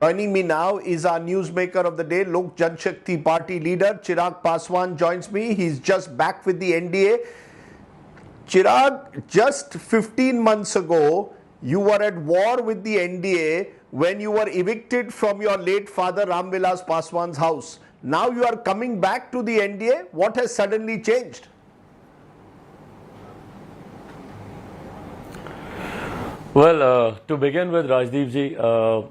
Joining me now is our newsmaker of the day, Lok Janshakti Party leader, Chirag Paswan joins me. He's just back with the NDA. Chirag, just 15 months ago, you were at war with the NDA when you were evicted from your late father Vilas Paswan's house. Now you are coming back to the NDA. What has suddenly changed? Well, to begin with, Rajdeep ji,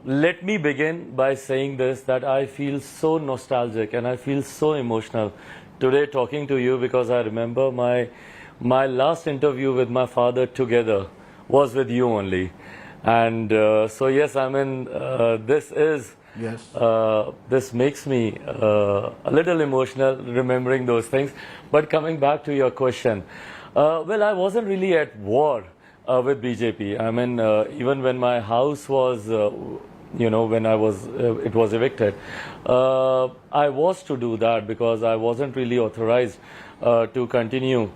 let me begin by saying this, that I feel so nostalgic and I feel so emotional today talking to you, because I remember my last interview with my father together was with you only. And so yes, I mean, this makes me a little emotional remembering those things. But coming back to your question, well, I wasn't really at war with BJP. I mean, even when my house was, when it was evicted, I was to do that because I wasn't really authorized to continue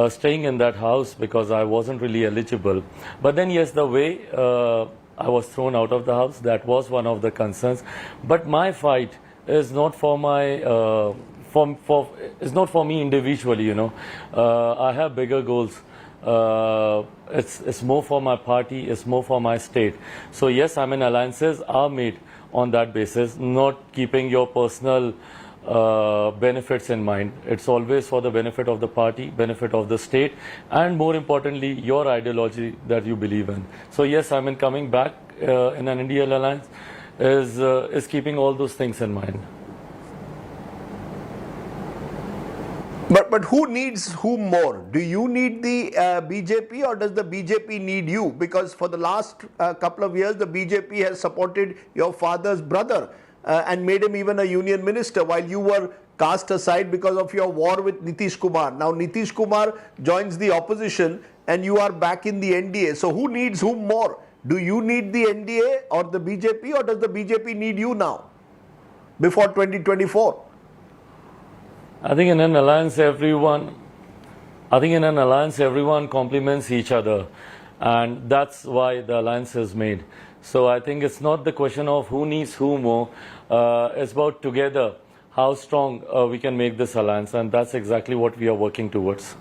staying in that house because I wasn't really eligible. But then, yes, the way I was thrown out of the house, that was one of the concerns. But my fight is not for my it's not for me individually. I have bigger goals. It's more for my party, it's more for my state. So yes, I mean, alliances are made on that basis, not keeping your personal benefits in mind. It's always for the benefit of the party, benefit of the state, and more importantly, your ideology that you believe in. So yes, I mean, coming back in an Indian alliance is keeping all those things in mind. But who needs whom more? Do you need the BJP or does the BJP need you? Because for the last couple of years, the BJP has supported your father's brother and made him even a union minister while you were cast aside because of your war with Nitish Kumar. Now Nitish Kumar joins the opposition and you are back in the NDA. So who needs whom more? Do you need the NDA or the BJP, or does the BJP need you now before 2024? I think in an alliance, everyone complements each other, and that's why the alliance is made. So I think it's not the question of who needs who more. It's about together how strong we can make this alliance, and that's exactly what we are working towards.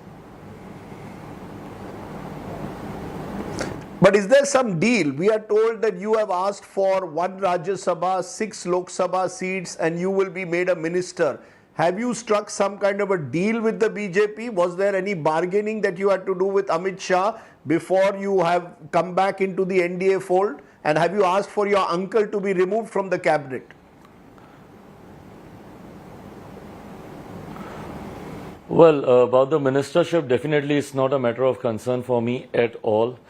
But is there some deal? We are told that you have asked for 1 Rajya Sabha, 6 Lok Sabha seats, and you will be made a minister. Have you struck some kind of a deal with the BJP? Was there any bargaining that you had to do with Amit Shah before you have come back into the NDA fold? And have you asked for your uncle to be removed from the cabinet? Well, about the ministership, definitely it's not a matter of concern for me at all.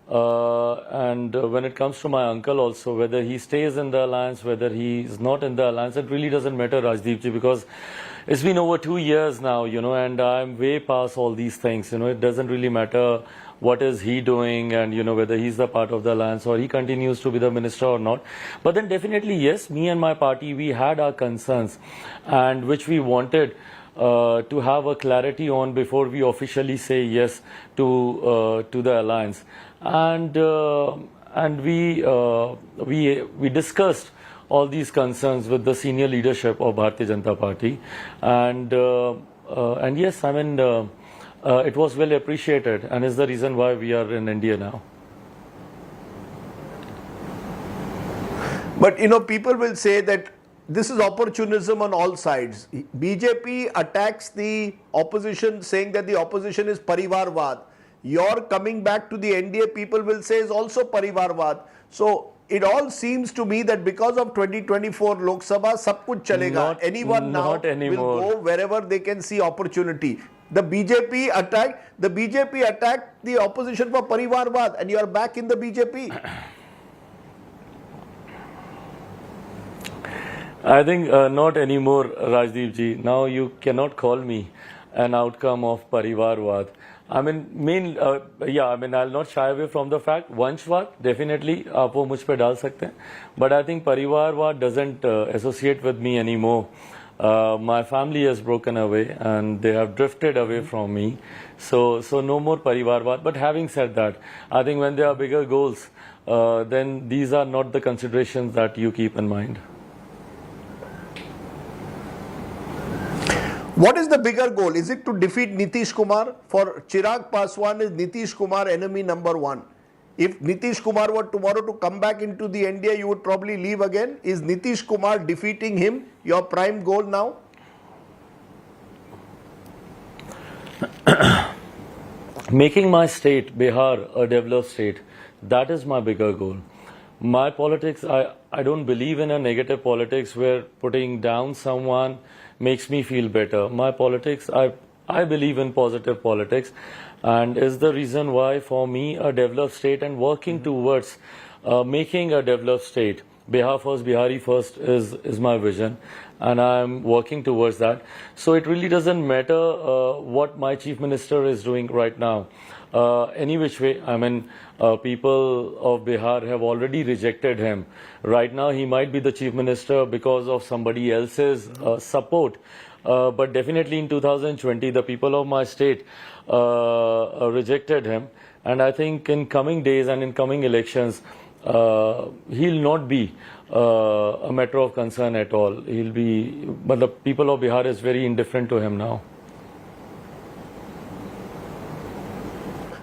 And when it comes to my uncle also, whether he stays in the alliance, whether he is not in the alliance, it really doesn't matter, Rajdeep ji, because it's been over 2 years now, and I'm way past all these things. It doesn't really matter what is he doing and, whether he's the part of the alliance or he continues to be the minister or not. But then definitely, yes, me and my party, we had our concerns, and which we wanted to have a clarity on before we officially say yes to the alliance. And we discussed all these concerns with the senior leadership of Bharatiya Janata Party, and yes, I mean, it was well appreciated, and is the reason why we are in India now. But people will say that this is opportunism on all sides. BJP attacks the opposition, saying that the opposition is parivarvad. Your coming back to the NDA, people will say, is also parivarvad. So it all seems to me that because of 2024 Lok Sabha, sab kuch chalega. Anyone now will go wherever they can see opportunity. The BJP attacked the opposition for parivarvad, and you are back in the BJP. I think not anymore, Rajdeep ji. Now you cannot call me an outcome of parivarvad. I mean, I'll not shy away from the fact, Vanshvad, definitely, आप वो मुझ पे डाल सकते हैं. But I think Parivarvad doesn't associate with me anymore. My family has broken away and they have drifted away from me. So no more parivarvad. But having said that, I think when there are bigger goals, then these are not the considerations that you keep in mind. What is the bigger goal? Is it to defeat Nitish Kumar? For Chirag Paswan, is Nitish Kumar enemy number one? If Nitish Kumar were tomorrow to come back into the NDA, you would probably leave again. Is Nitish Kumar defeating him your prime goal now? Making my state, Bihar, a developed state, that is my bigger goal. My politics, I don't believe in a negative politics where putting down someone makes me feel better. My politics, I believe in positive politics, and is the reason why for me a developed state and working towards making a developed state, Bihar first, Bihari first is my vision, and I'm working towards that. So it really doesn't matter what my chief minister is doing right now. Any which way, I mean, people of Bihar have already rejected him. Right now, he might be the chief minister because of somebody else's support. But definitely in 2020, the people of my state rejected him. And I think in coming days and in coming elections, he'll not be a matter of concern at all. He'll be, but the people of Bihar is very indifferent to him now.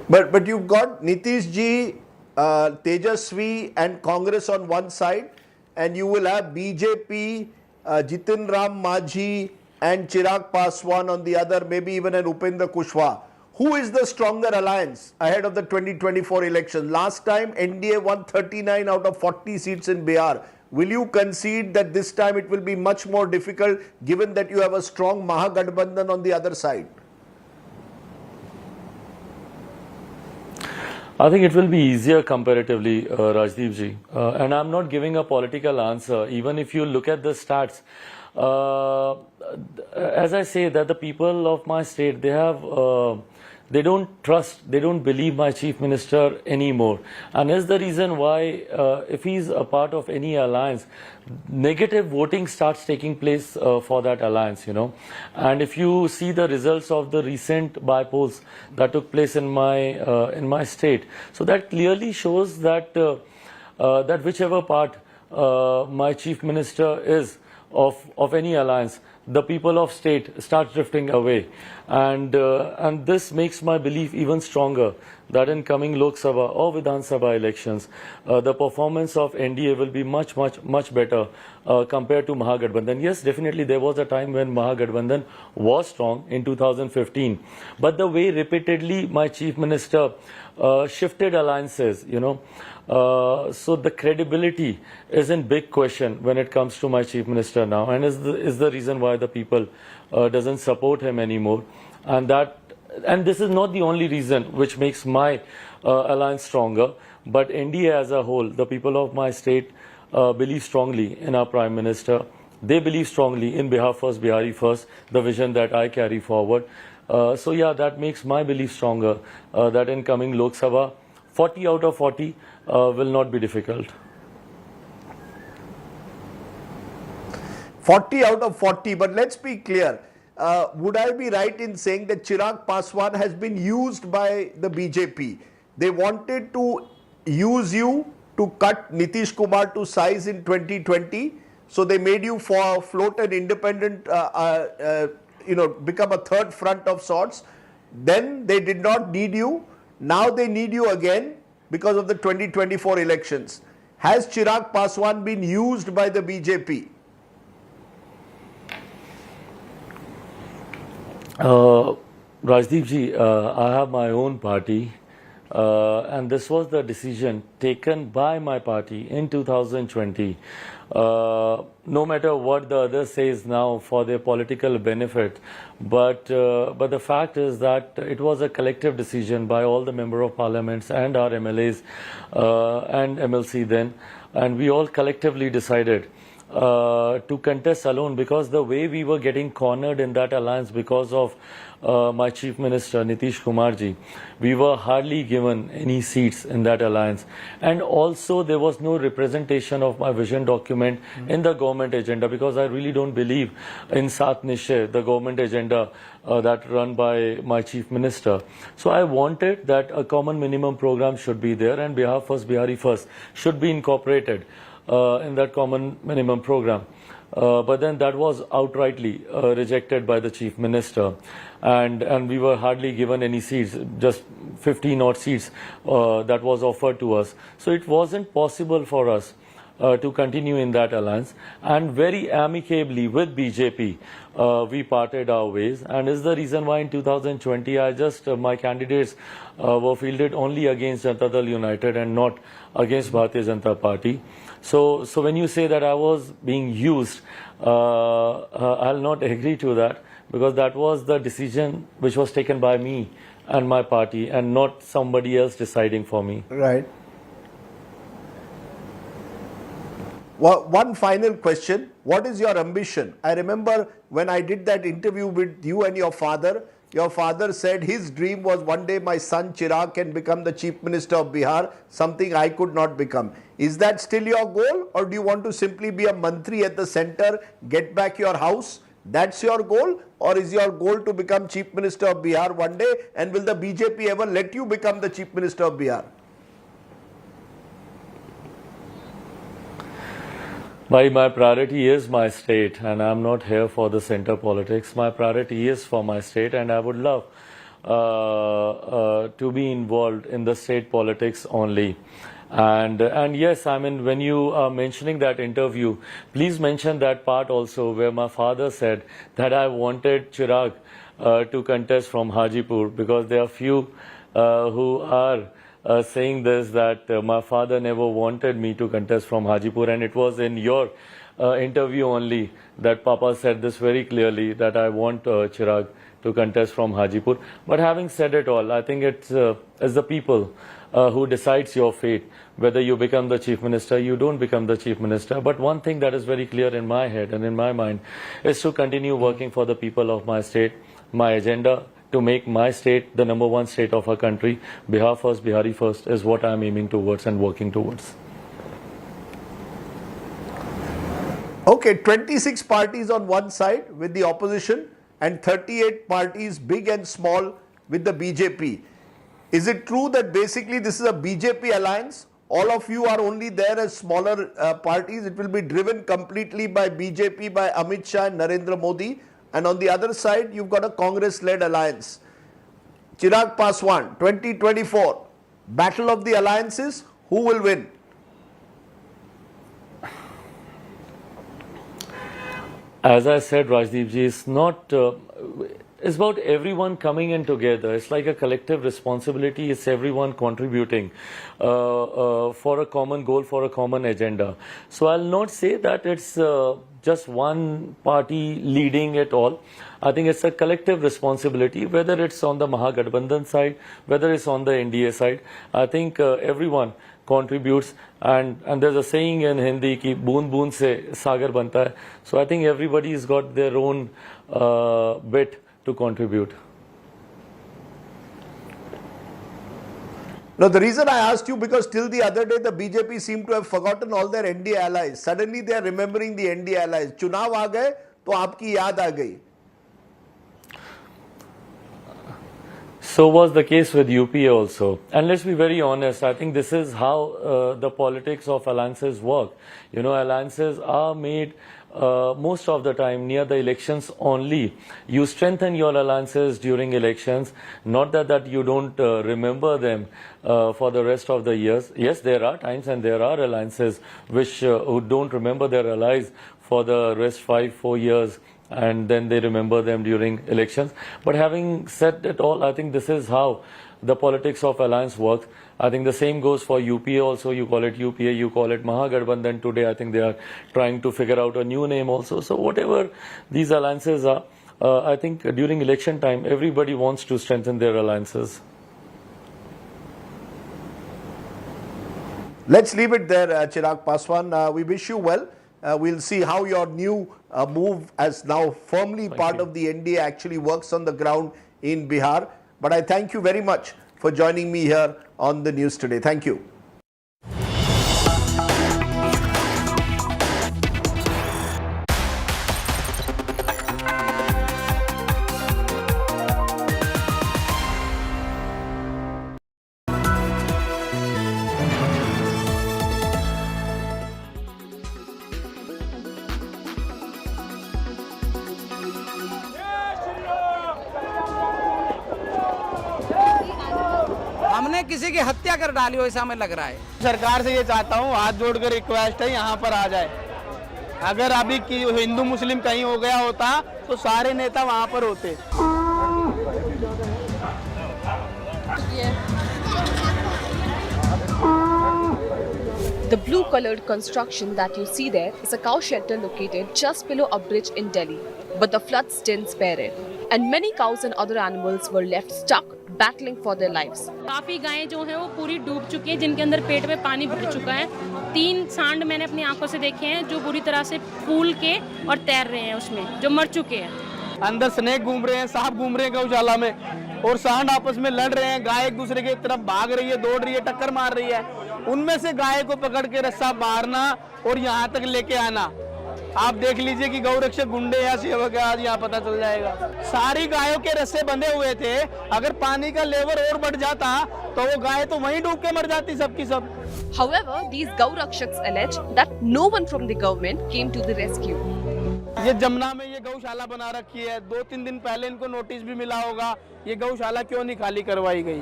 But you've got Nitish ji, Tejasvi and Congress on one side, and you will have BJP, Jitin Ram Majhi and Chirag Paswan on the other, maybe even an Upendra Kushwaha. Who is the stronger alliance ahead of the 2024 election? Last time NDA won 39 out of 40 seats in Bihar. Will you concede that this time it will be much more difficult given that you have a strong Mahagathbandhan on the other side? I think it will be easier comparatively, Rajdeep ji. And I'm not giving a political answer. Even if you look at the stats, as I say, that the people of my state, they don't trust, they don't believe my chief minister anymore. And is the reason why, if he's a part of any alliance, negative voting starts taking place for that alliance, you know. And if you see the results of the recent by-polls that took place in my state, so that clearly shows that that whichever part my chief minister is of any alliance, the people of state start drifting away, and this makes my belief even stronger that in coming Lok Sabha or Vidhan Sabha elections, the performance of NDA will be much better compared to Mahagathbandhan. Yes, definitely there was a time when Mahagathbandhan was strong in 2015, but the way repeatedly my chief minister shifted alliances, you know, so the credibility is in big question when it comes to my chief minister now, and is the reason why the people doesn't support him anymore. And this is not the only reason which makes my alliance stronger, but NDA as a whole, the people of my state believe strongly in our Prime Minister. They believe strongly in Bihar first, Bihari first, the vision that I carry forward. So yeah, that makes my belief stronger that in coming Lok Sabha, 40 out of 40 will not be difficult. 40 out of 40, but let's be clear. Would I be right in saying that Chirag Paswan has been used by the BJP? They wanted to use you to cut Nitish Kumar to size in 2020. So they made you float an independent, become a third front of sorts. Then they did not need you. Now they need you again because of the 2024 elections. Has Chirag Paswan been used by the BJP? Rajdeep ji, I have my own party, and this was the decision taken by my party in 2020. No matter what the other says now for their political benefit, but the fact is that it was a collective decision by all the member of parliaments and our MLAs and MLC then, and we all collectively decided to contest alone, because the way we were getting cornered in that alliance because of my Chief Minister Nitish Kumarji, we were hardly given any seats in that alliance, and also there was no representation of my vision document in the government agenda, because I really don't believe in Sat Nishay, the government agenda that run by my Chief Minister. So I wanted that a common minimum program should be there, and Bihar First, Bihari First should be incorporated in that common minimum program. But then that was outrightly rejected by the Chief Minister, and we were hardly given any seats, just 15 odd seats that was offered to us. So it wasn't possible for us to continue in that alliance, and very amicably with BJP we parted our ways, and is the reason why in 2020 I just my candidates were fielded only against Janata Dal United and not against Bharatiya Janata Party. So when you say that I was being used, I'll not agree to that, because that was the decision which was taken by me and my party, and not somebody else deciding for me. Right. Well, one final question. What is your ambition? I remember when I did that interview with you and your father said his dream was one day my son Chirag can become the Chief Minister of Bihar, something I could not become. Is that still your goal, or do you want to simply be a mantri at the center, get back your house? That's your goal, or is your goal to become Chief Minister of Bihar one day, and will the BJP ever let you become the Chief Minister of Bihar? My priority is my state, and I'm not here for the center politics. My priority is for my state, and I would love to be involved in the state politics only. And yes, I mean, when you are mentioning that interview, please mention that part also where my father said that I wanted Chirag to contest from Hajipur, because there are few who are saying this, that my father never wanted me to contest from Hajipur, and it was in your interview only that Papa said this very clearly, that I want Chirag to contest from Hajipur. But having said it all, I think it's the people who decides your fate, whether you become the Chief Minister, you don't become the Chief Minister. But one thing that is very clear in my head and in my mind is to continue working for the people of my state. My agenda to make my state the #1 state of our country, Bihar First, Bihari First, is what I'm aiming towards and working towards. Okay, 26 parties on one side with the opposition and 38 parties, big and small, with the BJP. Is it true that basically this is a BJP alliance? All of you are only there as smaller parties. It will be driven completely by BJP, by Amit Shah and Narendra Modi. And on the other side, you've got a Congress-led alliance. Chirag Paswan, 2024, battle of the alliances, who will win? As I said, Rajdeep ji, it's not... it's about everyone coming in together. It's like a collective responsibility. It's everyone contributing for a common goal, for a common agenda. So I'll not say that it's just one party leading it all. I think it's a collective responsibility, whether it's on the Mahagathbandhan side, whether it's on the NDA side. I think everyone contributes, and there's a saying in Hindi ki boond boond se sagar banta hai. So I think everybody's got their own bit to contribute. Now, the reason I asked you, because till the other day the BJP seemed to have forgotten all their NDA allies. Suddenly they are remembering the NDA allies. Chunav aa gaye to aapki yaad aa gayi. So was the case with UP also. And let's be very honest, I think this is how the politics of alliances work. You know, alliances are made most of the time near the elections only. You strengthen your alliances during elections, not that you don't remember them for the rest of the years. Yes, there are times and there are alliances which who don't remember their allies for the rest 5-4 years, and then they remember them during elections. But having said it all, I think this is how the politics of alliance works. I think the same goes for UPA also. You call it UPA, you call it Mahagathbandhan. Today I think they are trying to figure out a new name also. So whatever these alliances are, I think during election time everybody wants to strengthen their alliances. Let's leave it there, Chirag Paswan. We wish you well. We'll see how your new move as now firmly part of the NDA actually works on the ground in Bihar. But I thank you very much for joining me here on the news today. Thank you. हमने किसी की हत्या कर डाली हो ऐसा हमें लग रहा है। सरकार से ये चाहता हूँ, हाथ जोड़कर रिक्वेस्ट है यहाँ पर आ जाए। अगर अभी हिंदू मुस्लिम कहीं हो गया होता तो सारे नेता वहाँ पर होते। The blue-colored construction that you see there is a cow shelter located just below a bridge in Delhi. But the floods didn't spare it. And many cows and other animals were left stuck, battling for their lives. काफी गायें जो हैं वो पूरी डूब चुकी हैं, जिनके अंदर पेट में पानी भर चुका है। 3 सांड मैंने अपनी आंखों से देखे हैं जो बुरी तरह से फूल के और तैर रहे हैं उसमें, जो मर चुके हैं। अंदर स्नेक घूम रहे हैं, सांप घूम रहे हैं गौशाला में, और सांड आपस में लड़ रहे हैं। गाय एक दूसरे की तरफ भाग रही है, दौड़ रही है, टक्कर मार रही है। उनमें से गाय को पकड़ के रस्सा मारना और यहाँ तक लेके आना, आप देख लीजिए कि गौरक्षक गुंडे या सेवक आज यहाँ पता चल जाएगा। सारी गायों के रस्से बंधे हुए थे, अगर पानी का लेवल और बढ़ जाता तो वो गाय तो वहीं डूब के मर जाती सबकी सब। However, these Gaurakshaks allege that no one from the government came to the rescue. ये जमुना में ये गौशाला बना रखी है, 2-3 दिन पहले इनको नोटिस भी मिला होगा, ये गौशाला क्यों नहीं खाली करवाई गई?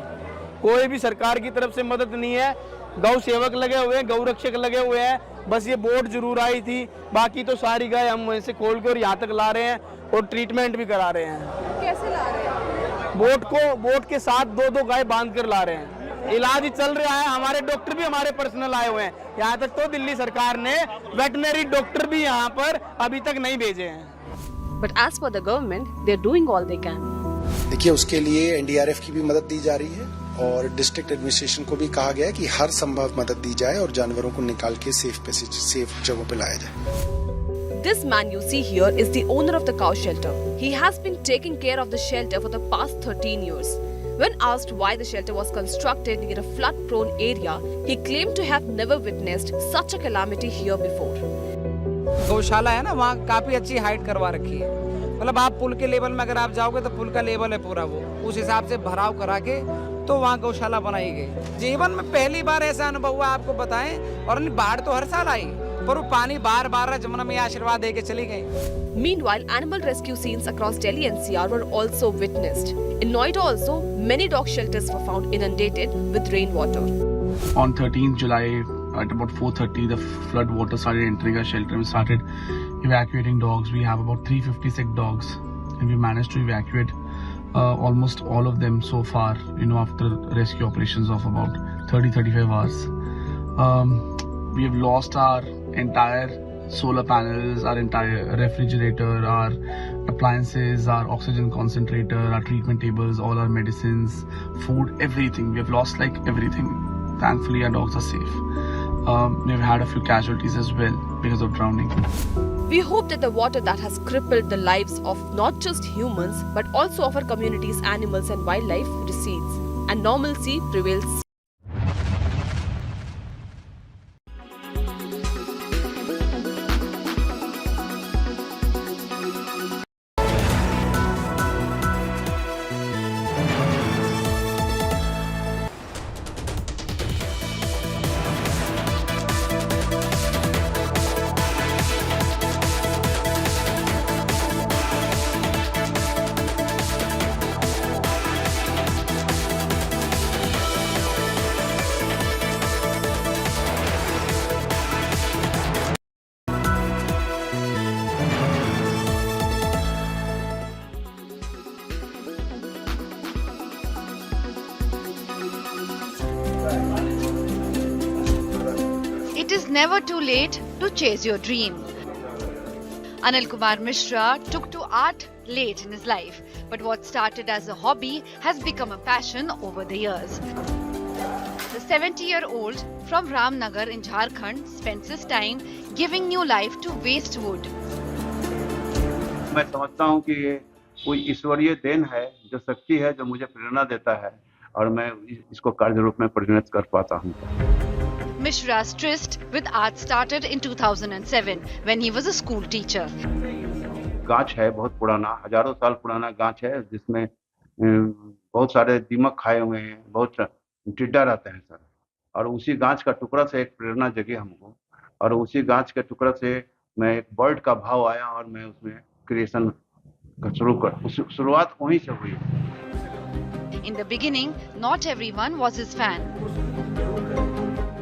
कोई भी सरकार की तरफ से मदद नहीं है। गौ सेवक लगे हुए हैं, गौरक्षक लगे हुए हैं, बस ये बोट जरूर आई थी, बाकी तो सारी गाय हम वहीं से खोल के और यहाँ तक ला रहे हैं और ट्रीटमेंट भी करा रहे हैं। कैसे ला रहे हैं? बोट के साथ 2-2 गाय बांध कर ला रहे हैं। इलाज चल रहा है, हमारे डॉक्टर भी हमारे पर्सनल आए हुए हैं। यहाँ तक तो दिल्ली सरकार ने वेटनरी डॉक्टर भी यहाँ पर अभी तक नहीं भेजे हैं। But as for the government, they're doing all they can. देखिए, उसके लिए एनडीआरएफ की भी मदद दी जा रही है और डिस्ट्रिक्ट एडमिनिस्ट्रेशन को भी कहा गया है कि हर संभव मदद दी जाए और जानवरों को निकाल के सेफ जगहों पे लाया जाए। This man you see here is the owner of the cow shelter. He has been taking care of the shelter for the past 13 years. When asked why the shelter was constructed near a flood-prone area, he claimed to have never witnessed such a calamity here before. गौशाला है ना, वहाँ काफी अच्छी height करवा रखी है। मतलब आप पुल के लेवल में अगर आप जाओगे तो पुल का लेवल है पूरा, वो उस हिसाब से भराव करा के तो वहाँ गौशाला बनाई गई। जीवन में पहली बार ऐसा अनुभव हुआ, आपको बताएं। और बाढ़ तो हर साल आई, पर वो पानी बार जमुना में आशीर्वाद देके चली गई। Meanwhile, animal rescue scenes across Delhi NCR were also witnessed. In Noida also, many dog shelters were found inundated with rainwater. On 13th July at about 4:30, the flood water started entering our shelter. We started evacuating dogs. We have about 350 sick dogs, and we managed to evacuate almost all of them so far, after rescue operations of about 30-35 hours. We have lost our entire solar panels, our entire refrigerator, our appliances, our oxygen concentrator, our treatment tables, all our medicines, food, everything. We have lost like everything. Thankfully, our dogs are safe. We've had a few casualties as well because of drowning. We hope that the water that has crippled the lives of not just humans but also of our communities, animals and wildlife recedes and normalcy prevails. It is never too late to chase your dream. Anil Kumar Mishra took to art late in his life, but what started as a hobby has become a passion over the years. The 70-year-old from Ramnagar in Jharkhand spends his time giving new life to waste wood. मैं समझता हूँ कि ये कोई ईश्वरीय then है, जो शक्ति है, जो मुझे प्रेरणा देता है और मैं इसको कार्य रूप में परिणत कर पाता हूँ। Mishra's tryst with art started in 2007 when he was a school teacher. गाछ है बहुत पुराना, हजारों साल पुराना गाछ है, जिसमें बहुत सारे दीमक खाए हुए हैं, बहुत टिड्डा रहते हैं सर। और उसी गाछ का टुकड़ा से एक प्रेरणा जगी हमको, और उसी गाछ के टुकड़ा से मैं एक बर्ड का भाव आया और मैं उसमें क्रिएशन का शुरुआत वहीं से हुई। In the beginning, not everyone was his fan.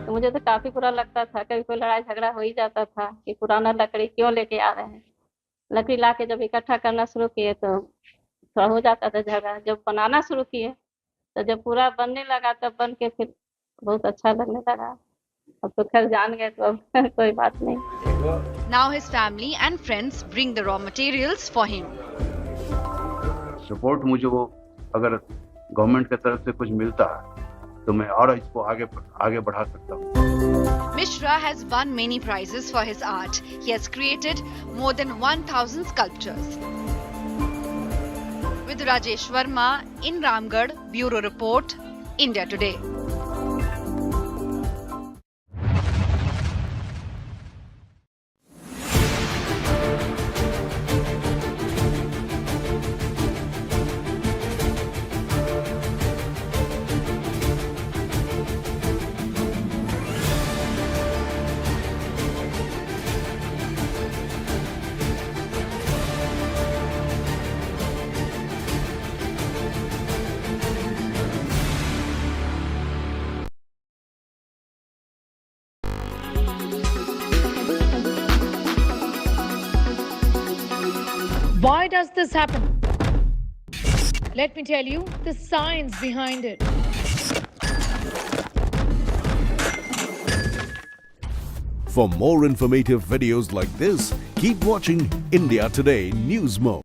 तो मुझे तो काफी बुरा लगता था, कभी कोई लड़ाई झगड़ा हो ही जाता था कि पुराना लकड़ी क्यों लेके आ रहे हैं। लकड़ी लाके जब इकट्ठा करना शुरू किए तो थोड़ा हो जाता था झगड़ा। जब बनाना शुरू किए तो जब पूरा बनने लगा तब बन के फिर बहुत अच्छा लगने लगा। अब तो खैर जान गए तो अब कोई बात नहीं। Now his family and friends bring the raw materials for him. Support मुझे वो अगर गवर्नमेंट की तरफ से कुछ मिलता है तो मैं और इसको आगे बढ़ा सकता हूँ। Mishra has won many prizes for his art. He has created more than 1,000 sculptures. With Rajesh Verma in Ramgarh, Bureau Report, India Today. Why does this happen? Let me tell you the science behind it. For more informative videos like this, keep watching India Today News Mode.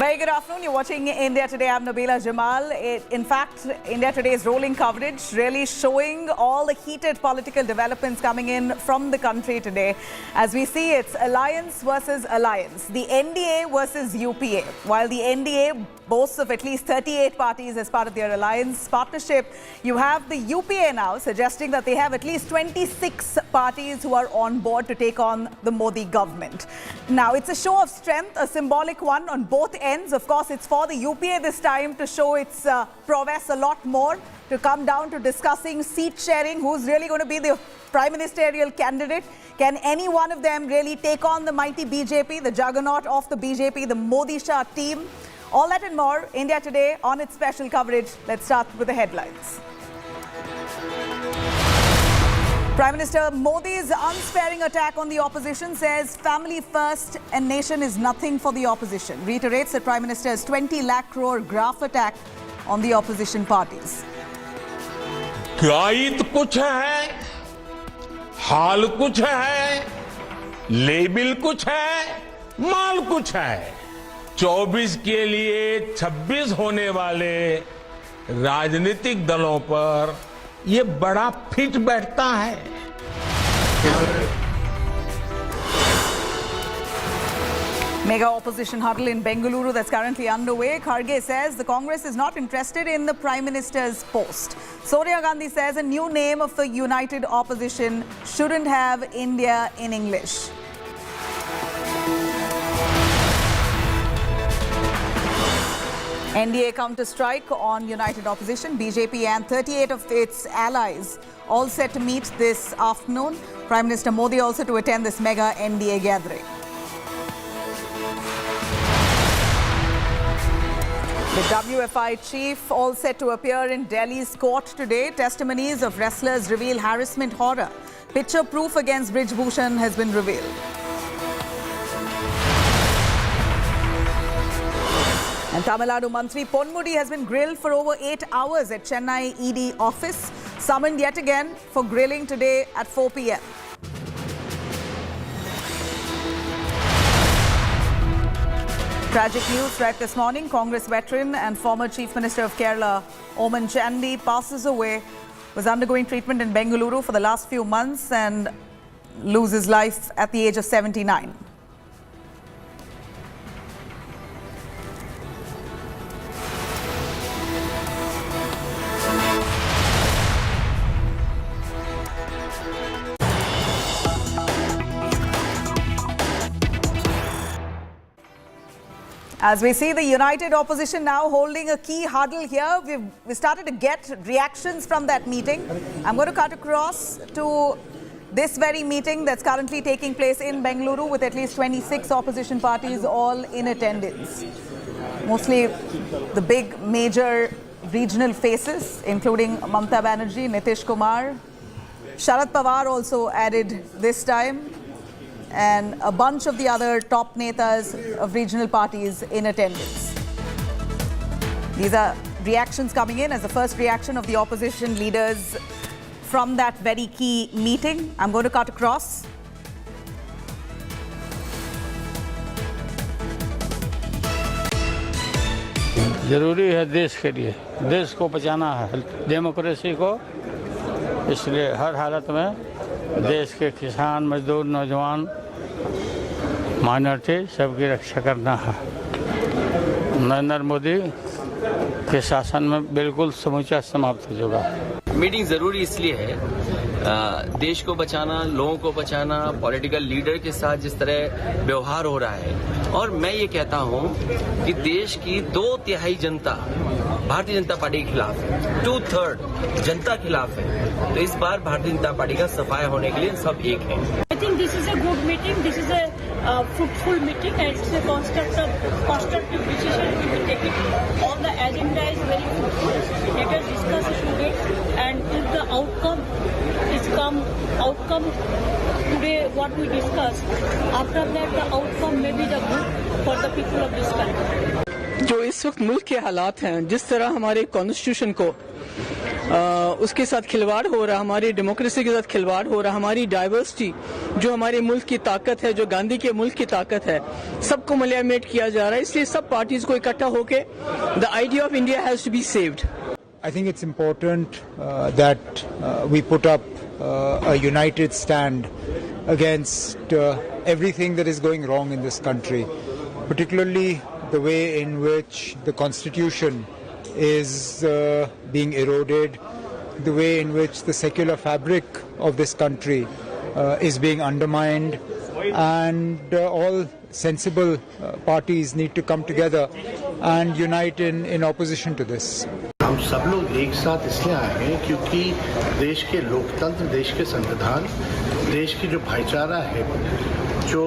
Very good afternoon. You're watching India Today. I'm Nabila Jamal. In fact, India Today's rolling coverage really showing all the heated political developments coming in from the country today. As we see, it's alliance versus alliance. The NDA versus UPA. While the NDA boasts of at least 38 parties as part of their alliance partnership, you have the UPA now suggesting that they have at least 26 parties who are on board to take on the Modi government. Now, it's a show of strength, a symbolic one on both ends. Of course, it's for the UPA this time to show its prowess a lot more, to come down to discussing seat sharing, who's really going to be the prime ministerial candidate. Can any one of them really take on the mighty BJP, the juggernaut of the BJP, the Modi Shah team? All that and more, India Today on its special coverage. Let's start with the headlines. Prime Minister Modi's unsparing attack on the opposition, says family first and nation is nothing for the opposition. Reiterates the Prime Minister's 20 lakh crore graph attack on the opposition parties. Guide कुछ है, हाल कुछ है, label कुछ है, माल कुछ है। 24 के लिए 26 होने वाले राजनीतिक दलों पर ये बड़ा फिट बैठता है। Mega opposition huddle in Bengaluru that's currently underway. Kharge says the Congress is not interested in the Prime Minister's post. Sonia Gandhi says a new name of the united opposition shouldn't have India in English. NDA counter-strike on united opposition. BJP and 38 of its allies all set to meet this afternoon. Prime Minister Modi also to attend this mega NDA gathering. The WFI chief all set to appear in Delhi's court today. Testimonies of wrestlers reveal harassment horror. picture proof against Brij Bhushan has been revealed. And Tamil Nadu Mantri Ponmudi has been grilled for over 8 hours at Chennai ED office, summoned yet again for grilling today at 4 p.m. Tragic news right this morning. Congress veteran and former Chief Minister of Kerala, Oman Chandi, passes away. Was undergoing treatment in Bengaluru for the last few months and loses life at the age of 79. As we see the united opposition now holding a key huddle here, we started to get reactions from that meeting. I'm going to cut across to this very meeting that's currently taking place in Bengaluru with at least 26 opposition parties all in attendance. Mostly the big major regional faces, including Mamata Banerjee, Nitish Kumar, Sharad Pawar also added this time, and a bunch of the other top netas of regional parties in attendance. These are reactions coming in as the first reaction of the opposition leaders from that very key meeting. I'm going to cut across. जरूरी है देश के लिए, देश को बचाना है, democracy को, इसलिए हर हालत में देश के किसान, मजदूर, नौजवान, माइनॉरिटी सबकी रक्षा करना है। नरेंद्र मोदी के शासन में बिल्कुल समूचा समाप्त हो चुका है। मीटिंग ज़रूरी इसलिए है, देश को बचाना, लोगों को बचाना, पॉलिटिकल लीडर के साथ जिस तरह व्यवहार हो रहा है, और मैं ये कहता हूँ कि देश की 2/3 जनता भारतीय जनता पार्टी के खिलाफ है, 2/3 जनता खिलाफ है। तो इस बार भारतीय जनता पार्टी का सफाया होने के लिए सब एक है। I think this is a good meeting. This is a fruitful meeting, and it's a constructive decision to be taken. All the agenda is very fruitful. Let us discuss it, and if the outcome today, what we discuss, after that the outcome may be the good for the people of this country. जो इस वक्त मुल्क के हालात हैं, जिस तरह हमारे कॉन्स्टिट्यूशन को उसके साथ खिलवाड़ हो रहा, हमारी डेमोक्रेसी के साथ खिलवाड़ हो रहा, हमारी डाइवर्सिटी जो हमारे मुल्क की ताकत है, जो गांधी के मुल्क की ताकत है, सबको मलियामेट किया जा रहा है। इसलिए सब पार्टीज को इकट्ठा होके the idea of India has to be saved. I think it's important that we put up a united stand against everything that is going wrong in this country, particularly the way in which the constitution is being eroded, the way in which the secular fabric of this country is being undermined, and all sensible parties need to come together and unite in opposition to this. हम सब लोग एक साथ इसलिए आए हैं क्योंकि देश के लोकतंत्र, देश के संविधान, देश की जो भाईचारा है, जो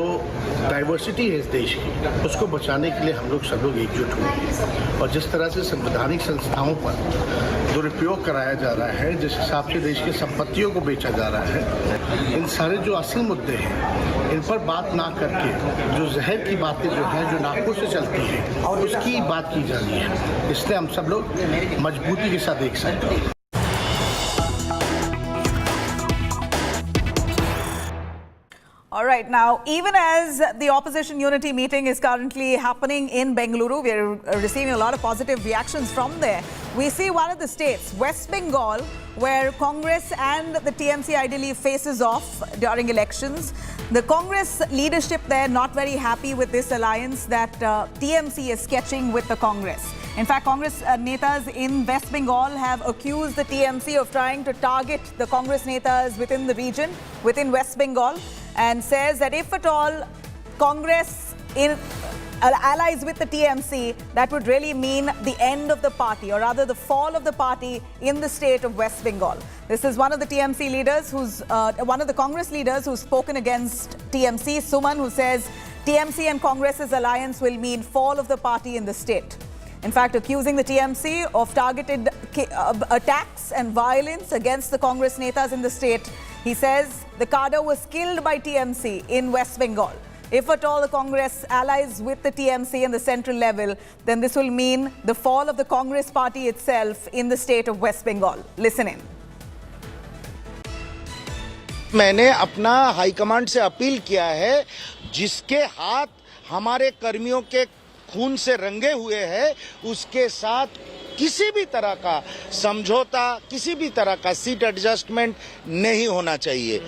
डाइवर्सिटी है इस देश की, उसको बचाने के लिए हम लोग सब लोग एकजुट हुए हैं। और जिस तरह से संवैधानिक संस्थाओं पर दुरुपयोग कराया जा रहा है, जिस हिसाब से देश की संपत्तियों को बेचा जा रहा है, इन सारे जो असल मुद्दे हैं, इन पर बात ना करके जो जहर की बातें जो हैं, जो नाकों से चलती हैं, उसकी बात की जानी है। इसलिए हम सब लोग मजबूती के साथ एक साथ हैं। All right, now, even as the opposition unity meeting is currently happening in Bengaluru, we are receiving a lot of positive reactions from there. We see one of the states, West Bengal, where Congress and the TMC ideally faces off during elections. The Congress leadership there not very happy with this alliance that TMC is sketching with the Congress. In fact, Congress netas in West Bengal have accused the TMC of trying to target the Congress netas within the region, within West Bengal, and says that if at all Congress allies with the TMC, that would really mean the end of the party, or rather the fall of the party in the state of West Bengal. This is one of the TMC leaders one of the Congress leaders who's spoken against TMC, Suman, who says TMC and Congress's alliance will mean fall of the party in the state. In fact, accusing the TMC of targeted attacks and violence against the Congress netas in the state He says the cadre was killed by TMC in West Bengal. If at all the Congress allies with the TMC in the central level, then this will mean the fall of the Congress party itself in the state of West Bengal. Listen in. मैंने अपना high command से appeal किया है, जिसके हाथ हमारे कर्मियों के खून से रंगे हुए हैं, उसके साथ किसी भी तरह का समझौता, किसी भी तरह का सीट एडजस्टमेंट नहीं होना चाहिए।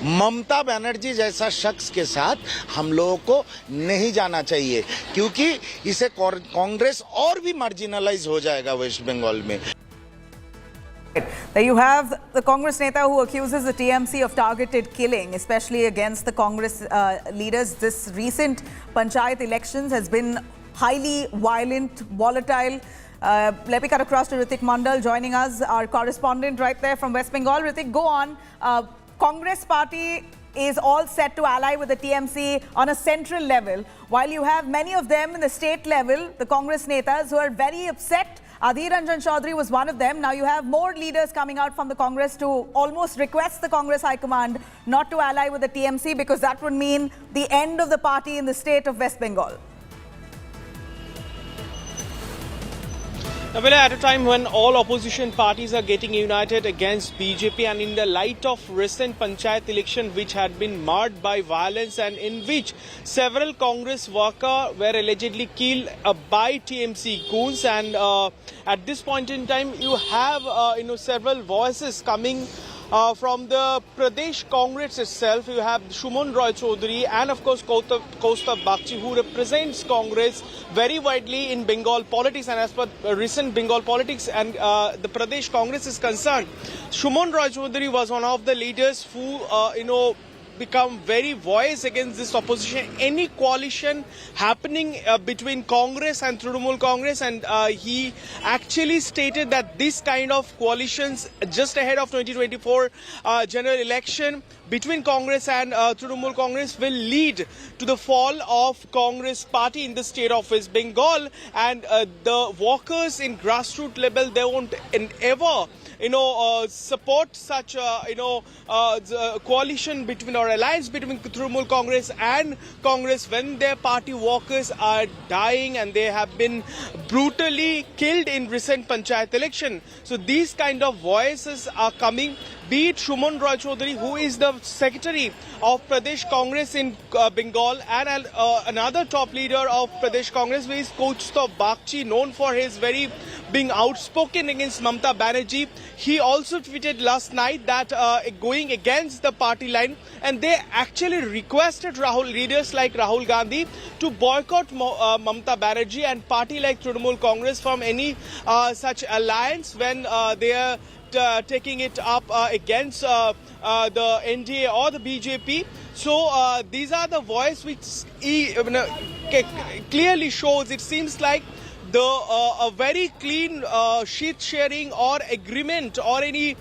ममता बनर्जी जैसा शख्स के साथ हम लोगों को नहीं जाना चाहिए, क्योंकि इसे कांग्रेस और भी मार्जिनलाइज हो जाएगा वेस्ट बंगाल में। There you have the Congress Neta who accuses the TMC of targeted killing, especially against the Congress leaders. This recent Panchayat elections has been highly violent, volatile. Let me cut across to Ritik Mandal joining us, our correspondent right there from West Bengal. Ritik, go on. Congress party is all set to ally with the TMC on a central level, while you have many of them in the state level, the Congress Netas, who are very upset. Adhir Ranjan Chaudhary was one of them. Now you have more leaders coming out from the Congress to almost request the Congress High Command not to ally with the TMC, because that would mean the end of the party in the state of West Bengal. Well, at a time when all opposition parties are getting united against BJP, and in the light of recent Panchayat election which had been marred by violence and in which several Congress workers were allegedly killed by TMC goons, and at this point in time you have several voices coming from the Pradesh Congress itself. You have Shumon Roy Chaudhary and of course Kaustubh Bagchi, who represents Congress very widely in Bengal politics, and as per recent Bengal politics and the Pradesh Congress is concerned, Shumon Roy Chaudhary was one of the leaders who become very voice against this opposition, any coalition happening between Congress and Trinamool Congress, and he actually stated that this kind of coalitions just ahead of 2024 general election between Congress and Trinamool Congress will lead to the fall of Congress party in the state of West Bengal, and the workers in grassroots level, they won't ever support such coalition between or alliance between Trinamool Congress and Congress when their party workers are dying and they have been brutally killed in recent Panchayat election. So these kind of voices are coming, be it Shumon Roy Chaudhary, who is the secretary of Pradesh Congress in Bengal, and another top leader of Pradesh Congress, who is Kaustubh Bagchi, known for his very being outspoken against Mamata Banerjee. He also tweeted last night that going against the party line, and they actually requested leaders like Rahul Gandhi to boycott Mamata Banerjee and party like Trinamool Congress from any such alliance when they are taking it up against the NDA or the BJP. So these are the voice which clearly shows, it seems like a very clean sheet sharing or agreement or any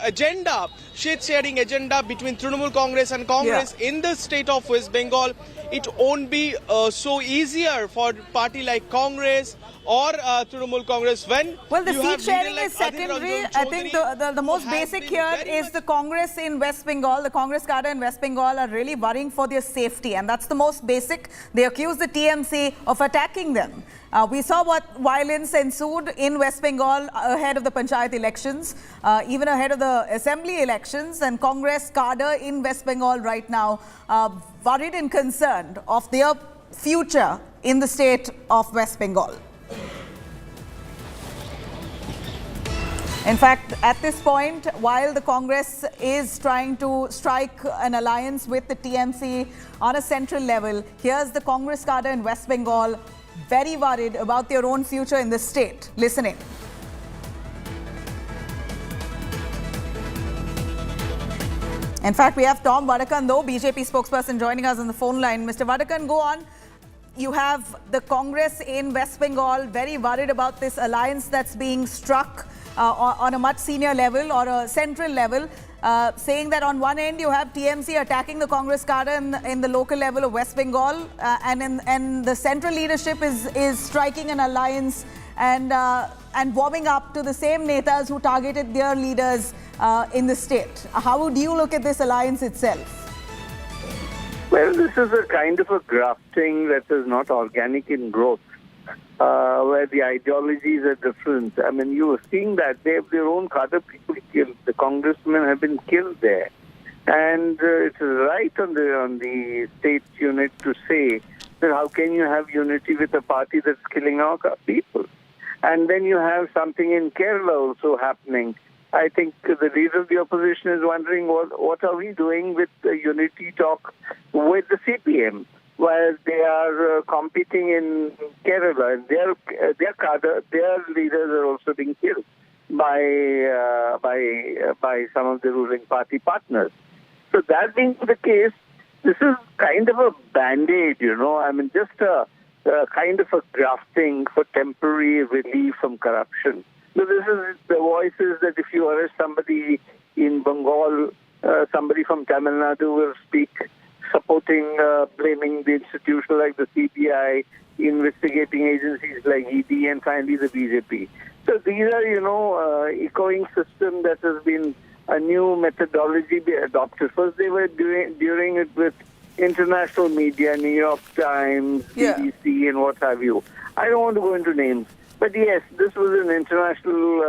agenda, sheet sharing agenda between Trinamool Congress and Congress in the state of West Bengal. It won't be so easier for party like Congress or Trinamool Congress when the seat sharing is secondary. I think the most basic here is the Congress in West Bengal. The Congress cadre in West Bengal are really worrying for their safety, and that's the most basic. They accuse the TMC of attacking them. We saw what violence ensued in West Bengal ahead of the Panchayat elections, even ahead of the assembly elections, and Congress cadre in West Bengal right now worried and concerned of their future in the state of West Bengal. In fact, at this point, while the Congress is trying to strike an alliance with the TMC on a central level, here's the Congress cadre in West Bengal very worried about their own future in the state. Listen in. In fact, we have Tom Vadakan, though, BJP spokesperson, joining us on the phone line. Mr. Vadakan, go on. You have the Congress in West Bengal very worried about this alliance that's being struck on a much senior level or a central level, saying that on one end you have TMC attacking the Congress cadre in the local level of West Bengal, and the central leadership is striking an alliance and warming up to the same netas who targeted their leaders in the state. How would you look at this alliance itself? Well, this is a kind of a grafting that is not organic in growth, where the ideologies are different. I mean, you are seeing that they have their own cadre people killed. The congressmen have been killed there. And it's right on the state unit to say that how can you have unity with a party that's killing our people? And then you have something in Kerala also happening. I think the leader of the opposition is wondering what are we doing with the unity talk with the CPM, while they are competing in Kerala, and their cadre, their leaders are also being killed by some of the ruling party partners. So that being the case, this is kind of a band-aid, I mean, just a kind of a grafting for temporary relief from corruption. So this is the voices that if you arrest somebody in Bengal, somebody from Tamil Nadu will speak supporting, blaming the institution like the CBI, investigating agencies like ED, and finally the BJP. So these are, echoing system that has been a new methodology be adopted. First they were doing it with international media, New York Times, BBC, and what have you. I don't want to go into names. But yes, this was an international,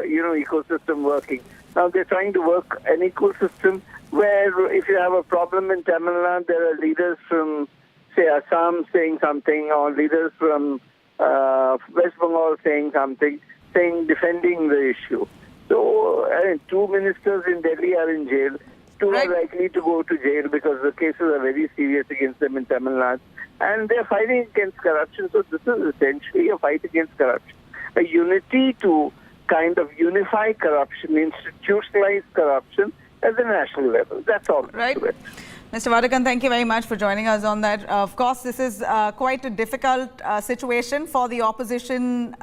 ecosystem working. Now they're trying to work an ecosystem where if you have a problem in Tamil Nadu, there are leaders from, say, Assam saying something, or leaders from West Bengal saying something, defending the issue. So, two ministers in Delhi are in jail. Two are likely to go to jail because the cases are very serious against them in Tamil Nadu. And they're fighting against corruption. So this is essentially a fight against corruption. A unity to kind of unify corruption, institutionalize corruption at the national level. That's all. Right. Mr. Vadakan, thank you very much for joining us on that. Of course, this is quite a difficult situation for the opposition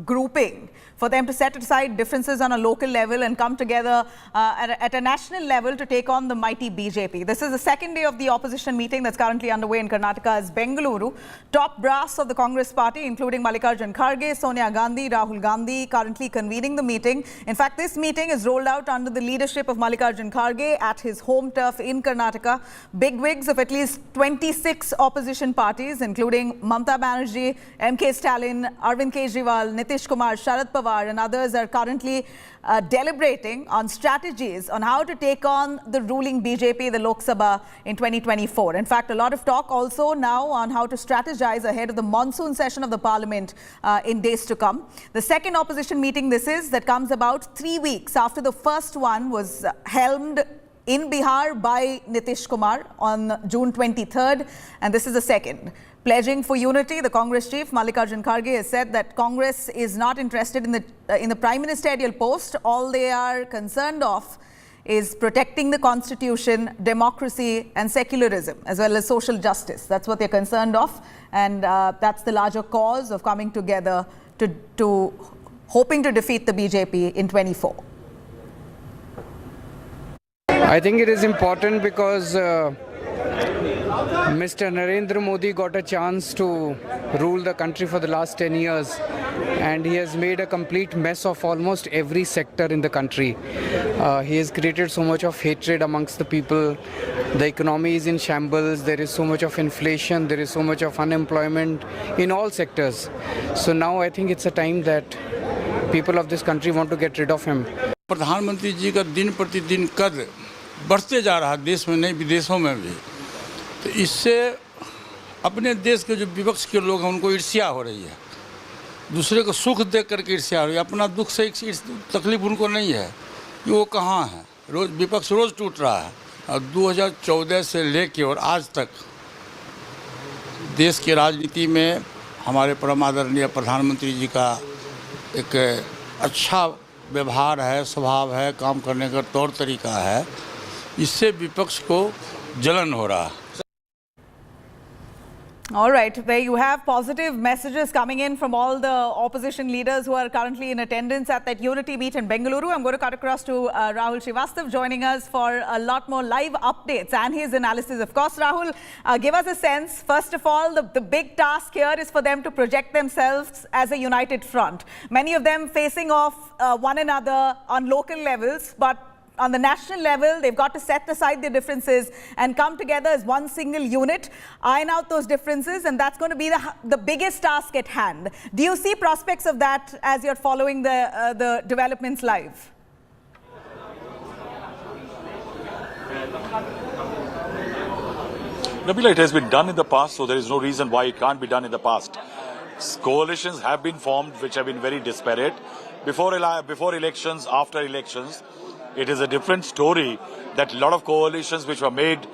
grouping, for them to set aside differences on a local level and come together at a national level to take on the mighty BJP. This is the second day of the opposition meeting that's currently underway in Karnataka's Bengaluru. Top brass of the Congress party, including Mallikarjun Kharge, Sonia Gandhi, Rahul Gandhi, currently convening the meeting. In fact, this meeting is rolled out under the leadership of Mallikarjun Kharge at his home turf in Karnataka. Bigwigs of at least 26 opposition parties, including Mamata Banerjee, MK Stalin, Arvind Kejriwal, Nitish Kumar, Sharad Pawar, and others are currently deliberating on strategies on how to take on the ruling BJP, the Lok Sabha, in 2024. In fact, a lot of talk also now on how to strategize ahead of the monsoon session of the parliament in days to come. The second opposition meeting that comes about 3 weeks after the first one was helmed in Bihar by Nitish Kumar on June 23rd, and this is the second. Pledging for unity, the Congress chief Mallikarjun Kharge has said that Congress is not interested in the prime ministerial post. All they are concerned of is protecting the constitution, democracy and secularism, as well as social justice. That's what they're concerned of, and that's the larger cause of coming together to hoping to defeat the BJP in 24. I think it is important because Mr. Narendra Modi got a chance to rule the country for the last 10 years, and he has made a complete mess of almost every sector in the country. He has created so much of hatred amongst the people. The economy is in shambles. There is so much of inflation. There is so much of unemployment in all sectors. So now I think it's a time that people of this country want to get rid of him. प्रधानमंत्री जी का दिन प्रतिदिन कद बढ़ते जा रहा है, देश में नहीं विदेशों में भी। तो इससे अपने देश के जो विपक्ष के लोग हैं उनको ईर्ष्या हो रही है, दूसरे को सुख देख करके ईर्ष्या हो रही है। अपना दुख से तकलीफ उनको नहीं है कि वो कहाँ है। रोज विपक्ष रोज टूट रहा है, और 2014 से लेके और आज तक देश की राजनीति में हमारे परम आदरणीय प्रधानमंत्री जी का एक अच्छा व्यवहार है, स्वभाव है, काम करने का तौर तरीका है, इससे विपक्ष को जलन हो रहा है। All right, there you have positive messages coming in from all the opposition leaders who are currently in attendance at that unity meet in Bengaluru. I'm going to cut across to Rahul Srivastav joining us for a lot more live updates and his analysis. Of course, Rahul, give us a sense. First of all, the big task here is for them to project themselves as a united front. Many of them facing off one another on local levels, but on the national level, they've got to set aside their differences and come together as one single unit, iron out those differences, and that's going to be the biggest task at hand. Do you see prospects of that as you're following the developments live? Nabila, it has been done in the past, so there is no reason why it can't be done in the past. Coalitions have been formed which have been very disparate. Before elections, after elections, it is a different story that a lot of coalitions which were made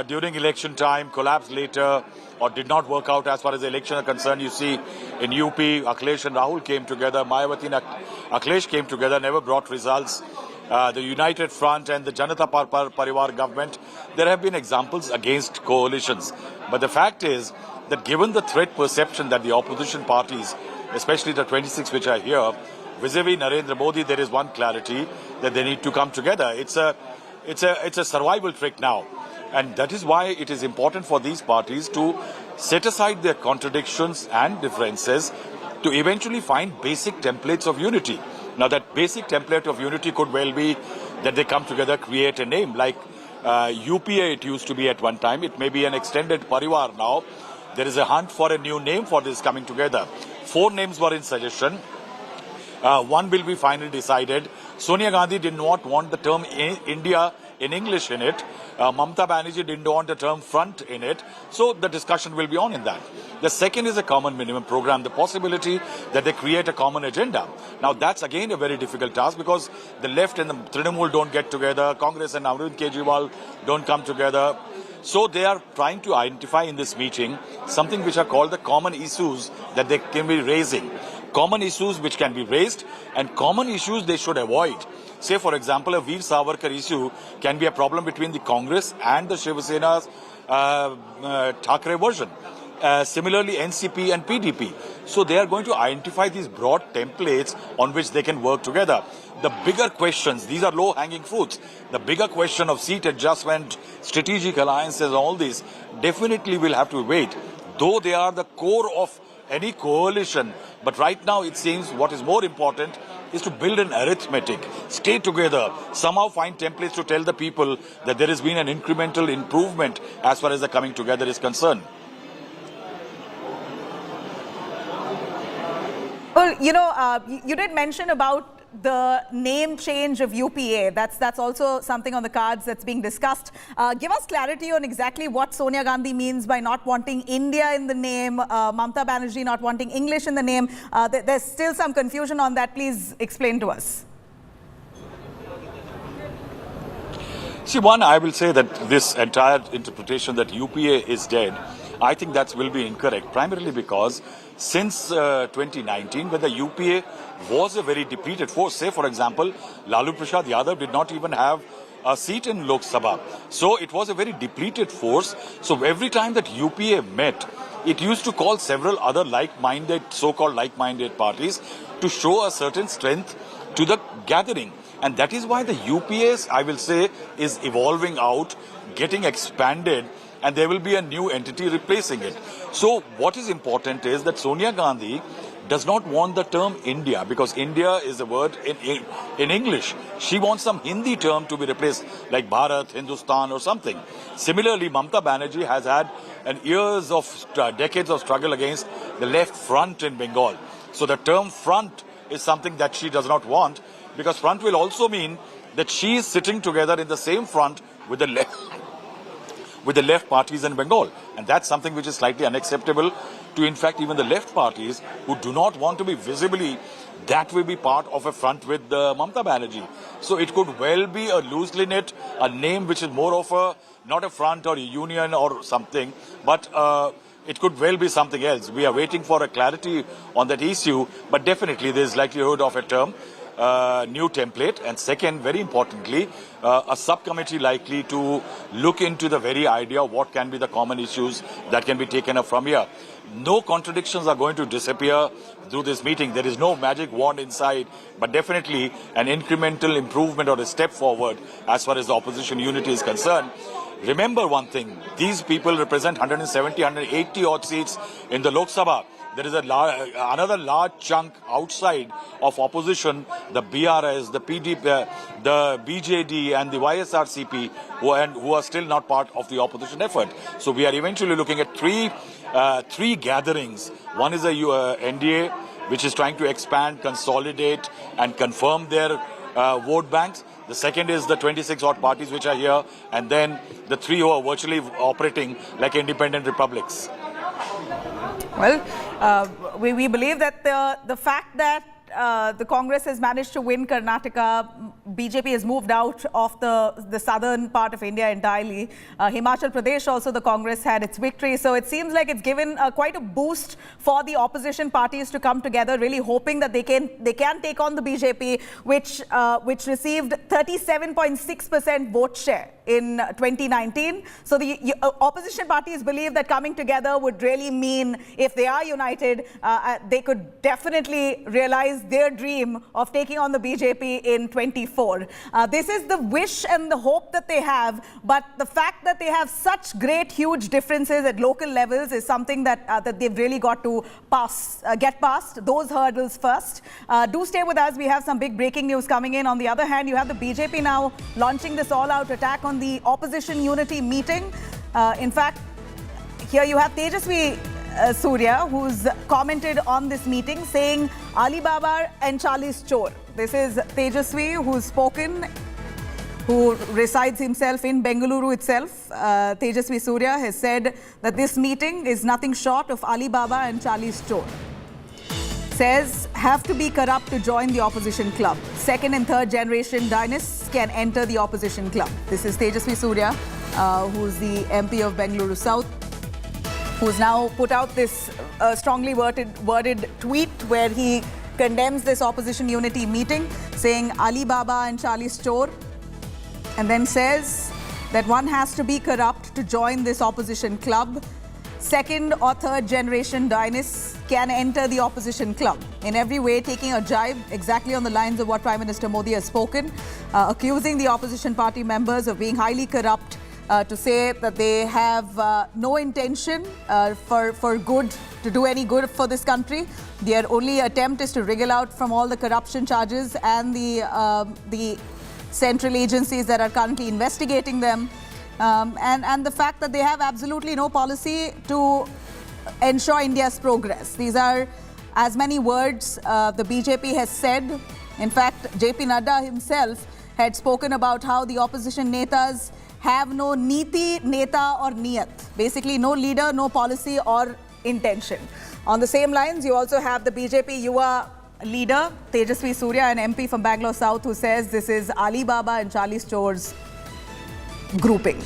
during election time collapsed later or did not work out as far as the election are concerned. You see, in UP, Akhilesh and Rahul came together, Mayawati and Akhilesh came together, never brought results. The United Front and the Janata Parivar government, there have been examples against coalitions. But the fact is that given the threat perception that the opposition parties, especially the 26 which are here, vis-a-vis Narendra Modi, there is one clarity that they need to come together. It's a survival trick now. And that is why it is important for these parties to set aside their contradictions and differences to eventually find basic templates of unity. Now that basic template of unity could well be that they come together, create a name like UPA it used to be at one time. It may be an extended Parivar now. There is a hunt for a new name for this coming together. 4 names were in suggestion. One will be finally decided. Sonia Gandhi did not want the term India in English in it. Mamata Banerjee didn't want the term front in it. So the discussion will be on in that. The second is a common minimum program, the possibility that they create a common agenda. Now that's again a very difficult task because the left and the Trinamool don't get together. Congress and Arvind Kejriwal don't come together. So they are trying to identify in this meeting something which are called the common issues that they can be raising. Common issues which can be raised and common issues they should avoid. Say, for example, a Veer Savarkar issue can be a problem between the Congress and the Shiv Sena's Thackeray version. Similarly, NCP and PDP. So they are going to identify these broad templates on which they can work together. The bigger questions, these are low-hanging fruits. The bigger question of seat adjustment, strategic alliances, all these definitely will have to wait. Though they are the core of any coalition. But right now it seems what is more important is to build an arithmetic, stay together, somehow find templates to tell the people that there has been an incremental improvement as far as the coming together is concerned. Well, you know, you did mention about the name change of UPA. That's also something on the cards that's being discussed. Give us clarity on exactly what Sonia Gandhi means by not wanting India in the name, Mamata Banerjee not wanting English in the name. There's still some confusion on that. Please explain to us. See, one, I will say that this entire interpretation that UPA is dead, I think that will be incorrect, primarily because since 2019, when the UPA was a very depleted force, say for example, Lalu Prasad Yadav did not even have a seat in Lok Sabha. So it was a very depleted force. So every time that UPA met, it used to call several other like-minded, so-called like-minded parties to show a certain strength to the gathering. And that is why the UPS, I will say, is evolving out, getting expanded, and there will be a new entity replacing it. So what is important is that Sonia Gandhi does not want the term India, because India is a word in English. She wants some Hindi term to be replaced, like Bharat, Hindustan or something. Similarly, Mamata Banerjee has had decades of struggle against the left front in Bengal. So the term front is something that she does not want, because front will also mean that she is sitting together in the same front with the left parties in Bengal. And that's something which is slightly unacceptable to, in fact, even the left parties who do not want to be visibly, that will be part of a front with Mamata Banerjee. So it could well be a loosely knit, a name which is more of a, not a front or a union or something, but it could well be something else. We are waiting for a clarity on that issue, but definitely there is likelihood of a term. new template, and second, very importantly, a subcommittee likely to look into the very idea of what can be the common issues that can be taken up from here. No contradictions are going to disappear through this meeting. There is no magic wand inside, but definitely an incremental improvement or a step forward as far as the opposition unity is concerned. Remember one thing, these people represent 170, 180 odd seats in the Lok Sabha. There is another large chunk outside of opposition, the BRS, the PDP, the BJD and the YSRCP, who are still not part of the opposition effort. So we are eventually looking at three gatherings. One is the NDA, which is trying to expand, consolidate and confirm their vote banks. The second is the 26 odd parties which are here, and then the three who are virtually operating like independent republics. Well, we believe that the fact that the Congress has managed to win Karnataka, BJP has moved out of the southern part of India entirely. Himachal Pradesh also, the Congress had its victory. So it seems like it's given quite a boost for the opposition parties to come together, really hoping that they can take on the BJP, which received 37.6% vote share in 2019. So the opposition parties believe that coming together would really mean, if they are united, they could definitely realize their dream of taking on the BJP in 24. This is the wish and the hope that they have, but the fact that they have such great, huge differences at local levels is something that they've really got to get past those hurdles first. Do stay with us. We have some big breaking news coming in. On the other hand, you have the BJP now launching this all-out attack on the opposition unity meeting. In fact, here you have Tejasvi Surya, who's commented on this meeting, saying Alibaba and Charlie's Chor. This is Tejasvi, who's spoken, who resides himself in Bengaluru itself. Tejasvi Surya has said that this meeting is nothing short of Alibaba and Charlie's Chor. Says, have to be corrupt to join the opposition club. Second and third generation dynasts can enter the opposition club. This is Tejasvi Surya, who's the MP of Bengaluru South, who's now put out this strongly worded tweet where he condemns this opposition unity meeting, saying Alibaba and Charlie's Chor, and then says that one has to be corrupt to join this opposition club. Second or third generation dynasts can enter the opposition club. In every way, taking a jibe exactly on the lines of what Prime Minister Modi has spoken, accusing the opposition party members of being highly corrupt, to say that they have no intention for good, to do any good for this country. Their only attempt is to wriggle out from all the corruption charges and the central agencies that are currently investigating them. And the fact that they have absolutely no policy to ensure India's progress. These are as many words the BJP has said. In fact, JP Nadda himself had spoken about how the opposition netas have no niti, neta or niyat. Basically, no leader, no policy or intention. On the same lines, you also have the BJP Yuva leader, Tejasvi Surya, an MP from Bangalore South, who says this is Alibaba and Charlie's Chor's grouping.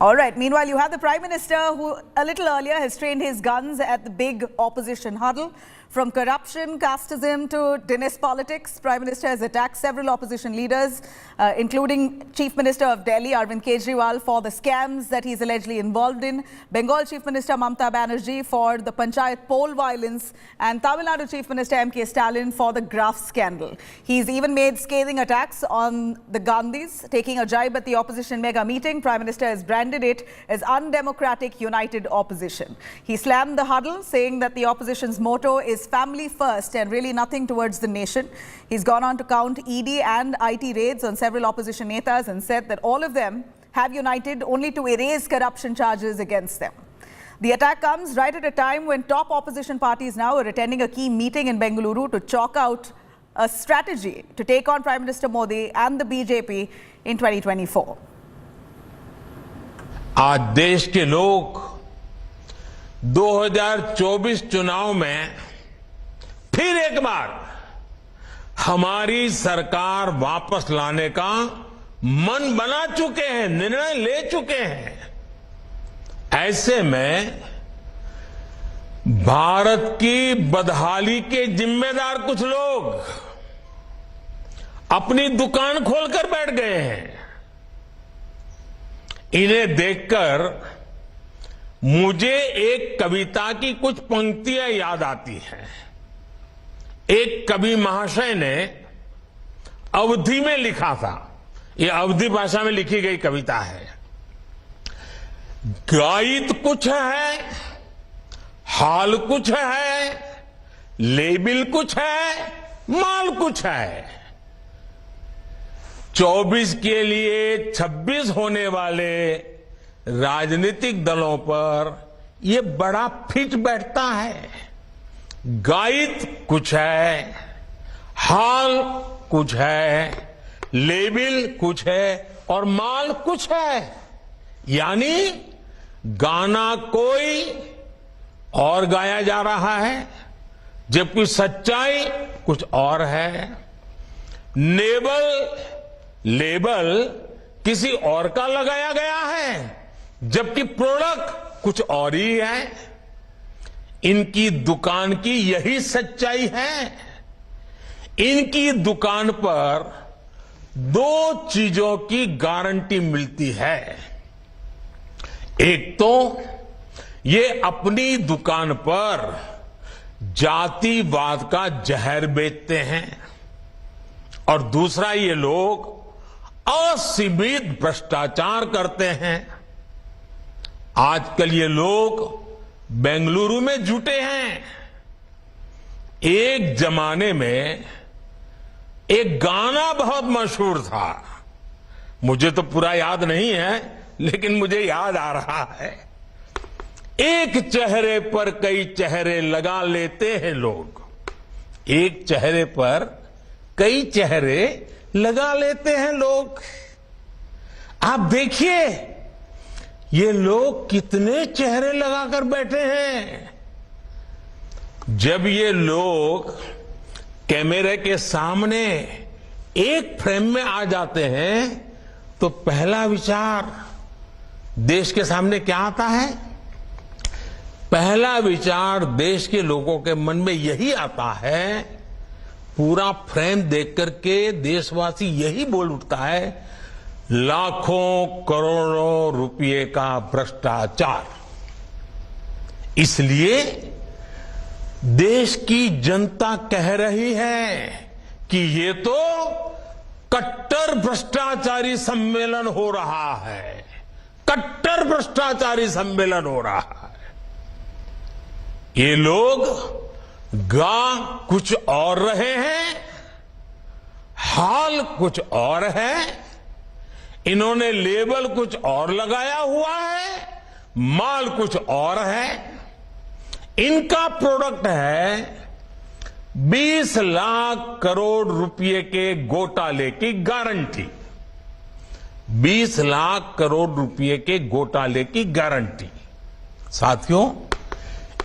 All right. Meanwhile, you have the Prime Minister, who a little earlier has trained his guns at the big opposition huddle. From corruption, casteism to dynasty politics, Prime Minister has attacked several opposition leaders, including Chief Minister of Delhi, Arvind Kejriwal, for the scams that he's allegedly involved in, Bengal Chief Minister Mamata Banerjee for the Panchayat poll violence, and Tamil Nadu Chief Minister M.K. Stalin for the graft scandal. He's even made scathing attacks on the Gandhis, taking a jibe at the opposition mega meeting. Prime Minister has branded it as undemocratic united opposition. He slammed the huddle, saying that the opposition's motto is family first and really nothing towards the nation. He's gone on to count ED and IT raids on several opposition netas and said that all of them have united only to erase corruption charges against them. The attack comes right at a time when top opposition parties now are attending a key meeting in Bengaluru to chalk out a strategy to take on Prime Minister Modi and the BJP in 2024. आज देश के लोग 2024 चुनाव में फिर एक बार हमारी सरकार वापस लाने का मन बना चुके हैं, निर्णय ले चुके हैं। ऐसे में भारत की बदहाली के जिम्मेदार कुछ लोग अपनी दुकान खोलकर बैठ गए हैं। इन्हें देखकर मुझे एक कविता की कुछ पंक्तियां याद आती हैं। एक कवि महाशय ने अवधी में लिखा था, ये अवधी भाषा में लिखी गई कविता है। गायित कुछ है, हाल कुछ है, लेबिल कुछ है, माल कुछ है। 24 के लिए 26 होने वाले राजनीतिक दलों पर ये बड़ा फिट बैठता है। गायित कुछ है, हाल कुछ है, लेबिल कुछ है और माल कुछ है। यानी गाना कोई और गाया जा रहा है, जबकि सच्चाई कुछ और है। लेबल किसी और का लगाया गया है, जबकि प्रोडक्ट कुछ और ही है। इनकी दुकान की यही सच्चाई है। इनकी दुकान पर 2 चीजों की गारंटी मिलती है। एक तो ये अपनी दुकान पर जातिवाद का जहर बेचते हैं और दूसरा ये लोग असीमित भ्रष्टाचार करते हैं। आजकल ये लोग बेंगलुरु में जुटे हैं। एक जमाने में एक गाना बहुत मशहूर था, मुझे तो पूरा याद नहीं है लेकिन मुझे याद आ रहा है। एक चेहरे पर कई चेहरे लगा लेते हैं लोग, एक चेहरे पर कई चेहरे लगा लेते हैं लोग। आप देखिए ये लोग कितने चेहरे लगाकर बैठे हैं। जब ये लोग कैमरे के सामने एक फ्रेम में आ जाते हैं तो पहला विचार देश के सामने क्या आता है? पहला विचार देश के लोगों के मन में यही आता है, पूरा फ्रेम देख करके देशवासी यही बोल उठता है, लाखों करोड़ों रुपए का भ्रष्टाचार। इसलिए देश की जनता कह रही है कि ये तो कट्टर भ्रष्टाचारी सम्मेलन हो रहा है, कट्टर भ्रष्टाचारी सम्मेलन हो रहा है। ये लोग गा कुछ और रहे हैं, हाल कुछ और है, इन्होंने लेबल कुछ और लगाया हुआ है, माल कुछ और है। इनका प्रोडक्ट है 20 लाख करोड़ रुपए के घोटाले की गारंटी। 20 लाख करोड़ रुपए के घोटाले की गारंटी। साथियों,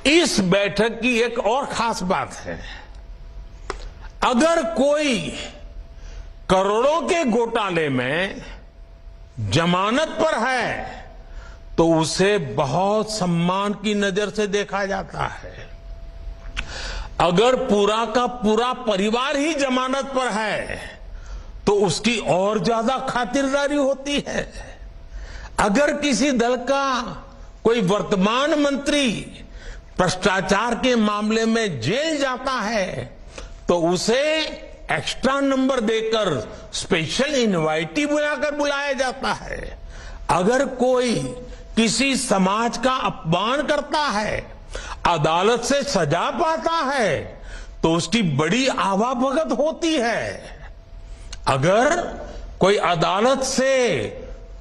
इस बैठक की एक और खास बात है, अगर कोई करोड़ों के घोटाले में जमानत पर है तो उसे बहुत सम्मान की नजर से देखा जाता है। अगर पूरा का पूरा परिवार ही जमानत पर है तो उसकी और ज्यादा खातिरदारी होती है। अगर किसी दल का कोई वर्तमान मंत्री भ्रष्टाचार के मामले में जेल जाता है तो उसे एक्स्ट्रा नंबर देकर स्पेशल इनवाइटी बुलाकर बुलाया जाता है। अगर कोई किसी समाज का अपमान करता है, अदालत से सजा पाता है तो उसकी बड़ी आवाभगत होती है। अगर कोई अदालत से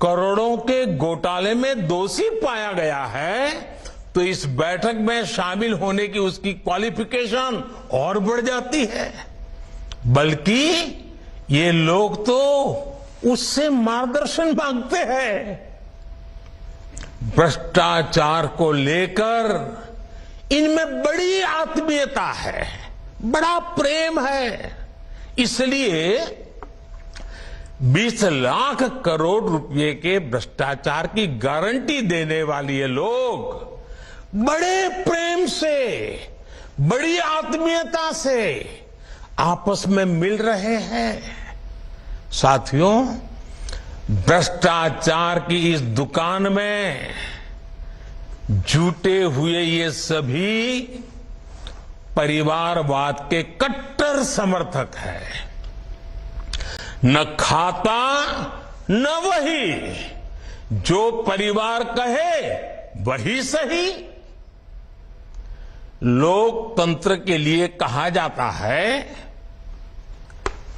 करोड़ों के घोटाले में दोषी पाया गया है तो इस बैठक में शामिल होने की उसकी क्वालिफिकेशन और बढ़ जाती है। बल्कि ये लोग तो उससे मार्गदर्शन मांगते हैं। भ्रष्टाचार को लेकर इनमें बड़ी आत्मीयता है, बड़ा प्रेम है। इसलिए 20 लाख करोड़ रुपए के भ्रष्टाचार की गारंटी देने वाले ये लोग बड़े प्रेम से, बड़ी आत्मीयता से आपस में मिल रहे हैं। साथियों, भ्रष्टाचार की इस दुकान में जुटे हुए ये सभी परिवारवाद के कट्टर समर्थक हैं। न खाता न वही, जो परिवार कहे वही सही। लोकतंत्र के लिए कहा जाता है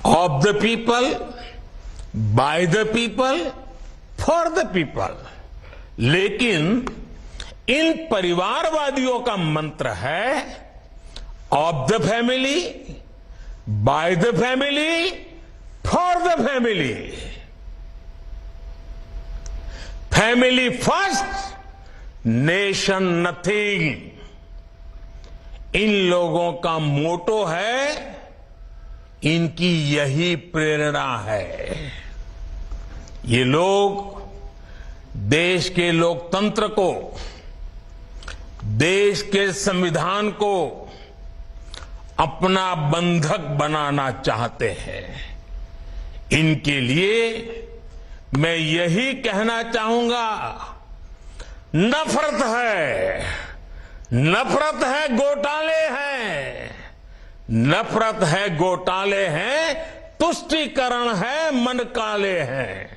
of the people, by the people, for the people. लेकिन इन परिवारवादियों का मंत्र है of the family, by the family, for the family. Family first, nation nothing. इन लोगों का मोटो है, इनकी यही प्रेरणा है। ये लोग देश के लोकतंत्र को, देश के संविधान को अपना बंधक बनाना चाहते हैं। इनके लिए मैं यही कहना चाहूंगा, नफरत है, नफरत है, घोटाले हैं, नफरत है, घोटाले हैं, तुष्टीकरण है, मन काले हैं।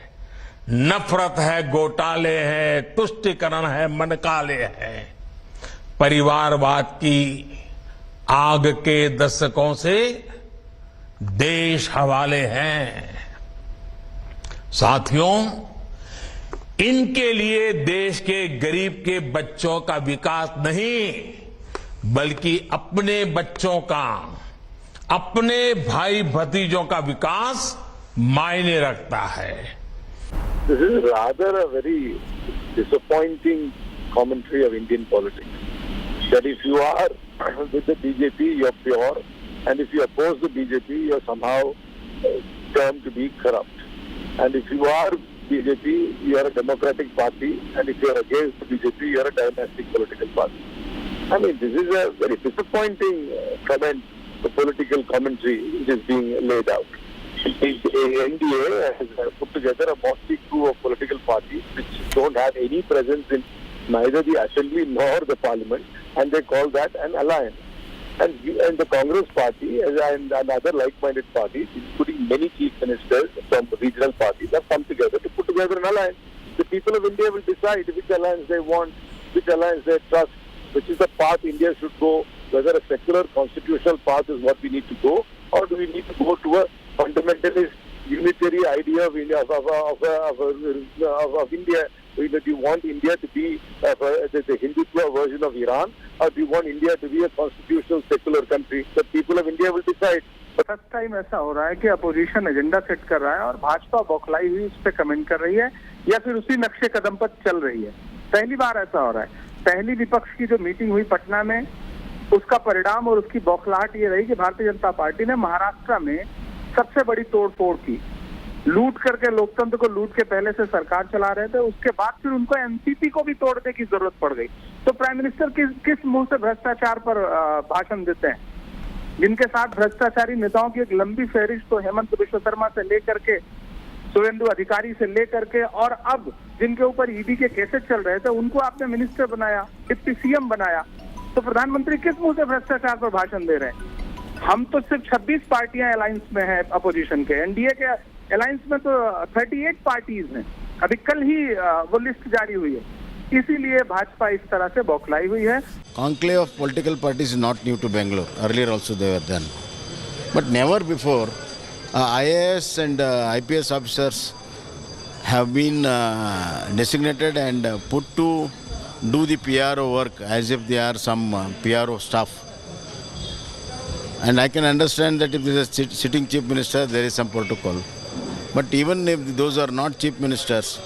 नफरत है, घोटाले हैं, तुष्टीकरण है, मन काले हैं। परिवारवाद की आग के दशकों से देश हवाले हैं। साथियों, इनके लिए देश के गरीब के बच्चों का विकास नहीं, बल्कि अपने बच्चों का, अपने भाई भतीजों का विकास मायने रखता है। This is rather a very disappointing commentary of Indian politics. That if you are with the BJP, you're pure, and if you oppose the BJP, you're somehow termed to be corrupt. And if you are BJP, you are a democratic party, and if you are against the BJP, you are a dynastic political party. I mean, this is a very disappointing comment, the political commentary which is being laid out. The NDA has put together a motley crew of political parties which don't have any presence in neither the assembly nor the parliament, and they call that an alliance. And the Congress party and other like-minded parties, including many chief ministers from the regional parties, have come together to put together an alliance. The people of India will decide which alliance they want, which alliance they trust, which is the path India should go, whether a secular constitutional path is what we need to go, or do we need to go to a fundamentalist unitary idea of India, of India. Do you want India to be the Hindutva version of Iran, or do you want India to be a constitutional secular country? The people of India will decide. First time ऐसा हो रहा है कि opposition agenda set कर रहा है और भाजपा बौखलाई हुई उस पर कमेंट कर रही है या फिर उसी नक्शे कदम पर चल रही है। पहली बार ऐसा हो रहा है। पहली विपक्ष की जो मीटिंग हुई पटना में, उसका परिणाम और उसकी बौखलाहट ये रही कि भारतीय जनता पार्टी ने महाराष्ट्र में सबसे बड़ी तोड़फोड़ की। लूट करके, लोकतंत्र को लूट के पहले से सरकार चला रहे थे, उसके बाद फिर उनको एनसीपी को भी तोड़ने की जरूरत पड़ गई। तो प्राइम मिनिस्टर किस मुंह से भ्रष्टाचार पर भाषण देते हैं? जिनके साथ भ्रष्टाचारी नेताओं की एक लंबी फहरिस्त, तो हेमंत बिश्व शर्मा से लेकर के सुवेंदु अधिकारी से लेकर के, और अब जिनके ऊपर ईडी के केसेस चल रहे थे, उनको आपने मिनिस्टर बनाया, डिप्टी सीएम बनाया। तो प्रधानमंत्री किस मुंह से भ्रष्टाचार पर भाषण दे रहे हैं? हम तो सिर्फ 26 पार्टियां अलायंस में हैं अपोजिशन के। एनडीए के अलायंस में तो 38 पार्टीज हैं। अभी कल ही वो लिस्ट जारी हुई है। इसीलिए भाजपा इस तरह से बौखलाई हुई है। Conclave of political parties is not new to Bengaluru. Earlier also they were done, but never before IAS and IPS officers have been designated and put to do the PRO work as if they are some PRO staff. And I can understand that if there is a sitting chief minister, there is some protocol. But even if those are not chief ministers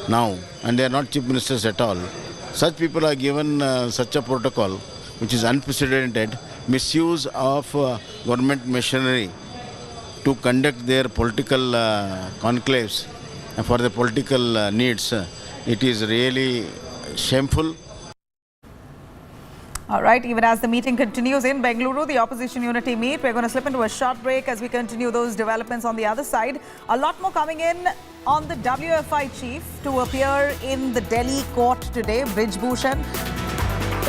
now, and they are not chief ministers at all, such people are given such a protocol, which is unprecedented, misuse of government machinery to conduct their political conclaves for the political needs. It is really shameful. All right, even as the meeting continues in Bengaluru, the opposition unity meet. We're going to slip into a short break as we continue those developments on the other side. A lot more coming in on the WFI chief to appear in the Delhi court today, Brij Bhushan.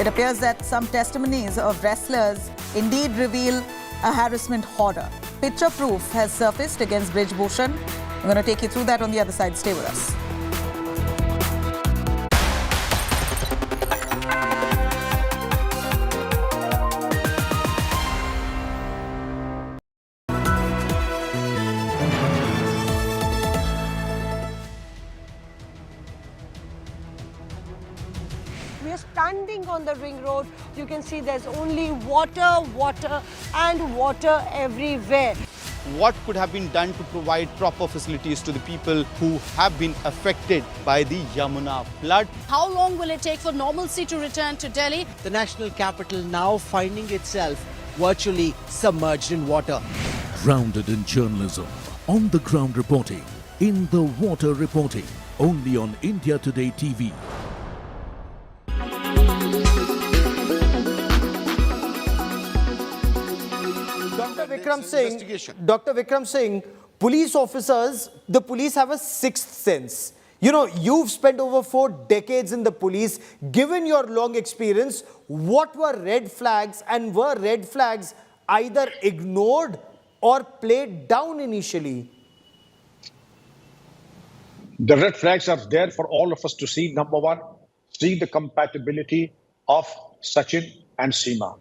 It appears that some testimonies of wrestlers indeed reveal a harassment order. Picture proof has surfaced against Brij Bhushan. I'm going to take you through that on the other side. Stay with us. We are standing on the ring road. You can see there's only water, water and water everywhere. What could have been done to provide proper facilities to the people who have been affected by the Yamuna flood? How long will it take for normalcy to return to Delhi? The national capital now finding itself virtually submerged in water. Grounded in journalism, on the ground reporting, in the water reporting, only on India Today TV. Dr. Vikram Singh, police officers, the police have a sixth sense. You know, you've spent over 4 decades in the police. Given your long experience, what were red flags, and were red flags either ignored or played down initially? The red flags are there for all of us to see. Number one, see the compatibility of Sachin and Seema.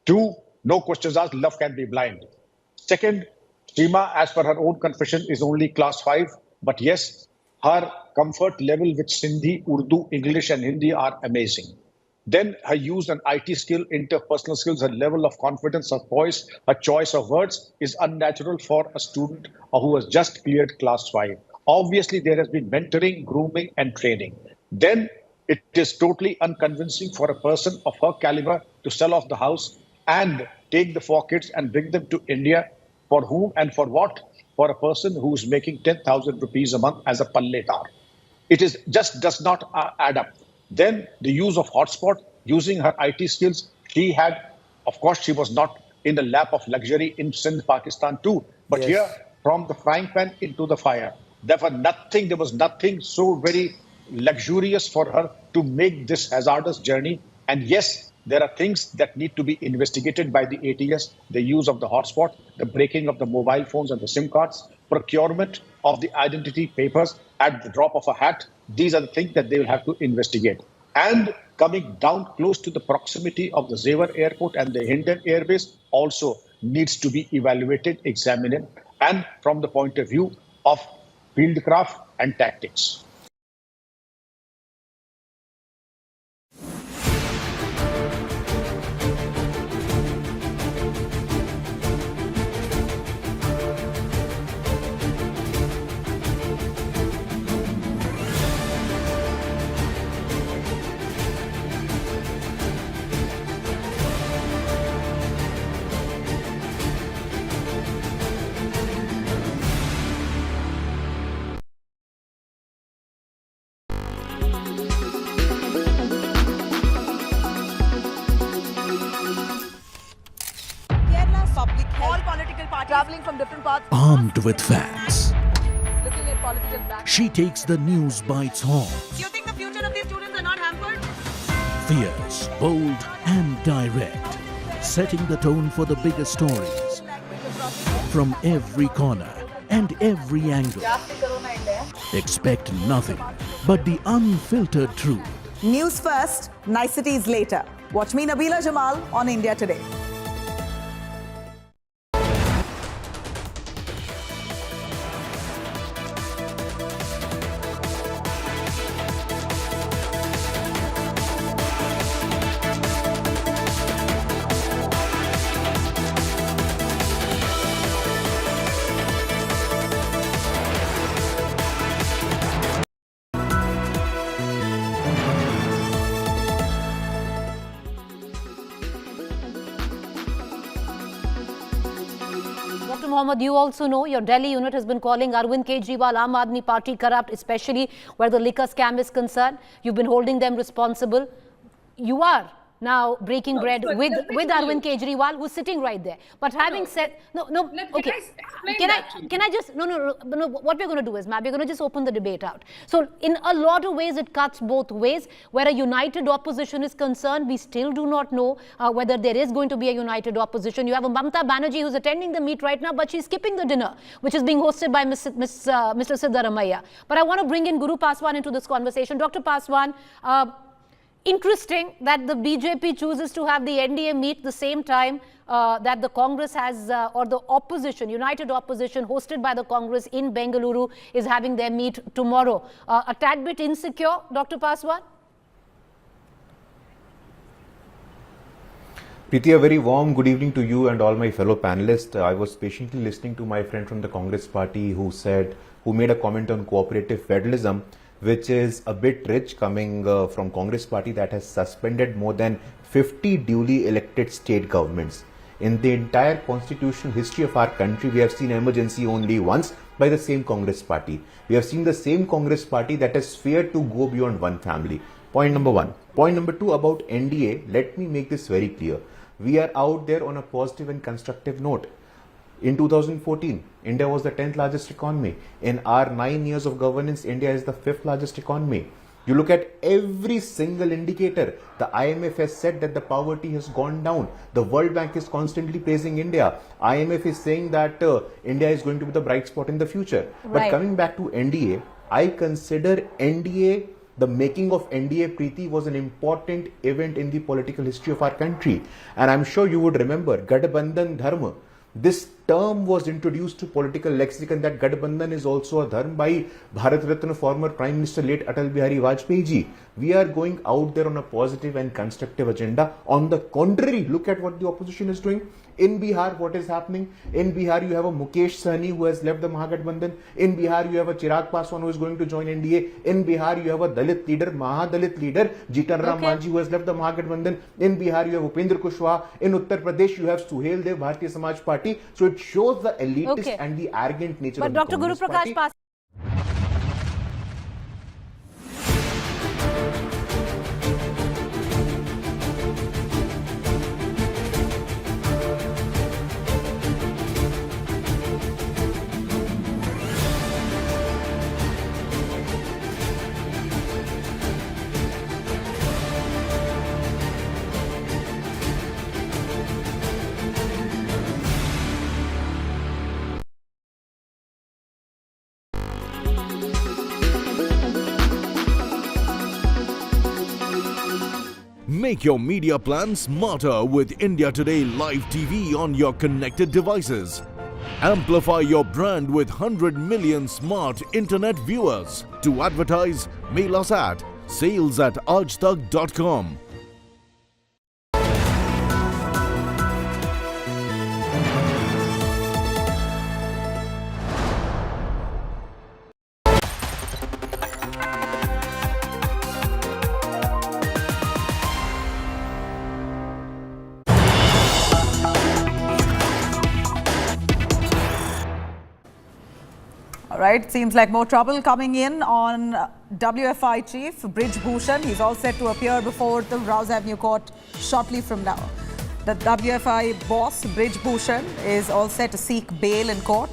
2, no questions asked, love can be blind. Second, Seema, as per her own confession, is only class 5. But yes, her comfort level with Sindhi, Urdu, English and Hindi are amazing. Then her use and IT skill, interpersonal skills, her level of confidence, her voice, her choice of words is unnatural for a student who has just cleared class 5. Obviously, there has been mentoring, grooming and training. Then it is totally unconvincing for a person of her caliber to sell off the house and take the 4 kids and bring them to India. For whom and for what? For a person who is making 10,000 rupees a month as a palletar. It is just does not add up. Then the use of hotspot, using her IT skills. She had, of course, she was not in the lap of luxury in Sindh, Pakistan too. But Yes. here, from the frying pan into the fire. There was nothing so very luxurious for her to make this hazardous journey. And yes, there are things that need to be investigated by the ATS, the use of the hotspot, the breaking of the mobile phones and the SIM cards, procurement of the identity papers at the drop of a hat. These are the things that they will have to investigate. And coming down close to the proximity of the Zevar Airport and the Hindon Air Base also needs to be evaluated, examined, and from the point of view of fieldcraft and tactics. Traveling from different parts. Armed with facts, Looking at political background. she takes the news by its horns. Do you think the future of these students are not hampered? Fierce, bold and direct, setting the tone for the biggest stories from every corner and every angle. Expect nothing but the unfiltered truth. News first, niceties later. Watch me, Nabila Jamal, on India Today. Dr. Mohammed, you also know your Delhi unit has been calling Arvind Kejriwal, Aam Aadmi Party corrupt, especially where the liquor scam is concerned. You've been holding them responsible. You are now breaking bread with Arvind Kejriwal, who's sitting right there. But having said, okay, can I just, no, what we're going to do is, ma'am, we're going to just open the debate out. So in a lot of ways, it cuts both ways. Where a united opposition is concerned, we still do not know whether there is going to be a united opposition. You have a Mamata Banerjee who's attending the meet right now, but she's skipping the dinner, which is being hosted by Mr. Siddaramaiah. But I want to bring in Guru Paswan into this conversation. Dr. Paswan, interesting that the BJP chooses to have the NDA meet the same time that the Congress has, or the opposition, united opposition hosted by the Congress in Bengaluru is having their meet tomorrow. A tad bit insecure, Dr. Paswan? Preeti, a very warm good evening to you and all my fellow panelists. I was patiently listening to my friend from the Congress party who made a comment on cooperative federalism, which is a bit rich coming from Congress party that has suspended more than 50 duly elected state governments. In the entire constitutional history of our country, we have seen emergency only once by the same Congress party. We have seen the same Congress party that has feared to go beyond one family. Point number one. Point number two about NDA, let me make this very clear. We are out there on a positive and constructive note. In 2014, India was the 10th largest economy. In our 9 years of governance, India is the 5th largest economy. You look at every single indicator. The IMF has said that the poverty has gone down. The World Bank is constantly praising India. IMF is saying that India is going to be the bright spot in the future. Right. But coming back to NDA, I consider NDA, the making of NDA, Preeti, was an important event in the political history of our country. And I'm sure you would remember Gadbandhan Dharma. This term was introduced to political lexicon, that Gadbandhan is also a dharma, by Bharat Ratna former Prime Minister late Atal Bihari Vajpayee ji. We are going out there on a positive and constructive agenda. On the contrary, look at what the opposition is doing. In Bihar, what is happening? In Bihar, you have a Mukesh Sahni who has left the Mahagathbandhan. In Bihar, you have a Chirag Paswan who is going to join NDA. In Bihar, you have a Dalit leader, Mahadalit leader, Jitanram Manjhi, who has left the Mahagathbandhan. In Bihar, you have Upendra Kushwaha. In Uttar Pradesh, you have Suhail Dev, Bharatiya Samaj Party. So it shows the elitist and the arrogant nature of the Congress party. Make your media plan smarter with India Today Live TV on your connected devices. Amplify your brand with 100 million smart internet viewers. To advertise, mail us at sales@aajtak.com. Right, seems like more trouble coming in on WFI chief Brij Bhushan. He's all set to appear before the Rouse Avenue court shortly from now. The WFI boss Brij Bhushan is all set to seek bail in court.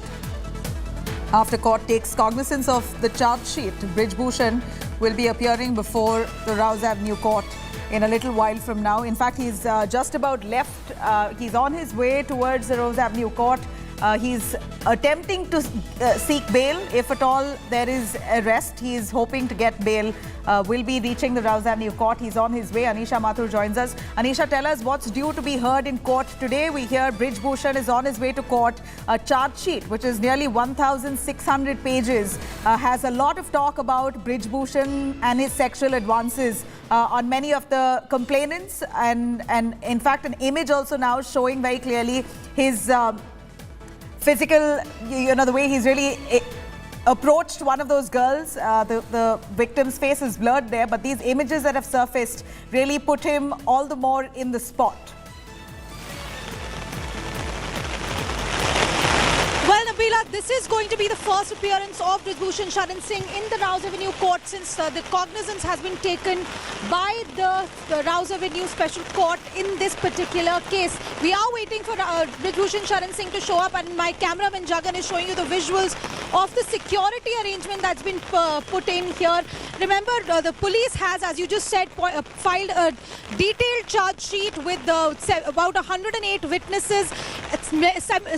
After court takes cognizance of the charge sheet, Brij Bhushan will be appearing before the Rouse Avenue court in a little while from now. In fact, he's just about left. He's on his way towards the Rouse Avenue court. He's attempting to seek bail. If at all there is arrest, he is hoping to get bail. Will be reaching the Rouse Avenue court. He's on his way. Anisha Mathur joins us. Anisha, tell us what's due to be heard in court today. We hear Brij Bhushan is on his way to court. A charge sheet, which is nearly 1,600 pages, has a lot of talk about Brij Bhushan and his sexual advances on many of the complainants. And in fact, an image also now showing very clearly his physical, the way he's really approached one of those girls. The victim's face is blurred there, but these images that have surfaced really put him all the more in the spot. Well, Nabil, Nabila, this is going to be the first appearance of Brijbhushan Sharan Singh in the Rouse Avenue Court since the cognizance has been taken by the Rouse Avenue Special Court in this particular case. We are waiting for Brijbhushan Sharan Singh to show up, and my cameraman Jagan is showing you the visuals of the security arrangement that's been put in here. Remember, the police has, as you just said, filed a detailed charge sheet with about 108 witnesses,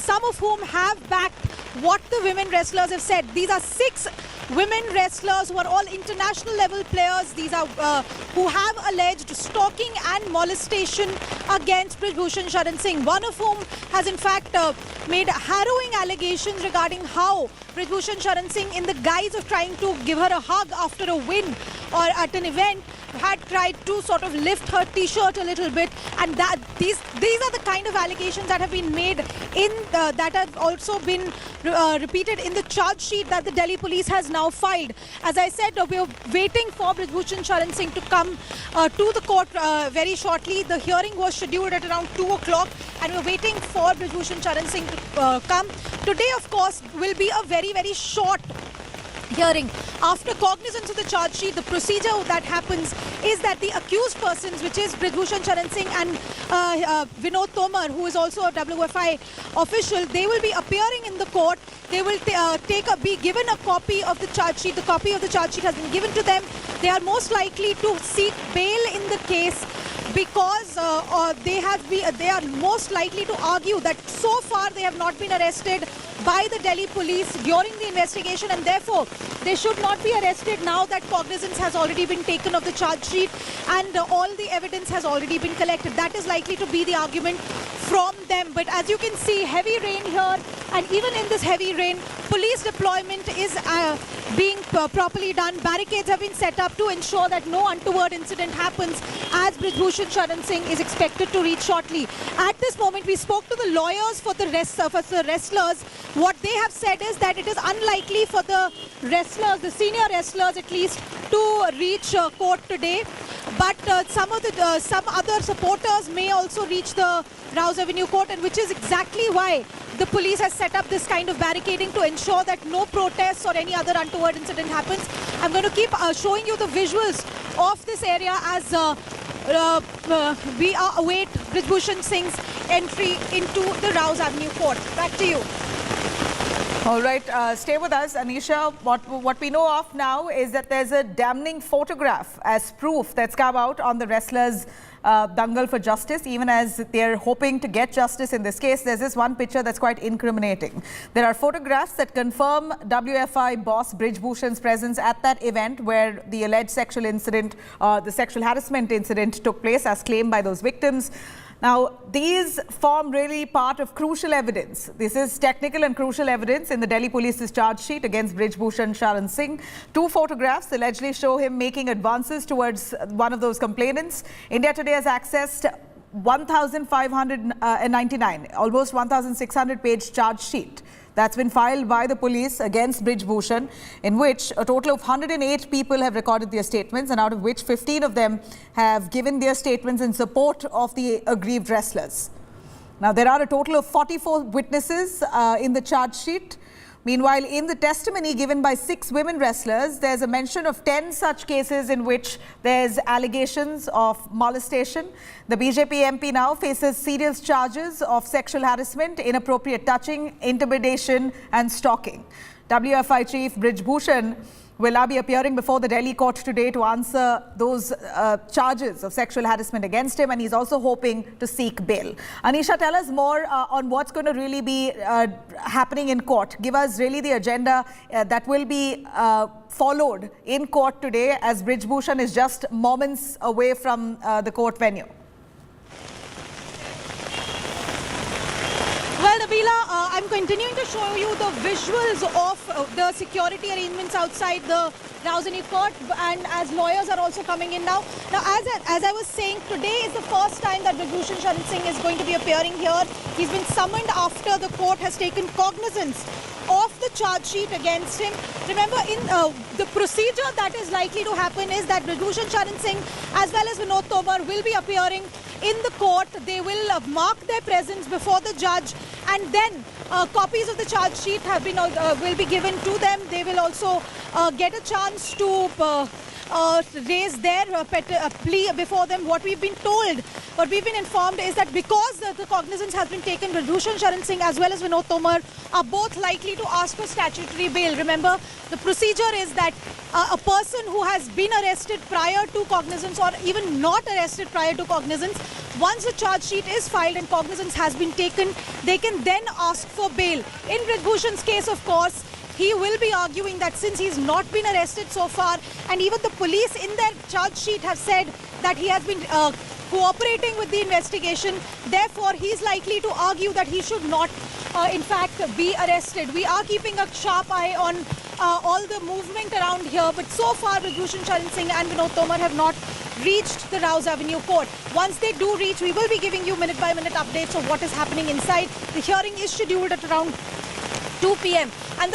some of whom have backed what the women wrestlers have said. These are 6 women wrestlers who are all international level players. These are who have alleged stalking and molestation against Brijbhushan Sharan Singh, one of whom has in fact made harrowing allegations regarding how Brijbhushan Sharan Singh, in the guise of trying to give her a hug after a win or at an event, had tried to sort of lift her t-shirt a little bit, and that these are the kind of allegations that have been made in that have also been repeated in the charge sheet that the Delhi police has now filed. As I said, we are waiting for Brijbhushan Sharan Singh to come to the court very shortly. The hearing was scheduled at around 2 o'clock, and we're waiting for Brijbhushan Sharan Singh to come. Today, of course, will be a very, very short hearing. After cognizance of the charge sheet, the procedure that happens is that the accused persons, which is Brijbhushan Sharan Singh and Vinod Tomar, who is also a WFI official, they will be appearing in the court. They will be given a copy of the charge sheet. The copy of the charge sheet has been given to them. They are most likely to seek bail in the case, because they are most likely to argue that so far they have not been arrested by the Delhi police during the investigation, and therefore they should not be arrested now that cognizance has already been taken of the charge sheet and all the evidence has already been collected. That is likely to be the argument from them. But as you can see, heavy rain here, and even in this heavy rain, police deployment is being properly done. Barricades have been set up to ensure that no untoward incident happens, as Brijbhushan Sharan Singh is expected to reach shortly. At this moment, we spoke to the lawyers for the wrestlers. What they have said is that it is unlikely for the wrestlers, the senior wrestlers at least, to reach court today. But some other supporters may also reach the Rouse Avenue court, and which is exactly why the police has set up this kind of barricading to ensure that no protests or any other untoward incident happens. I'm going to keep showing you the visuals of this area as we await Brijbhushan Singh's entry into the Rouse Avenue court. Back to you. All right, stay with us, Anisha. What we know of now is that there's a damning photograph as proof that's come out on the wrestlers' dangal for justice, even as they're hoping to get justice in this case. There's this one picture that's quite incriminating. There are photographs that confirm WFI boss Brijbhushan's presence at that event where the alleged sexual incident, the sexual harassment incident took place, as claimed by those victims. Now, these form really part of crucial evidence. This is technical and crucial evidence in the Delhi police's charge sheet against Brijbhushan Sharan Singh. 2 photographs allegedly show him making advances towards one of those complainants. India Today has accessed 1,599, almost 1,600 page charge sheet that's been filed by the police against Brijbhushan, in which a total of 108 people have recorded their statements, and out of which 15 of them have given their statements in support of the aggrieved wrestlers. Now, there are a total of 44 witnesses in the charge sheet. Meanwhile, in the testimony given by 6 women wrestlers, there's a mention of 10 such cases in which there's allegations of molestation. The BJP MP now faces serious charges of sexual harassment, inappropriate touching, intimidation and stalking. WFI Chief Brijbhushan will now be appearing before the Delhi court today to answer those charges of sexual harassment against him, and he's also hoping to seek bail. Anisha, tell us more on what's going to really be happening in court. Give us really the agenda that will be followed in court today, as Brijbhushan is just moments away from the court venue. Well, Nabila, I'm continuing to show you the visuals of the security arrangements outside the Rouse Avenue court, and as lawyers are also coming in now. Now, as I was saying, today is the first time that Brijbhushan Sharan Singh is going to be appearing here. He's been summoned after the court has taken cognizance of the charge sheet against him. Remember, in the procedure that is likely to happen is that Brijbhushan Sharan Singh as well as Vinod Tomar will be appearing in the court. They will mark their presence before the judge, and then copies of the charge sheet have been will be given to them. They will also get a chance to raise their plea before them. What we've been told, what we've been informed is that because the cognizance has been taken, Bhushan Sharan Singh as well as Vinod Tomar are both likely to ask for statutory bail. Remember, the procedure is that a person who has been arrested prior to cognizance or even not arrested prior to cognizance, once a charge sheet is filed and cognizance has been taken, they can then ask for bail. In Bhushan's case, of course, he will be arguing that since he's not been arrested so far, and even the police in their charge sheet have said that he has been cooperating with the investigation, therefore he's likely to argue that he should not in fact be arrested. We are keeping a sharp eye on all the movement around here, but so far Bhushan Sharan Singh and Vinod Tomar have not reached the Rouse Avenue court. Once they do reach, we will be giving you minute by minute updates of what is happening inside. The hearing is scheduled at around 2 p.m. and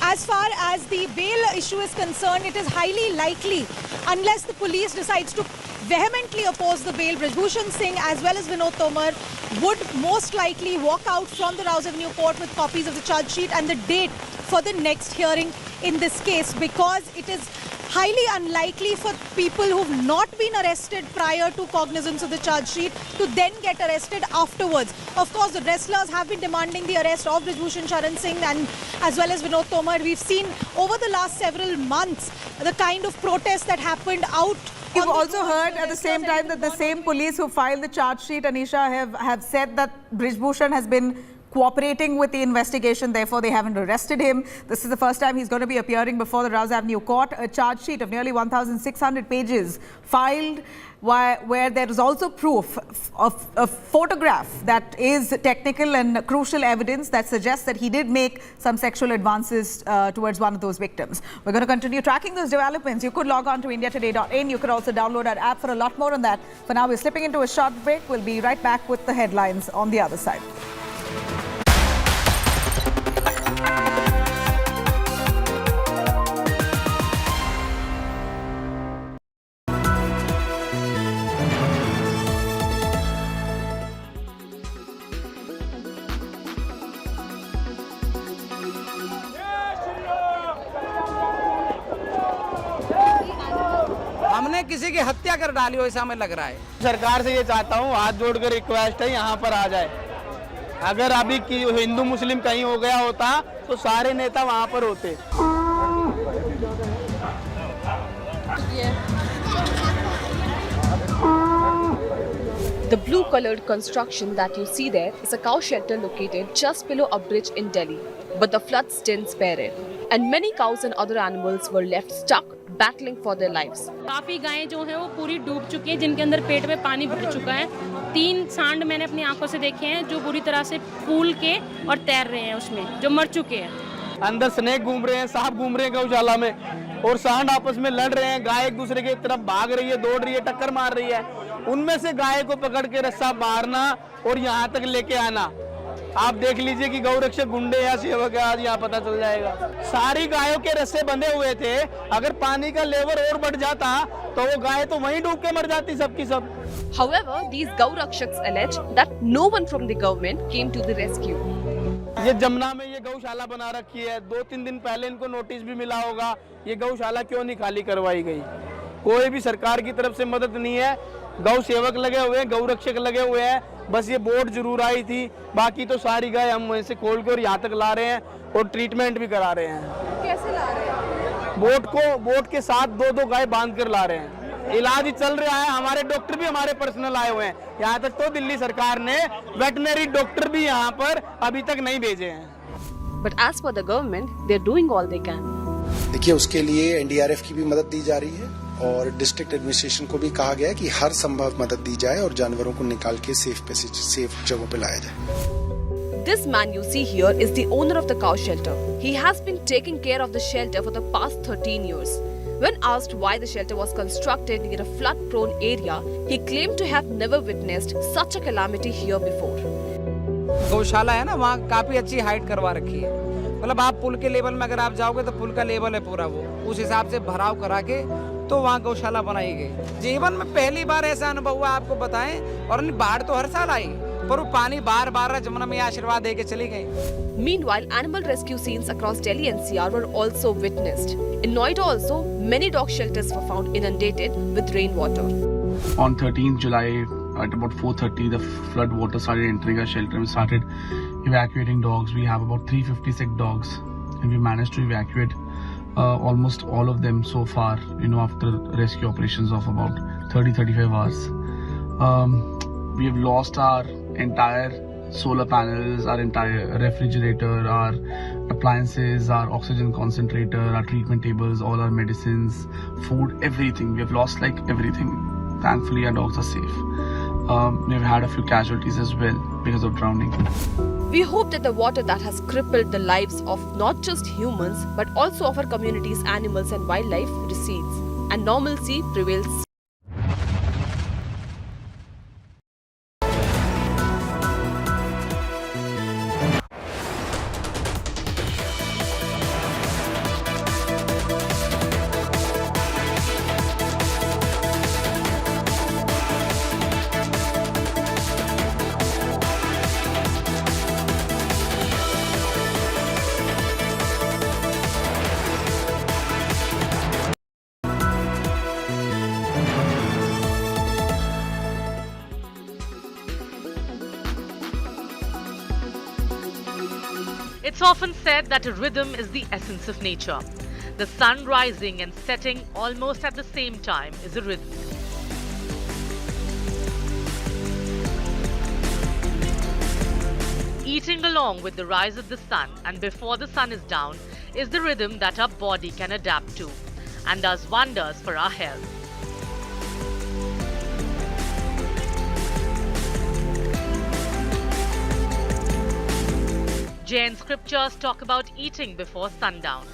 as far as the bail issue is concerned, it is highly likely, unless the police decides to vehemently oppose the bail, Bhushan Singh as well as Vinod Tomar would most likely walk out from the Rouse Avenue court with copies of the charge sheet and the date for the next hearing in this case, because it is highly unlikely for people who've not been arrested prior to cognizance of the charge sheet to then get arrested afterwards. Of course, the wrestlers have been demanding the arrest of Bhushan Sharan Singh and as well as Vinod Tomar. We've seen over the last several months the kind of protests that happened out. You've also heard at the same time that the same police who filed the charge sheet, Anisha, have said that Bhushan has been cooperating with the investigation, therefore they haven't arrested him. This is the first time he's going to be appearing before the Rouse Avenue court. A charge sheet of nearly 1,600 pages filed, where there is also proof of a photograph that is technical and crucial evidence that suggests that he did make some sexual advances towards one of those victims. We're going to continue tracking those developments. You could log on to indiatoday.in. You could also download our app for a lot more on that. For now, we're slipping into a short break. We'll be right back with the headlines on the other side. हमने किसी की हत्या कर डाली हो ऐसा हमें लग रहा है। सरकार से ये चाहता हूँ, हाथ जोड़कर रिक्वेस्ट है, यहाँ पर आ जाए। अगर अभी हिंदू मुस्लिम कहीं हो गया होता तो सारे नेता वहाँ पर होते। The blue-colored construction that you see there is a cow shelter located just below a bridge in Delhi. But the floods didn't spare it, and many cows and other animals were left stuck, battling for their lives. काफी गायें जो हैं वो पूरी डूब चुकी हैं, जिनके अंदर पेट में पानी भर चुका है। 3 सांड मैंने अपनी आंखों से देखे हैं जो बुरी तरह से फूल के और तैर रहे हैं उसमें, जो मर चुके हैं। अंदर स्नेक घूम रहे हैं, सांप घूम रहे हैं गौशाला में, और सांड आपस में लड़ रहे हैं। गाय एक दूसरे की तरफ भाग रही है, दौड़ रही है, टक्कर मार रही है। उनमें से गाय को पकड़ के रस्सा मारना और यहाँ तक लेके आना, आप देख लीजिए कि गौरक्षक गुंडे या सेवक है, आज यहाँ पता चल जाएगा। सारी गायों के रस्से बंधे हुए थे, अगर पानी का लेवल और बढ़ जाता तो वो गाय तो वहीं डूब के मर जाती सबकी सब। However, these Gaurakshaks allege that no one from the government came to the rescue. ये जमुना में ये गौशाला बना रखी है, 2-3 दिन पहले इनको नोटिस भी मिला होगा, ये गौशाला क्यों नहीं खाली करवाई गई? कोई भी सरकार की तरफ से मदद नहीं है। गौ सेवक लगे हुए हैं, गौरक्षक लगे हुए हैं, बस ये बोट जरूर आई थी, बाकी तो सारी गाय हम वहीं से खोल के और यहाँ तक ला रहे हैं और ट्रीटमेंट भी करा रहे हैं। कैसे ला रहे हैं? बोट के साथ 2-2 गाय बांध कर ला रहे हैं। इलाज ही चल रहा है, हमारे डॉक्टर भी हमारे पर्सनल आए हुए हैं। यहाँ तक तो दिल्ली सरकार ने वेटनरी डॉक्टर भी यहाँ पर अभी तक नहीं भेजे हैं। But as for the government, they're doing all they can. देखिए, उसके लिए एनडीआरएफ की भी मदद दी जा रही है और डिस्ट्रिक्ट एडमिनिस्ट्रेशन को भी कहा गया है कि हर संभव मदद दी जाए और जानवरों को निकाल के सेफ जगहों पे लाया जाए। This man you see here is the owner of the cow shelter. He has been taking care of the shelter for the past 13 years. When asked why the shelter was constructed near a flood-prone area, he claimed to have never witnessed such a calamity here before. गौशाला है ना, वहाँ काफी अच्छी height करवा रखी है। मतलब आप पुल के लेवल में अगर आप जाओगे तो पुल का लेवल है पूरा, वो उस हिसाब से भराव करा के तो वहाँ गौशाला बनाई गई। जीवन में पहली बार ऐसा अनुभव हुआ, आपको बताएं। और बाढ़ तो हर साल आई, पर वो पानी बार बार जमुना में आशीर्वाद दे के चली गई। Meanwhile, animal rescue scenes across Delhi NCR were also witnessed. In Noida also, many dog shelters were found inundated with rainwater. On 13th July at about 4:30, the flood water started entering our shelter. We started evacuating dogs. We have about 356 dogs, and we managed to evacuate almost all of them so far, after rescue operations of about 30-35 hours. We have lost our entire solar panels, our entire refrigerator, our appliances, our oxygen concentrator, our treatment tables, all our medicines, food, everything. We have lost like everything. Thankfully, our dogs are safe. We've had a few casualties as well because of drowning. We hope that the water that has crippled the lives of not just humans but also of our communities, animals and wildlife recedes and normalcy prevails. It's often said that a rhythm is the essence of nature. The sun rising and setting almost at the same time is a rhythm. Eating along with the rise of the sun and before the sun is down is the rhythm that our body can adapt to and does wonders for our health. Jain scriptures talk about eating before sundown.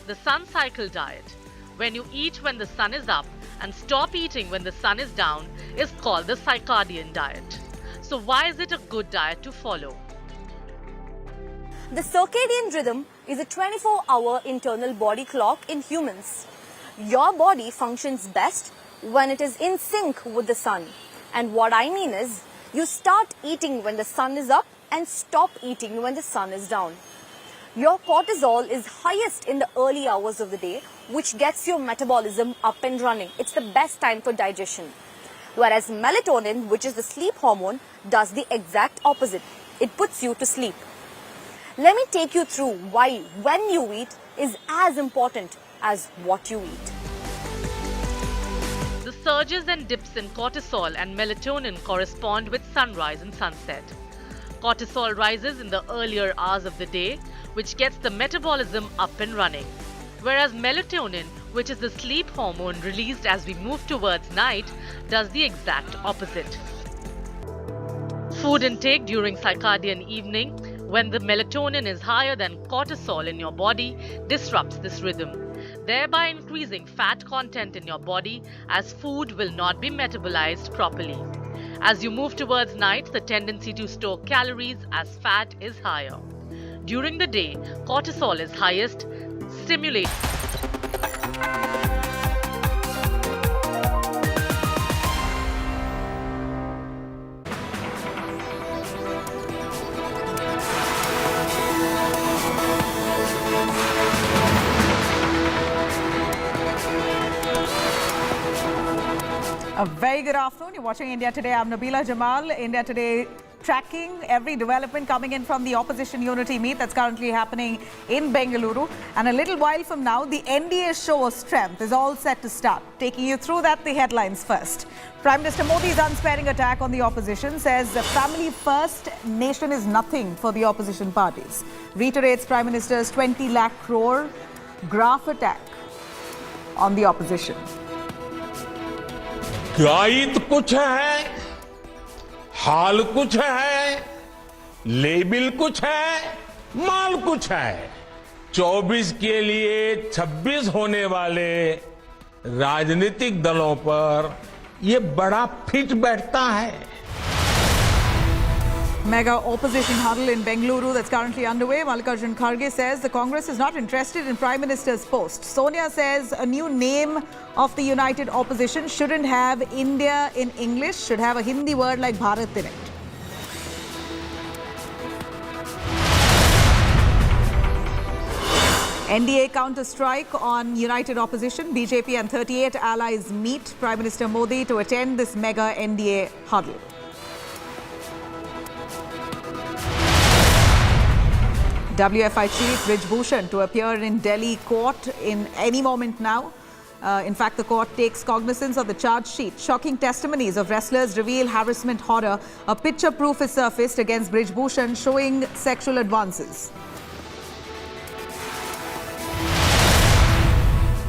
The sun cycle diet, when you eat when the sun is up and stop eating when the sun is down, is called the circadian diet. So why is it a good diet to follow? The circadian rhythm is a 24-hour internal body clock in humans. Your body functions best when it is in sync with the sun. And what I mean is, you start eating when the sun is up and stop eating when the sun is down. Your cortisol is highest in the early hours of the day, which gets your metabolism up and running. It's the best time for digestion. Whereas melatonin, which is the sleep hormone, does the exact opposite. It puts you to sleep. Let me take you through why when you eat is as important as what you eat. The surges and dips in cortisol and melatonin correspond with sunrise and sunset. Cortisol rises in the earlier hours of the day, which gets the metabolism up and running. Whereas melatonin, which is the sleep hormone released as we move towards night, does the exact opposite. Food intake during circadian evening, when the melatonin is higher than cortisol in your body, disrupts this rhythm, thereby increasing fat content in your body as food will not be metabolized properly. As you move towards night, the tendency to store calories as fat is higher. During the day, cortisol is highest, stimulating. A very good afternoon. You're watching India Today. I'm Nabila Jamal. India Today tracking every development coming in from the opposition unity meet that's currently happening in Bengaluru. And a little while from now, the NDA show of strength is all set to start. Taking you through that, the headlines first. Prime Minister Modi's unsparing attack on the opposition says the family first, nation is nothing for the opposition parties. Reiterates Prime Minister's 20 lakh crore graph attack on the opposition. Guide कुछ है, हाल कुछ है, लेबिल कुछ है, माल कुछ है। 24 के लिए 26 होने वाले राजनीतिक दलों पर ये बड़ा फिट बैठता है। Mega opposition huddle in Bengaluru that's currently underway. Mallikarjun Kharge says the Congress is not interested in Prime Minister's post. Sonia says a new name of the united opposition shouldn't have India in English, should have a Hindi word like Bharat in it. NDA counter-strike on united opposition. BJP and 38 allies meet Prime Minister Modi to attend this mega NDA huddle. WFI chief Brij Bhushan to appear in Delhi court in any moment now. In fact, the court takes cognizance of the charge sheet. Shocking testimonies of wrestlers reveal harassment horror. A picture proof is surfaced against Brij Bhushan showing sexual advances.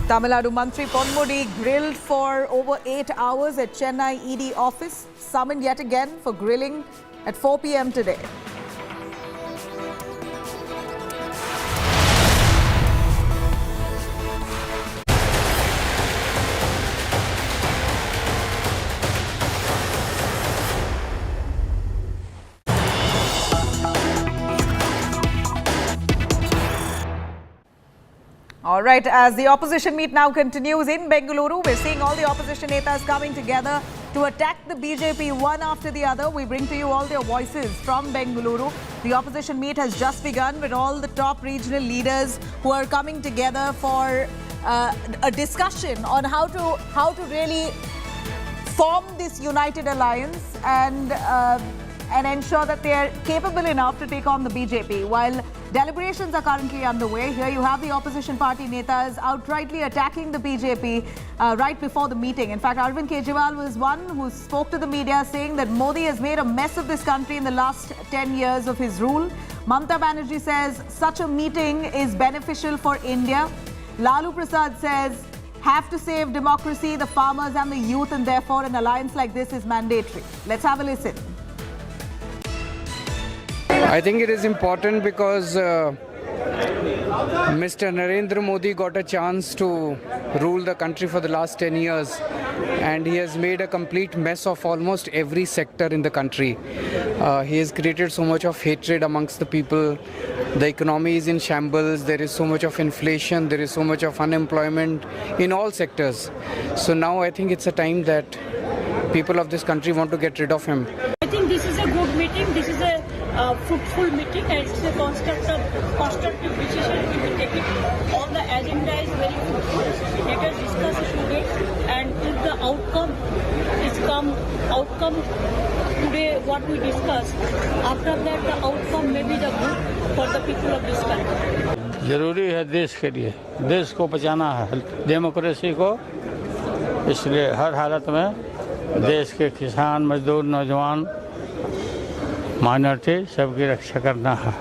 Tamil Nadu Mantri Ponmudi grilled for over 8 hours at Chennai ED office, summoned yet again for grilling at 4 p.m. today. All right, as the opposition meet now continues in Bengaluru, we're seeing all the opposition netas coming together to attack the BJP one after the other. We bring to you all their voices from Bengaluru. The opposition meet has just begun with all the top regional leaders who are coming together for a discussion on how to really form this united alliance and ensure that they are capable enough to take on the BJP. While deliberations are currently underway, here you have the opposition party netas outrightly attacking the BJP right before the meeting. In fact, Arvind Kejriwal was one who spoke to the media saying that Modi has made a mess of this country in the last 10 years of his rule. Mamata Banerjee says such a meeting is beneficial for India. Lalu Prasad says have to save democracy, the farmers and the youth, and therefore an alliance like this is mandatory. Let's have a listen. I think it is important because Mr. Narendra Modi got a chance to rule the country for the last 10 years, and he has made a complete mess of almost every sector in the country. He has created so much of hatred amongst the people. The economy is in shambles. There is so much of inflation. There is so much of unemployment in all sectors. So now I think it's a time that people of this country want to get rid of him. I think this is a good meeting. This is a fruitful meeting, and it's a constructive decision to be taken. All the agenda is very fruitful. Let us discuss today, and if the outcome today, what we discuss, after that the outcome may be the good for the people of this country. जरूरी है देश के लिए, देश को बचाना है, democracy को, इसलिए हर हालत में देश के किसान, मजदूर, नौजवान, माइनॉरिटी सबकी रक्षा करना है।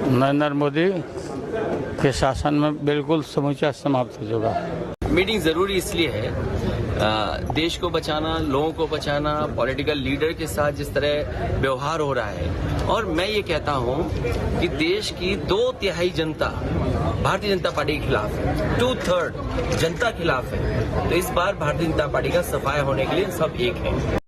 नरेंद्र मोदी के शासन में बिल्कुल समूचा समाप्त हो चुका है। मीटिंग जरूरी इसलिए है, देश को बचाना, लोगों को बचाना, पॉलिटिकल लीडर के साथ जिस तरह व्यवहार हो रहा है, और मैं ये कहता हूँ कि देश की 2/3 जनता भारतीय जनता पार्टी के खिलाफ है, 2/3 जनता खिलाफ है। तो इस बार भारतीय जनता पार्टी का सफाया होने के लिए सब एक है।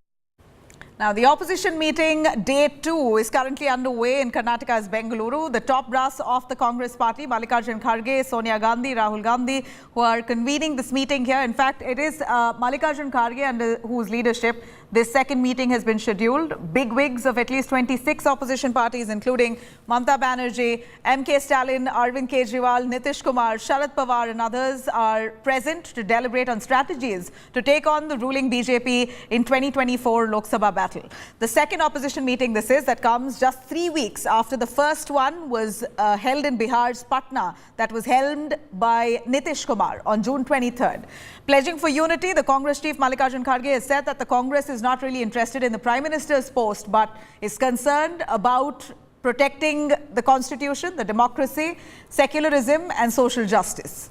Now, the opposition meeting day 2 is currently underway in Karnataka's Bengaluru. The top brass of the Congress party, Mallikarjun Kharge, Sonia Gandhi, Rahul Gandhi, who are convening this meeting here. In fact, it is Mallikarjun Kharge under whose leadership this second meeting has been scheduled. Big wigs of at least 26 opposition parties, including Mamata Banerjee, MK Stalin, Arvind Kejriwal, Nitish Kumar, Sharad Pawar and others are present to deliberate on strategies to take on the ruling BJP in 2024 Lok Sabha battle. The second opposition meeting this is that comes just 3 weeks after the first one was held in Bihar's Patna, that was held by Nitish Kumar on June 23rd. Pledging for unity, the Congress chief Mallikarjun Kharge has said that the Congress is not really interested in the Prime Minister's post, but is concerned about protecting the Constitution, the democracy, secularism and social justice.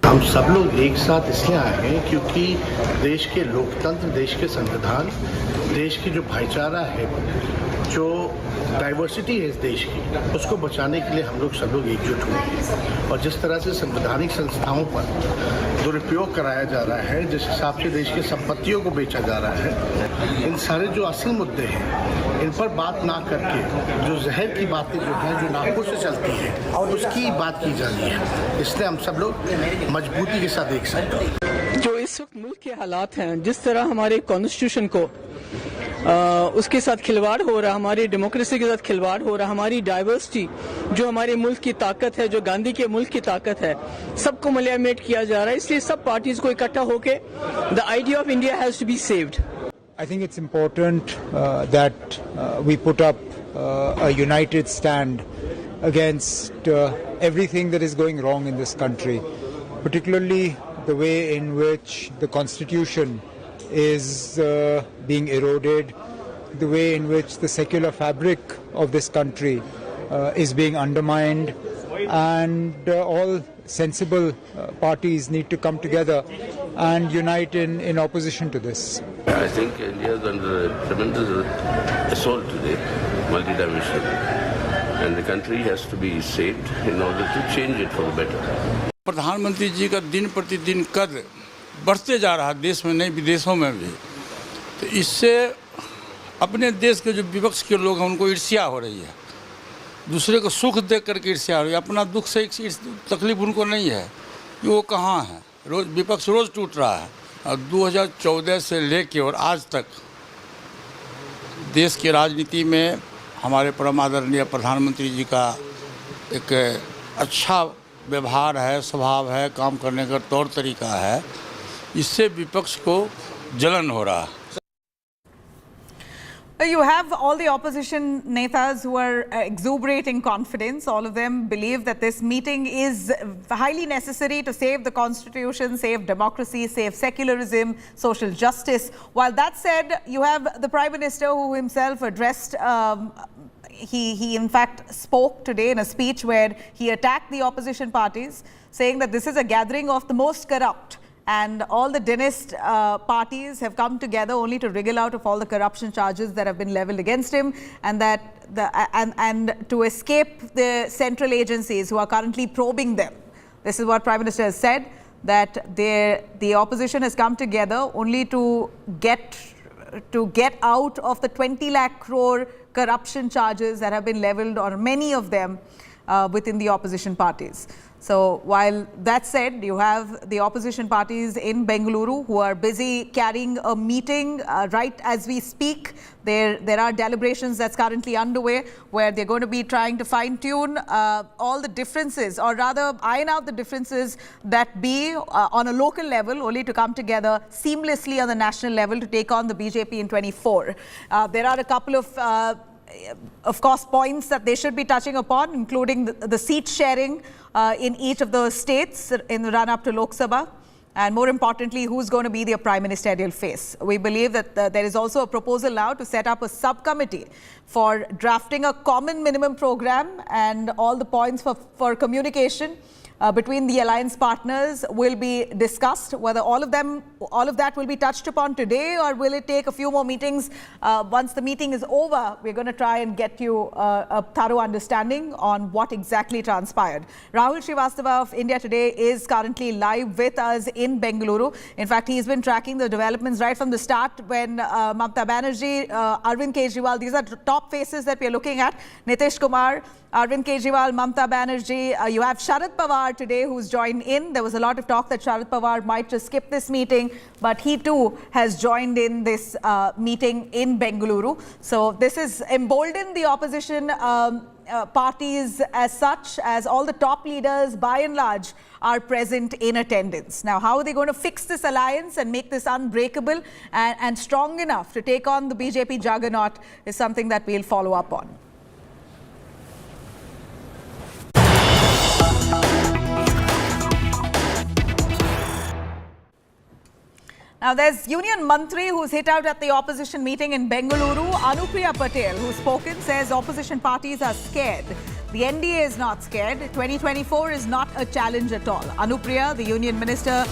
हम सब लोग एक साथ इसलिए आए हैं क्योंकि देश के लोकतंत्र, देश के संविधान, देश की जो भाईचारा है, जो डाइवर्सिटी है इस देश की, उसको बचाने के लिए हम लोग सब लोग एकजुट हुए हैं। और जिस तरह से संवैधानिक संस्थाओं पर दुरुपयोग कराया जा रहा है, जिस हिसाब से देश की संपत्तियों को बेचा जा रहा है, इन सारे जो असल मुद्दे हैं, इन पर बात ना करके जो जहर की बातें जो हैं, जो नाकों से चलती हैं, उसकी बात की जानी है। इसलिए हम सब लोग मजबूती के साथ एक साथ। जो इस वक्त मुल्क के हालात हैं, जिस तरह हमारे कॉन्स्टिट्यूशन को उसके साथ खिलवाड़ हो रहा, हमारी डेमोक्रेसी के साथ खिलवाड़ हो रहा, हमारी डाइवर्सिटी जो हमारे मुल्क की ताकत है, जो गांधी के मुल्क की ताकत है, सबको मलियामेट किया जा रहा है। इसलिए सब पार्टीज को इकट्ठा होके the idea of India has to be saved. I think it's important that we put up a united stand against everything that is going wrong in this country, particularly the way in which the constitution is being eroded, the way in which the secular fabric of this country is being undermined, and all sensible parties need to come together and unite in opposition to this. I think India is under a tremendous assault today, multidimensional, and the country has to be saved in order to change it for the better. प्रधानमंत्री जी का दिन प्रतिदिन कद बढ़ते जा रहा है देश में नहीं विदेशों में भी, तो इससे अपने देश के जो विपक्ष के लोग हैं उनको ईर्ष्या हो रही है, दूसरे को सुख देख करके ईर्ष्या हो रही है, अपना दुख से तकलीफ उनको नहीं है कि वो कहाँ है। रोज विपक्ष रोज टूट रहा है और 2014 से लेके और आज तक देश की राजनीति में हमारे परम आदरणीय प्रधानमंत्री जी का एक अच्छा व्यवहार है, स्वभाव है, काम करने का तौर तरीका है, इससे विपक्ष को जलन हो रहा है। You have all the opposition netas who are exuberating confidence. All of them believe that this meeting is highly necessary to save the constitution, save democracy, save secularism, social justice. While that said, you have the Prime Minister who himself addressed he in fact spoke today in a speech where he attacked the opposition parties, saying that this is a gathering of the most corrupt. And all the dynast parties have come together only to wriggle out of all the corruption charges that have been leveled against him, and that and to escape the central agencies who are currently probing them. This is what Prime Minister has said, that the opposition has come together only to get out of the 20 lakh crore corruption charges that have been leveled on many of them within the opposition parties. So while that said, you have the opposition parties in Bengaluru who are busy carrying a meeting right as we speak. There are deliberations that's currently underway where they're going to be trying to fine-tune all the differences, or rather iron out the differences that be on a local level, only to come together seamlessly on the national level to take on the BJP in 24. There are a couple of course, points that they should be touching upon, including the seat sharing in each of the states in the run-up to Lok Sabha, and more importantly, who's going to be their prime ministerial face. We believe that there is also a proposal now to set up a subcommittee for drafting a common minimum program, and all the points for communication between the alliance partners will be discussed. Whether all of that will be touched upon today, or will it take a few more meetings? Once the meeting is over, we're going to try and get you a thorough understanding on what exactly transpired. Rahul Srivastava of India Today is currently live with us in Bengaluru. In fact, he's been tracking the developments right from the start when Mamata Banerjee, Arvind Kejriwal, these are top faces that we're looking at. Nitish Kumar, Arvind Kejriwal, Mamata Banerjee, you have Sharad Pawar today who's joined in. There was a lot of talk that Sharad Pawar might just skip this meeting, but he too has joined in this meeting in Bengaluru. So this has emboldened the opposition parties as such, as all the top leaders by and large are present in attendance. Now, how are they going to fix this alliance and make this unbreakable and strong enough to take on the BJP juggernaut is something that we'll follow up on. Now, there's Union Mantri who's hit out at the opposition meeting in Bengaluru. Anupriya Patel, who's spoken, says opposition parties are scared. The NDA is not scared. 2024 is not a challenge at all. Anupriya, the union minister,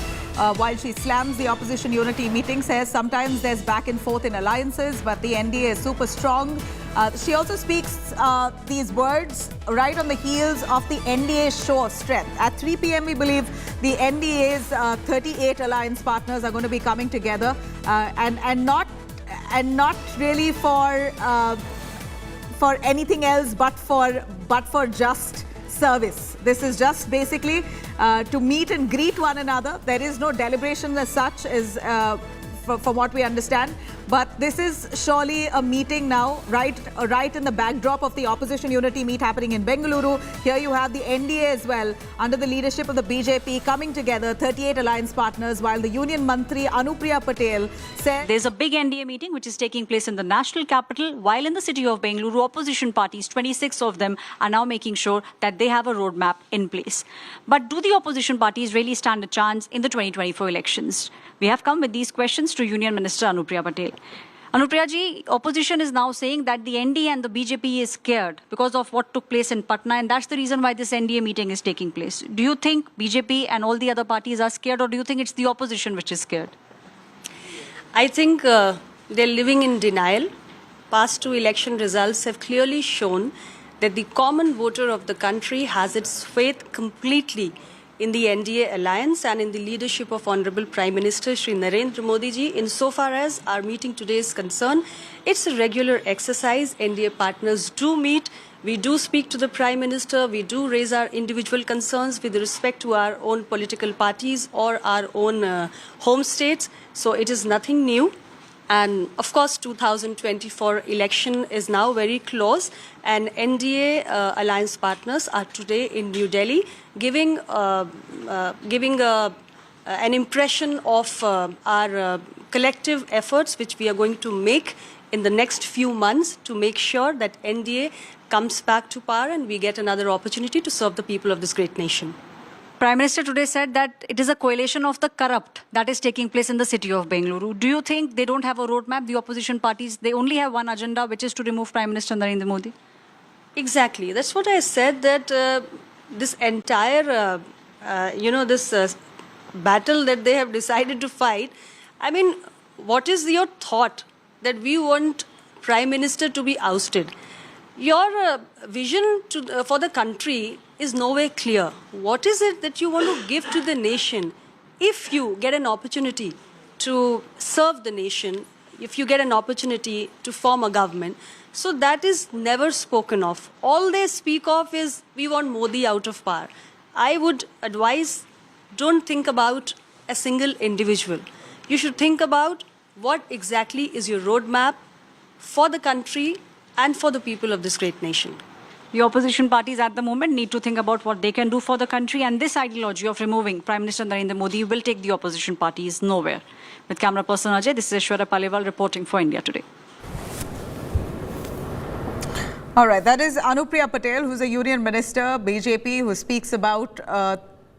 while she slams the opposition unity meeting, says sometimes there's back and forth in alliances, but the NDA is super strong. She also speaks these words right on the heels of the NDA's show of strength. At 3 p.m, we believe the NDA's 38 alliance partners are going to be coming together, and not really for anything else, but for just service. This is just basically to meet and greet one another. There is no deliberation as such, from what we understand. But this is surely a meeting now, right in the backdrop of the opposition unity meet happening in Bengaluru. Here you have the NDA as well, under the leadership of the BJP, coming together, 38 alliance partners, while the Union Mantri Anupriya Patel said... There's a big NDA meeting which is taking place in the national capital, while in the city of Bengaluru, opposition parties, 26 of them, are now making sure that they have a roadmap in place. But do the opposition parties really stand a chance in the 2024 elections? We have come with these questions to Union Minister Anupriya Patel. Anupriya ji, opposition is now saying that the NDA and the BJP is scared because of what took place in Patna, and that's the reason why this NDA meeting is taking place. Do you think BJP and all the other parties are scared, or do you think it's the opposition which is scared? I think they're living in denial. Past two election results have clearly shown that the common voter of the country has its faith completely in the NDA alliance and in the leadership of Honorable Prime Minister Shri Narendra Modi ji. Insofar as our meeting today is concerned, it's a regular exercise. NDA partners do meet. We do speak to the Prime Minister. We do raise our individual concerns with respect to our own political parties or our own home states. So it is nothing new. And of course, 2024 election is now very close, and NDA alliance partners are today in New Delhi giving an impression of our collective efforts which we are going to make in the next few months to make sure that NDA comes back to power and we get another opportunity to serve the people of this great nation. Prime Minister today said that it is a coalition of the corrupt that is taking place in the city of Bengaluru. Do you think they don't have a roadmap, the opposition parties? They only have one agenda, which is to remove Prime Minister Narendra Modi? Exactly. That's what I said, that this entire, this battle that they have decided to fight, I mean, what is your thought that we want Prime Minister to be ousted? Your vision for the country is nowhere clear. What is it that you want to give to the nation if you get an opportunity to serve the nation, if you get an opportunity to form a government? So that is never spoken of. All they speak of is, we want Modi out of power. I would advise, don't think about a single individual. You should think about what exactly is your roadmap for the country and for the people of this great nation. The opposition parties at the moment need to think about what they can do for the country, and this ideology of removing Prime Minister Narendra Modi will take the opposition parties nowhere. With camera person Ajay, this is Aishwarya Paliwal reporting for India Today. All right, that is Anupriya Patel, who's a union minister, BJP, who speaks about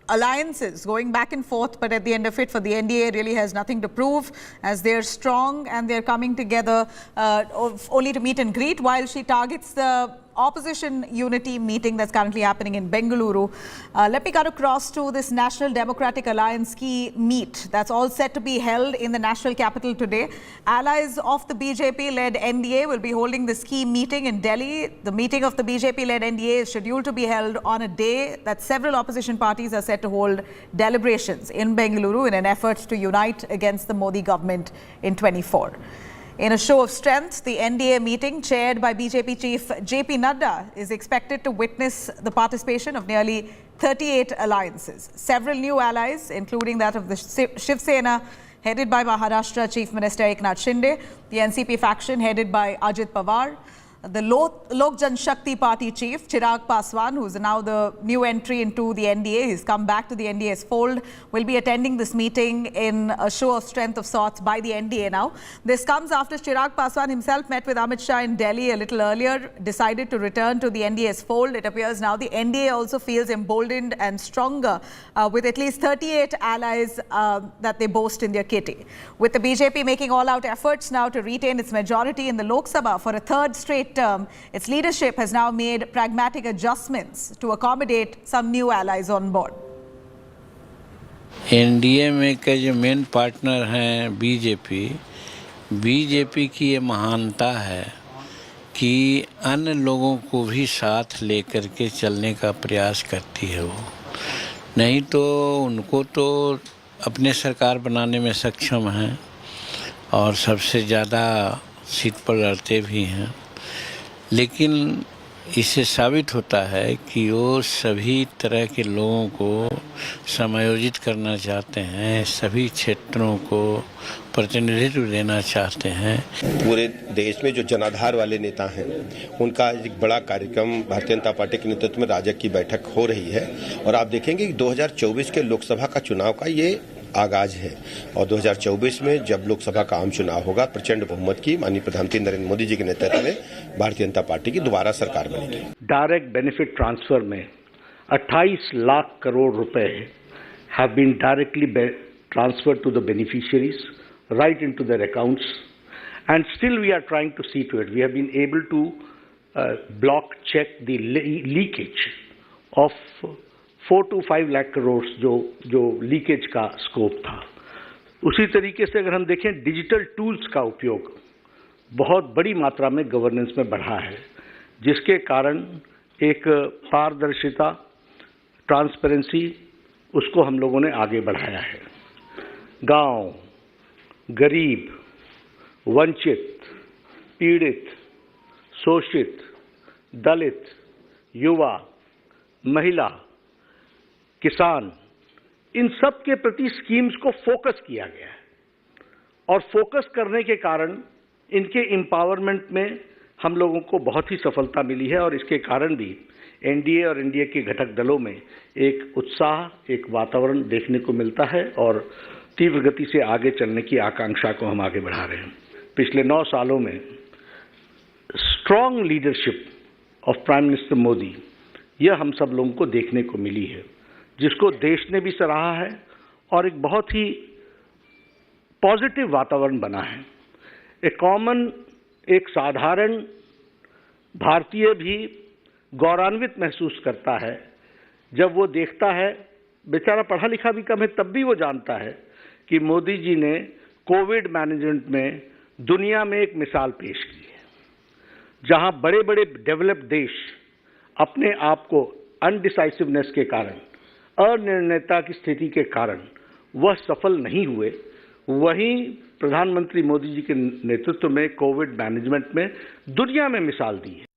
alliances going back and forth, but at the end of it, for the NDA, really has nothing to prove, as they're strong and they're coming together only to meet and greet, while she targets the opposition unity meeting that's currently happening in Bengaluru. Let me cut across to this National Democratic Alliance key meet that's all set to be held in the national capital today. Allies of the BJP-led NDA will be holding this key meeting in Delhi. The meeting of the BJP-led NDA is scheduled to be held on a day that several opposition parties are set to hold deliberations in Bengaluru in an effort to unite against the Modi government in 24. In a show of strength, the NDA meeting, chaired by BJP chief JP Nadda, is expected to witness the participation of nearly 38 alliances. Several new allies, including that of the Shiv Sena, headed by Maharashtra Chief Minister Eknath Shinde, the NCP faction headed by Ajit Pawar, the Lok Janshakti Party chief, Chirag Paswan, who's now the new entry into the NDA, he's come back to the NDA's fold, will be attending this meeting in a show of strength of sorts by the NDA now. This comes after Chirag Paswan himself met with Amit Shah in Delhi a little earlier, decided to return to the NDA's fold. It appears now the NDA also feels emboldened and stronger with at least 38 allies that they boast in their kitty. With the BJP making all-out efforts now to retain its majority in the Lok Sabha for a third straight term, its leadership has now made pragmatic adjustments to accommodate some new allies on board. NDA में के जो main partner हैं BJP की ये महानता है कि अन्य लोगों को भी साथ लेकर के चलने का प्रयास करती है वो, नहीं तो उनको तो अपने सरकार बनाने में सक्षम हैं और सबसे ज़्यादा सीट पर लड़ते भी हैं, लेकिन इससे साबित होता है कि वो सभी तरह के लोगों को समायोजित करना चाहते हैं, सभी क्षेत्रों को प्रतिनिधित्व देना चाहते हैं। पूरे देश में जो जनाधार वाले नेता हैं उनका एक बड़ा कार्यक्रम भारतीय जनता पार्टी के नेतृत्व में राजग की बैठक हो रही है और आप देखेंगे कि 2024 के लोकसभा का चुनाव का ये आगाज है और 2024 में जब लोकसभा का आम चुनाव होगा प्रचंड बहुमत की माननीय प्रधानमंत्री नरेंद्र मोदी जी के नेतृत्व में भारतीय जनता पार्टी की दोबारा सरकार बनेगी। डायरेक्ट बेनिफिट ट्रांसफर में 28 लाख करोड़ रुपए have been directly transferred to the beneficiaries right into their accounts, and still we are trying to see to it. We have been able to block check the leakage of 4 to 5 lakh crores जो leakage का scope था। उसी तरीके से अगर हम देखें digital tools का उपयोग बहुत बड़ी मात्रा में गवर्नेंस में बढ़ा है, जिसके कारण एक पारदर्शिता, ट्रांसपेरेंसी उसको हम लोगों ने आगे बढ़ाया है। गांव, गरीब, वंचित, पीड़ित, शोषित, दलित, युवा, महिला, किसान, इन सब के प्रति स्कीम्स को फोकस किया गया है और फोकस करने के कारण इनके एम्पावरमेंट में हम लोगों को बहुत ही सफलता मिली है और इसके कारण भी एनडीए और एनडीए के घटक दलों में एक उत्साह, एक वातावरण देखने को मिलता है और तीव्र गति से आगे चलने की आकांक्षा को हम आगे बढ़ा रहे हैं। पिछले 9 सालों में strong leadership of prime minister Modi, यह हम सब लोगों को देखने को मिली है, जिसको देश ने भी सराहा है और एक बहुत ही पॉजिटिव वातावरण बना है। एक साधारण भारतीय भी गौरवान्वित महसूस करता है जब वो देखता है, बेचारा पढ़ा लिखा भी कम है तब भी वो जानता है कि मोदी जी ने कोविड मैनेजमेंट में दुनिया में एक मिसाल पेश की है, जहां बड़े बड़े डेवलप्ड देश अपने आप को अनडिसाइसिवनेस के कारण, अनिर्णयता की स्थिति के कारण वह सफल नहीं हुए, वहीं प्रधानमंत्री मोदी जी के नेतृत्व में कोविड मैनेजमेंट में दुनिया में मिसाल दी है।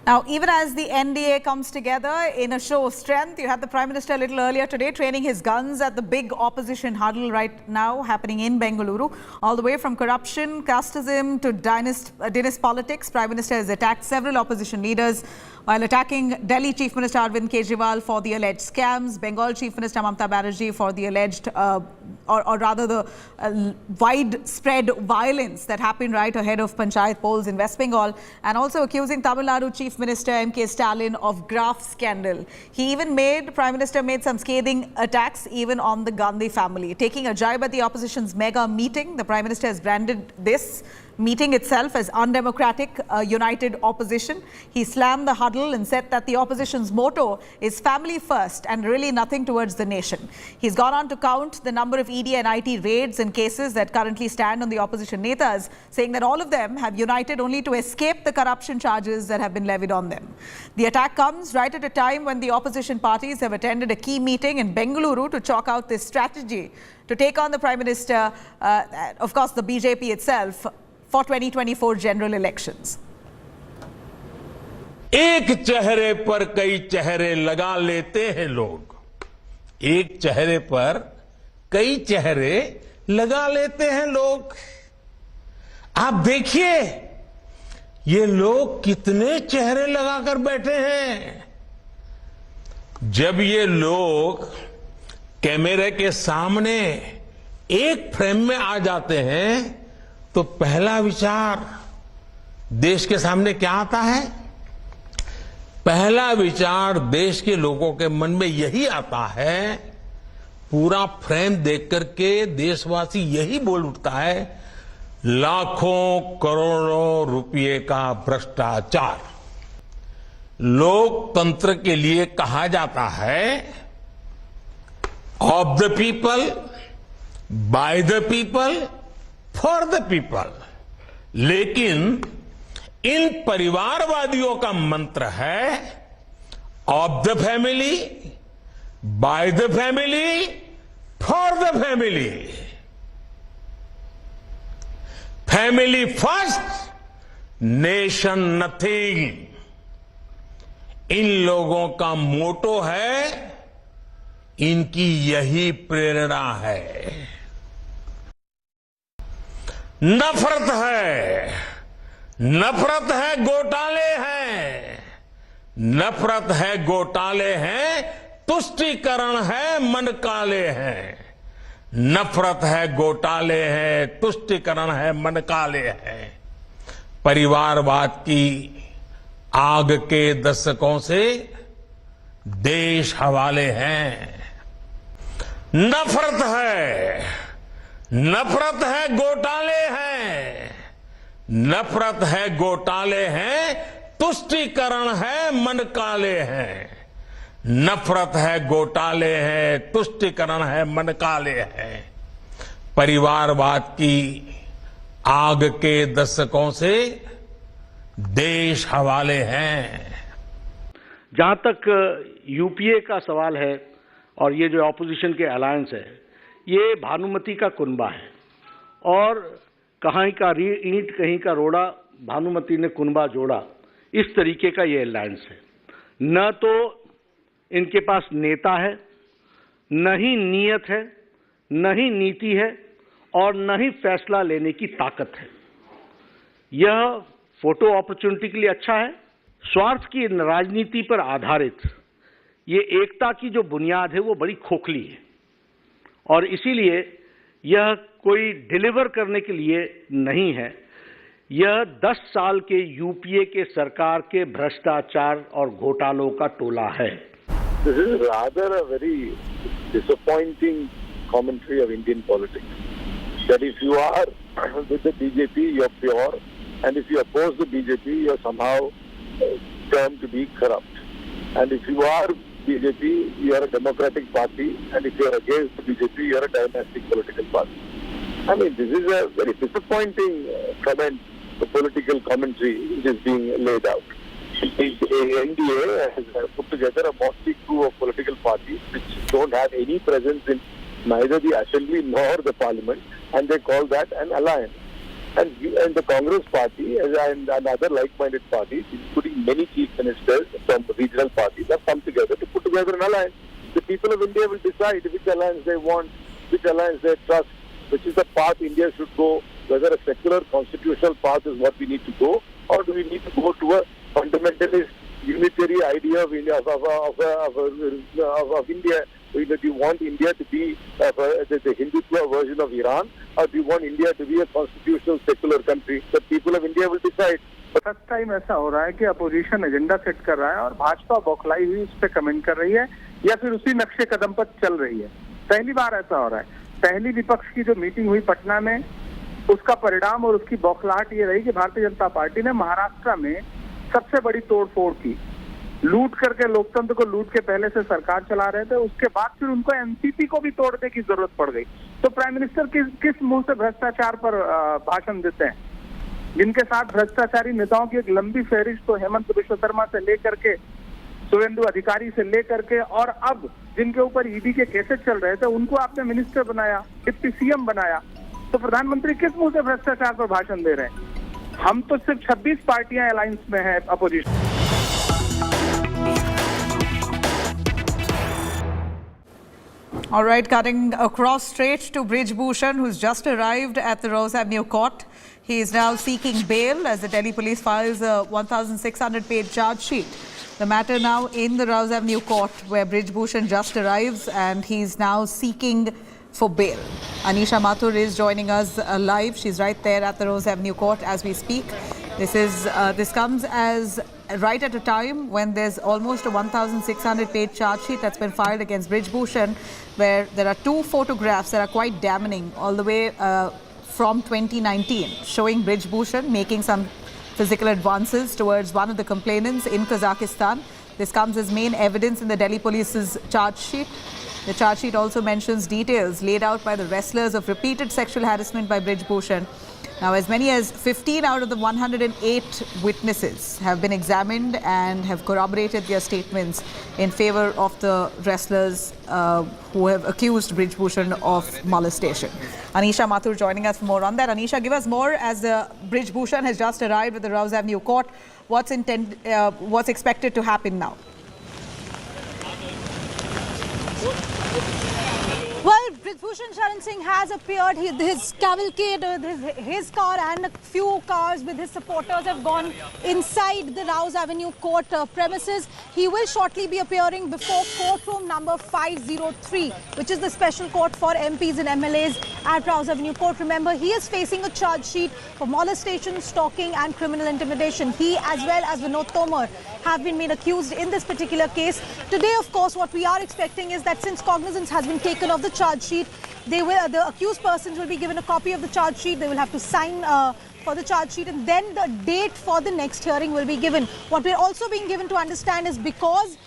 Now, even as the NDA comes together in a show of strength, you had the Prime Minister a little earlier today training his guns at the big opposition huddle right now happening in Bengaluru. All the way from corruption, casteism to dynasty politics, Prime Minister has attacked several opposition leaders while attacking Delhi Chief Minister Arvind Kejriwal for the alleged scams, Bengal Chief Minister Mamata Banerjee for the alleged, or rather the widespread violence that happened right ahead of Panchayat polls in West Bengal, and also accusing Tamil Nadu Chief Minister M.K. Stalin of graft scandal. Prime Minister made some scathing attacks even on the Gandhi family. Taking a jibe at the opposition's mega meeting, the Prime Minister has branded this meeting itself as undemocratic, united opposition. He slammed the huddle and said that the opposition's motto is family first and really nothing towards the nation. He's gone on to count the number of ED and IT raids and cases that currently stand on the opposition netas, saying that all of them have united only to escape the corruption charges that have been levied on them. The attack comes right at a time when the opposition parties have attended a key meeting in Bengaluru to chalk out this strategy to take on the Prime Minister, of course the BJP itself, for 2024 general elections. एक चेहरे पर कई चेहरे लगा लेते हैं लोग, एक चेहरे पर कई चेहरे लगा लेते हैं लोग। आप देखिए ये लोग कितने चेहरे लगाकर बैठे हैं। जब ये लोग कैमरे के सामने एक फ्रेम में आ जाते हैं तो पहला विचार देश के सामने क्या आता है? पहला विचार देश के लोगों के मन में यही आता है, पूरा फ्रेम देख करके देशवासी यही बोल उठता है, लाखों करोड़ों रुपए का भ्रष्टाचार। लोकतंत्र के लिए कहा जाता है of the people, by the people, for the people, लेकिन इन परिवारवादियों का मंत्र है of the family, by the family, for the family. Family first, nation nothing, इन लोगों का मोटो है, इनकी यही प्रेरणा है। नफरत है, नफरत है, घोटाले हैं, नफरत है, घोटाले हैं, तुष्टीकरण है, मन काले हैं। नफरत है, घोटाले हैं, तुष्टीकरण है, मन काले हैं। परिवारवाद की आग के दशकों से देश हवाले हैं। नफरत है, नफरत है, घोटाले हैं, नफरत है, घोटाले हैं, तुष्टीकरण है, मन काले हैं। नफरत है, घोटाले हैं, तुष्टीकरण है, मन काले हैं। परिवारवाद की आग के दशकों से देश हवाले हैं। जहां तक यूपीए का सवाल है और ये जो ऑपोजिशन के अलायंस है, ये भानुमति का कुनबा है और कहीं का ईंट कहीं का रोड़ा, भानुमति ने कुनबा जोड़ा, इस तरीके का ये अलायंस है। न तो इनके पास नेता है, न ही नीयत है, न ही नीति है और न ही फैसला लेने की ताकत है। यह फोटो अपॉर्चुनिटी के लिए अच्छा है। स्वार्थ की राजनीति पर आधारित ये एकता की जो बुनियाद है वो बड़ी खोखली है और इसीलिए यह कोई डिलीवर करने के लिए नहीं है। यह 10 साल के यूपीए के सरकार के भ्रष्टाचार और घोटालों का टोला है। This is rather a very disappointing commentary of Indian politics. That if you are with the BJP, you're pure, and if you oppose the BJP, you're somehow termed to be corrupt. And if you are BJP, you are a democratic party, and if you're against the BJP, you're a dynastic political party. I mean, this is a very disappointing comment, the political commentary which is being laid out. The NDA has put together a motley crew of political parties which don't have any presence in neither the assembly nor the parliament, and they call that an alliance. And the Congress party and other like-minded parties, including many chief ministers from the regional parties, have come together to put together an alliance. The people of India will decide which alliance they want, which alliance they trust, which is the path India should go, whether a secular constitutional path is what we need to go, or do we need to go to a fundamentalist unitary idea of India, of India. Do you want India to be the Hindutva version of Iran, or do you want India to be a constitutional secular country? The people of India will decide. First time ऐसा हो रहा है कि opposition agenda set कर रहा है और भाजपा बौखलाई हुई उस पर कमेंट कर रही है या फिर उसी नक्शे कदम पर चल रही है। पहली बार ऐसा हो रहा है। पहली विपक्ष की जो मीटिंग हुई पटना में, उसका परिणाम और उसकी बौखलाहट ये रही कि भारतीय जनता पार्टी ने महाराष्ट्र में सबसे बड़ी तोड़फोड़ की, लूट करके लोकतंत्र को लूट के पहले से सरकार चला रहे थे। उसके बाद फिर उनको एनसीपी को भी तोड़ने की जरूरत पड़ गई। तो प्राइम मिनिस्टर किस मुंह से भ्रष्टाचार पर भाषण देते हैं? जिनके साथ भ्रष्टाचारी नेताओं की एक लंबी फहरिस्त, तो हेमंत विश्व शर्मा से लेकर के सुवेंदु अधिकारी से लेकर के और अब जिनके ऊपर ईडी के केसेस चल रहे थे, उनको आपने मिनिस्टर बनाया, डिप्टी सीएम बनाया। तो प्रधानमंत्री किस मुंह से भ्रष्टाचार पर भाषण दे रहे हैं? हम तो सिर्फ 26 पार्टियां अलायंस में है opposition. All right, cutting across straight to Brij Bhushan, who's just arrived at the Rose Avenue court. He is now seeking bail as the Delhi police files a 1,600-page charge sheet. The matter now in the Rose Avenue court, where Brij Bhushan just arrives, and he's now seeking for bail. Anisha Mathur is joining us live. She's right there at the Rose Avenue court as we speak. This comes as right at a time when there's almost a 1,600-page charge sheet that's been filed against Brij Bhushan, where there are 2 photographs that are quite damning all the way from 2019, showing Brij Bhushan making some physical advances towards one of the complainants in Kazakhstan. This comes as main evidence in the Delhi police's charge sheet. The charge sheet also mentions details laid out by the wrestlers of repeated sexual harassment by Brij Bhushan. Now, as many as 15 out of the 108 witnesses have been examined and have corroborated their statements in favor of the wrestlers who have accused Brij Bhushan of molestation. Anisha Mathur joining us for more on that. Anisha, give us more as Brij Bhushan has just arrived at the Rouse Avenue Court. What's expected to happen now? Well, Brij Bhushan Sharan Singh has appeared. His cavalcade, his car and a few cars with his supporters have gone inside the Rouse Avenue Court premises. He will shortly be appearing before courtroom number 503, which is the special court for MPs and MLAs at Rouse Avenue Court. Remember, he is facing a charge sheet for molestation, stalking and criminal intimidation. He, as well as Vinod Tomar, have been made accused in this particular case. Today, of course, what we are expecting is that since cognizance has been taken of the charge sheet, the accused persons will be given a copy of the charge sheet. They will have to sign for the charge sheet, and then the date for the next hearing will be given. What we're also being given to understand is because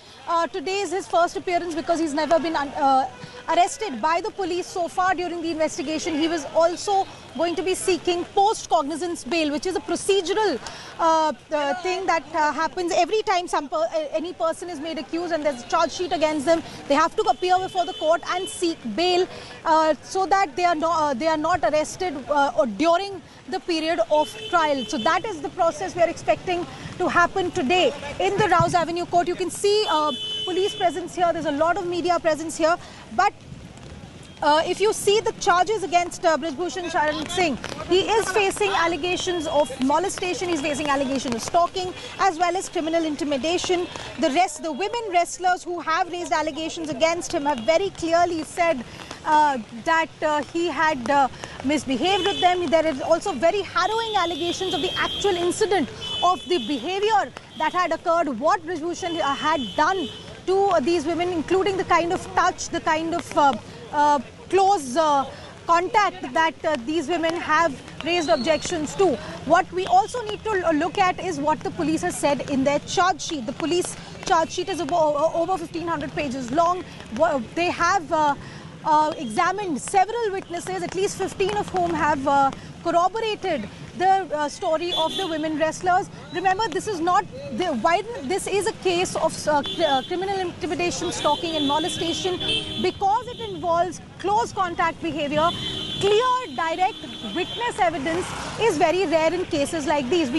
today is his first appearance, because he's never been arrested by the police so far during the investigation, he was also going to be seeking post-cognizance bail, which is a procedural thing that happens every time any person is made accused and there's a charge sheet against them. They have to appear before the court and seek bail so that they are not arrested during the period of trial. So that is the process we are expecting to happen today in the Rouse Avenue Court. You can see police presence here. There's a lot of media presence here. But if you see the charges against Brij Bhushan Sharan Singh, he is facing allegations of molestation, he's facing allegations of stalking, as well as criminal intimidation. The women wrestlers who have raised allegations against him have very clearly said that he had misbehaved with them. There is also very harrowing allegations of the actual incident of the behavior that had occurred, what Brij Bhushan had done to these women, including the kind of touch, the kind of close contact that these women have raised objections to. What we also need to look at is what the police has said in their charge sheet. The police charge sheet is over 1,500 pages long. They have examined several witnesses, at least 15 of whom have corroborated the story of the women wrestlers. Remember, this is not this is a case of criminal intimidation, stalking and molestation, because it involves close contact behavior. Clear, direct witness evidence is very rare in cases like these.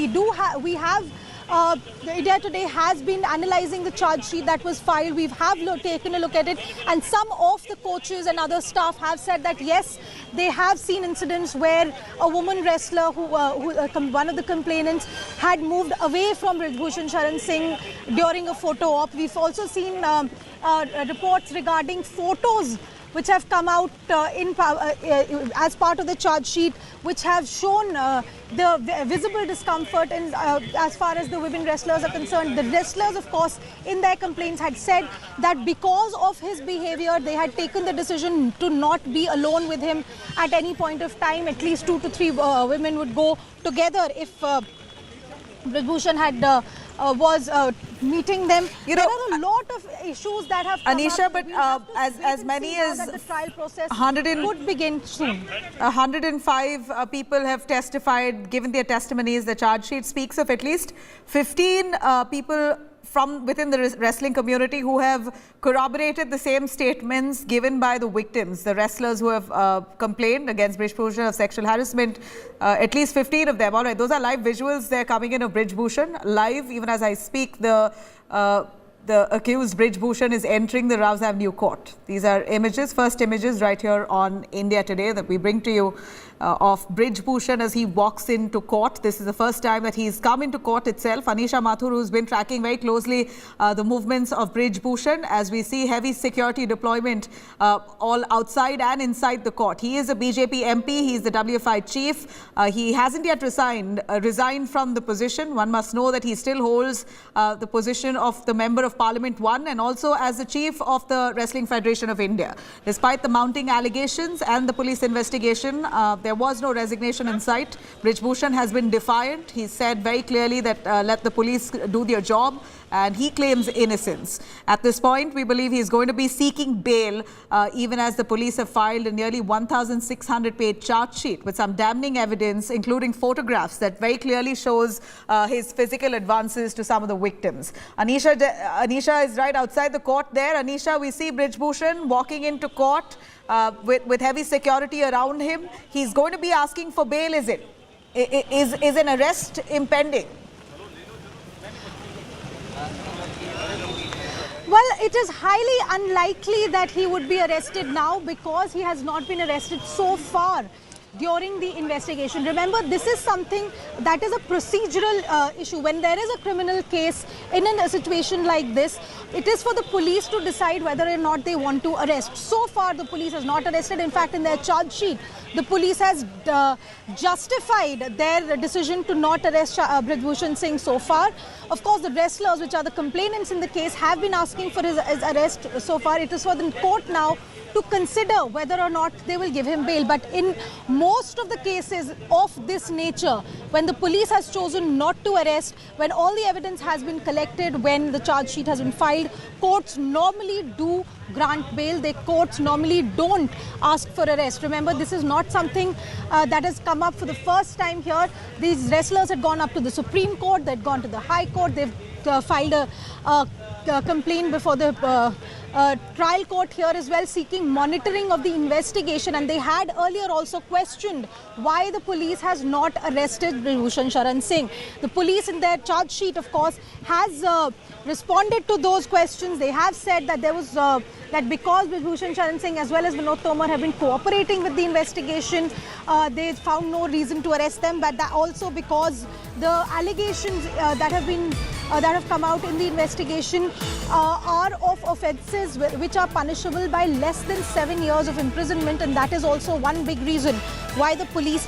India Today has been analysing the charge sheet that was filed. We have taken a look at it, and some of the coaches and other staff have said that yes, they have seen incidents where a woman wrestler, one of the complainants, had moved away from Brij Bhushan Sharan Singh during a photo op. We've also seen reports regarding photos which have come out as part of the charge sheet, which have shown the visible discomfort and as far as the women wrestlers are concerned. The wrestlers, of course, in their complaints had said that because of his behavior, they had taken the decision to not be alone with him at any point of time. At least 2 to 3 women would go together if Brij Bhushan had was meeting them. There are a lot of issues that have come Anisha, up. but as many as the trial process 100 could begin soon. 105 people have testified, given their testimonies. The charge sheet speaks of at least 15 people from within the wrestling community who have corroborated the same statements given by the victims, the wrestlers who have complained against Brij Bhushan of sexual harassment. At least 15 of them. All right, those are live visuals. They're coming in of Brij Bhushan live. Even as I speak, the accused Brij Bhushan is entering the Rouse Avenue Court. These are images, first images right here on India Today that we bring to you of Brij Bhushan as he walks into court. This is the first time that he's come into court itself. Anisha Mathur, who's been tracking very closely the movements of Brij Bhushan, as we see heavy security deployment all outside and inside the court. He is a BJP MP. He's the WFI chief. He hasn't yet resigned from the position. One must know that he still holds the position of the Member of Parliament 1 and also as the chief of the Wrestling Federation of India. Despite the mounting allegations and the police investigation, there was no resignation in sight. Brij Bhushan has been defiant. He said very clearly that let the police do their job and he claims innocence. At this point, we believe he is going to be seeking bail, even as the police have filed a nearly 1,600-page charge sheet with some damning evidence, including photographs that very clearly shows his physical advances to some of the victims. Anisha is right outside the court there. Anisha, we see Brij Bhushan walking into court with heavy security around him. He's going to be asking for bail, is it? Is an arrest impending? Well, it is highly unlikely that he would be arrested now because he has not been arrested so far during the investigation. Remember, this is something that is a procedural issue. When there is a criminal case in a situation like this, it is for the police to decide whether or not they want to arrest. So far, the police has not arrested. In fact, in their charge sheet, the police has justified their decision to not arrest Brij Bhushan Singh so far. Of course, the wrestlers, which are the complainants in the case, have been asking for his arrest so far. It is for the court now to consider whether or not they will give him bail. But in most of the cases of this nature, when the police has chosen not to arrest, when all the evidence has been collected, when the charge sheet has been filed, courts normally do grant bail. The courts normally don't ask for arrest. Remember, this is not something that has come up for the first time here. These wrestlers had gone up to the Supreme Court, they'd gone to the High Court, they've filed a complaint before the trial court here as well, seeking monitoring of the investigation, and they had earlier also questioned why the police has not arrested Brij Bhushan Sharan Singh. The police in their charge sheet, of course, has responded to those questions. They have said that there was that because Brij Bhushan Sharan Singh as well as Vinod Tomar have been cooperating with the investigation, they found no reason to arrest them, but that also because the allegations that have come out in the investigation are of offences which are punishable by less than 7 years of imprisonment, and that is also one big reason why the police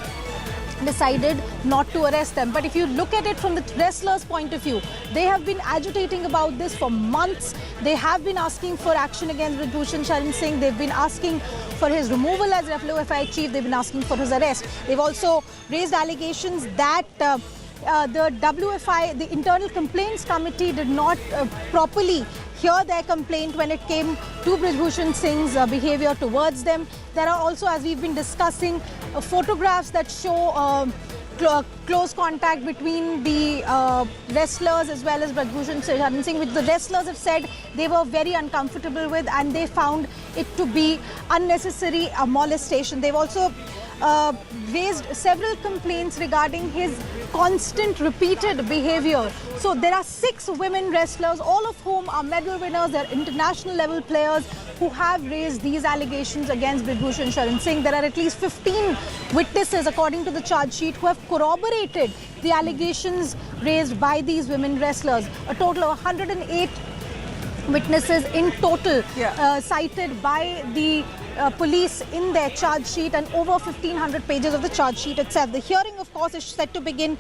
decided not to arrest them. But if you look at it from the wrestlers' point of view, they have been agitating about this for months. They have been asking for action against Brij Bhushan Sharan Singh. They've been asking for his removal as WFI chief. They've been asking for his arrest. They've also raised allegations that the WFI, the Internal Complaints Committee, did not properly hear their complaint when it came to Brij Bhushan Singh's behavior towards them. There are also, as we've been discussing, photographs that show close contact between the wrestlers as well as Brij Bhushan Sharan Singh, which the wrestlers have said they were very uncomfortable with, and they found it to be unnecessary molestation. They've also raised several complaints regarding his constant repeated behavior. So there are 6 women wrestlers, all of whom are medal winners. They're international level players who have raised these allegations against Brij Bhushan Sharan Singh. There are at least 15 witnesses, according to the charge sheet, who have corroborated the allegations raised by these women wrestlers. A total of 108 witnesses in total cited by the police in their charge sheet, and over 1,500 pages of the charge sheet itself. The hearing, of course, is set to begin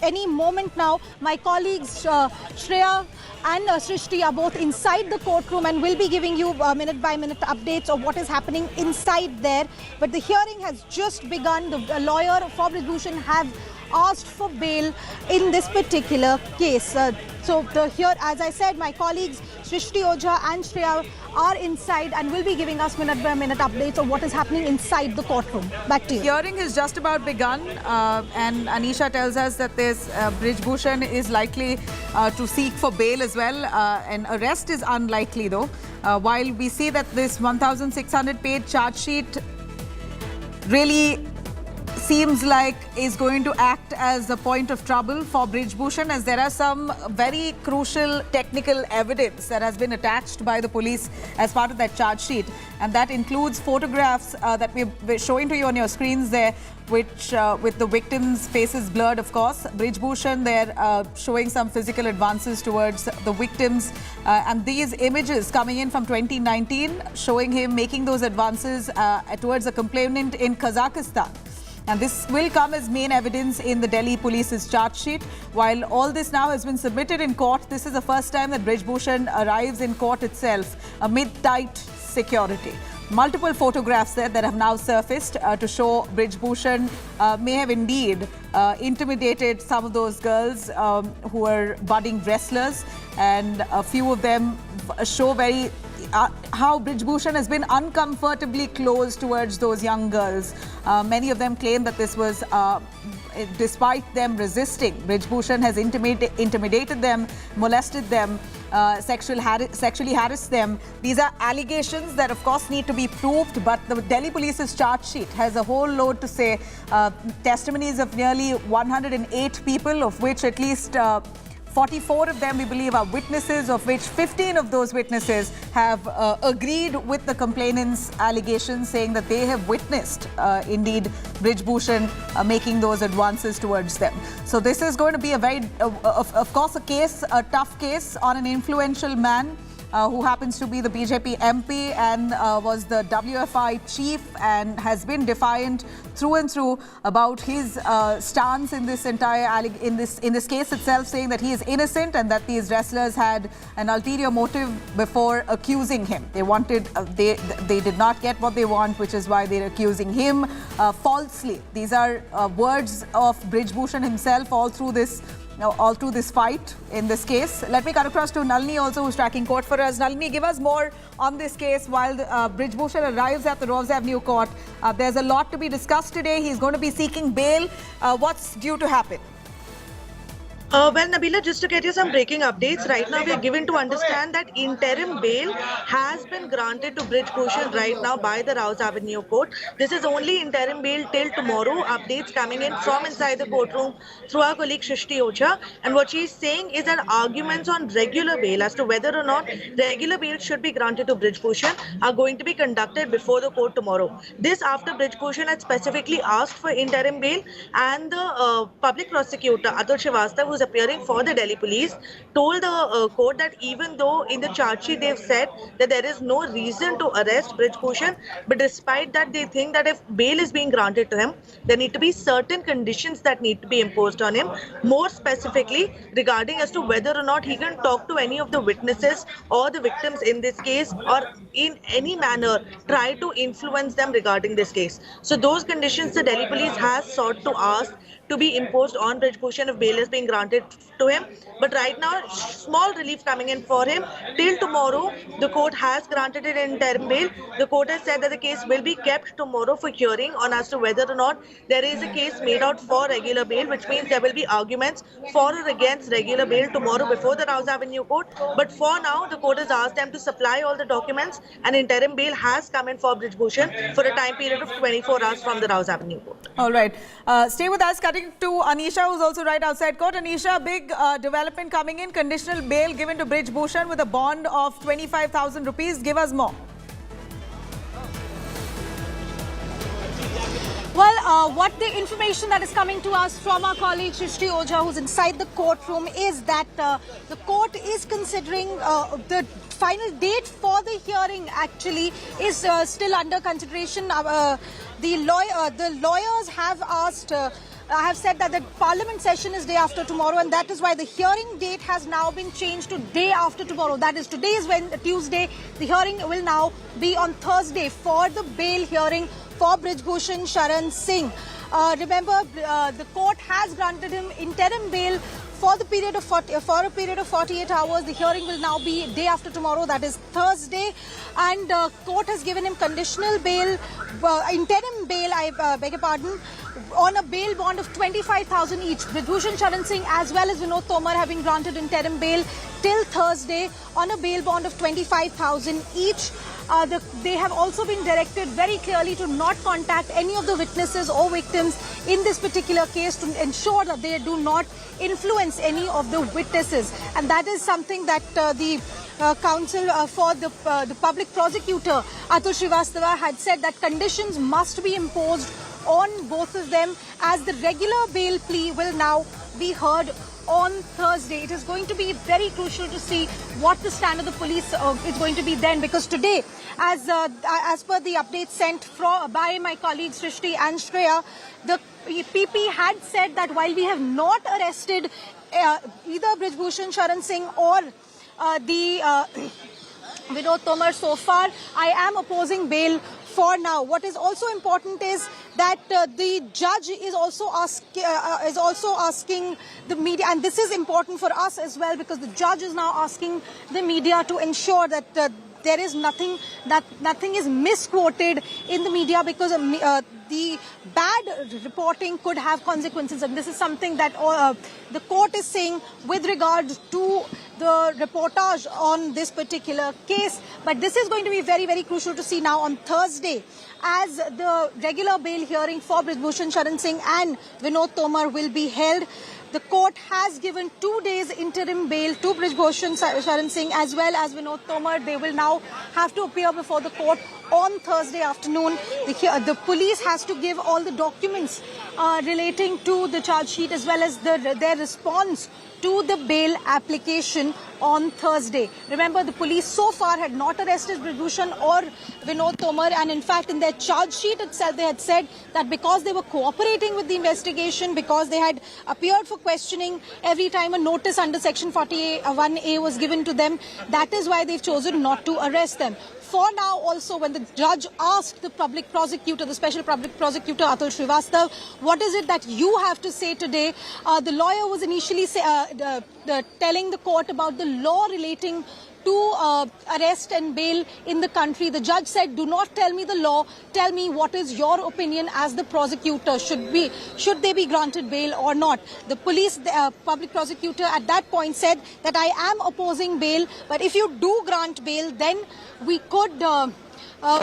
any moment now. My colleagues Shreya and Srishti are both inside the courtroom and will be giving you minute-by-minute updates of what is happening inside there. But the hearing has just begun. The lawyer for Brij Bhushan have asked for bail in this particular case. Here, as I said, my colleagues Srishti Ojha and Shreya are inside and will be giving us minute-by-minute updates of what is happening inside the courtroom. Back to you. Hearing has just about begun, and Anisha tells us that this Brij Bhushan is likely to seek for bail as well. An arrest is unlikely, though. While we see that this 1,600-page charge sheet really seems like is going to act as a point of trouble for Brij Bhushan, as there are some very crucial technical evidence that has been attached by the police as part of that charge sheet, and that includes photographs that we're showing to you on your screens there, which with the victims' faces blurred, of course. Brij Bhushan, they're showing some physical advances towards the victims, and these images coming in from 2019 showing him making those advances towards a complainant in Kazakhstan. And this will come as main evidence in the Delhi police's charge sheet. While all this now has been submitted in court, this is the first time that Brij Bhushan arrives in court itself amid tight security. multiple photographs there that have now surfaced to show Brij Bhushan may have indeed intimidated some of those girls who were budding wrestlers, and a few of them show very how Brij Bhushan has been uncomfortably close towards those young girls. Many of them claim that this was despite them resisting. Brij Bhushan has intimidated them, molested them, sexually harassed them. These are allegations that of course need to be proved, but the Delhi Police's charge sheet has a whole load to say. Testimonies of nearly 108 people, of which at least 44 of them we believe are witnesses, of which 15 of those witnesses have agreed with the complainants' allegations, saying that they have witnessed indeed Brij Bhushan making those advances towards them. So this is going to be a very, of course, a tough case on an influential man who happens to be the BJP MP and was the WFI chief, and has been defiant through and through about his stance in this entire in this case itself, saying that he is innocent and that these wrestlers had an ulterior motive before accusing him. They wanted they did not get what they want, which is why they're accusing him falsely. These are words of Brij Bhushan himself all through this fight in this case. Let me cut across to Nalini also, who's tracking court for us. Nalini, give us more on this case while Brij Bhushan arrives at the Ross Avenue court. There's a lot to be discussed today. He's going to be seeking bail. What's due to happen? Well, Nabila, just to get you some breaking updates, right now we are given to understand that interim bail has been granted to Brij Bhushan right now by the Rouse Avenue court. This is only interim bail till tomorrow. Updates coming in from inside the courtroom through our colleague Shrishti Ocha. And what she's saying is that arguments on regular bail as to whether or not regular bail should be granted to Brij Bhushan are going to be conducted before the court tomorrow. This after Brij Bhushan had specifically asked for interim bail, and the public prosecutor Atul Srivastava, who's appearing for the Delhi police, told the court that even though in the charge sheet they've said that there is no reason to arrest Brij Bhushan, but despite that they think that if bail is being granted to him, there need to be certain conditions that need to be imposed on him, more specifically regarding as to whether or not he can talk to any of the witnesses or the victims in this case, or in any manner try to influence them regarding this case. So those conditions the Delhi police has sought to ask to be imposed on Brij Bhushan if bail is being granted to him. But right now, small relief coming in for him. Till tomorrow, the court has granted it interim bail. The court has said that the case will be kept tomorrow for hearing on as to whether or not there is a case made out for regular bail, which means there will be arguments for or against regular bail tomorrow before the Rouse Avenue court. But for now, the court has asked them to supply all the documents, and interim bail has come in for Brij Bhushan for a time period of 24 hours from the Rouse Avenue court. All right. Stay with us. Cutting to Anisha, who's also right outside court. Anisha, big development coming in. Conditional bail given to Brij Bhushan with a bond of 25,000 rupees. Give us more. Well, what the information that is coming to us from our colleague Shrishti Oja, who's inside the courtroom, is that the court is considering the final date for the hearing actually is still under consideration. The lawyers have asked, have said that the parliament session is day after tomorrow, and that is why the hearing date has now been changed to day after tomorrow. That is, today is Tuesday. The hearing will now be on Thursday for the bail hearing for Brij Bhushan Sharan Singh. Remember, the court has granted him interim bail for the period of 48 hours. The hearing will now be day after tomorrow, that is Thursday, and court has given him conditional bail, interim bail, I beg your pardon, on a bail bond of 25,000 each. Brij Bhushan Sharan Singh as well as Vinod Tomar have been granted interim bail till Thursday on a bail bond of 25,000 each. They have also been directed very clearly to not contact any of the witnesses or victims in this particular case, to ensure that they do not influence any of the witnesses. And that is something that the counsel for the public prosecutor Atul Srivastava had said, that conditions must be imposed on both of them, as the regular bail plea will now be heard on Thursday. It is going to be very crucial to see what the stand of the police is going to be then, because today, as per the update sent by my colleagues Shrishti and Shreya, the PP had said that while we have not arrested either Brij Bhushan Sharan Singh or Vinod Tomar, so far I am opposing bail for now. What is also important is that the judge is also asking the media, and this is important for us as well, because the judge is now asking the media to ensure that there is nothing is misquoted in the media, because the bad reporting could have consequences, and this is something that the court is saying with regard to the reportage on this particular case. But this is going to be very, very crucial to see now on Thursday, as the regular bail hearing for Brij Bhushan Sharan Singh and Vinod Tomar will be held. The court has given 2 days interim bail to Brij Bhushan Sharan Singh as well as Vinod Tomar. They will now have to appear before the court on Thursday afternoon. The police has to give all the documents relating to the charge sheet as well as their response to the bail application on Thursday. Remember, the police so far had not arrested Brij Bhushan or Vinod Tomar, and in fact in their charge sheet itself they had said that because they were cooperating with the investigation, because they had appeared for questioning every time a notice under section 41A was given to them, that is why they've chosen not to arrest them. For now also, when the judge asked the public prosecutor, the special public prosecutor Atul Srivastav, what is it that you have to say today? The lawyer was initially telling the court about the law relating to arrest and bail in the country. The judge said, do not tell me the law, tell me what is your opinion as the prosecutor. Should they be granted bail or not? The police, public prosecutor at that point said that I am opposing bail, but if you do grant bail, then we could...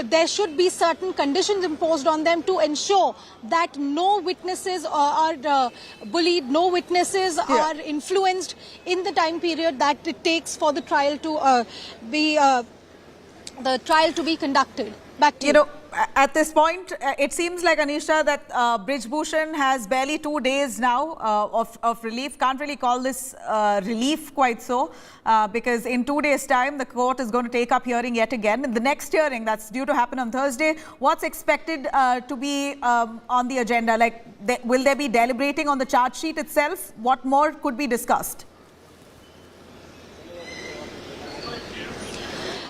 there should be certain conditions imposed on them to ensure that no witnesses are bullied, no witnesses are influenced in the time period that it takes for the trial to be conducted. Back to you. At this point, it seems like, Anisha, that Brij Bhushan has barely 2 days now of relief. Can't really call this relief quite so, because in 2 days' time, the court is going to take up hearing yet again. In the next hearing, that's due to happen on Thursday, what's expected to be on the agenda? Like, will they be deliberating on the charge sheet itself? What more could be discussed?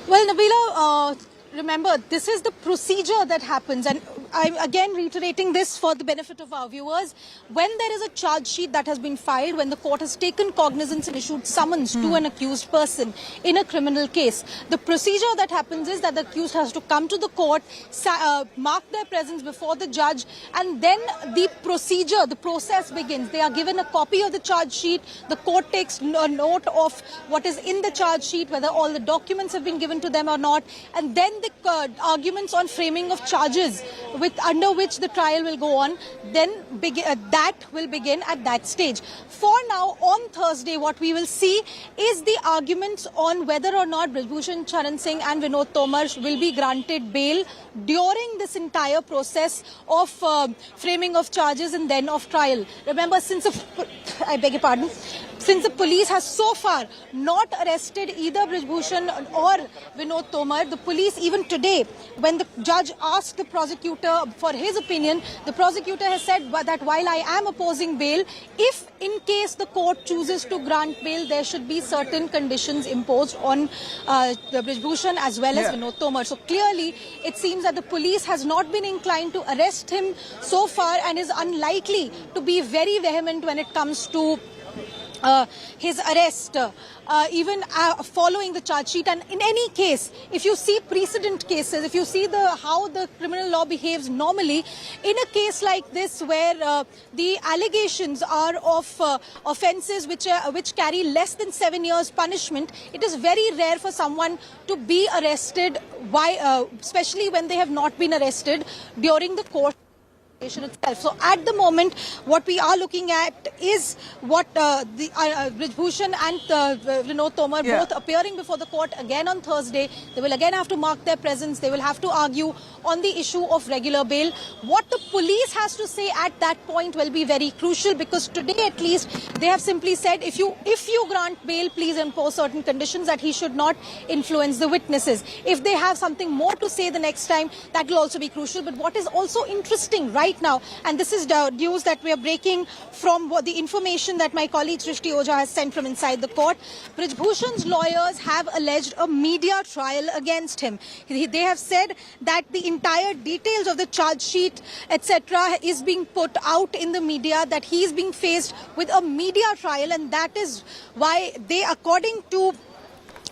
Well, Nabila, remember, this is the procedure that happens, and I'm again reiterating this for the benefit of our viewers. When there is a charge sheet that has been filed, when the court has taken cognizance and issued summons to an accused person in a criminal case, the procedure that happens is that the accused has to come to the court, mark their presence before the judge, and then the procedure, the process begins. They are given a copy of the charge sheet. The court takes a note of what is in the charge sheet, whether all the documents have been given to them or not, and then the arguments on framing of charges under which the trial will go on, then that will begin at that stage. For now, on Thursday, what we will see is the arguments on whether or not Brij Bhushan Sharan Singh and Vinod Tomar will be granted bail during this entire process of framing of charges and then of trial. Remember, since the police has so far not arrested either Brij Bhushan or Vinod Tomar, the police, even today, when the judge asked the prosecutor for his opinion, the prosecutor has said that while I am opposing bail, if in case the court chooses to grant bail, there should be certain conditions imposed on the Brij Bhushan as well as Vinod Tomar. So clearly, it seems that the police has not been inclined to arrest him so far and is unlikely to be very vehement when it comes to his arrest, even following the charge sheet. And in any case, if you see precedent cases, if you see how the criminal law behaves normally, in a case like this where the allegations are of offences which carry less than 7 years punishment, it is very rare for someone to be arrested, especially when they have not been arrested during the court itself. So at the moment, what we are looking at is what Brij Bhushan and Vinod Tomar both appearing before the court again on Thursday. They will again have to mark their presence. They will have to argue on the issue of regular bail. What the police has to say at that point will be very crucial, because today at least they have simply said if you grant bail, please impose certain conditions, that he should not influence the witnesses. If they have something more to say the next time, that will also be crucial. But what is also interesting right right now, and this is the news that we are breaking from the information that my colleague Srishti Ojha has sent from inside the court. Brij Bhushan's lawyers have alleged a media trial against him. They have said that the entire details of the charge sheet, etc., is being put out in the media, that he is being faced with a media trial, and that is why they, according to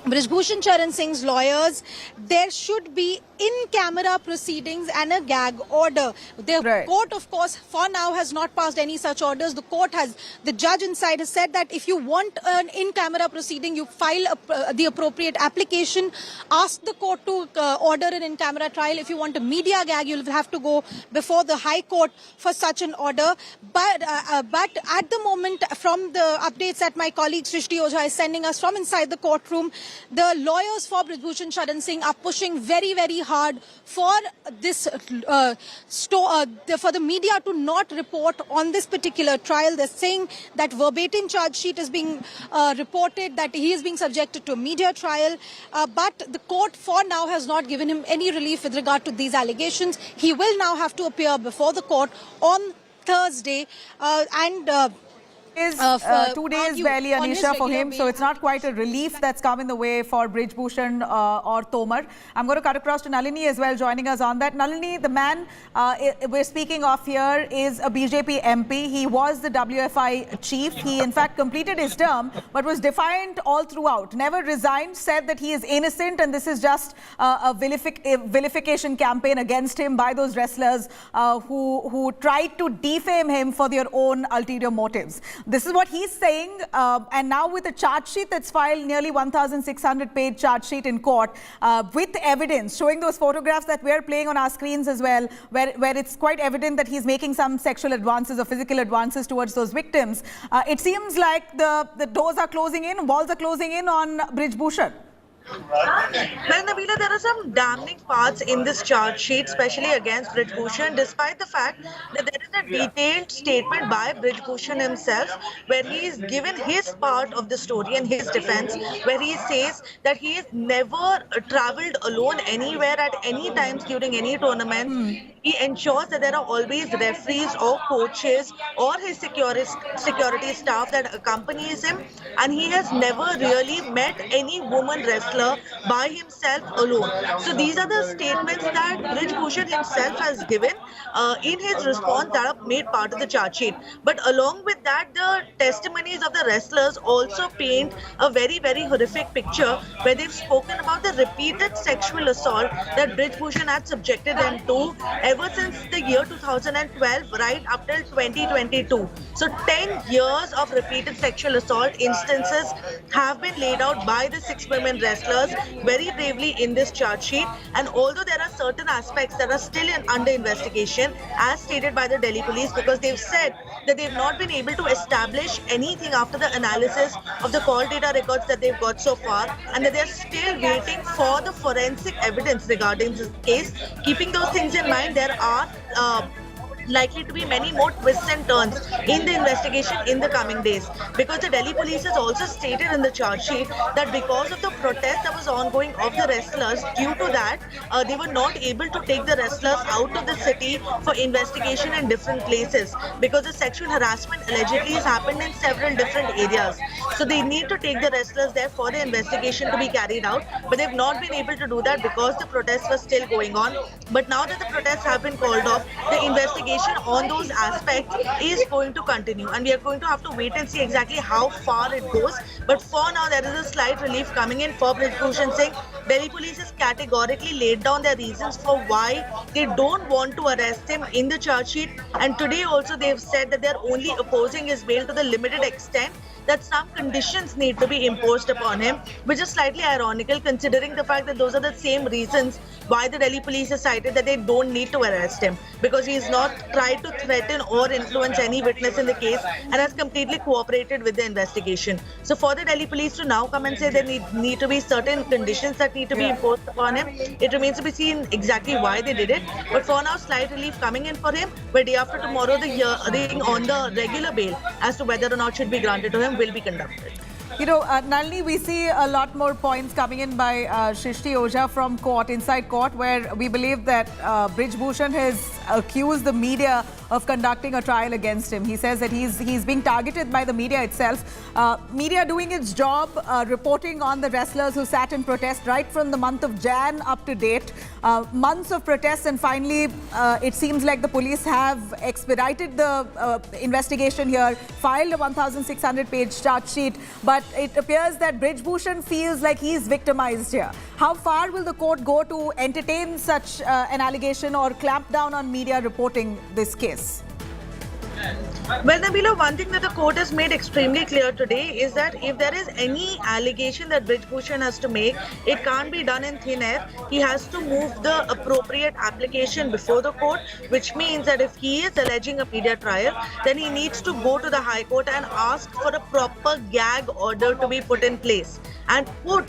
Brij Bhushan Charan Singh's lawyers, there should be in-camera proceedings and a gag order. The court, of course, for now has not passed any such orders. The judge inside has said that if you want an in-camera proceeding, you file the appropriate application, ask the court to order an in-camera trial. If you want a media gag, you'll have to go before the High Court for such an order. But at the moment, from the updates that my colleague Srishti Ojha is sending us from inside the courtroom, the lawyers for Brij Bhushan Charan Singh are pushing very, very hard for this for the media to not report on this particular trial. They're saying that verbatim charge sheet is being reported, that he is being subjected to a media trial, but the court for now has not given him any relief with regard to these allegations. He will now have to appear before the court on Thursday is 2 days barely, Anisha, for him, so it's not quite a relief that's come in the way for Brij Bhushan or Tomar. I'm going to cut across to Nalini as well, joining us on that. Nalini, the man we're speaking of here is a BJP MP. He was the WFI chief. He, in fact, completed his term, but was defiant all throughout. Never resigned, said that he is innocent, and this is just a vilification campaign against him by those wrestlers who tried to defame him for their own ulterior motives. This is what he's saying, and now with a charge sheet that's filed, nearly 1,600-page charge sheet in court, with evidence showing those photographs that we're playing on our screens as well, where it's quite evident that he's making some sexual advances or physical advances towards those victims. It seems like the doors are closing in, walls are closing in on Brij Bhushan. Well, Nabila, there are some damning parts in this charge sheet, especially against Brij Bhushan, despite the fact that there is a detailed statement by Brij Bhushan himself where he is given his part of the story and his defense, where he says that he has never traveled alone anywhere at any times during any tournament. He ensures that there are always referees or coaches or his security staff that accompanies him, and he has never really met any woman wrestler by himself alone. So these are the statements that Brij Bhushan himself has given in his response that are made part of the charge sheet. But along with that, the testimonies of the wrestlers also paint a very, very horrific picture where they've spoken about the repeated sexual assault that Brij Bhushan had subjected them to ever since the year 2012 right up till 2022. So 10 years of repeated sexual assault instances have been laid out by the 6 women wrestlers very bravely in this charge sheet. And although there are certain aspects that are still under investigation, as stated by the Delhi police, because they've said that they've not been able to establish anything after the analysis of the call data records that they've got so far, and that they're still waiting for the forensic evidence regarding this case. Keeping those things in mind, there are likely to be many more twists and turns in the investigation in the coming days, because the Delhi police has also stated in the charge sheet that because of the protest that was ongoing of the wrestlers, due to that they were not able to take the wrestlers out of the city for investigation in different places, because the sexual harassment allegedly has happened in several different areas. So they need to take the wrestlers there for the investigation to be carried out, but they've not been able to do that because the protests were still going on. But now that the protests have been called off, the investigation on those aspects is going to continue, and we are going to have to wait and see exactly how far it goes. But for now, there is a slight relief coming in for Brij Bhushan Singh. Delhi police has categorically laid down their reasons for why they don't want to arrest him in the charge sheet, and today also they've said that they're only opposing his bail to the limited extent that some conditions need to be imposed upon him, which is slightly ironical considering the fact that those are the same reasons why the Delhi police has cited that they don't need to arrest him, because he has not tried to threaten or influence any witness in the case and has completely cooperated with the investigation. So for the Delhi police to now come and say there need to be certain conditions that need to be imposed upon him, it remains to be seen exactly why they did it. But for now, slight relief coming in for him, but day after tomorrow the hearing on the regular bail as to whether or not should be granted to him will be conducted. Nalini, we see a lot more points coming in by Shrishti Ojha from court, inside court, where we believe that Brij Bhushan has accused the media of conducting a trial against him. He says that he's being targeted by the media itself. Media doing its job, reporting on the wrestlers who sat in protest right from the month of Jan up to date. Months of protests, and finally it seems like the police have expedited the investigation here, filed a 1,600-page charge sheet, but it appears that Brij Bhushan feels like he's victimized here. How far will the court go to entertain such an allegation or clamp down on media reporting this case? Well, Nabila, one thing that the court has made extremely clear today is that if there is any allegation that Brij Bhushan has to make, it can't be done in thin air. He has to move the appropriate application before the court, which means that if he is alleging a media trial, then he needs to go to the High Court and ask for a proper gag order to be put in place and put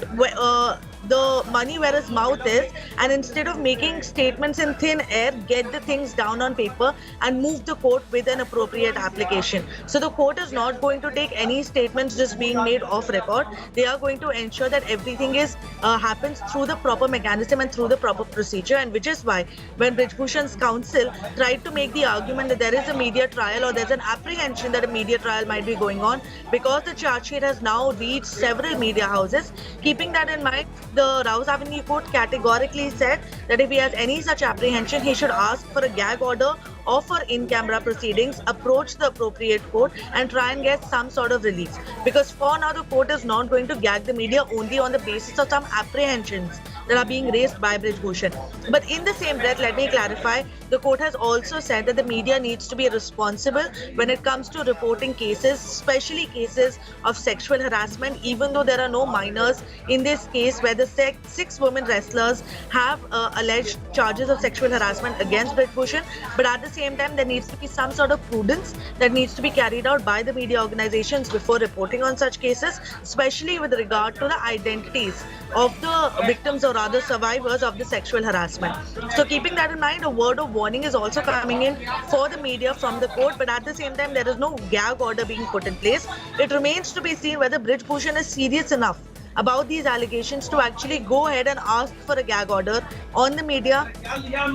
the money where his mouth is, and instead of making statements in thin air, get the things down on paper and move the court with an appropriate application. So the court is not going to take any statements just being made off record. They are going to ensure that everything is happens through the proper mechanism and through the proper procedure, and which is why when Brij Bhushan's counsel tried to make the argument that there is a media trial or there's an apprehension that a media trial might be going on, because the charge sheet has now reached several media houses, keeping that in mind, the Rahuls Avenue Court categorically said that if he has any such apprehension, he should ask for a gag order or for in-camera proceedings, approach the appropriate court and try and get some sort of relief. Because for now, the court is not going to gag the media only on the basis of some apprehensions that are being raised by Brij Bhushan. But in the same breath, let me clarify, the court has also said that the media needs to be responsible when it comes to reporting cases, especially cases of sexual harassment, even though there are no minors in this case where the 6 women wrestlers have alleged charges of sexual harassment against Brij Bhushan. But at the same time, there needs to be some sort of prudence that needs to be carried out by the media organizations before reporting on such cases, especially with regard to the identities of the victims or rather survivors of the sexual harassment. So keeping that in mind, a word of warning is also coming in for the media from the court, but at the same time, there is no gag order being put in place. It remains to be seen whether Brij Bhushan is serious enough about these allegations to actually go ahead and ask for a gag order on the media,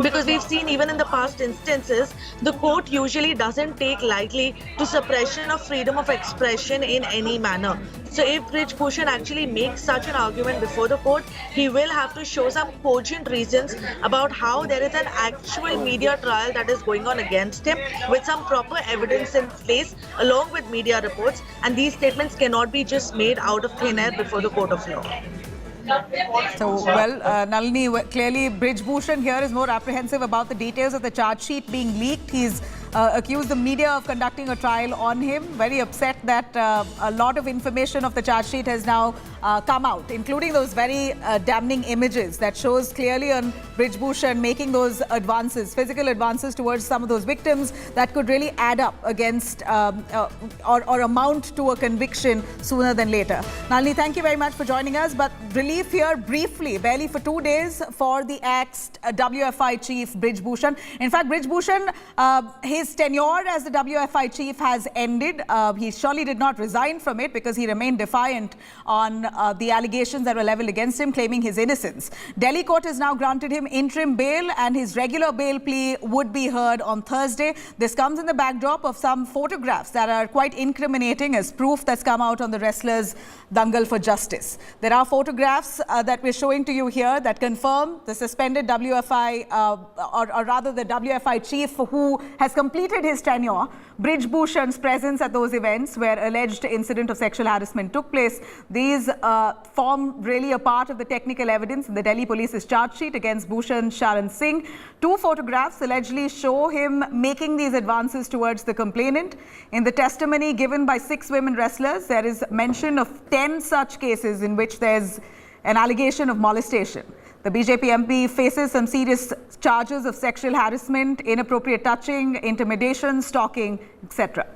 because we've seen even in the past instances, the court usually doesn't take lightly to suppression of freedom of expression in any manner. So if Brij Bhushan actually makes such an argument before the court, he will have to show some cogent reasons about how there is an actual media trial that is going on against him with some proper evidence in place along with media reports, and these statements cannot be just made out of thin air before the court of law. So, well, Nalini, clearly Brij Bhushan here is more apprehensive about the details of the charge sheet being leaked. He's accused the media of conducting a trial on him. Very upset that a lot of information of the charge sheet has now come out, including those very damning images that shows clearly on Brij Bhushan making those advances, physical advances towards some of those victims that could really add up against or amount to a conviction sooner than later. Nalini, thank you very much for joining us. But relief here briefly, barely for 2 days, for the axed WFI chief Brij Bhushan. In fact, Brij Bhushan, his tenure as the WFI chief has ended. He surely did not resign from it because he remained defiant on the allegations that were leveled against him, claiming his innocence. Delhi court has now granted him interim bail, and his regular bail plea would be heard on Thursday. This comes in the backdrop of some photographs that are quite incriminating as proof that's come out on the wrestlers' dangle for justice. There are photographs that we're showing to you here that confirm the suspended WFI, or rather the WFI chief who has completed his tenure, Brij Bhushan's presence at those events where alleged incident of sexual harassment took place. These form really a part of the technical evidence in the Delhi police's charge sheet against Bhushan Sharan Singh. 2 photographs allegedly show him making these advances towards the complainant. In the testimony given by 6 women wrestlers, there is mention of 10 such cases in which there's an allegation of molestation. The BJP MP faces some serious charges of sexual harassment, inappropriate touching, intimidation, stalking, etc.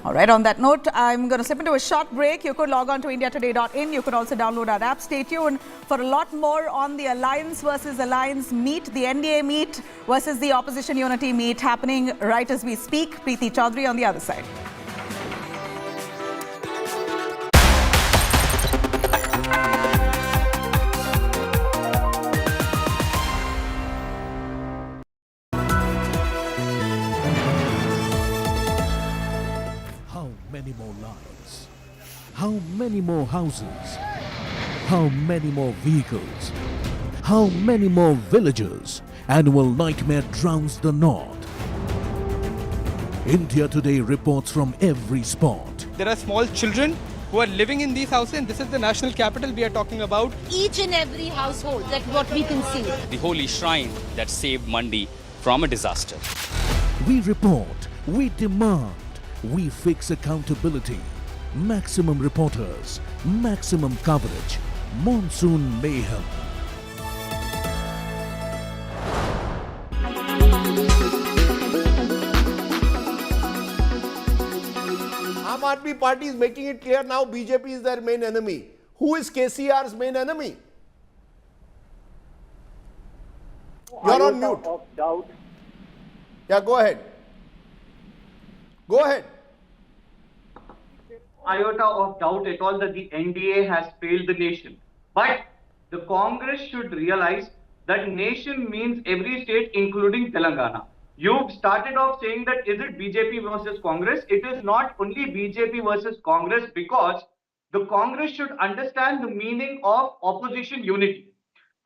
All right, on that note, I'm going to slip into a short break. You could log on to indiatoday.in. You could also download our app. Stay tuned for a lot more on the Alliance versus Alliance meet, the NDA meet versus the Opposition Unity meet happening right as we speak. Preeti Chaudhary on the other side. Many more lives? How many more houses? How many more vehicles? How many more villages? Annual nightmare drowns the north. India Today reports from every spot. There are small children who are living in these houses, and this is the national capital we are talking about. Each and every household, that's what we can see. The holy shrine that saved Mandi from a disaster. We report, we demand, we fix accountability. Maximum reporters, maximum coverage. Monsoon mayhem. Aam Aadmi Party is making it clear now BJP is their main enemy. Who is KCR's main enemy? You're on mute. Of doubt. Yeah, go ahead. Go ahead. Iota of doubt at all that the NDA has failed the nation. But the Congress should realize that nation means every state including Telangana. You've started off saying that is it BJP versus Congress? It is not only BJP versus Congress, because the Congress should understand the meaning of opposition unity.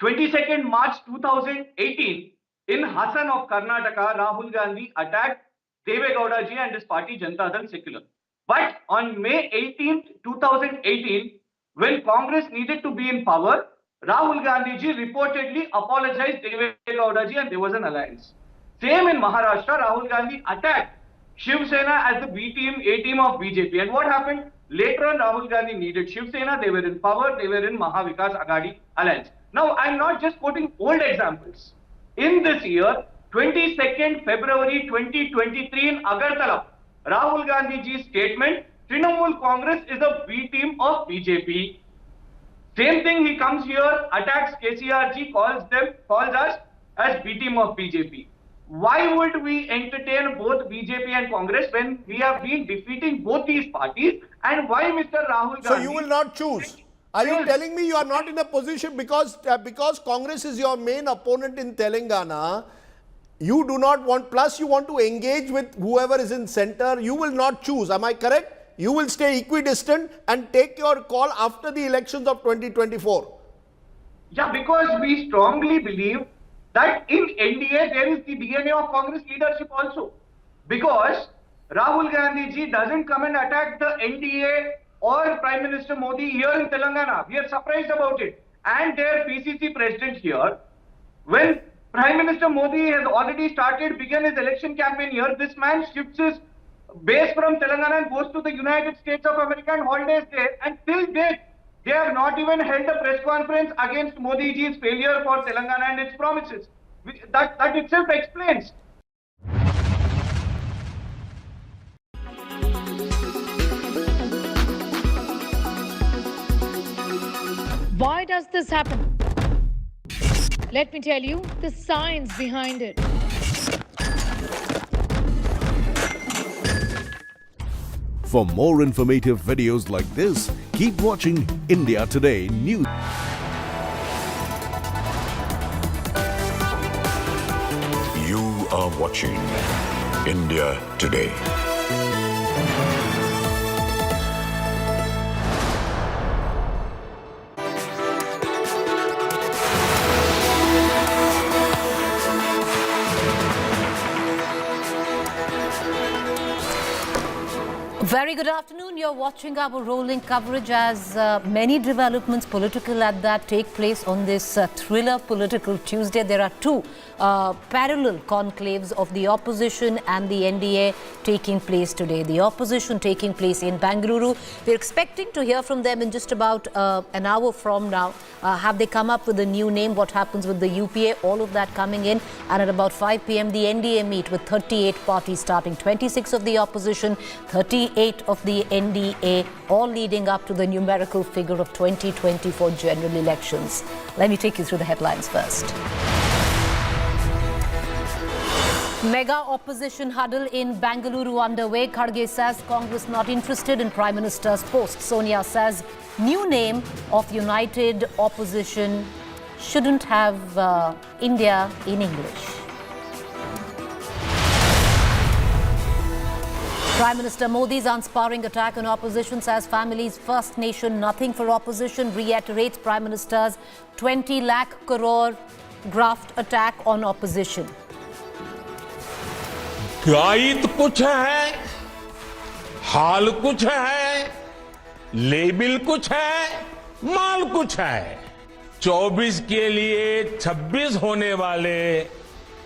22nd March 2018, in Hassan of Karnataka, Rahul Gandhi attacked Deve Gowda ji and his party Janata Dal Secular. But on May 18th, 2018, when Congress needed to be in power, Rahul Gandhi ji reportedly apologized to Deve Gowda ji and there was an alliance. Same in Maharashtra, Rahul Gandhi attacked Shiv Sena as the B team, A team of BJP. And what happened? Later on, Rahul Gandhi needed Shiv Sena, they were in power, they were in Mahavikas Aghadi alliance. Now, I'm not just quoting old examples. In this year, 22nd February 2023 in Agartala, Rahul Gandhi ji's statement, Trinamool Congress is a B team of BJP. Same thing, he comes here, attacks KCR ji, calls us as B team of BJP. Why would we entertain both BJP and Congress when we have been defeating both these parties? And why Mr. Rahul Gandhi? So you will not choose. Are you telling me you are not in a position because Congress is your main opponent in Telangana? You do not want, plus you want to engage with whoever is in center, you will not choose. Am I correct? You will stay equidistant and take your call after the elections of 2024. Yeah, because we strongly believe that in NDA there is the DNA of Congress leadership also. Because Rahul Gandhi ji doesn't come and attack the NDA or Prime Minister Modi here in Telangana. We are surprised about it. And their PCC president here, when Prime Minister Modi has already begun his election campaign here, this man shifts his base from Telangana and goes to the United States of America and holidays there. And till date, they have not even held a press conference against Modi ji's failure for Telangana and its promises. That itself explains. Why does this happen? Let me tell you the science behind it. For more informative videos like this, keep watching India Today News. You are watching India Today. Very good afternoon. You're watching our rolling coverage as many developments, political at that, take place on this thriller political Tuesday. There are two parallel conclaves of the opposition and the NDA taking place today. The opposition taking place in Bengaluru. We're expecting to hear from them in just about an hour from now. Have they come up with a new name? What happens with the UPA? All of that coming in. And at about 5 p.m. the NDA meet with 38 parties starting. 26 of the opposition, 38 8 of the NDA, all leading up to the numerical figure of 2024 general elections. Let me take you through the headlines first. Mega opposition huddle in Bengaluru underway. Kharge says Congress not interested in Prime Minister's post. Sonia says new name of United Opposition shouldn't have India in English. Prime Minister Modi's unsparing attack on opposition, says families first, nation nothing for opposition, reiterates Prime Minister's 20 lakh crore graft attack on opposition. Guide कुछ है, हाल कुछ है, लेबिल कुछ है, माल कुछ है। 24 के लिए 26 होने वाले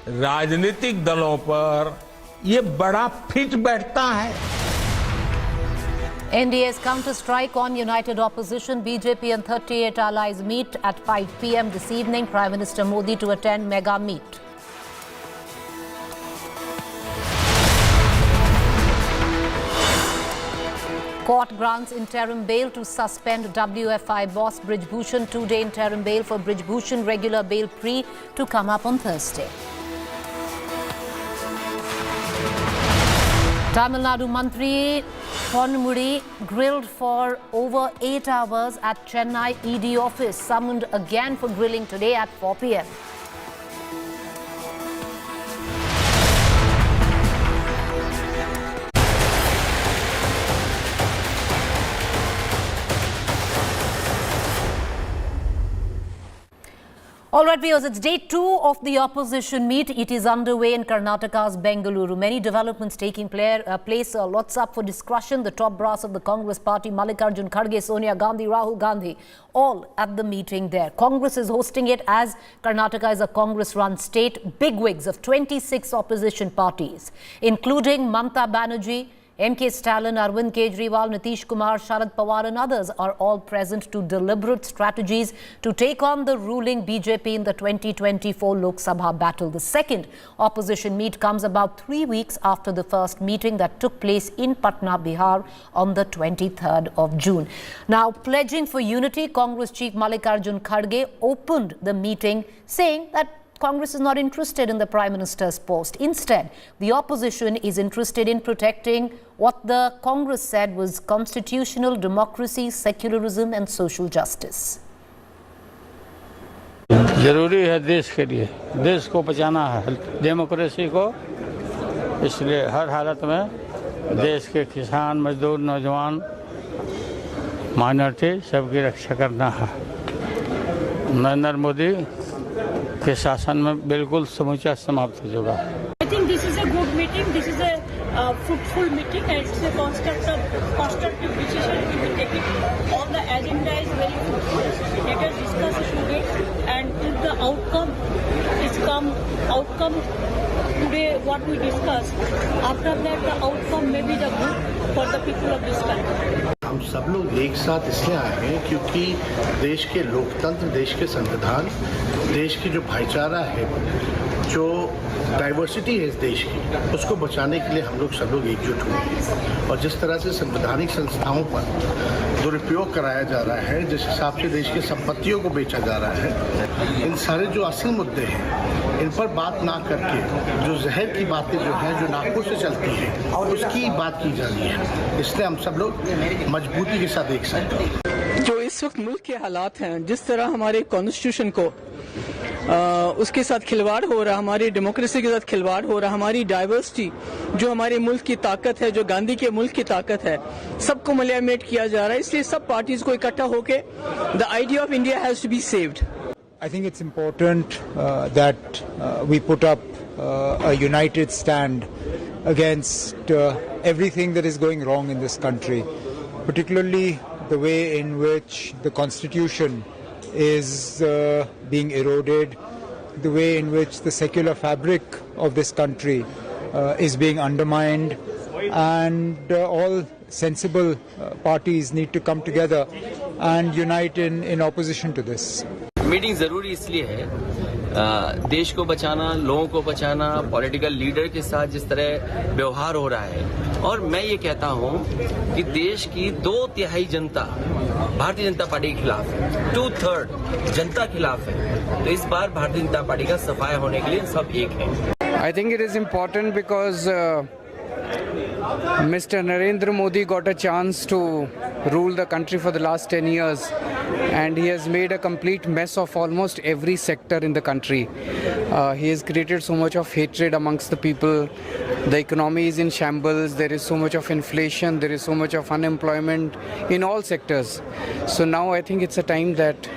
राजनीतिक दलों पर ये बड़ा फिट बैठता है। NDA's counter-strike on united opposition. BJP and 38 allies meet at 5 p.m. this evening. Prime Minister Modi to attend mega meet. Court grants interim bail to suspend WFI boss Brij Bhushan. 2-day interim bail for Brij Bhushan. Regular bail pre to come up on Thursday. Tamil Nadu Mantri Ponmudi grilled for over 8 hours at Chennai ED office. Summoned again for grilling today at 4 p.m. All right, viewers, it's day 2 of the opposition meet. It is underway in Karnataka's Bengaluru. Many developments taking place. Lots up for discussion. The top brass of the Congress party, Mallikarjun Kharge, Sonia Gandhi, Rahul Gandhi, all at the meeting there. Congress is hosting it as Karnataka is a Congress-run state. Bigwigs of 26 opposition parties, including Mamta Banerjee, M.K. Stalin, Arvind Kejriwal, Nitish Kumar, Sharad Pawar and others are all present to deliberate strategies to take on the ruling BJP in the 2024 Lok Sabha battle. The second opposition meet comes about 3 weeks after the first meeting that took place in Patna, Bihar on the 23rd of June. Now, pledging for unity, Congress Chief Mallikarjun Kharge opened the meeting saying that Congress is not interested in the Prime Minister's post. Instead, the opposition is interested in protecting what the Congress said was constitutional democracy, secularism and social justice. जरूरी है देश के लिए, देश को बचाना है, democracy को, इसलिए हर हालत में देश के किसान, मजदूर, नौजवान, माइनॉरिटी सबकी रक्षा करना है। नरेंद्र मोदी के शासन में बिल्कुल समूचा समाप्त हो चुका है। I think this is a good meeting. This is a fruitful meeting, and it's a constructive decision we will take it. All the agenda is very fruitful. Let us discuss it today, and if the outcome today what we discuss, after that the outcome may be the good for the people of this country. हम सब लोग एक साथ इसलिए आए हैं क्योंकि देश के लोकतंत्र, देश के संविधान, देश की जो भाईचारा है, जो डाइवर्सिटी है इस देश की, उसको बचाने के लिए हम लोग सब लोग एकजुट हुए हैं। और जिस तरह से संवैधानिक संस्थाओं पर दुरुपयोग कराया जा रहा है, जिस हिसाब से देश की संपत्तियों को बेचा जा रहा है, इन सारे जो असल मुद्दे हैं, इन पर बात ना करके जो जहर की बातें जो हैं, जो नाकों से चलती हैं, उसकी बात की जा रही है। इसलिए हम सब लोग मजबूती के साथ एक साथ हैं। जो इस वक्त मुल्क के हालात हैं, जिस तरह हमारे कॉन्स्टिट्यूशन को उसके साथ खिलवाड़ हो रहा, हमारी डेमोक्रेसी के साथ खिलवाड़ हो रहा, हमारी डाइवर्सिटी जो हमारे मुल्क की ताकत है, जो गांधी के मुल्क की ताकत है, सबको मलियामेट किया जा रहा है। इसलिए सब पार्टीज को इकट्ठा होके the idea of India has to be saved. I think it's important that we put up a united stand against everything that is going wrong in this country, particularly the way in which the Constitution is being eroded, the way in which the secular fabric of this country is being undermined, and all sensible parties need to come together and unite in opposition to this. Meeting ज़रूरी इसलिए है, देश को बचाना, लोगों को बचाना, political leader के साथ जिस तरह व्यवहार हो रहा है, और मैं ये कहता हूँ कि देश की 2/3 जनता भारतीय जनता पार्टी के खिलाफ है, 2/3 जनता खिलाफ है। तो इस बार भारतीय जनता पार्टी का सफाया होने के लिए सब एक है। I think it is important because Mr. Narendra Modi got a chance to rule the country for the last 10 years, and he has made a complete mess of almost every sector in the country. He has created so much of hatred amongst the people. The economy is in shambles. There is so much of inflation. There is so much of unemployment in all sectors. So now I think it's a time that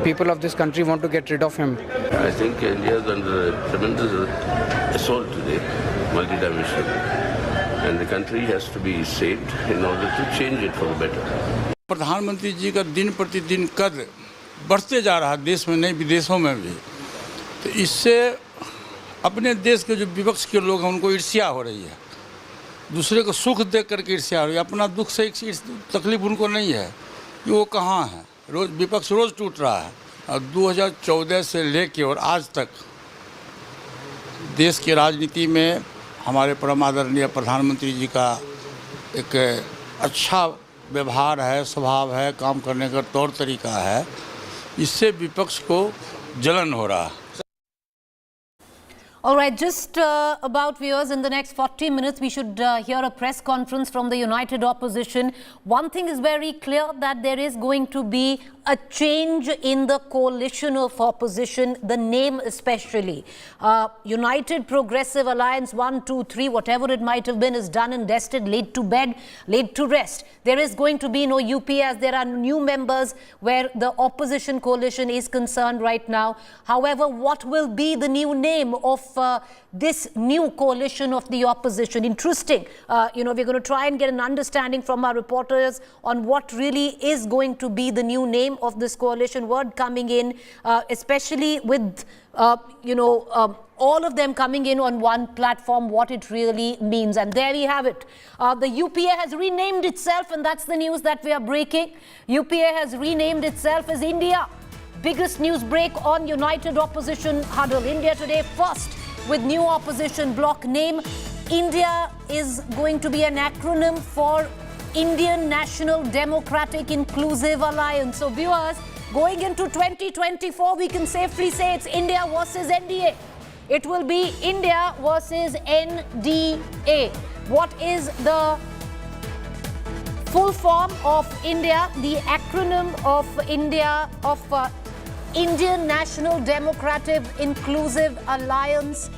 people of this country want to get rid of him. I think India is under a tremendous assault today, multidimensional. And the country has to be saved in order to change it for the better. प्रधानमंत्री जी का दिन प्रतिदिन कद बढ़ते जा रहा है, देश में नहीं विदेशों में भी। तो इससे अपने देश के जो विपक्ष के लोग हैं उनको ईर्ष्या हो रही है, दूसरे को सुख देख करके ईर्ष्या हो रही है। अपना दुख से तकलीफ उनको नहीं है कि वो कहाँ है। रोज विपक्ष रोज टूट रहा है, और 2014 से लेके और आज तक देश की राजनीति में हमारे परम आदरणीय प्रधानमंत्री जी का एक अच्छा व्यवहार है, स्वभाव है, काम करने का तौर तरीका है, इससे विपक्ष को जलन हो रहा है। All right, just about viewers, in the next 40 minutes, we should hear a press conference from the united opposition. One thing is very clear, that there is going to be a change in the coalition of opposition, the name especially. United Progressive Alliance 1, 2, 3, whatever it might have been, is done and dusted, laid to bed, laid to rest. There is going to be no UP, as there are new members where the opposition coalition is concerned right now. However, what will be the new name of this new coalition of the opposition? Interesting. We're going to try and get an understanding from our reporters on what really is going to be the new name of this coalition. Word coming in, especially with, all of them coming in on one platform, what it really means. And there we have it. The UPA has renamed itself, and that's the news that we are breaking. UPA has renamed itself as India. Biggest news break on United Opposition Huddle. India Today first with new opposition bloc name. India is going to be an acronym for Indian National Democratic Inclusive Alliance. So viewers, going into 2024, we can safely say it's India versus NDA. It will be India versus NDA. What is the full form of India? The acronym of India, of Indian National Democratic Inclusive Alliance,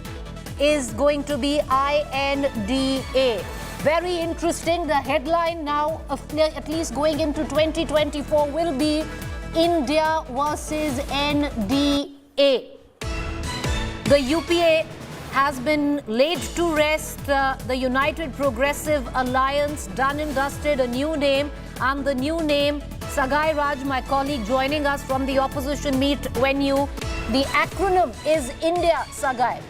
is going to be INDA. Very interesting. The headline now, at least going into 2024, will be India versus NDA. The UPA has been laid to rest. The United Progressive Alliance, done and dusted, a new name. And the new name, Sagai Raj, my colleague, joining us from the opposition meet venue. The acronym is India, Sagai.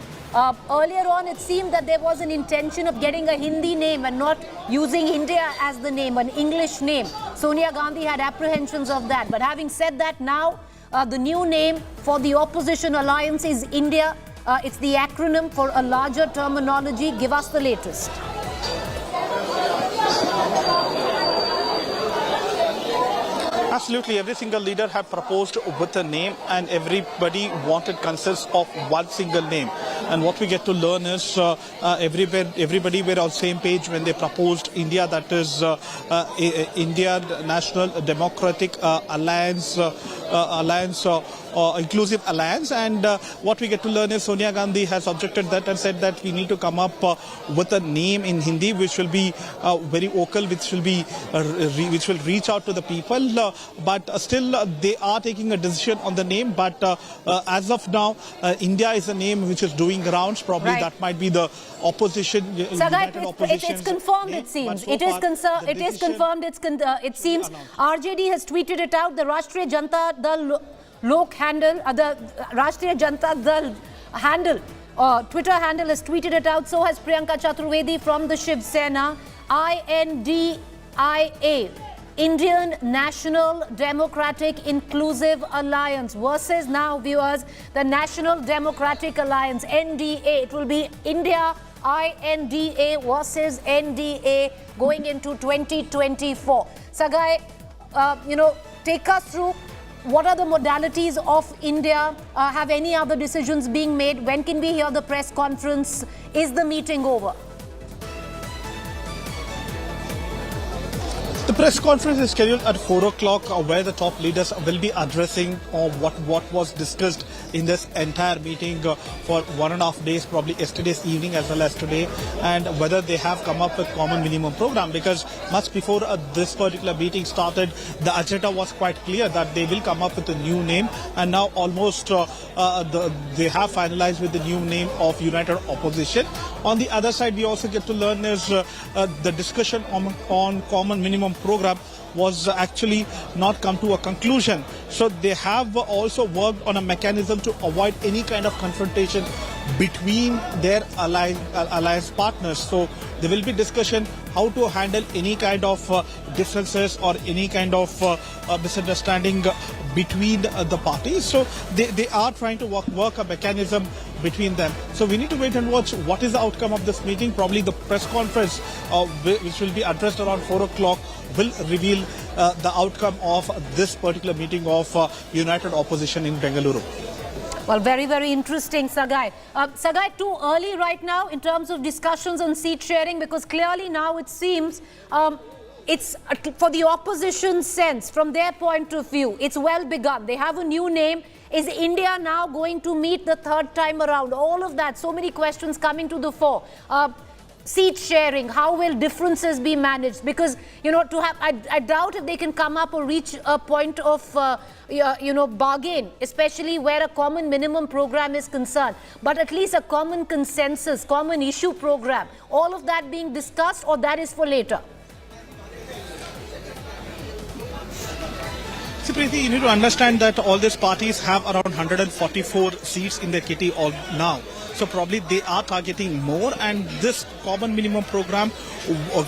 Earlier on, it seemed that there was an intention of getting a Hindi name and not using India as the name, an English name. Sonia Gandhi had apprehensions of that. But having said that, now the new name for the opposition alliance is India. It's the acronym for a larger terminology. Give us the latest. Absolutely, every single leader have proposed with a name, and everybody wanted consensus of one single name. And what we get to learn is everybody were on the same page when they proposed India, that is India National Democratic Alliance, Inclusive Alliance. And what we get to learn is Sonia Gandhi has objected that and said that we need to come up with a name in Hindi which will be very vocal, which will reach out to the people. But still they are taking a decision on the name. But as of now, India is a name which is doing rounds. Probably right. That might be the opposition. It's confirmed, name, it seems. So it is confirmed. It seems RJD has tweeted it out. The Rashtriya Janata Dal Lok handle, the Rashtriya Janata Dal handle, Twitter handle has tweeted it out. So has Priyanka Chaturvedi from the Shiv Sena. INDIA. Indian National Democratic Inclusive Alliance versus now, viewers, the National Democratic Alliance, NDA. It will be India INDA versus NDA going into 2024. Sagai, take us through what are the modalities of India? Have any other decisions being made? When can we hear the press conference? Is the meeting over? The press conference is scheduled at 4 o'clock where the top leaders will be addressing what was discussed in this entire meeting for 1.5 days, probably yesterday's evening as well as today, and whether they have come up with common minimum program, because much before this particular meeting started, the agenda was quite clear that they will come up with a new name, and now almost they have finalized with the new name of United Opposition. On the other side, we also get to learn is the discussion on common minimum program was actually not come to a conclusion. So they have also worked on a mechanism to avoid any kind of confrontation between their alliance partners. So there will be discussion how to handle any kind of differences or any kind of misunderstanding between the parties. So they are trying to work a mechanism between them. So we need to wait and watch what is the outcome of this meeting. Probably the press conference which will be addressed around 4 o'clock will reveal the outcome of this particular meeting of United Opposition in Bengaluru. Well, very, very interesting, Sagai. Sagai, too early right now in terms of discussions on seat sharing, because clearly now it seems it's for the opposition's sense, from their point of view, it's well begun. They have a new name. Is India now going to meet the third time around? All of that, so many questions coming to the fore. Seat sharing, how will differences be managed? Because, I doubt if they can come up or reach a point of, bargain, especially where a common minimum program is concerned. But at least a common consensus, common issue program, all of that being discussed, or that is for later? See, Preeti, you need to understand that all these parties have around 144 seats in their kitty all now. So probably they are targeting more, and this common minimum program,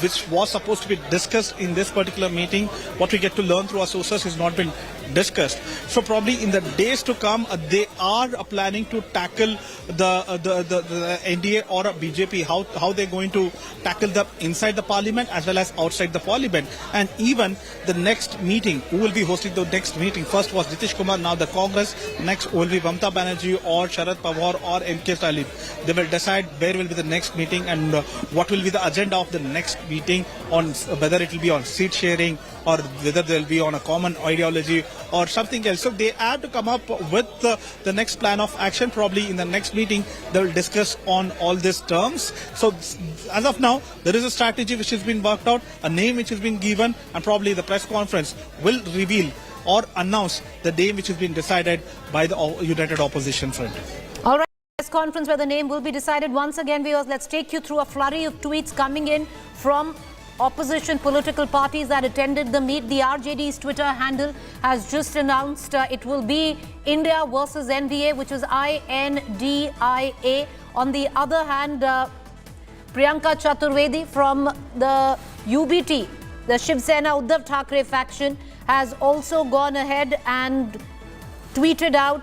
which was supposed to be discussed in this particular meeting, what we get to learn through our sources has not been discussed. So probably in the days to come, they are planning to tackle the NDA or BJP, how they're going to tackle them inside the parliament as well as outside the parliament. And even the next meeting, who will be hosting the next meeting? First was Nitish Kumar, now the Congress. Next will be Mamata Banerjee or Sharad Pawar or MK Stalin. They will decide where will be the next meeting and what will be the agenda of the next meeting, on whether it will be on seat sharing or whether they will be on a common ideology or something else. So they have to come up with the next plan of action. Probably in the next meeting they will discuss on all these terms. So as of now, there is a strategy which has been worked out, a name which has been given, and probably the press conference will reveal or announce the name which has been decided by the United Opposition Front. All right. Press conference where the name will be decided. Once again, viewers, let's take you through a flurry of tweets coming in from opposition political parties that attended the meet. The RJD's Twitter handle has just announced it will be India versus NDA, which is INDIA. On the other hand, Priyanka Chaturvedi from the UBT, the Shiv Sena Uddhav Thackeray faction, has also gone ahead and tweeted out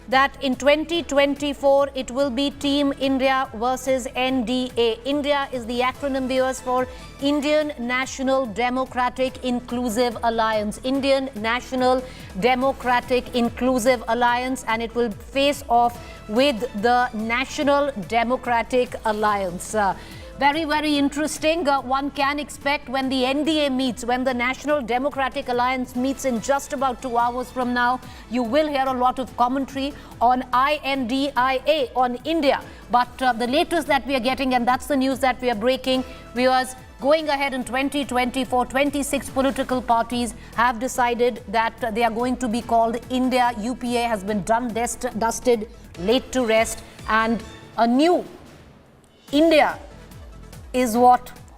that in 2024 it will be Team India versus NDA. India is the acronym, viewers, for Indian National Democratic Inclusive Alliance. Indian National Democratic Inclusive Alliance, and it will face off with the National Democratic Alliance. Very, very interesting. One can expect when the NDA meets, when the National Democratic Alliance meets in just about 2 hours from now, you will hear a lot of commentary on INDIA, on India. But the latest that we are getting, and that's the news that we are breaking, viewers, going ahead in 2024, 26 political parties have decided that they are going to be called India. UPA has been dusted, laid to rest, and a new India is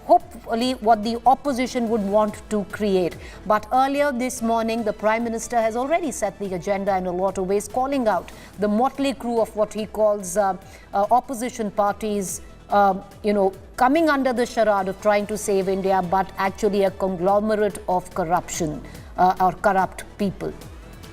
hopefully what the opposition would want to create. But earlier this morning, the Prime Minister has already set the agenda in a lot of ways, calling out the motley crew of what he calls opposition parties coming under the charade of trying to save India, but actually a conglomerate of corruption or corrupt people.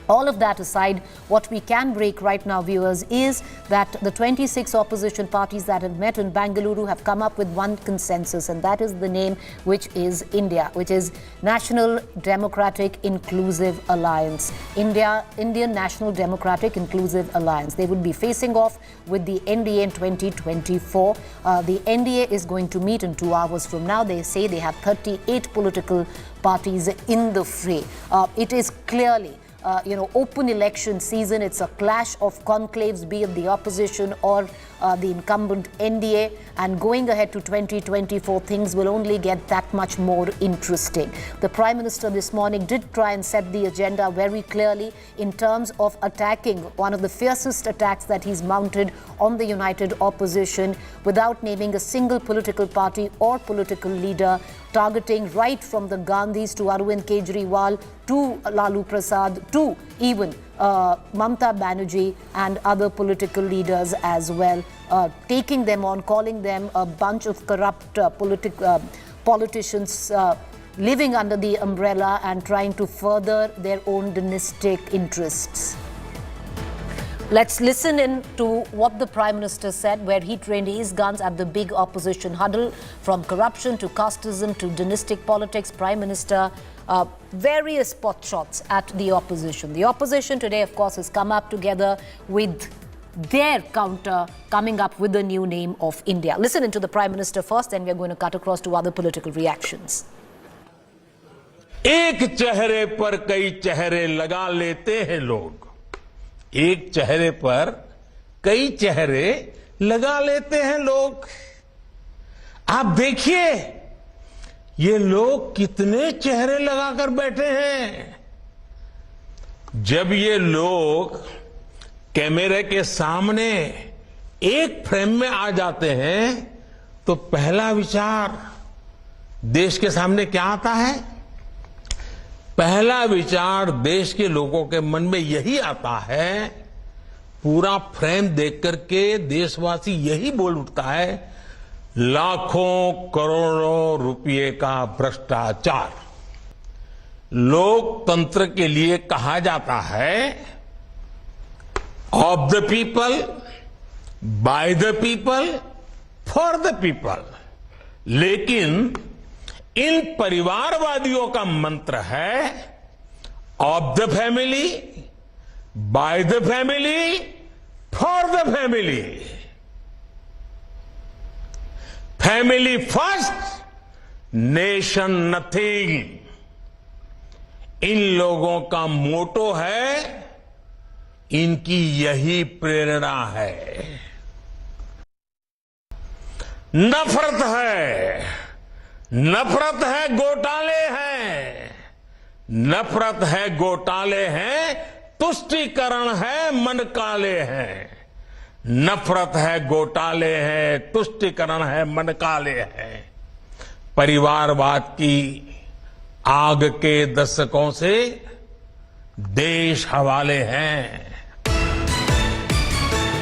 All of that aside, what we can break right now, viewers, is that the 26 opposition parties that have met in Bengaluru have come up with one consensus, and that is the name, which is India, which is National Democratic Inclusive Alliance. Indian National Democratic Inclusive Alliance. They would be facing off with the NDA in 2024. The NDA is going to meet in 2 hours from now. They say they have 38 political parties in the fray. It is clearly open election season. It's a clash of conclaves, be it the opposition or the incumbent NDA, and going ahead to 2024, things will only get that much more interesting. The Prime Minister this morning did try and set the agenda very clearly in terms of attacking one of the fiercest attacks that he's mounted on the united opposition, without naming a single political party or political leader, targeting right from the Gandhis to Arvind Kejriwal to Lalu Prasad to even Mamta Banerjee and other political leaders as well, taking them on, calling them a bunch of corrupt politicians living under the umbrella and trying to further their own dynastic interests. Let's listen in to what the Prime Minister said, where he trained his guns at the big opposition huddle. From corruption to casteism to dynastic politics, Prime Minister various pot shots at the opposition. The opposition today, of course, has come up together with their counter, coming up with the new name of India. Listen into the Prime Minister first, then we're going to cut across to other political reactions. एक चेहरे पर कई चेहरे लगा लेते हैं लोग, एक चेहरे पर कई चेहरे लगा लेते हैं लोग। आप देखिए ये लोग कितने चेहरे लगाकर बैठे हैं। जब ये लोग कैमरे के सामने एक फ्रेम में आ जाते हैं तो पहला विचार देश के सामने क्या आता है? पहला विचार देश के लोगों के मन में यही आता है, पूरा फ्रेम देख करके देशवासी यही बोल उठता है, लाखों करोड़ों रुपए का भ्रष्टाचार। लोकतंत्र के लिए कहा जाता है of the people, by the people, for the people, लेकिन इन परिवारवादियों का मंत्र है of the family, by the family, for the family. Family first, nation nothing. इन लोगों का मोटो है, इनकी यही प्रेरणा है। नफरत है, नफरत है, घोटाले हैं, नफरत है, घोटाले हैं, तुष्टीकरण है, मन काले हैं। नफरत है, घोटाले हैं, तुष्टीकरण है, मन काले हैं। परिवारवाद की आग के दशकों से देश हवाले हैं।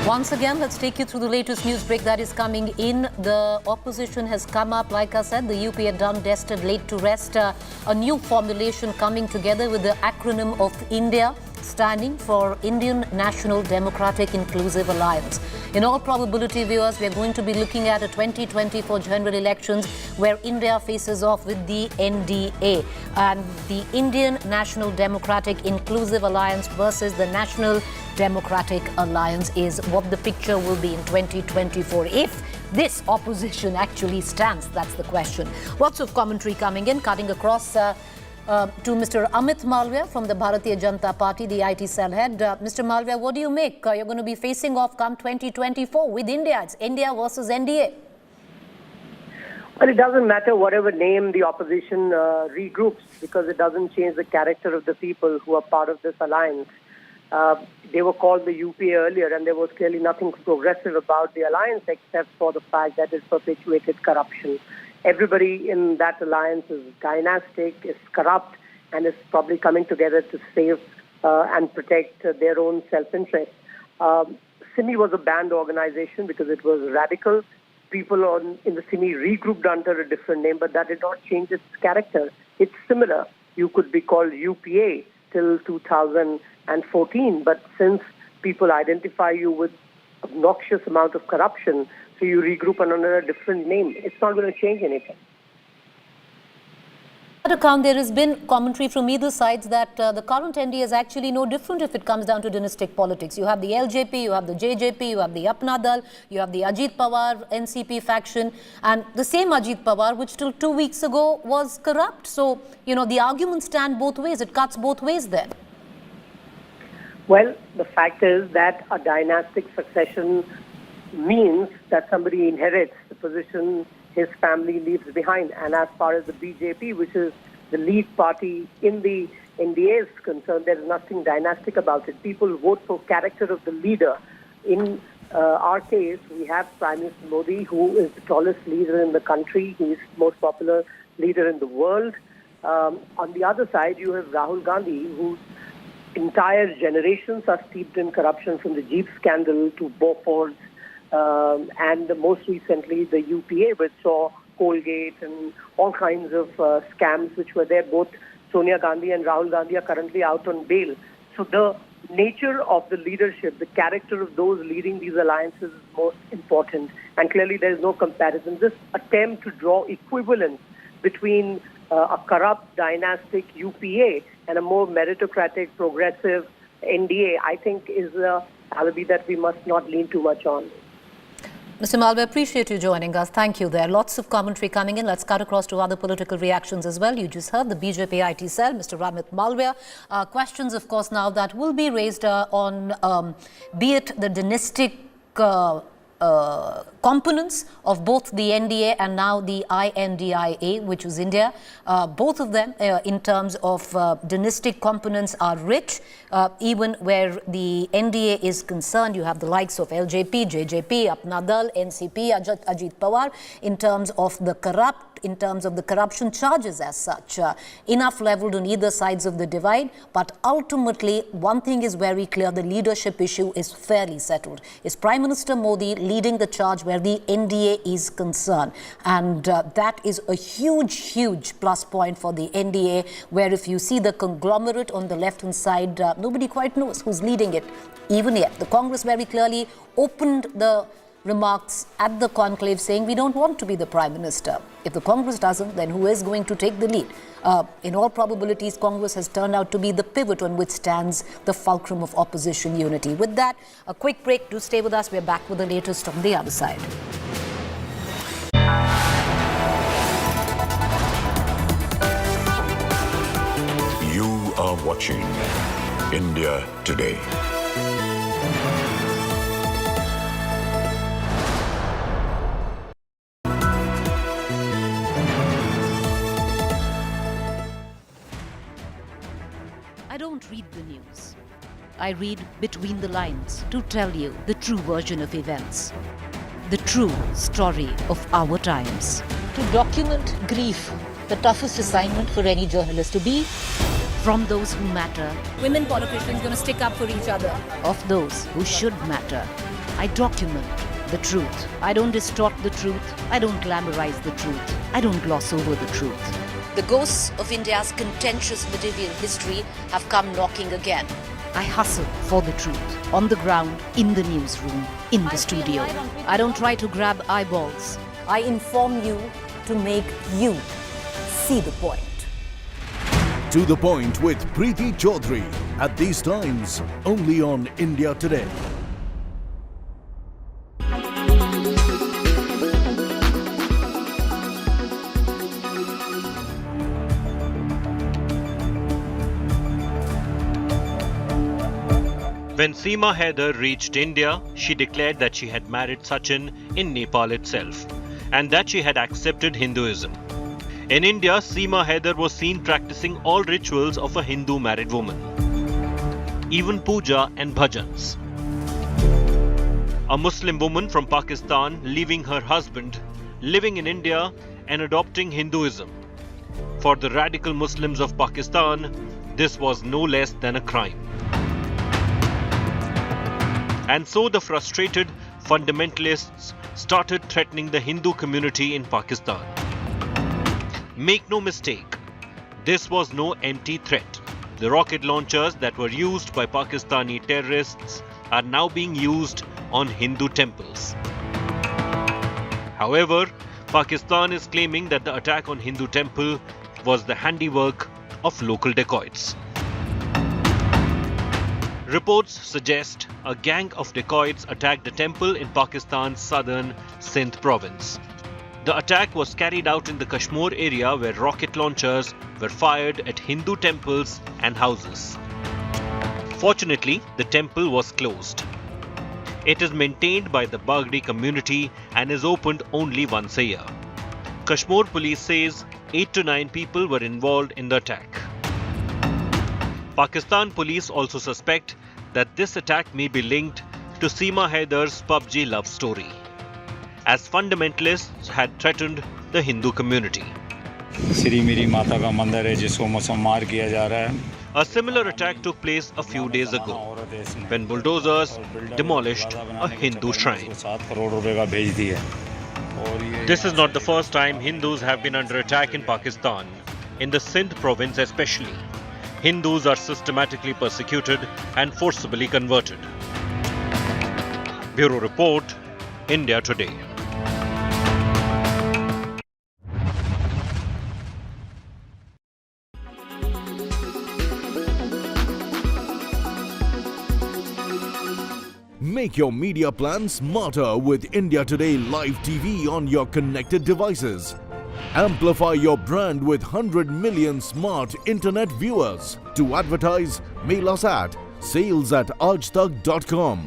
Once again, let's take you through the latest news break that is coming in. The opposition has come up, like I said, the UP had done destined laid to rest. A new formulation coming together with the acronym of India, standing for Indian National Democratic Inclusive Alliance. In all probability, viewers, we are going to be looking at a 2024 general elections where India faces off with the NDA and the Indian National Democratic Inclusive Alliance versus the National Democratic Alliance is what the picture will be in 2024. If this opposition actually stands, that's the question. Lots of commentary coming in, cutting across to Mr. Amit Malviya from the Bharatiya Janata Party, the IT cell head. Mr. Malviya, what do you make? You're going to be facing off come 2024 with India. It's India versus NDA. Well, it doesn't matter whatever name the opposition regroups, because it doesn't change the character of the people who are part of this alliance. They were called the UP earlier, and there was clearly nothing progressive about the alliance except for the fact that it perpetuated corruption. Everybody in that alliance is dynastic, is corrupt, and is probably coming together to save and protect their own self-interest. SIMI was a banned organization because it was radical. people in the Simi regrouped under a different name, but that did not change its character. It's similar. You could be called UPA till 2014, but since people identify you with obnoxious amount of corruption, so you regroup under a different name, it's not going to change anything. Account, there has been commentary from either sides that the current NDA is actually no different if it comes down to dynastic politics. You have the LJP, you have the JJP, you have the Apna Dal, you have the Ajit Pawar NCP faction, and the same Ajit Pawar, which till 2 weeks ago was corrupt. So, the arguments stand both ways. It cuts both ways then. Well, the fact is that a dynastic succession means that somebody inherits the position his family leaves behind. And as far as the BJP, which is the lead party in the NDA is concerned, there is nothing dynastic about it. People vote for character of the leader. In our case, we have Prime Minister Modi, who is the tallest leader in the country. He is the most popular leader in the world. On the other side, you have Rahul Gandhi, whose entire generations are steeped in corruption, from the Jeep scandal to Beaufort, and most recently the UPA, which saw Colgate and all kinds of scams which were there. Both Sonia Gandhi and Rahul Gandhi are currently out on bail. So the nature of the leadership, the character of those leading these alliances is most important. And clearly there is no comparison. This attempt to draw equivalence between a corrupt dynastic UPA and a more meritocratic, progressive NDA, I think is a alibi that we must not lean too much on. Mr. Malviya, appreciate you joining us. Thank you there. Lots of commentary coming in. Let's cut across to other political reactions as well. You just heard the BJP IT cell, Mr. Ramit Malviya. Questions, of course, now that will be raised on be it the dynastic components of both the NDA and now the INDIA, which was India. Both of them, in terms of dynastic components, are rich. Even where the NDA is concerned, you have the likes of LJP, JJP, Apna Dal, NCP, Ajit Pawar. In terms of the corruption charges as such, enough leveled on either sides of the divide. But ultimately, one thing is very clear: the leadership issue is fairly settled. Is Prime Minister Modi leading the charge where the NDA is concerned? And that is a huge plus point for the NDA, where if you see the conglomerate on the left-hand side, nobody quite knows who's leading it. Even yet, the Congress very clearly opened the remarks at the conclave saying we don't want to be the Prime Minister. If the Congress doesn't, then who is going to take the lead? In all probabilities, Congress has turned out to be the pivot on which stands the fulcrum of opposition unity. With that, a quick break. Do stay with us. We're back with the latest on the other side. You are watching India Today. I don't read the news. I read between the lines to tell you the true version of events, the true story of our times. To document grief, the toughest assignment for any journalist to be. From those who matter. Women politicians going to stick up for each other. Of those who should matter. I document the truth. I don't distort the truth. I don't glamorize the truth. I don't gloss over the truth. The ghosts of India's contentious medieval history have come knocking again. I hustle for the truth. On the ground, in the newsroom, in the studio. I don't try to grab eyeballs. I inform you to make you see the point. To the Point with Preeti Chaudhary. At these times, only on India Today. When Seema Haider reached India, she declared that she had married Sachin in Nepal itself and that she had accepted Hinduism. In India, Seema Haider was seen practicing all rituals of a Hindu married woman, even puja and bhajans. A Muslim woman from Pakistan leaving her husband, living in India and adopting Hinduism. For the radical Muslims of Pakistan, this was no less than a crime. And so the frustrated fundamentalists started threatening the Hindu community in Pakistan. Make no mistake, this was no empty threat. The rocket launchers that were used by Pakistani terrorists are now being used on Hindu temples. However, Pakistan is claiming that the attack on Hindu temple was the handiwork of local dacoits. Reports suggest a gang of dacoits attacked a temple in Pakistan's southern Sindh province. The attack was carried out in the Kashmir area where rocket launchers were fired at Hindu temples and houses. Fortunately, the temple was closed. It is maintained by the Bagdi community and is opened only once a year. Kashmir police says 8 to 9 people were involved in the attack. Pakistan police also suspect that this attack may be linked to Seema Haidar's PUBG love story, as fundamentalists had threatened the Hindu community. Shri मेरी माता का मंदिर है जिसको मुसलमान किया जा रहा है. A similar attack took place a few days ago when bulldozers demolished a Hindu shrine. This is not the first time Hindus have been under attack in Pakistan, in the Sindh province especially. Hindus are systematically persecuted and forcibly converted. Bureau Report, India Today. Make your media plan smarter with India Today Live TV on your connected devices. Amplify your brand with 100 million smart internet viewers. To advertise, mail us at sales@aajtak.com.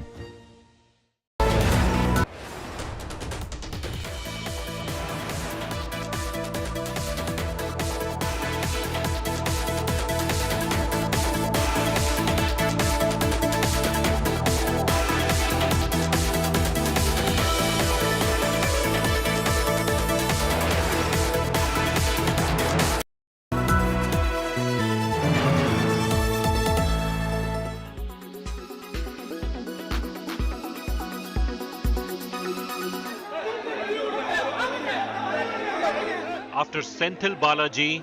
After Senthil Balaji,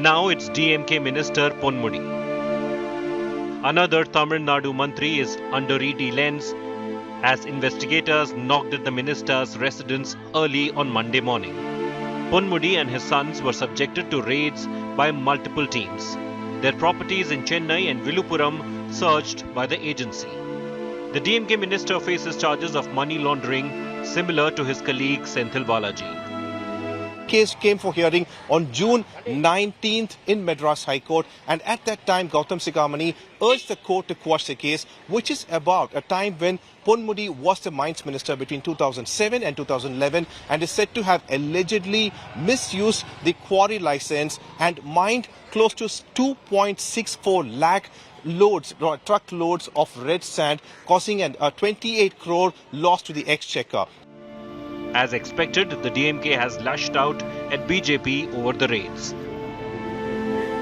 now it's DMK Minister Ponmudi. Another Tamil Nadu Mantri is under ED lens as investigators knocked at the minister's residence early on Monday morning. Ponmudi and his sons were subjected to raids by multiple teams. Their properties in Chennai and Viluppuram searched by the agency. The DMK minister faces charges of money laundering similar to his colleague Senthil Balaji. Case came for hearing on June 19th in Madras High Court, and at that time Gautam Sikhamani urged the court to quash the case, which is about a time when Ponmudi was the mines minister between 2007 and 2011 and is said to have allegedly misused the quarry license and mined close to 2.64 lakh truck loads of red sand, causing a 28 crore loss to the exchequer. As expected, the DMK has lashed out at BJP over the raids,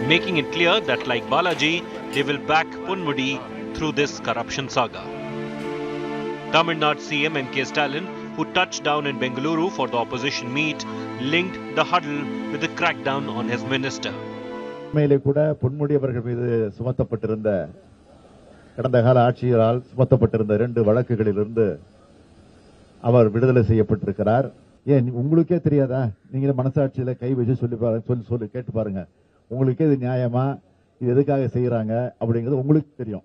making it clear that like Balaji, they will back Ponmudi through this corruption saga. Tamil Nadu CM M.K. Stalin, who touched down in Bengaluru for the opposition meet, linked the huddle with the crackdown on his minister. மேலே கூட பொன்முடி அவர்கள் மீது சுமத்தப்பட்டிருந்த கடந்த கால ஆட்சியால் சுமத்தப்பட்டிருந்த 2 வழக்குகளிலிருந்து அவர் விடுதலை செய்யப்பட்டிருக்கிறார். ஏன் உங்களுக்கே தெரியாதா? நீங்க மனசாட்சியில கை வச்சு சொல்லி கேட்டு பாருங்க. உங்களுக்கே இது நியாயமா? இது எதுக்காக செய்யறாங்க அப்படிங்கிறது உங்களுக்கு தெரியும்.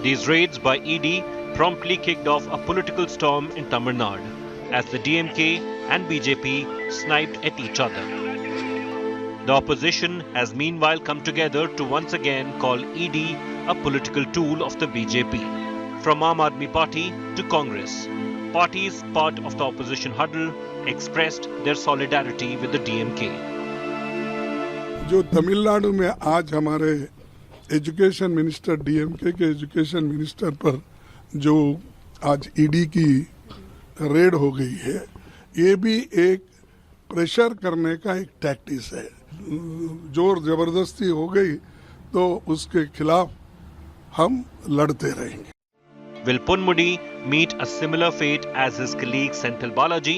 These raids by ED promptly kicked off a political storm in Tamil Nadu as the DMK and BJP sniped at each other. The opposition has meanwhile come together to once again call ED a political tool of the BJP. From Aam Aadmi Party to Congress, parties part of the opposition huddle expressed their solidarity with the DMK. जो तमिलनाडु में आज हमारे education minister DMK के education minister पर जो आज ED की red हो गई है, ये भी एक प्रेशर करने का एक टैक्टिस है. जोर जबरदस्ती हो गई तो उसके खिलाफ हम लड़ते रहेंगे. Will Ponmudi meet a similar fate as his colleague Senthil Balaji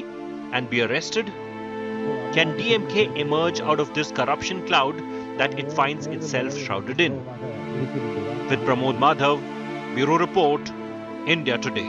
and be arrested? Can DMK emerge out of this corruption cloud that it finds itself shrouded in? With Pramod Madhav, Bureau Report, India Today.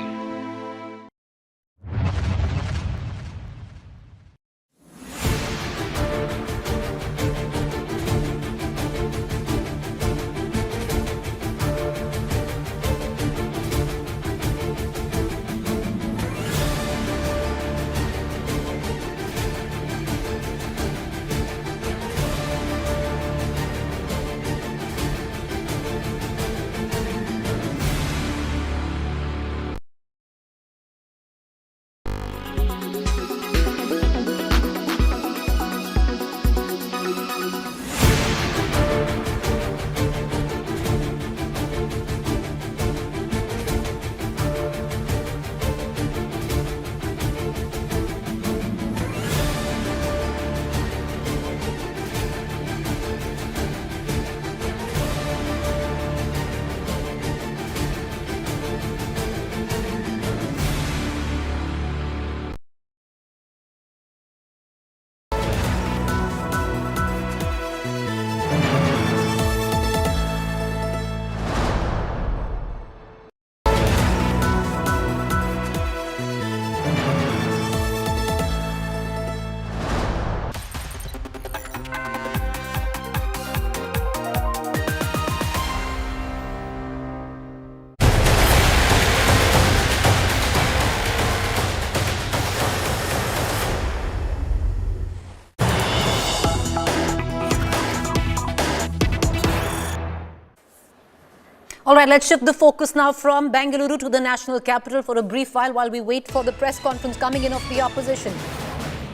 All right, let's shift the focus now from Bengaluru to the national capital for a brief while we wait for the press conference coming in of the opposition.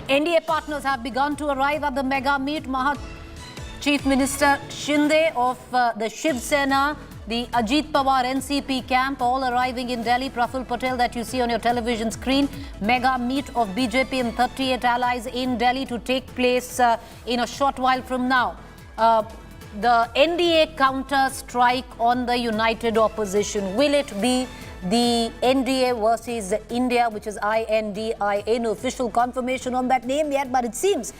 NDA partners have begun to arrive at the mega meet. Chief Minister Shinde of the Shiv Sena, the Ajit Pawar NCP camp, all arriving in Delhi. Praful Patel that you see on your television screen. Mega meet of BJP and 38 allies in Delhi to take place in a short while from now. The NDA counter strike on the united opposition. Will it be the NDA versus India, which is INDIA? No official confirmation on that name yet, but it seems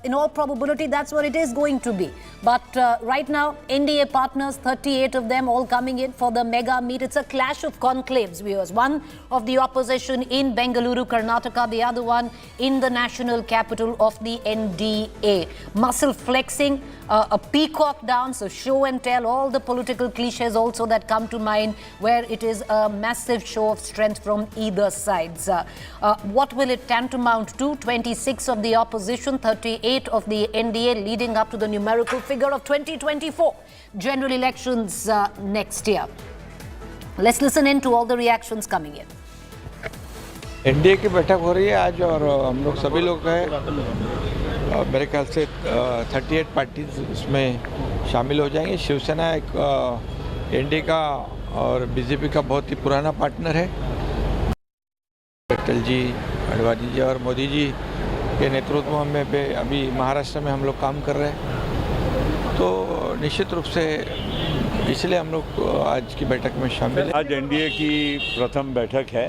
in all probability that's what it is going to be. But right now, NDA partners, 38 of them all coming in for the mega meet. It's a clash of conclaves, viewers. One of the opposition in Bengaluru, Karnataka, the other one in the national capital of the NDA. Muscle flexing, a peacock dance, a show and tell, all the political cliches also that come to mind, where it is a massive show of strength from either sides. What will it tantamount to? 26 of the opposition, 38 of the NDA, leading up to the numerical figure of 2024 general elections next year. Let's listen in to all the reactions coming in. NDA की बैठक हो रही है आज और हम लोग सभी लोग हैं। मेरे ख्याल से 38 पार्टीज इसमें शामिल हो जाएंगे। शिवसेना एक एनडीए का और बीजेपी का बहुत ही पुराना पार्टनर है। अटल जी, अडवाणी जी और मोदी जी के नेतृत्व में अभी महाराष्ट्र में हम लोग काम कर रहे हैं, तो निश्चित रूप से इसलिए हम लोग आज की बैठक में शामिल हैं। आज एनडीए की प्रथम बैठक है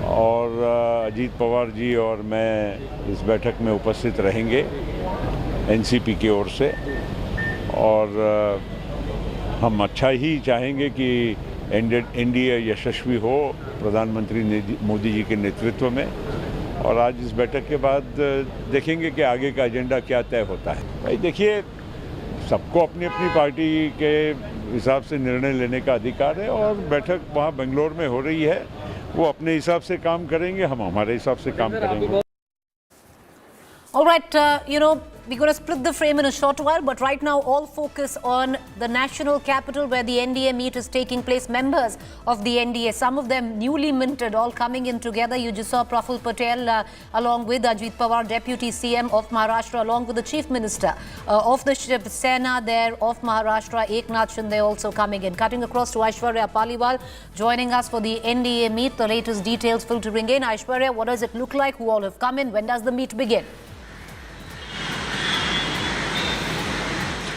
और अजीत पवार जी और मैं इस बैठक में उपस्थित रहेंगे एनसीपी की ओर से, और हम अच्छा ही चाहेंगे कि एनडीए यशस्वी हो प्रधानमंत्री मोदी जी के नेतृत्व में। और आज इस बैठक के बाद देखेंगे कि आगे का एजेंडा क्या तय होता है। भाई देखिए, सबको अपनी अपनी पार्टी के हिसाब से निर्णय लेने का अधिकार है और बैठक वहाँ बेंगलोर में हो रही है, वो अपने हिसाब से काम करेंगे, हम हमारे हिसाब से काम करेंगे। All right, we're going to split the frame in a short while, but right now all focus on the national capital where the NDA meet is taking place. Members of the NDA, some of them newly minted, all coming in together. You just saw Praful Patel along with Ajit Pawar, Deputy CM of Maharashtra, along with the Chief Minister of the Shiv Sena there of Maharashtra, Eknath Shinde, also coming in. Cutting across to Aishwarya Paliwal, joining us for the NDA meet. The latest details filtering in. Aishwarya, what does it look like? Who all have come in? When does the meet begin?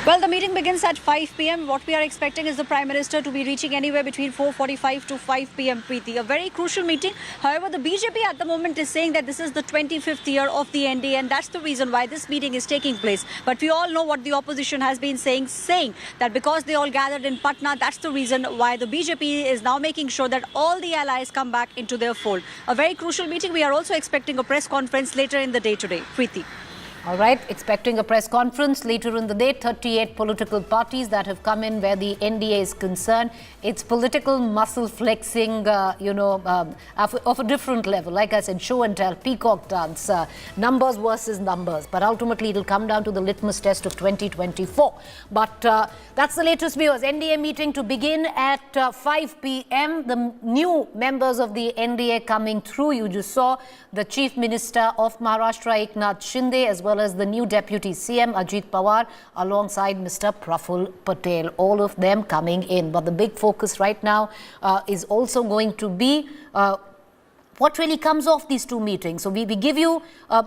Well, the meeting begins at 5 p.m. What we are expecting is the Prime Minister to be reaching anywhere between 4:45 to 5 p.m. Preeti. A very crucial meeting. However, the BJP at the moment is saying that this is the 25th year of the NDA and that's the reason why this meeting is taking place. But we all know what the opposition has been saying that because they all gathered in Patna, that's the reason why the BJP is now making sure that all the allies come back into their fold. A very crucial meeting. We are also expecting a press conference later in the day today. Preeti. All right, expecting a press conference later in the day. 38 political parties that have come in where the NDA is concerned. It's political muscle flexing, of a different level. Like I said, show and tell, peacock dance, numbers versus numbers. But ultimately, it'll come down to the litmus test of 2024. But that's the latest news. NDA meeting to begin at 5 p.m. The new members of the NDA coming through. You just saw the Chief Minister of Maharashtra, Eknath Shinde, as well as the new Deputy CM, Ajit Pawar, alongside Mr. Praful Patel. All of them coming in. But the big focus right now is also going to be what really comes off these two meetings. So we give you a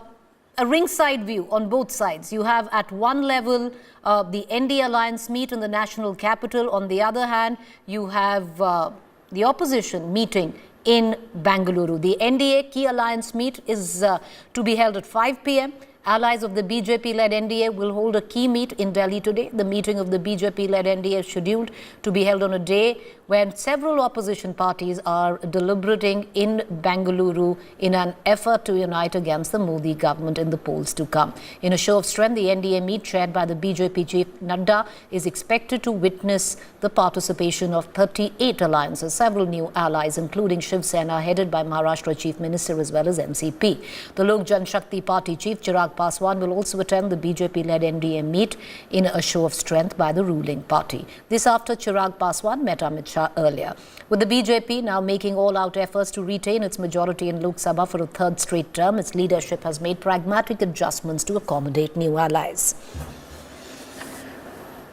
ringside view on both sides. You have at one level the NDA alliance meet in the national capital. On the other hand, you have the opposition meeting in Bengaluru. The NDA key alliance meet is to be held at 5 p.m. Allies of the BJP-led NDA will hold a key meet in Delhi today. The meeting of the BJP-led NDA is scheduled to be held on a day when several opposition parties are deliberating in Bengaluru in an effort to unite against the Modi government in the polls to come. In a show of strength, the NDA meet chaired by the BJP chief Nadda is expected to witness the participation of 38 alliances, several new allies, including Shiv Sena, headed by Maharashtra Chief Minister as well as NCP. The Lok Janshakti Party chief Chirag Paswan will also attend the BJP-led NDA meet in a show of strength by the ruling party. This after Chirag Paswan met Amit Shah earlier. With the BJP now making all-out efforts to retain its majority in Lok Sabha for a third straight term, its leadership has made pragmatic adjustments to accommodate new allies.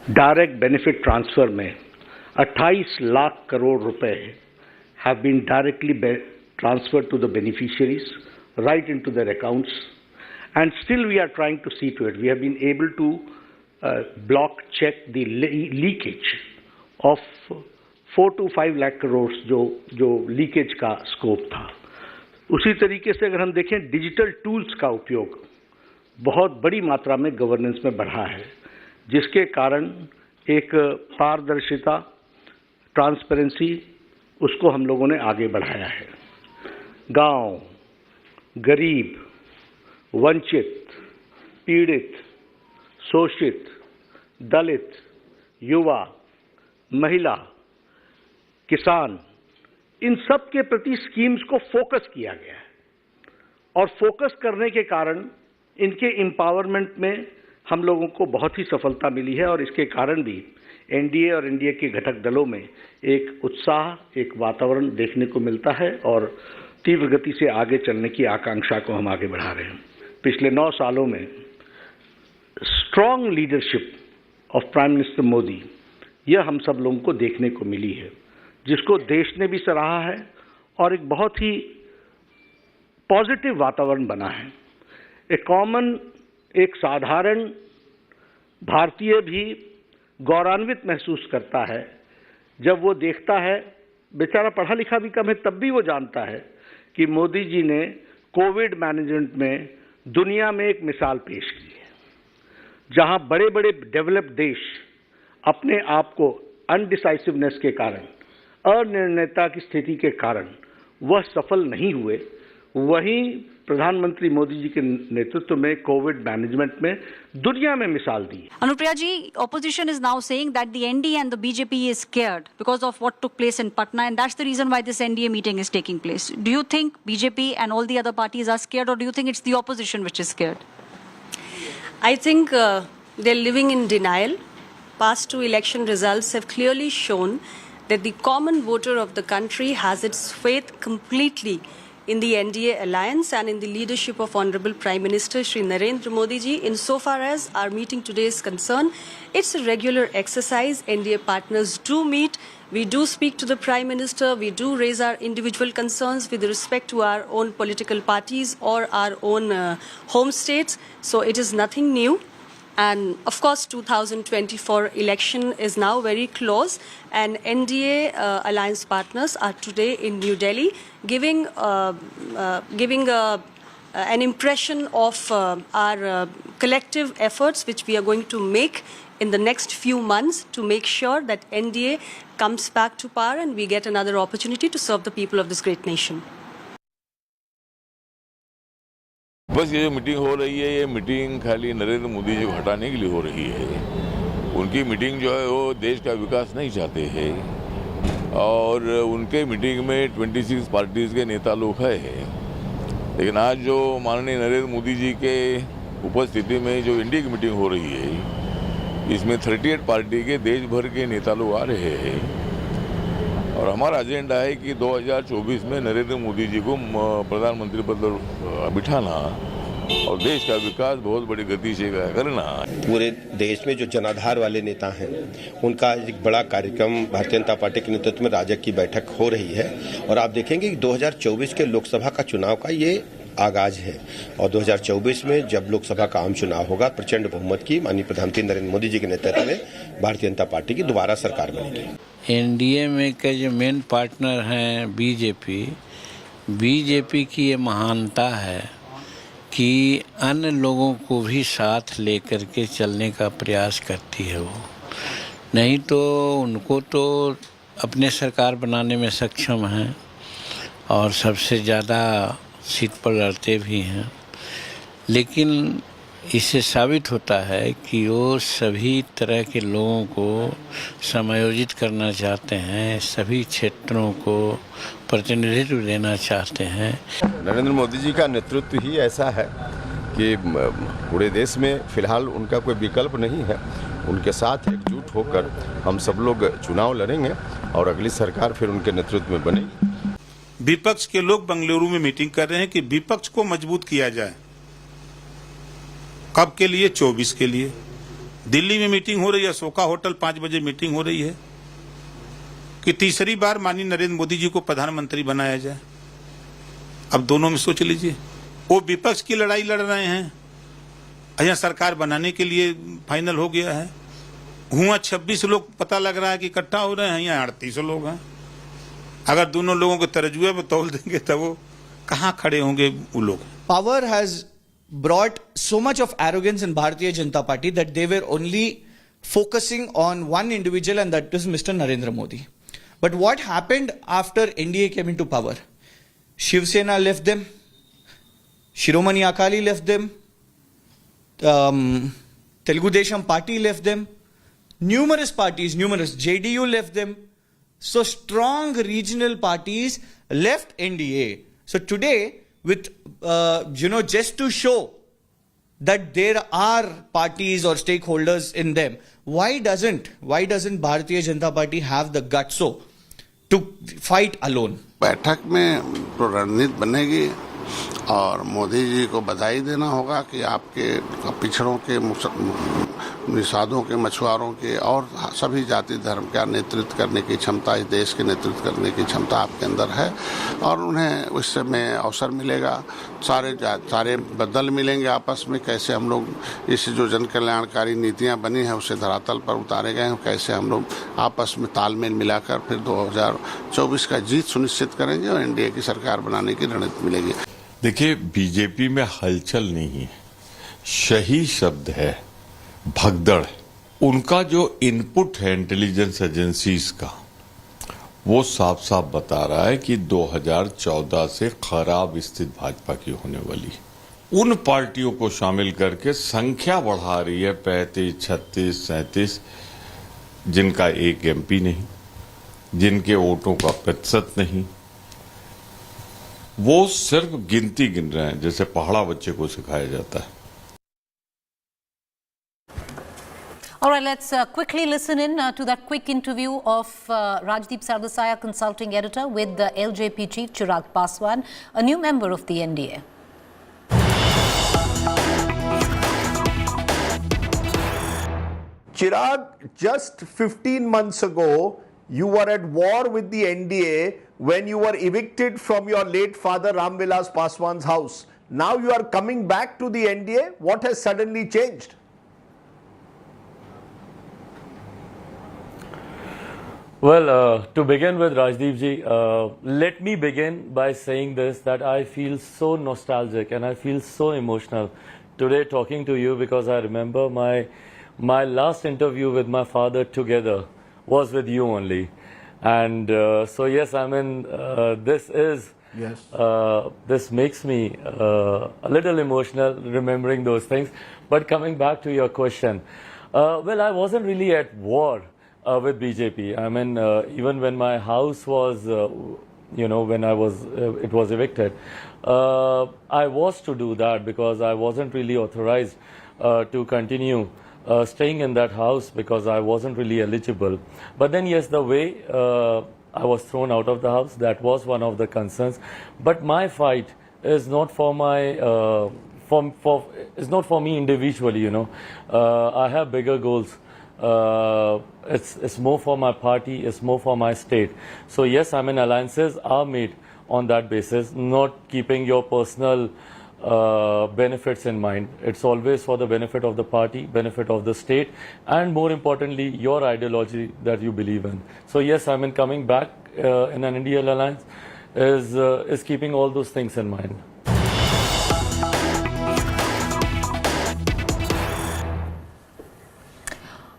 Direct benefit transfer में 28 लाख करोड़ रुपए have been directly transferred to the beneficiaries right into their accounts, and still we are trying to see to it. We have been able to block check the leakage of 4 to 5 lakh crores जो leakage का scope था. उसी तरीके से अगर हम देखें, digital tools का उपयोग बहुत बड़ी मात्रा में गवर्नेंस में बढ़ा है, जिसके कारण एक पारदर्शिता, ट्रांसपेरेंसी, उसको हम लोगों ने आगे बढ़ाया है. गांव, गरीब, वंचित, पीड़ित, शोषित, दलित, युवा, महिला, किसान, इन सब के प्रति स्कीम्स को फोकस किया गया है. और फोकस करने के कारण इनके एम्पावरमेंट में हम लोगों को बहुत ही सफलता मिली है. और इसके कारण भी एनडीए और एनडीए के घटक दलों में एक उत्साह, एक वातावरण देखने को मिलता है और तीव्र गति से आगे चलने की आकांक्षा को हम आगे बढ़ा रहे हैं. पिछले 9 सालों में strong leadership of prime minister Modi, यह हम सब लोगों को देखने को मिली है, जिसको देश ने भी सराहा है और एक बहुत ही पॉजिटिव वातावरण बना है. एक साधारण भारतीय भी गौरवान्वित महसूस करता है जब वो देखता है, बेचारा पढ़ा लिखा भी कम है, तब भी वो जानता है कि मोदी जी ने कोविड मैनेजमेंट में दुनिया में एक मिसाल पेश की है, जहां बड़े बड़े डेवलप्ड देश अपने आप को अनडिसाइसिवनेस के कारण, अनिर्णयता की स्थिति के कारण वह सफल नहीं हुए, वहीं प्रधानमंत्री मोदी जी के नेतृत्व में कोविड मैनेजमेंट में दुनिया में मिसाल दी. Anupriya ji, opposition is now saying that the NDA and the BJP is scared because of what took place in Patna, and that's the reason why this NDA meeting is taking place. Do you think BJP and all the other parties are scared, or do you think it's the opposition which is scared? I think they're living in denial. Past 2 election results have clearly shown that the common voter of the country has its faith completely in the NDA alliance and in the leadership of Honorable Prime Minister Shri Narendra Modi ji. Insofar as our meeting today is concerned, it's a regular exercise. NDA partners do meet. We do speak to the Prime Minister. We do raise our individual concerns with respect to our own political parties or our own home states. So it is nothing new. And of course, 2024 election is now very close, and NDA alliance partners are today in New Delhi giving an impression of our collective efforts which we are going to make in the next few months to make sure that NDA comes back to power and we get another opportunity to serve the people of this great nation. बस ये जो meeting हो रही है, ये meeting खाली नरेंद्र मोदी जी को हटाने के लिए हो रही है। उनकी मीटिंग जो है वो देश का विकास नहीं चाहते हैं और उनके मीटिंग में 26 पार्टीज के नेता लोग हैं। लेकिन आज जो माननीय नरेंद्र मोदी जी के उपस्थिति में जो इंडिया की मीटिंग हो रही है, इसमें 38 पार्टी के देश भर के नेता लोग आ रहे हैं और हमारा एजेंडा है कि 2024 में नरेंद्र मोदी जी को प्रधानमंत्री पद पर बिठाना और देश का विकास बहुत बड़ी गति से करना। पूरे देश में जो जनाधार वाले नेता हैं उनका एक बड़ा कार्यक्रम भारतीय जनता पार्टी के नेतृत्व में राजग की बैठक हो रही है और आप देखेंगे कि 2024 के लोकसभा का चुनाव का ये आगाज है और 2024 में जब लोकसभा का आम चुनाव होगा, प्रचंड बहुमत की माननीय प्रधानमंत्री नरेंद्र मोदी जी के नेतृत्व में भारतीय जनता पार्टी की दोबारा सरकार बनेगी। एनडीए में के जो मेन पार्टनर हैं बीजेपी की ये महानता है कि अन्य लोगों को भी साथ लेकर के चलने का प्रयास करती है वो, नहीं तो उनको तो अपने सरकार बनाने में सक्षम हैं और सबसे ज़्यादा सीट पर लड़ते भी हैं, लेकिन इससे साबित होता है कि वो सभी तरह के लोगों को समायोजित करना चाहते हैं, सभी क्षेत्रों को प्रतिनिधित्व देना चाहते हैं। नरेंद्र मोदी जी का नेतृत्व ही ऐसा है कि पूरे देश में फिलहाल उनका कोई विकल्प नहीं है। उनके साथ एकजुट होकर हम सब लोग चुनाव लड़ेंगे और अगली सरकार फिर उनके नेतृत्व में बनेगी। विपक्ष के लोग बेंगलुरु में मीटिंग कर रहे हैं कि विपक्ष को मजबूत किया जाए। कब के लिए? 24 के लिए। दिल्ली में मीटिंग हो रही है, अशोका होटल 5 बजे मीटिंग हो रही है कि तीसरी बार माननीय नरेंद्र मोदी जी को प्रधानमंत्री बनाया जाए। अब दोनों में सोच लीजिए, वो विपक्ष की लड़ाई लड़ रहे हैं, यहाँ सरकार बनाने के लिए फाइनल हो गया है। हुआ 26 लोग पता लग रहा है कि इकट्ठा हो रहे हैं, यहाँ 38 लोग हैं। अगर दोनों लोगों को तर्जुए में तौल देंगे तब वो कहाँ खड़े होंगे वो लोग। Power has brought so much of arrogance in Bharatiya Janata Party that they were only focusing on one individual, and that is Mr. Narendra Modi. But what happened after NDA came into power? Shiv Sena left them, Shiromani Akali left them, Telugu Desam Party left them, numerous parties, JDU left them. So strong regional parties left NDA. So today, with just to show that there are parties or stakeholders in them, why doesn't Bharatiya Janata Party have the guts to fight alone? बैठक में तो रणनीति बनेगी और मोदी जी को बधाई देना होगा कि आपके पिछड़ों के, निषादों के, मछुआरों के और सभी जाति धर्म का नेतृत्व करने की क्षमता, इस देश के नेतृत्व करने की क्षमता आपके अंदर है और उन्हें उस समय अवसर मिलेगा। सारे बदल मिलेंगे आपस में, कैसे हम लोग इस जो जन कल्याणकारी नीतियां बनी हैं उसे धरातल पर उतारे गए हैं, कैसे हम लोग आपस में तालमेल मिलाकर फिर 2024 का जीत सुनिश्चित करेंगे और एनडीए की सरकार बनाने की रणनीति मिलेगी। देखिए, बीजेपी में हलचल नहीं है, सही शब्द है भगदड़। उनका जो इनपुट है इंटेलिजेंस एजेंसीज का, वो साफ साफ बता रहा है कि 2014 से खराब स्थिति भाजपा की होने वाली। उन पार्टियों को शामिल करके संख्या बढ़ा रही है 35, 36, 37, जिनका एक एमपी नहीं, जिनके वोटों का प्रतिशत नहीं। वो सिर्फ गिनती गिन रहे हैं, जैसे पहाड़ा बच्चे को सिखाया जाता है। All right, let's quickly listen in to that quick interview of Rajdeep Sardesai, consulting editor, with the LJP chief Chirag Paswan, a new member of the NDA. Chirag, just 15 months ago, you were at war with the NDA when you were evicted from your late father Vilas Paswan's house. Now you are coming back to the NDA. What has suddenly changed? Well, to begin with, Rajdeep ji, let me begin by saying this, that I feel so nostalgic and I feel so emotional today talking to you, because I remember my last interview with my father together was with you only. And so yes, I mean, this makes me a little emotional remembering those things. But coming back to your question, well, I wasn't really at war with BJP. I mean, even when my house was, when it was evicted, I was to do that because I wasn't really authorized to continue staying in that house because I wasn't really eligible. But then, yes, the way I was thrown out of the house, that was one of the concerns. But my fight is not for my, it's not for me individually, I have bigger goals. It's more for my party, it's more for my state. So yes, I mean, alliances are made on that basis, not keeping your personal benefits in mind. It's always for the benefit of the party, benefit of the state, and more importantly, your ideology that you believe in. So yes, I mean, coming back in an Indian alliance is keeping all those things in mind.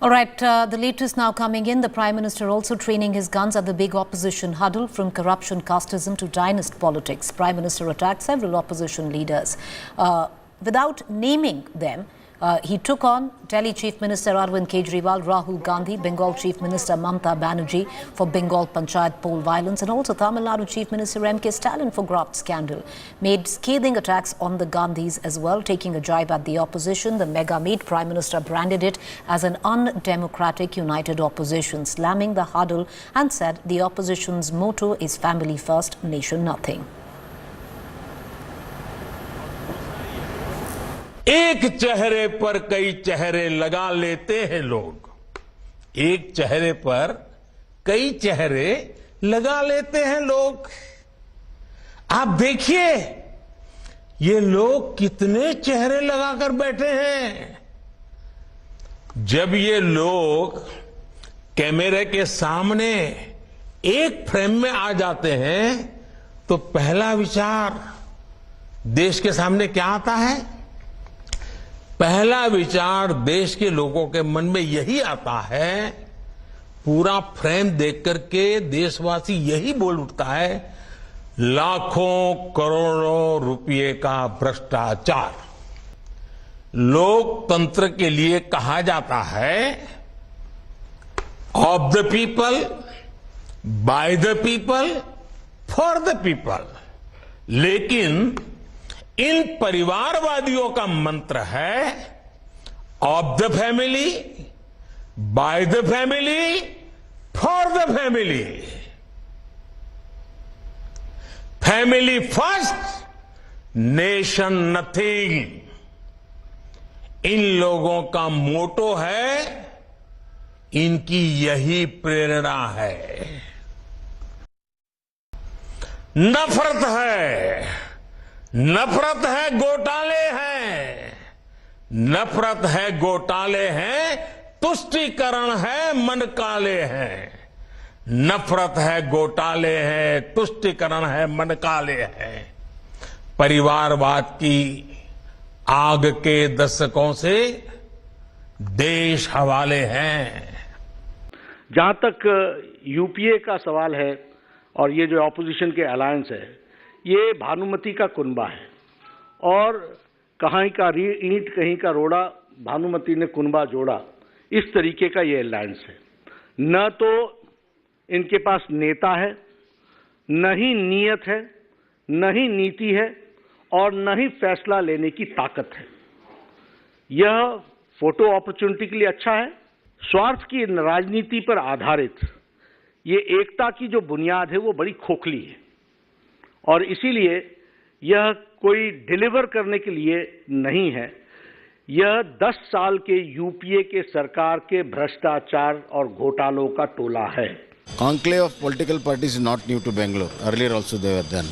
All right, the latest now coming in. The Prime Minister also training his guns at the big opposition huddle, from corruption, casteism to dynasty politics. Prime Minister attacked several opposition leaders. Without naming them, he took on Delhi Chief Minister Arvind Kejriwal, Rahul Gandhi, Bengal Chief Minister Mamata Banerjee for Bengal Panchayat poll violence, and also Tamil Nadu Chief Minister M.K. Stalin for graft scandal. Made scathing attacks on the Gandhis as well, taking a jibe at the opposition. The mega meet, Prime Minister branded it as an undemocratic united opposition, slamming the huddle and said the opposition's motto is family first, nation nothing. एक चेहरे पर कई चेहरे लगा लेते हैं लोग, एक चेहरे पर कई चेहरे लगा लेते हैं लोग। आप देखिए ये लोग कितने चेहरे लगाकर बैठे हैं। जब ये लोग कैमरे के सामने एक फ्रेम में आ जाते हैं तो पहला विचार देश के सामने क्या आता है? पहला विचार देश के लोगों के मन में यही आता है, पूरा फ्रेम देख करके देशवासी यही बोल उठता है, लाखों करोड़ों रुपए का भ्रष्टाचार। लोकतंत्र के लिए कहा जाता है of the people, by the people, for the people, लेकिन इन परिवारवादियों का मंत्र है of the family, by the family, for the family. Family first, nation nothing. इन लोगों का मोटो है, इनकी यही प्रेरणा है। नफरत है, नफरत है, घोटाले हैं, नफरत है, घोटाले हैं, तुष्टीकरण है, मन काले हैं। नफरत है, घोटाले हैं, तुष्टीकरण है, मन काले हैं। परिवारवाद की आग के दशकों से देश हवाले हैं। जहां तक यूपीए का सवाल है और ये जो ऑपोजिशन के अलायंस है, ये भानुमति का कुनबा है और कहीं का ईंट कहीं का रोड़ा, भानुमति ने कुनबा जोड़ा, इस तरीके का ये अलायंस है। न तो इनके पास नेता है, न ही नीयत है, न ही नीति है और न ही फैसला लेने की ताकत है। यह फोटो अपॉर्चुनिटी के लिए अच्छा है। स्वार्थ की राजनीति पर आधारित ये एकता की जो बुनियाद है वो बड़ी खोखली है और इसीलिए यह कोई डिलीवर करने के लिए नहीं है। यह 10 साल के यूपीए के सरकार के भ्रष्टाचार और घोटालों का टोला है। Conclave of political parties is not new to Bengaluru. Earlier also they were done.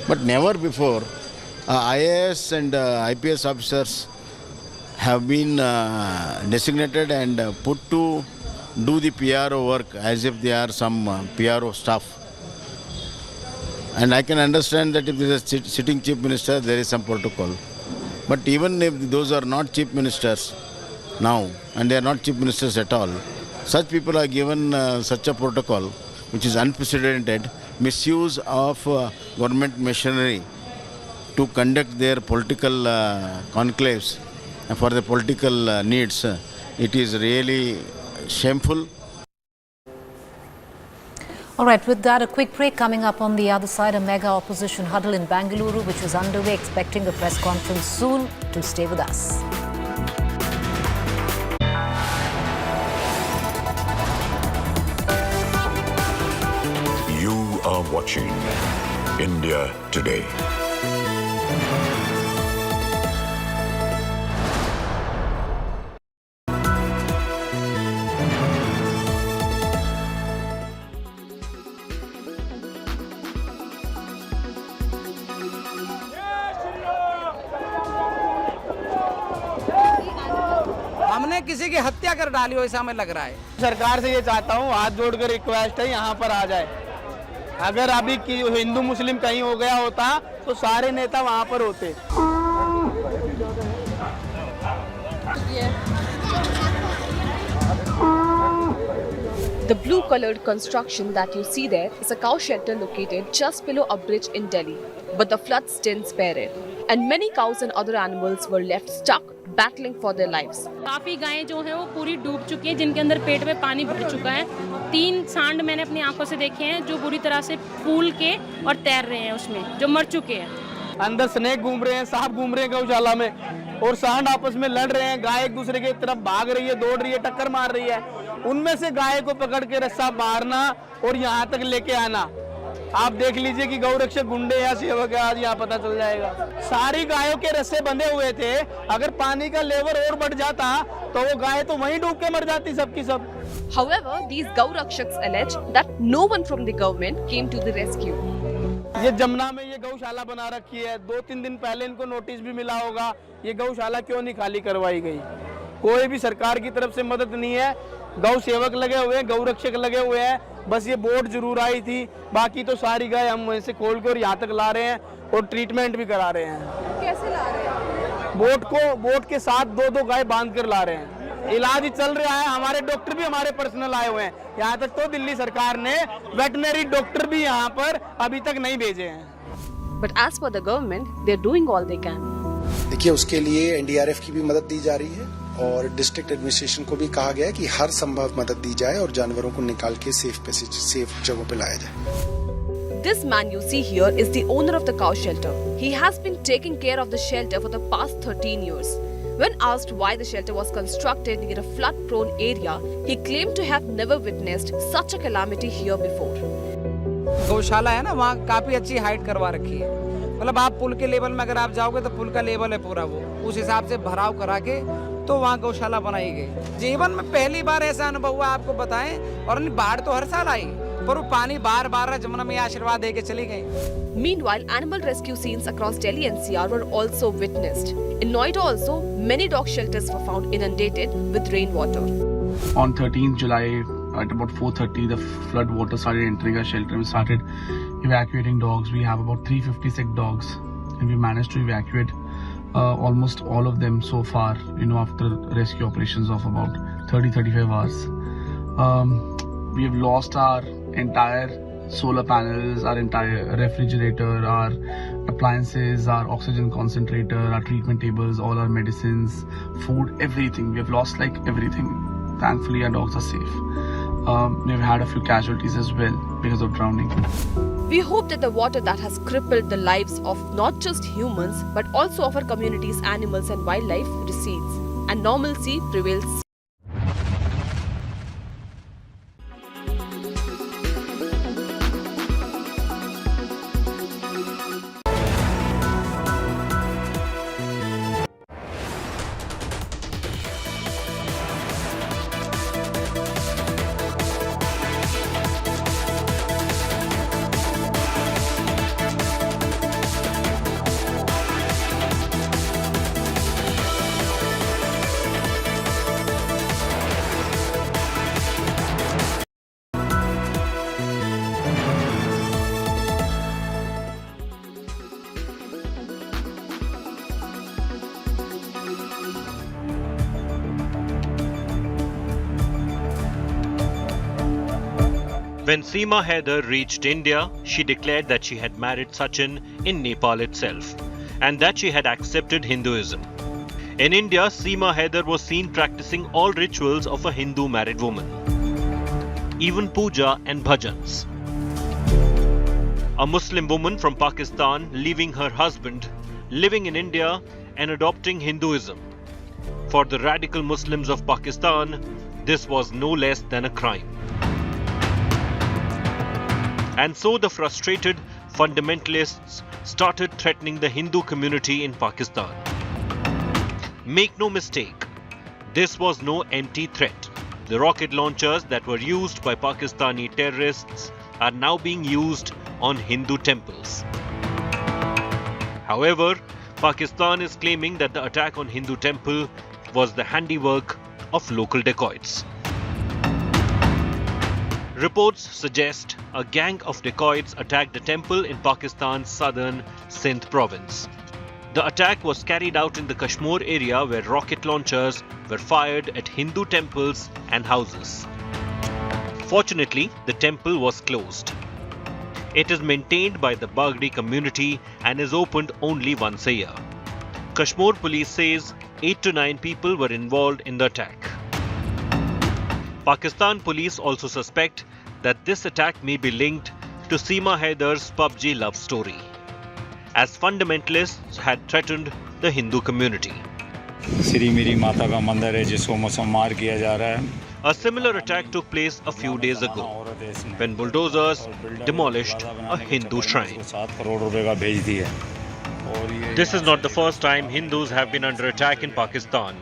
But never before IAS and IPS officers have been designated and put to do the PRO work as if they are some PRO staff. And I can understand that if there is a sitting chief minister, there is some protocol. But even if those are not chief ministers now, and they are not chief ministers at all, such people are given such a protocol, which is unprecedented, misuse of government machinery to conduct their political conclaves for the political needs. It is really shameful. All right, with that, a quick break. Coming up on the other side, a mega opposition huddle in Bengaluru, which is underway, expecting a press conference soon. To stay with us. You are watching India Today. हमने किसी की हत्या कर डाली हो ऐसा हमें लग रहा है। सरकार से ये चाहता हूँ, हाथ जोड़कर रिक्वेस्ट है, यहाँ पर आ जाए। अगर अभी हिंदू मुस्लिम कहीं हो गया होता तो सारे नेता वहाँ पर होते। The blue-colored construction that you see there is a cow shelter located just below a bridge in Delhi. But the floods didn't spare it, and many cows and other animals were left stuck, battling for their lives. काफी गायें जो हैं वो पूरी डूब चुकी हैं, जिनके अंदर पेट में पानी भर चुका है। 3 सांड मैंने अपनी आंखों से देखे हैं जो बुरी तरह से फूल के और तैर रहे हैं उसमें, जो मर चुके हैं। अंदर स्नेक घूम रहे हैं, सांप घूम रहे हैं गौशाला में, और सांड आपस में लड़ रहे हैं। गाय एक दूसरे की तरफ भाग रही है, दौड़ रही है, टक्कर मार रही है। उनमें से गाय को पकड़ के रस्सा मारना और यहाँ तक लेके आना, आप देख लीजिए कि गौरक्षक गुंडे या सेवक है, आज यहाँ पता चल जाएगा। सारी गायों के रस्से बंधे हुए थे, अगर पानी का लेवल और बढ़ जाता तो वो गाय तो वहीं डूब के मर जाती सबकी सब। However, these Gaurakshaks allege that no one from the government came to the rescue. ये जमुना में ये गौशाला बना रखी है, 2-3 दिन पहले इनको नोटिस भी मिला होगा, ये गौशाला क्यों नहीं खाली करवाई गई? कोई भी सरकार की तरफ से मदद नहीं है। गौ सेवक लगे हुए हैं, गौ रक्षक लगे हुए हैं, बस ये बोट जरूर आई थी, बाकी तो सारी गाय हम वहीं से खोल के और यहाँ तक ला रहे हैं और ट्रीटमेंट भी करा रहे हैं। कैसे ला रहे हैं? बोट के साथ 2-2 गाय बांध कर ला रहे हैं। इलाज चल रहा है, हमारे डॉक्टर भी हमारे पर्सनल आए हुए हैं। यहाँ तक तो दिल्ली सरकार ने वेटनरी डॉक्टर भी यहाँ पर अभी तक नहीं भेजे हैं। But as for the government, they're doing all they can. देखिए, उसके लिए एनडीआरएफ की भी मदद दी जा रही है और डिस्ट्रिक्ट एडमिनिस्ट्रेशन को भी कहा गया है कि हर संभव मदद दी जाए और जानवरों को निकाल के सेफ जगहों पे लाया जाए। This man you see here is the owner of the cow shelter. He has been taking care of the shelter for the past 13 years. When asked why the shelter was constructed near a flood-prone area, he claimed to have never witnessed such a calamity here before. गौशाला है ना, वहाँ काफी अच्छी height करवा रखी है। मतलब आप पुल के लेवल में अगर आप जाओगे तो पुल का लेवल है पूरा, वो उस हिसाब से भराव करा के तो वहाँ गौशाला बनाई गई। जीवन में पहली बार ऐसा अनुभव हुआ, आपको बताएं। और बाढ़ तो हर साल आई, पर वो पानी बार जमुना में आशीर्वाद दे के चली गई। Meanwhile, animal rescue scenes across Delhi NCR were also witnessed. In Noida also, many dog shelters were found inundated with rainwater. On 13th July at about 4:30, the flood water started entering our shelter. We started evacuating dogs. We have about 356 dogs, and we managed to evacuate almost all of them so far, after rescue operations of about 30-35 hours. We have lost our entire solar panels, our entire refrigerator, our appliances, our oxygen concentrator, our treatment tables, all our medicines, food, everything. We have lost everything. Thankfully, our dogs are safe. We've had a few casualties as well because of drowning. We hope that the water that has crippled the lives of not just humans but also of our communities, animals and wildlife recedes and normalcy prevails. When Seema Haider reached India, she declared that she had married Sachin in Nepal itself and that she had accepted Hinduism. In India, Seema Haider was seen practicing all rituals of a Hindu married woman, even puja and bhajans. A Muslim woman from Pakistan leaving her husband, living in India and adopting Hinduism. For the radical Muslims of Pakistan, this was no less than a crime. And so the frustrated fundamentalists started threatening the Hindu community in Pakistan. Make no mistake, this was no empty threat. The rocket launchers that were used by Pakistani terrorists are now being used on Hindu temples. However, Pakistan is claiming that the attack on Hindu temple was the handiwork of local dacoits. Reports suggest a gang of dacoits attacked the temple in Pakistan's southern Sindh province. The attack was carried out in the Kashmir area where rocket launchers were fired at Hindu temples and houses. Fortunately, the temple was closed. It is maintained by the Bagdi community and is opened only once a year. Kashmir police says 8 to 9 people were involved in the attack. Pakistan police also suspect that this attack may be linked to Seema Haider's PUBG love story, as fundamentalists had threatened the Hindu community. A similar attack took place a few days ago when bulldozers demolished a Hindu shrine. This is not the first time Hindus have been under attack in Pakistan,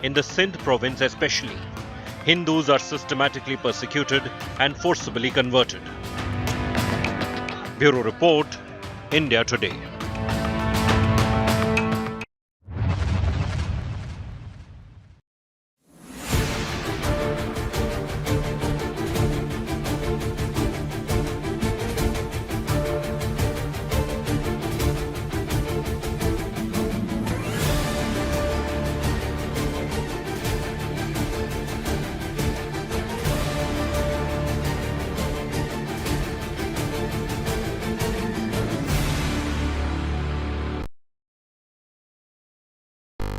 in the Sindh province especially. Hindus are systematically persecuted and forcibly converted. Bureau Report, India Today.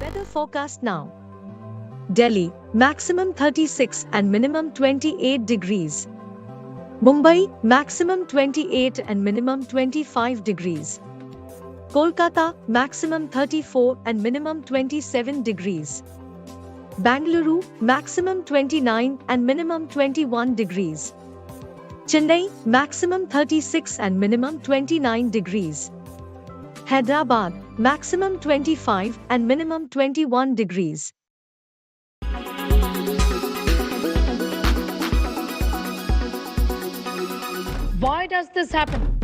Weather forecast now. Delhi, maximum 36 and minimum 28 degrees. Mumbai, maximum 28 and minimum 25 degrees. Kolkata, maximum 34 and minimum 27 degrees. Bengaluru, maximum 29 and minimum 21 degrees. Chennai, maximum 36 and minimum 29 degrees. Hyderabad, maximum 25 and minimum 21 degrees. Why does this happen?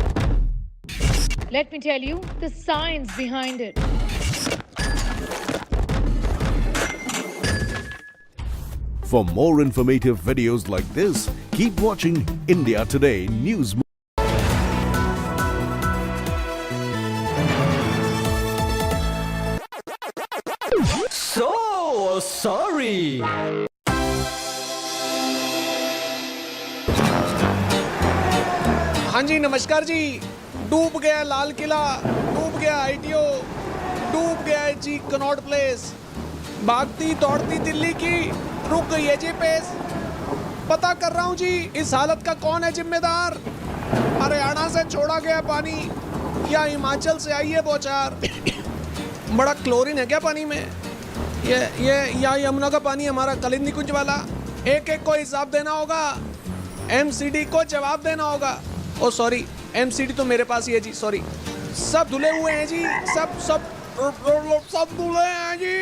Let me tell you the science behind it. For more informative videos like this, keep watching India Today News. So sorry. हाँ जी नमस्कार जी। डूब गया लाल किला, डूब गया ITO, डूब गया है जी Connaught place. भागती दौड़ती दिल्ली की रुक गई है जी पेस। पता कर रहा हूँ जी इस हालत का कौन है जिम्मेदार। हरियाणा से छोड़ा गया पानी या हिमाचल से आई है बौछार। बड़ा क्लोरीन है क्या पानी में? ये या यमुना का पानी हमारा कलिंद निकुंज वाला। एक एक को हिसाब देना होगा, एमसीडी को जवाब देना होगा। ओ सॉरी, एमसीडी तो मेरे पास ही है जी, सॉरी। सब धुले हुए हैं जी, सब धुले हैं जी।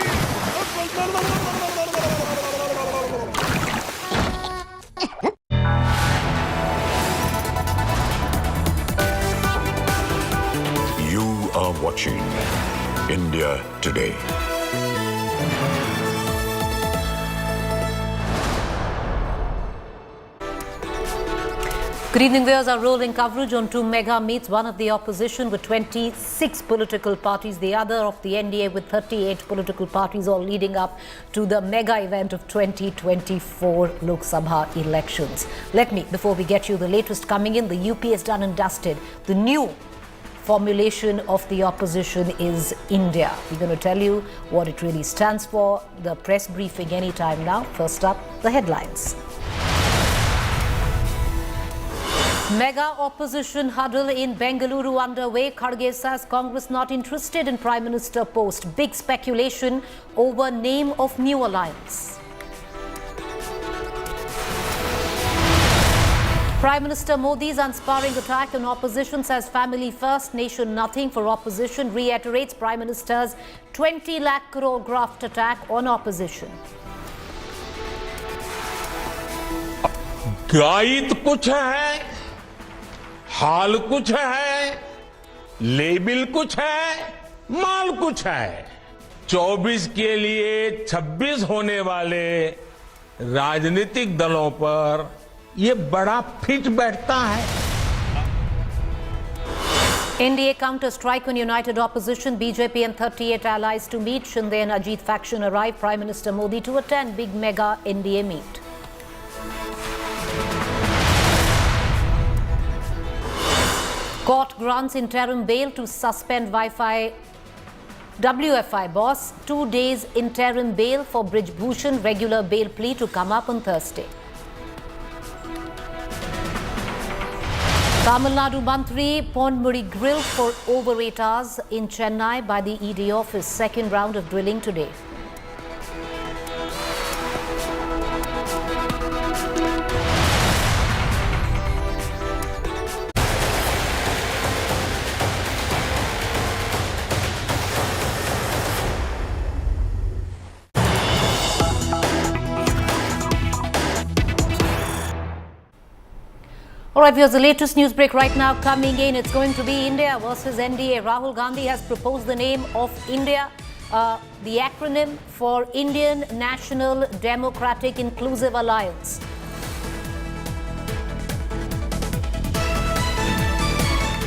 You are watching India Today. Good evening, viewers. Our rolling coverage on two mega meets, one of the opposition with 26 political parties, the other of the NDA with 38 political parties, all leading up to the mega event of 2024 Lok Sabha elections. Let me, before we get you the latest coming in, the UP has done and dusted. The new formulation of the opposition is India. We're going to tell you what it really stands for. The press briefing anytime now. First up, the headlines. Mega opposition huddle in Bengaluru underway. Kharge says Congress not interested in Prime Minister post. Big speculation over name of new alliance. Prime Minister Modi's unsparing attack on opposition, says family first, nation nothing for opposition. Reiterates Prime Minister's 20 lakh crore graft attack on opposition. Guide कुछ है, हाल कुछ है, लेबिल कुछ है, माल कुछ है। 24 के लिए 26 होने वाले राजनीतिक दलों पर ये बड़ा फिट बैठता है। NDA counter strike on united opposition. BJP and 38 allies to meet. Shinde and Ajit faction arrive. Prime Minister Modi to attend big mega NDA meet. Court grants interim bail to suspend WFI boss. 2 days interim bail for Brij Bhushan. Regular bail plea to come up on Thursday. Tamil Nadu Mantri Ponmudi grilled for over 8 hours in Chennai by the ED office. Second round of drilling today. All right, here's the latest news break right now coming in. It's going to be India versus NDA. Rahul Gandhi has proposed the name of India, the acronym for Indian National Democratic Inclusive Alliance.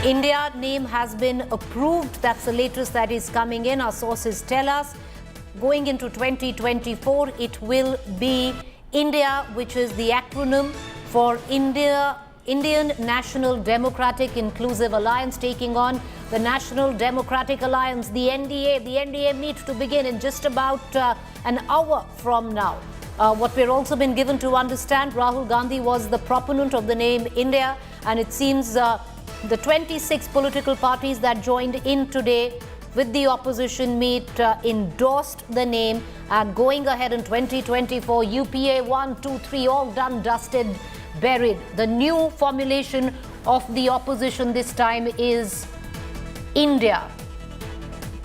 India name has been approved. That's the latest that is coming in. Our sources tell us going into 2024, it will be India, which is the acronym for Indian National Democratic Inclusive Alliance, taking on the National Democratic Alliance, the NDA. The NDA meet to begin in just about an hour from now. What we're also been given to understand, Rahul Gandhi was the proponent of the name India, and it seems the 26 political parties that joined in today with the opposition meet endorsed the name, and going ahead in 2024, UPA 1, 2, 3, all done, dusted, buried. The new formulation of the opposition this time is India,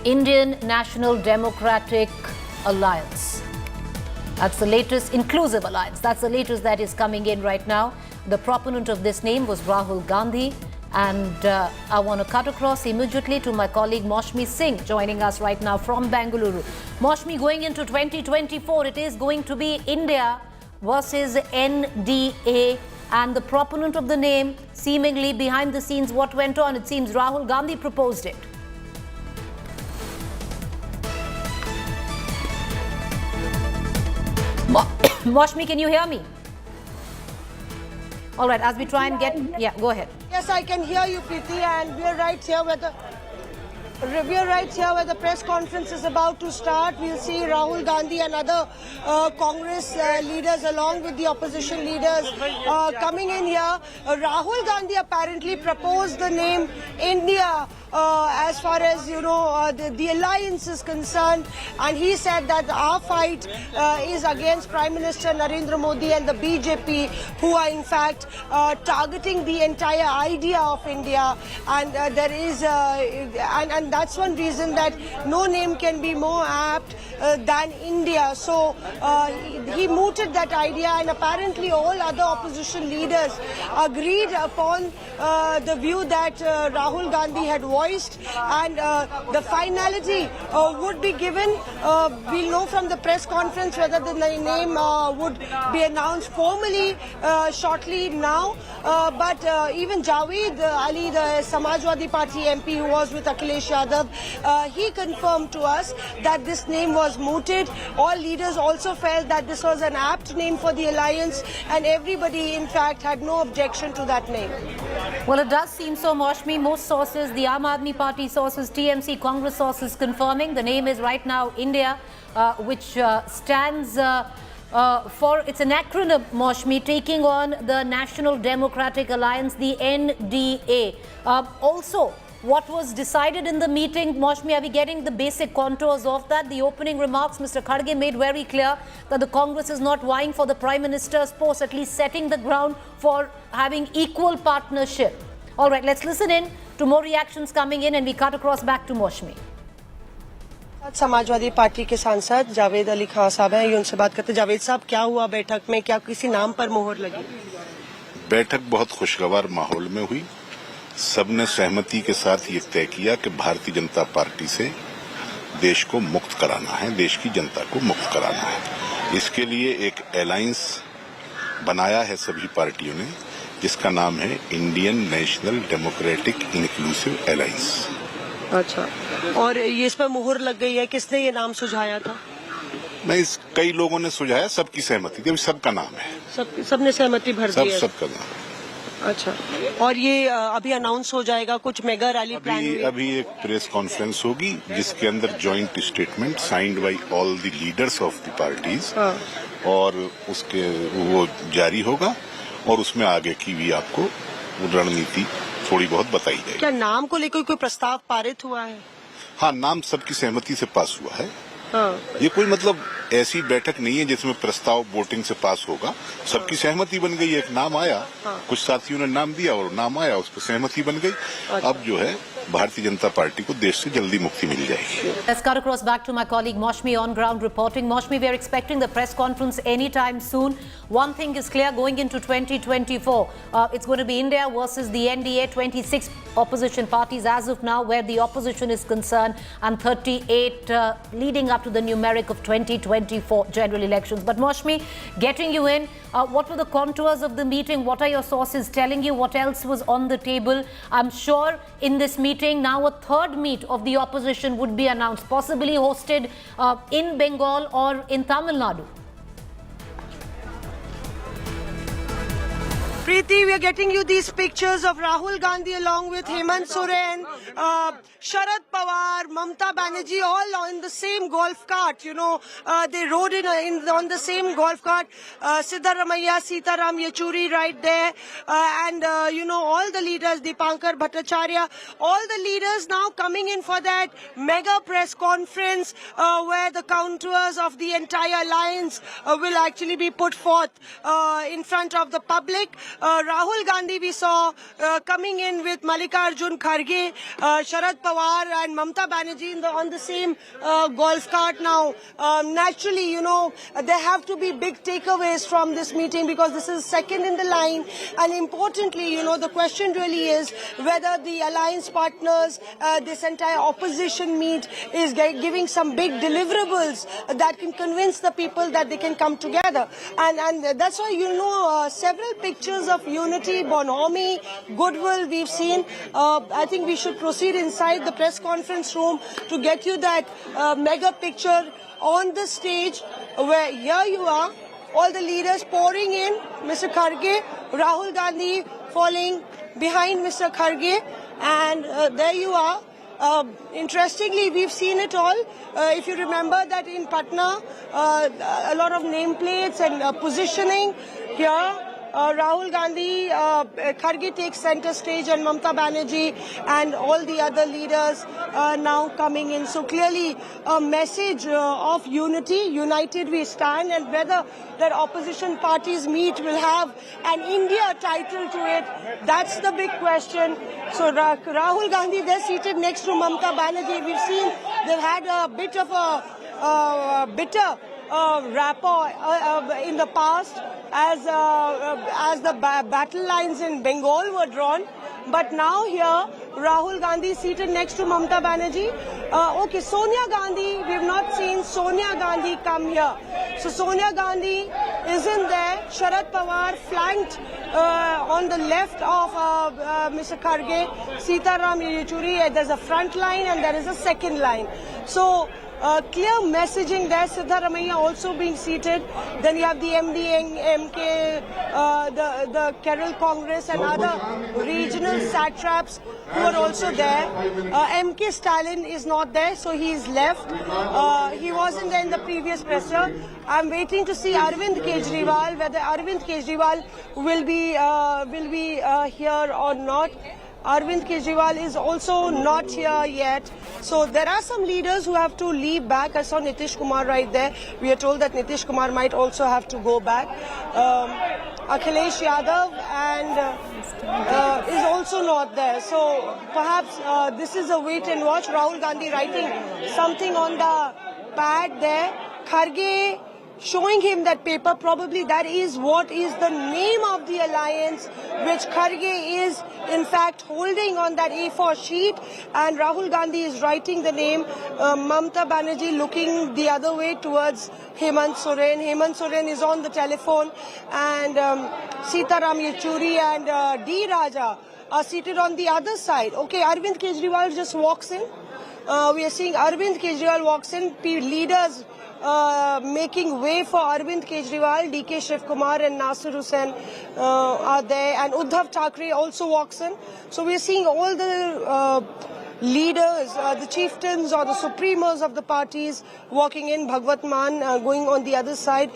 Indian National Democratic Alliance. That's the latest, inclusive alliance. That's the latest that is coming in right now. The proponent of this name was Rahul Gandhi. And I want to cut across immediately to my colleague Maushmi Singh, joining us right now from Bengaluru. Maushmi, going into 2024, it is going to be India versus NDA, and the proponent of the name, seemingly behind the scenes, what went on? It seems Rahul Gandhi proposed it. Maushmi, can you hear me? All right, as we try and get... Yeah, go ahead. Yes, I can hear you, Preeti, and we're right here where the press conference is about to start. We'll see Rahul Gandhi and other Congress leaders along with the opposition leaders coming in here. Rahul Gandhi apparently proposed the name India as far as, you know, the alliance is concerned, and he said that our fight is against Prime Minister Narendra Modi and the BJP, who are in fact targeting the entire idea of India, and there is and that's one reason that no name can be more apt than India. So he mooted that idea, and apparently all other opposition leaders agreed upon the view that Rahul Gandhi had voiced voiced, and the finality would be given. We'll know from the press conference whether the name would be announced formally shortly now. But even Javed Ali, the Samajwadi Party MP who was with Akhilesh Yadav, he confirmed to us that this name was mooted. All leaders also felt that this was an apt name for the alliance, and everybody in fact had no objection to that name. Well, it does seem so, Maushmi. Most sources, the Aam Aadmi Party sources, TMC, Congress sources confirming the name is right now India, which stands for, it's an acronym, Maushmi, taking on the National Democratic Alliance, the NDA. Also, what was decided in the meeting, Maushmi, are we getting the basic contours of that? The opening remarks, Mr. Kharge made very clear that the Congress is not vying for the Prime Minister's post, at least setting the ground for having equal partnership. All right, let's listen in to more reactions coming in, and we cut across back to Maushmi. Samajwadi party के सांसद जावेद अली खान साहब हैं, ये उनसे बात करते हैं। जावेद साहब, क्या हुआ बैठक में, क्या किसी नाम पर मोहर लगी? बैठक बहुत खुशगवार माहौल में हुई। सबने सहमति के साथ ये तय किया कि भारतीय जनता पार्टी से देश को मुक्त कराना है, देश की जनता को मुक्त कराना है। इसके लिए एक अलायंस बनाया है सभी पार्टियों ने, जिसका नाम है Indian national democratic inclusive alliance. अच्छा, और ये इस पर मुहर लग गई है, किसने ये नाम सुझाया था? नहीं, कई लोगों ने सुझाया, सबकी सहमति थी, सबका नाम है, सबने सहमति भर दी है, सबका नाम। अच्छा, और ये अभी अनाउंस हो जाएगा, कुछ मेगा रैली प्लान हुई? अभी एक प्रेस कॉन्फ्रेंस होगी जिसके अंदर joint statement signed by all the leaders of the parties, और उसके वो जारी होगा, और उसमें आगे की भी आपको रणनीति थोड़ी बहुत बताई जाएगी। क्या नाम को लेकर कोई प्रस्ताव पारित हुआ है? हाँ, नाम सबकी सहमति से पास हुआ है। ये कोई मतलब ऐसी बैठक नहीं है जिसमें प्रस्ताव वोटिंग से पास होगा, सबकी सहमति बन गई। एक नाम आया, कुछ साथियों ने नाम दिया और नाम आया, उस पर सहमति बन गई। अब जो है भारतीय जनता पार्टी को देश से जल्दी मुक्ति मिल जाएगी। Let's cut across back to my colleague Maushmi on ground reporting. Maushmi, we are expecting the press conference anytime soon. One thing is clear going into 2024. It's going to be India versus the NDA, 26 opposition parties as of now where the opposition is concerned, and 38 leading up to the numeric of 2024 general elections. But Maushmi, getting you in, what were the contours of the meeting? What are your sources telling you? What else was on the table? I'm sure in this meeting now a third meet of the opposition would be announced, possibly hosted in Bengal or in Tamil Nadu. Preeti, we are getting you these pictures of Rahul Gandhi along with Hemant Soren, Sharad Pawar, Mamata Banerjee, all in the same golf cart. You know, they rode on the same golf cart. Siddaramaiah, Sitaram Yechuri right there, and you know, all the leaders, Dipankar Bhattacharya, all the leaders now coming in for that mega press conference where the contours of the entire alliance will actually be put forth in front of the public. Rahul Gandhi we saw coming in with Mallikarjun Kharge, Sharad Pawar and Mamata Banerjee on the same golf cart now. Naturally, you know, there have to be big takeaways from this meeting because this is second in the line, and importantly, you know, the question really is whether the alliance partners, this entire opposition meet is giving some big deliverables that can convince the people that they can come together. And that's why, you know, several pictures of unity, bonhomie, goodwill we've seen. I think we should proceed inside the press conference room to get you that mega picture on the stage where here you are, all the leaders pouring in, Mr. Kharge, Rahul Gandhi falling behind Mr. Kharge, and there you are. Interestingly, we've seen it all. If you remember that in Patna, a lot of nameplates and positioning here. Rahul Gandhi, Kharge takes center stage, and Mamata Banerjee and all the other leaders now coming in. So clearly a message of unity, united we stand, and whether that opposition parties meet will have an India title to it, that's the big question. So Rahul Gandhi, they're seated next to Mamata Banerjee. We've seen they've had a bit of a bitter rapport in the past as the battle lines in Bengal were drawn. But now here, Rahul Gandhi is seated next to Mamata Banerjee. Okay, Sonia Gandhi, we have not seen Sonia Gandhi come here. So Sonia Gandhi isn't there. Sharad Pawar flanked on the left of Mr. Kharge. Sitaram Yechuri, there's a front line and there is a second line. So clear messaging there. Siddharamaiah also being seated. Then you have the MK, the Kerala Congress and other regional satraps who are also there. MK Stalin is not there, so he is left. He wasn't there in the previous presser. I'm waiting to see Arvind Kejriwal, whether Arvind Kejriwal will be here or not. Arvind Kejriwal is also not here yet. So there are some leaders who have to leave back. I saw Nitish Kumar right there. We are told that Nitish Kumar might also have to go back. Akhilesh Yadav and is also not there. So perhaps this is a wait and watch. Rahul Gandhi writing something on the pad there. Kharge showing him that paper, probably that is what is the name of the alliance, which Kharge is in fact holding on that A4 sheet, and Rahul Gandhi is writing the name. Mamata Banerjee looking the other way towards Hemant Soren. Hemant Soren is on the telephone, and Sitaram Yechuri and D. Raja are seated on the other side. Okay, Arvind Kejriwal just walks in. We are seeing Arvind Kejriwal walks in, leaders making way for Arvind Kejriwal. DK Shiv Kumar and Nasir Hussain are there, and Uddhav Thackeray also walks in. So we are seeing all the leaders, the chieftains or the supremos of the parties walking in. Bhagwat Mann going on the other side.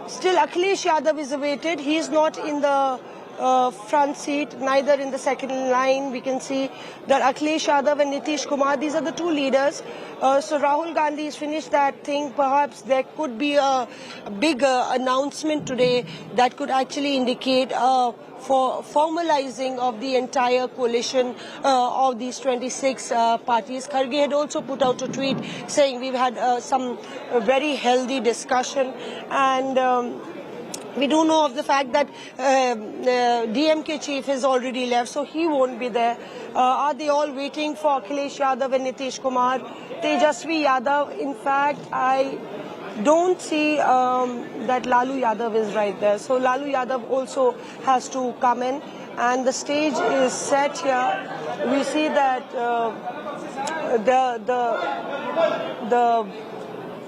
Still Akhilesh Yadav is awaited. He is not in the front seat, neither in the second line. We can see that Akhilesh Yadav and Nitish Kumar, these are the two leaders. So Rahul Gandhi has finished that thing. Perhaps there could be a big announcement today that could actually indicate for formalizing of the entire coalition of these 26 parties. Kharge had also put out a tweet saying we've had some very healthy discussion, and we do know of the fact that DMK chief has already left, so he won't be there. Are they all waiting for Akhilesh Yadav and Nitish Kumar? Tejasvi Yadav, in fact, I don't see that Lalu Yadav is right there. So Lalu Yadav also has to come in, and the stage is set here. We see that the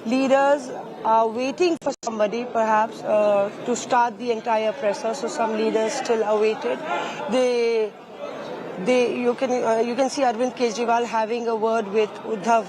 leaders are waiting for somebody, perhaps, to start the entire presser. So some leaders still awaited. You can see Arvind Kejriwal having a word with Uddhav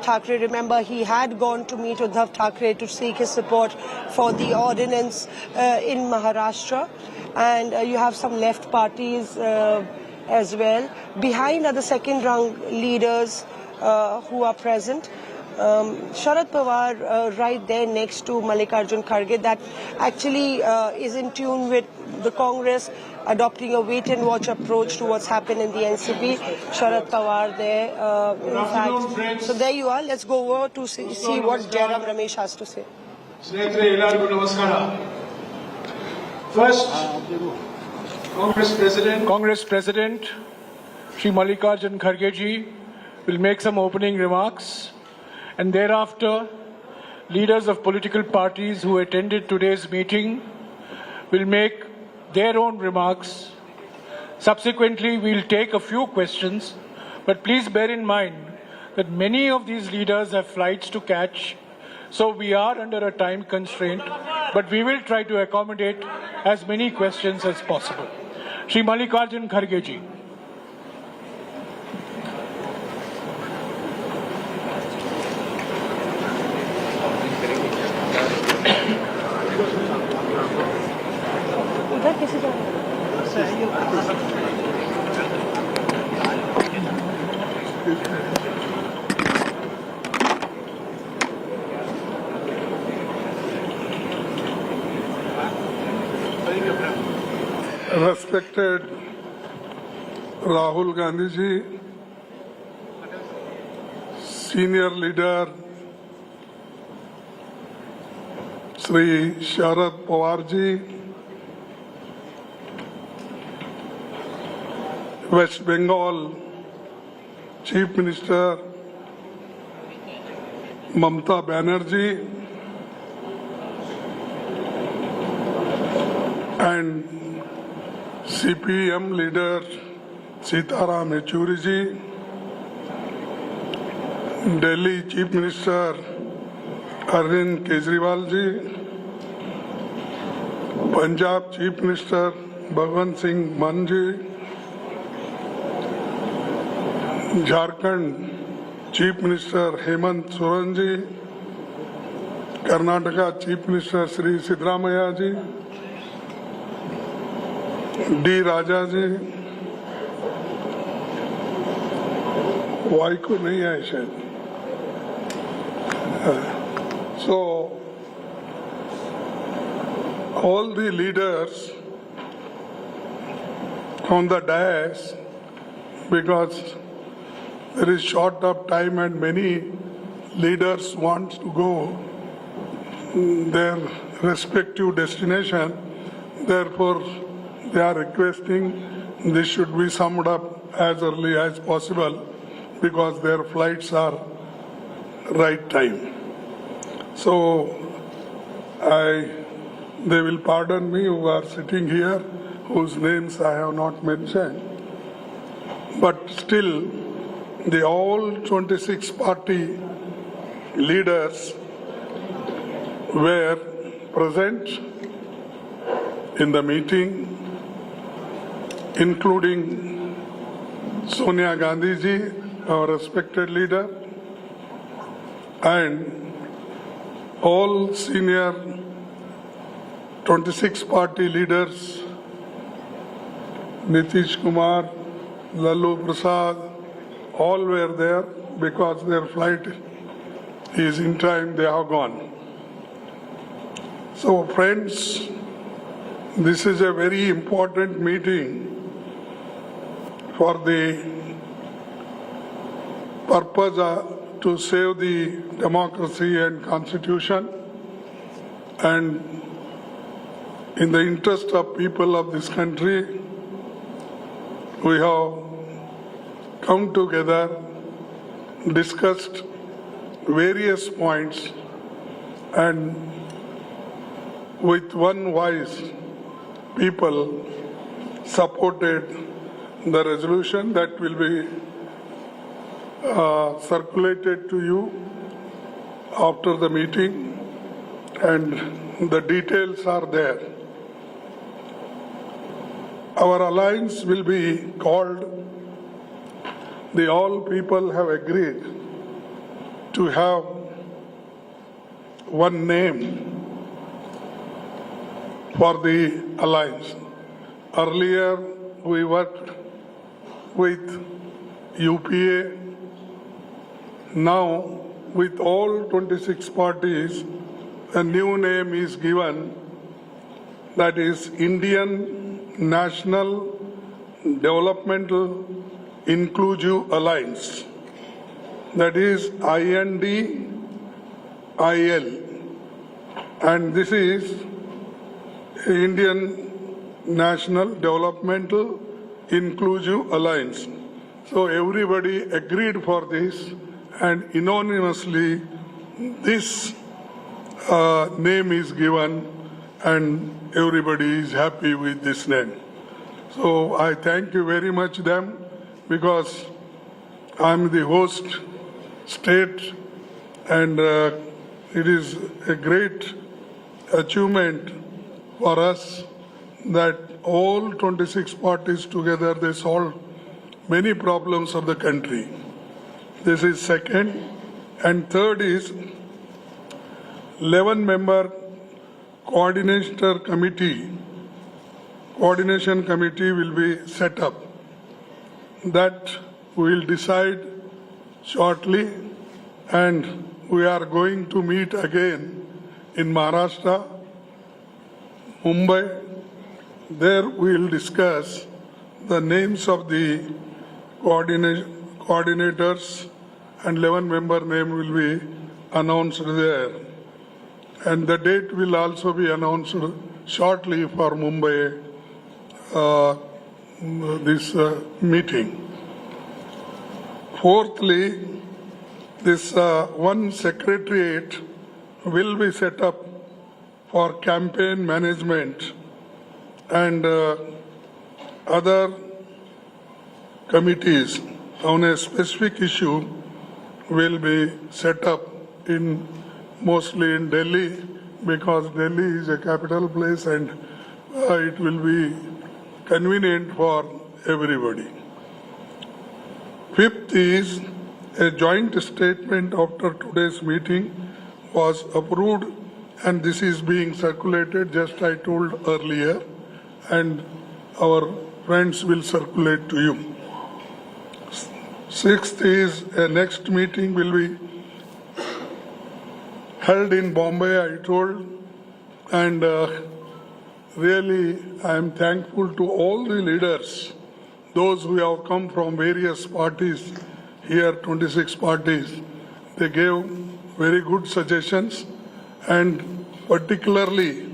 Thackeray. Remember, he had gone to meet Uddhav Thackeray to seek his support for the ordinance in Maharashtra, and you have some left parties as well. Behind are the second rung leaders who are present. Sharad Pawar right there next to Mallikarjun Kharge, that actually is in tune with the Congress adopting a wait and watch approach to what's happened in the NCP. Sharad Pawar there, in fact. So there you are. Let's go over to see what Jairam Ramesh has to say. First, Congress President Shri Mallikarjun Kharge ji will make some opening remarks, and thereafter leaders of political parties who attended today's meeting will make their own remarks. Subsequently, we'll take a few questions, but please bear in mind that many of these leaders have flights to catch, so we are under a time constraint, but we will try to accommodate as many questions as possible. Shri Mallikarjun Kharge ji. Respected Rahul Gandhi ji, senior leader Shri Sharad Pawar ji, West Bengal Chief Minister Mamata Banerjee and CPM leader Sitaram Yechury ji, Delhi Chief Minister Arvind Kejriwal ji, Punjab Chief Minister Bhagwant Singh Mann ji, Jharkhand Chief Minister Hemant Soren ji, Karnataka Chief Minister Sri Siddaramaiah ji, D. Raja ji, वाई को नहीं आए शायद. So all the leaders on the dais, because there is short of time and many leaders want to go their respective destination, therefore they are requesting this should be summed up as early as possible because their flights are right time. So they will pardon me who are sitting here, whose names I have not mentioned. But still, the all 26 party leaders were present in the meeting, including Sonia Gandhi ji, our respected leader, and all senior 26 party leaders, Nitish Kumar, Lalu Prasad, all were there because their flight is in time, they have gone. So friends, this is a very important meeting for the purpose to save the democracy and constitution, and in the interest of people of this country, we have come together, discussed various points, and with one voice, people supported the resolution that will be circulated to you after the meeting, and the details are there. Our alliance will be called, the all people have agreed to have one name for the alliance. Earlier we worked with UPA. Now with all 26 parties, a new name is given, that is Indian National Developmental Inclusive Alliance, that is INDIL, and this is Indian National Developmental Inclusive Alliance. So everybody agreed for this, and unanimously this name is given, and everybody is happy with this name. So I thank you very much them, because I'm the host state, and it is a great achievement for us that all 26 parties together, they solved many problems of the country. This is second. And third is 11-member coordination committee will be set up. That we will decide shortly, and we are going to meet again in Maharashtra, Mumbai. There we will discuss the names of the coordinators, and 11-member name will be announced there. And the date will also be announced shortly for Mumbai this meeting. Fourthly, this one secretariat will be set up for campaign management, and other committees on a specific issue will be set up mostly in Delhi, because Delhi is a capital place and it will be convenient for everybody. Fifth is a joint statement after today's meeting was approved, and this is being circulated, just I told earlier, and our friends will circulate to you. Sixth is a next meeting will be held in Bombay, I told, and really I am thankful to all the leaders, those who have come from various parties, here 26 parties. They gave very good suggestions, and particularly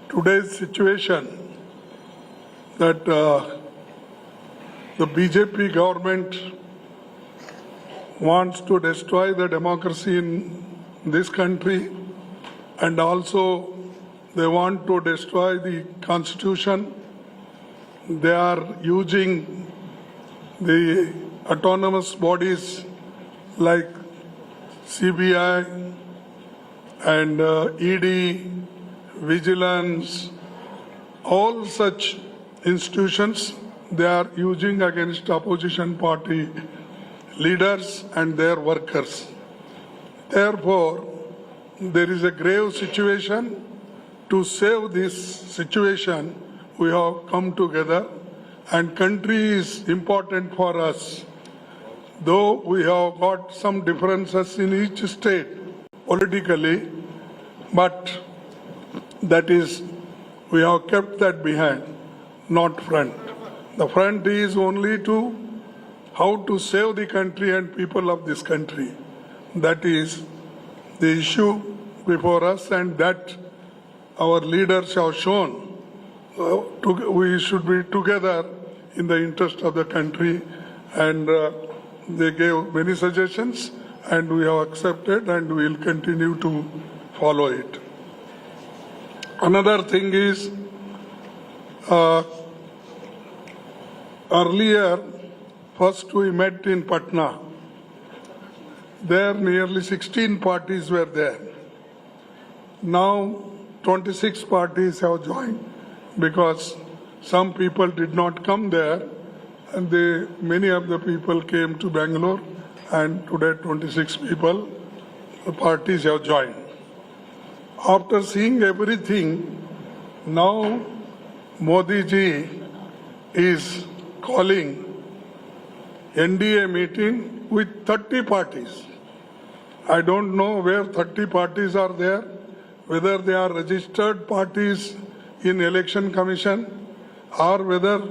today's situation that the BJP government wants to destroy the democracy in this country, and also they want to destroy the constitution. They are using the autonomous bodies like CBI and ED, vigilance, all such institutions they are using against opposition party leaders and their workers. Therefore, there is a grave situation. To save this situation, we have come together, and country is important for us. Though we have got some differences in each state politically, but that is, we have kept that behind, not front. The front is only to how to save the country and people of this country. That is the issue before us, and that our leaders have shown. We should be together in the interest of the country, and they gave many suggestions, and we have accepted, and we will continue to follow it. Another thing is, earlier, first we met in Patna. There nearly 16 parties were there. Now 26 parties have joined, because some people did not come there, and many of the people came to Bengaluru, and today 26 parties have joined. After seeing everything, now Modi ji is calling NDA meeting with 30 parties. I don't know where 30 parties are there, whether they are registered parties in Election Commission, or whether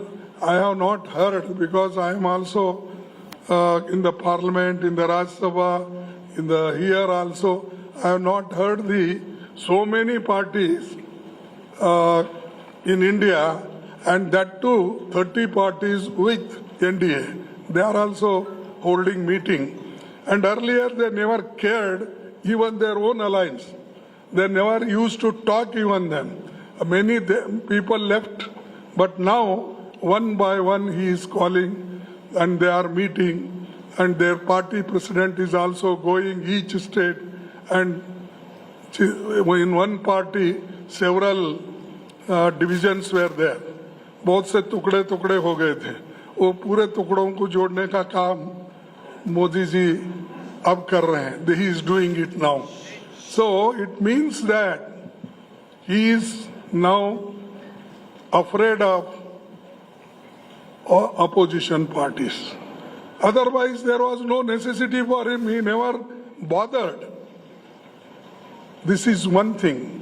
I have not heard, because I am also in the Parliament, in the Rajya Sabha, here also, I have not heard so many parties in India, and that too 30 parties with NDA. They are also holding meeting. And earlier they never cared even their own alliance. They never used to talk even them. Many people left, but now one by one he is calling, and they are meeting, and their party president is also going each state, and in one party several divisions were there. बहुत से टुकड़े टुकड़े हो गए थे. वो पूरे टुकड़ों को जोड़ने का काम मोदी जी अब कर रहे हैं. He is doing it now. So it means that he is now afraid of opposition parties. Otherwise, there was no necessity for him. He never bothered. This is one thing.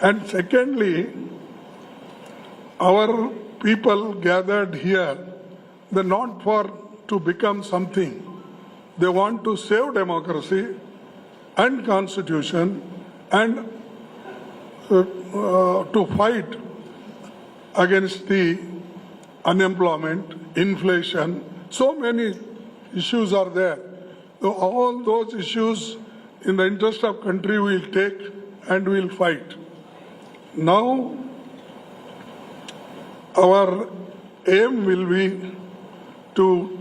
And secondly, our people gathered here, they're not to become something. They want to save democracy and constitution, and to fight against the unemployment, inflation, so many issues are there. So all those issues in the interest of country we'll take and we'll fight. Now, our aim will be to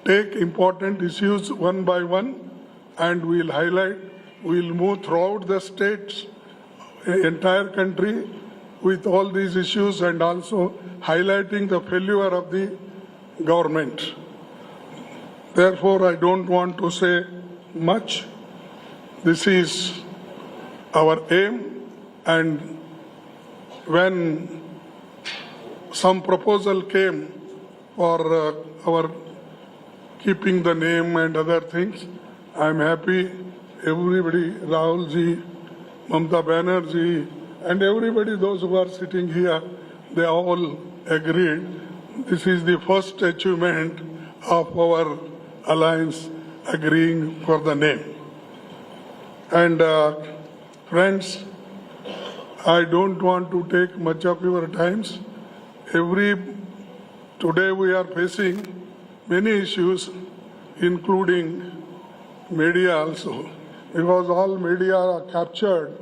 take important issues one by one and we'll highlight, we'll move throughout the states, entire country with all these issues and also highlighting the failure of the government. Therefore, I don't want to say much. This is our aim, and when some proposal came for our keeping the name and other things, I'm happy everybody, Rahul ji, Mamata Banerjee, and everybody, those who are sitting here, they all agreed. This is the first achievement of our alliance agreeing for the name. And friends, I don't want to take much of your times. Today we are facing many issues, including media also, because all media are captured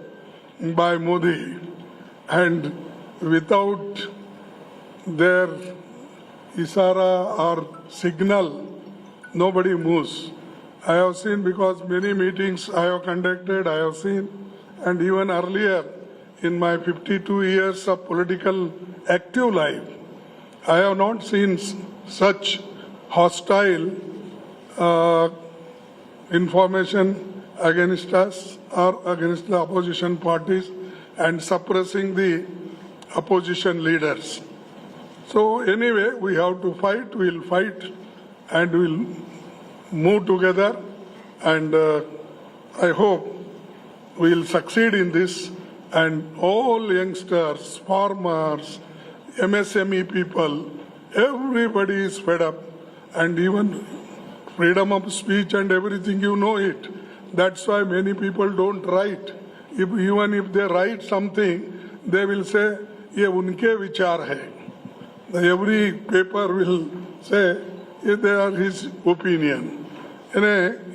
by Modi, and without their isara or signal, nobody moves. I have seen, because many meetings I have conducted, I have seen, and even earlier in my 52 years of political active life, I have not seen such hostile information against us or against the opposition parties and suppressing the opposition leaders. So anyway, we have to fight, we'll fight and we'll move together, and I hope we'll succeed in this, and all youngsters, farmers, MSME people, everybody is fed up, and even freedom of speech and everything, you know it. That's why many people don't write. Even if they write something, they will say, "Ye unke vichar hai." Every paper will say, "They are his opinion." And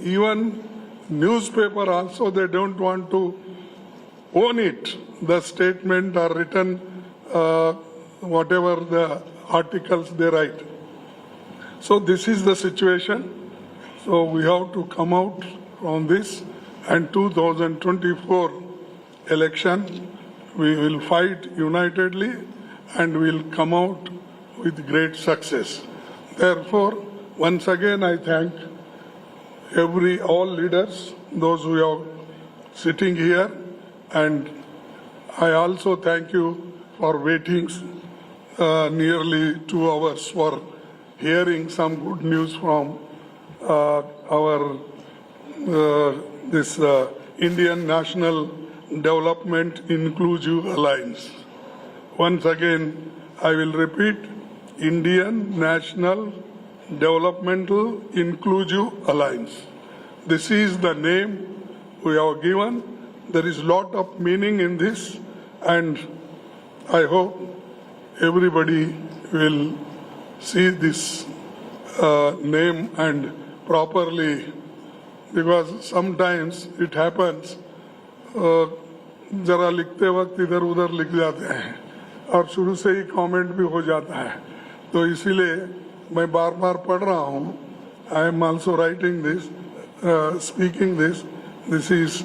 even newspaper also, they don't want to own it, the statement or written, whatever the articles they write. So this is the situation. So we have to come out from this, and 2024 election, we will fight unitedly and will come out with great success. Therefore, once again, I thank all leaders, those who are sitting here, and I also thank you for waiting nearly 2 hours for hearing some good news from our Indian National Development Inclusive Alliance. Once again, I will repeat, Indian National Developmental Inclusive Alliance. This is the name we have given. There is a lot of meaning in this, and I hope everybody will see this name and properly, because sometimes it happens, जरा लिखते वक्त इधर उधर लिख जाते हैं और शुरू से ही कमेंट भी हो जाता है, तो इसीलिए मैं बार बार पढ़ रहा हूँ. I am also writing this, speaking this. This is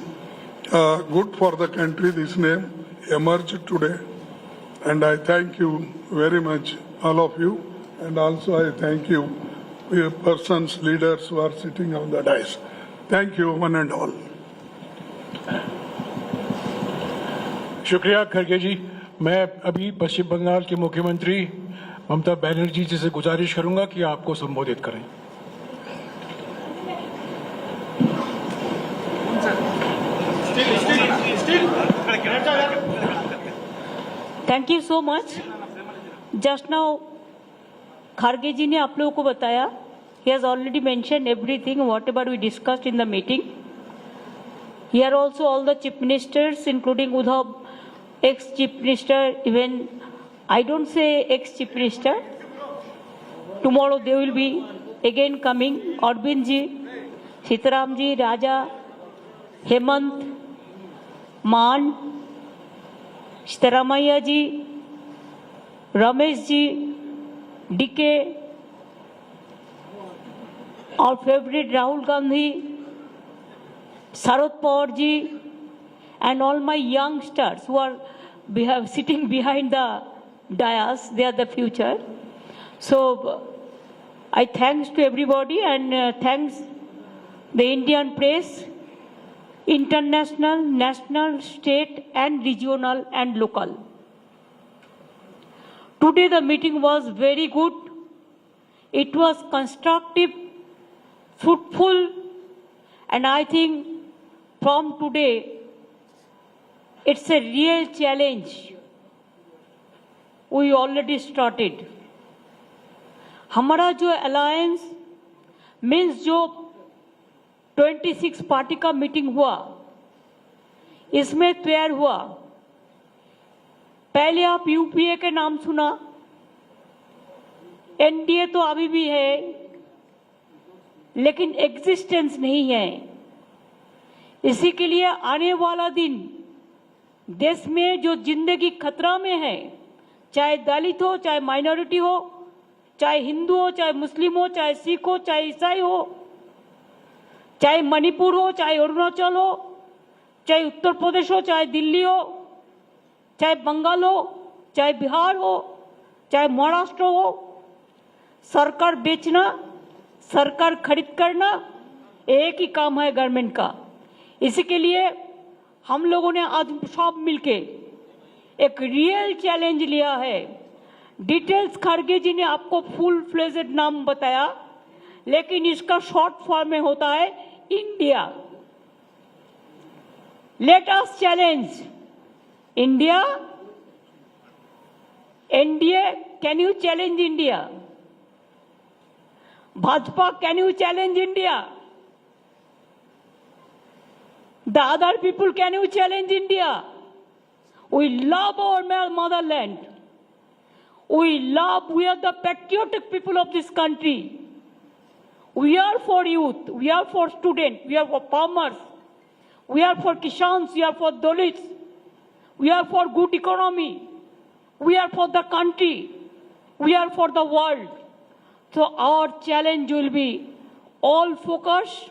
good for the country. This name emerged today, and I thank you very much, all of you, and also I thank you, persons, leaders who are sitting on the dais. Thank you, one and all. शुक्रिया खड़गे जी. मैं अभी पश्चिम बंगाल के मुख्यमंत्री ममता बनर्जी जी से गुजारिश करूंगा कि आपको संबोधित करें. Thank you so much. Just now खड़गे जी ने आप लोगों को बताया. He has already mentioned everything, whatever we discussed in the meeting. Here also all the chief ministers, including Uddhav, ex-chief minister, even I don't say ex-chief minister, tomorrow they will be again coming. Arvind ji, Sitaram ji, Raja, Hemant, Man, Sitaramaya ji, Ramesh ji, DK, our favorite Rahul Gandhi, Sharad Pawar ji, and all my youngsters who are sitting behind the dais. They are the future. So I thanks to everybody and thanks the Indian press, international, national, state and regional and local. Today the meeting was very good. It was constructive, fruitful, and I think from today it's a real challenge. We already started. हमारा जो alliance means जो 26 party का meeting हुआ, इसमें तैयार हुआ। पहले आप यूपीए के नाम सुना, एनडीए तो अभी भी है लेकिन एग्जिस्टेंस नहीं है। इसी के लिए आने वाला दिन देश में जो जिंदगी खतरा में है, चाहे दलित हो, चाहे माइनॉरिटी हो, चाहे हिंदू हो, चाहे मुस्लिम हो, चाहे सिख हो, चाहे ईसाई हो, चाहे मणिपुर हो, चाहे अरुणाचल हो, चाहे उत्तर प्रदेश हो, चाहे दिल्ली हो, चाहे बंगाल हो, चाहे बिहार हो, चाहे महाराष्ट्र हो, सरकार बेचना, सरकार खरीद करना एक ही काम है गवर्नमेंट का। इसी के लिए हम लोगों ने आज सब मिलके एक रियल चैलेंज लिया है। डिटेल्स खड़गे जी ने आपको फुल फ्लेजेड नाम बताया, लेकिन इसका शॉर्ट फॉर्म में होता है India. Let us challenge India. NDA, can you challenge India? Bhajpa, can you challenge India? The other people, can you challenge India? We love our motherland. We are the patriotic people of this country. We are for youth, we are for students, we are for farmers, we are for Kishans, we are for Dalits, we are for good economy, we are for the country, we are for the world. So our challenge will be all focus,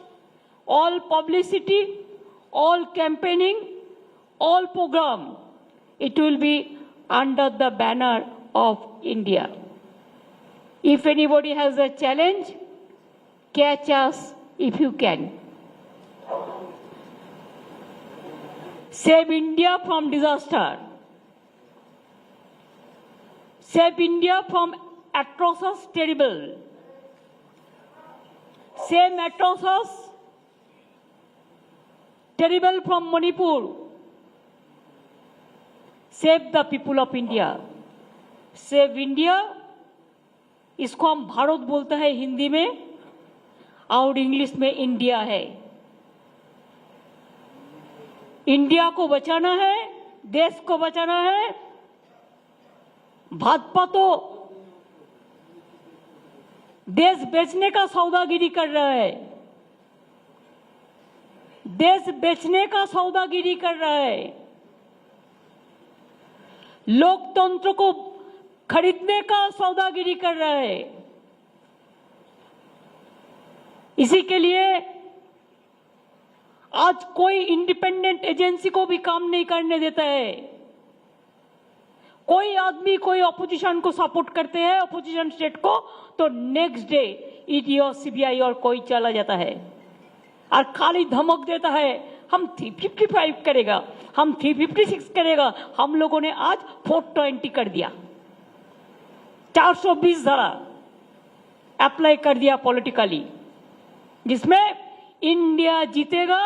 all publicity, all campaigning, all program. It will be under the banner of India. If anybody has a challenge, catch us if you can. Save India from disaster. Save India from atrocious terrible. Save atrocious terrible from Manipur. Save the people of India. Save India, इसको हम भारत बोलते हैं हिंदी में और English में India है। India को बचाना है, देश को बचाना है। भाजपा तो देश बेचने का सौदागिरी कर रहा है, देश बेचने का सौदागिरी कर रहा है, लोकतंत्र को खरीदने का सौदागिरी कर रहा है। इसी के लिए आज कोई इंडिपेंडेंट एजेंसी को भी काम नहीं करने देता है। कोई आदमी कोई ऑपोजिशन को सपोर्ट करते हैं, ऑपोजिशन स्टेट को, तो नेक्स्ट डे ईडी और सीबीआई और कोई चला जाता है और खाली धमक देता है हम 355 करेगा, हम 356 करेगा। हम लोगों ने आज 420 कर दिया, 420 धारा अप्लाई कर दिया पॉलिटिकली, जिसमें इंडिया जीतेगा,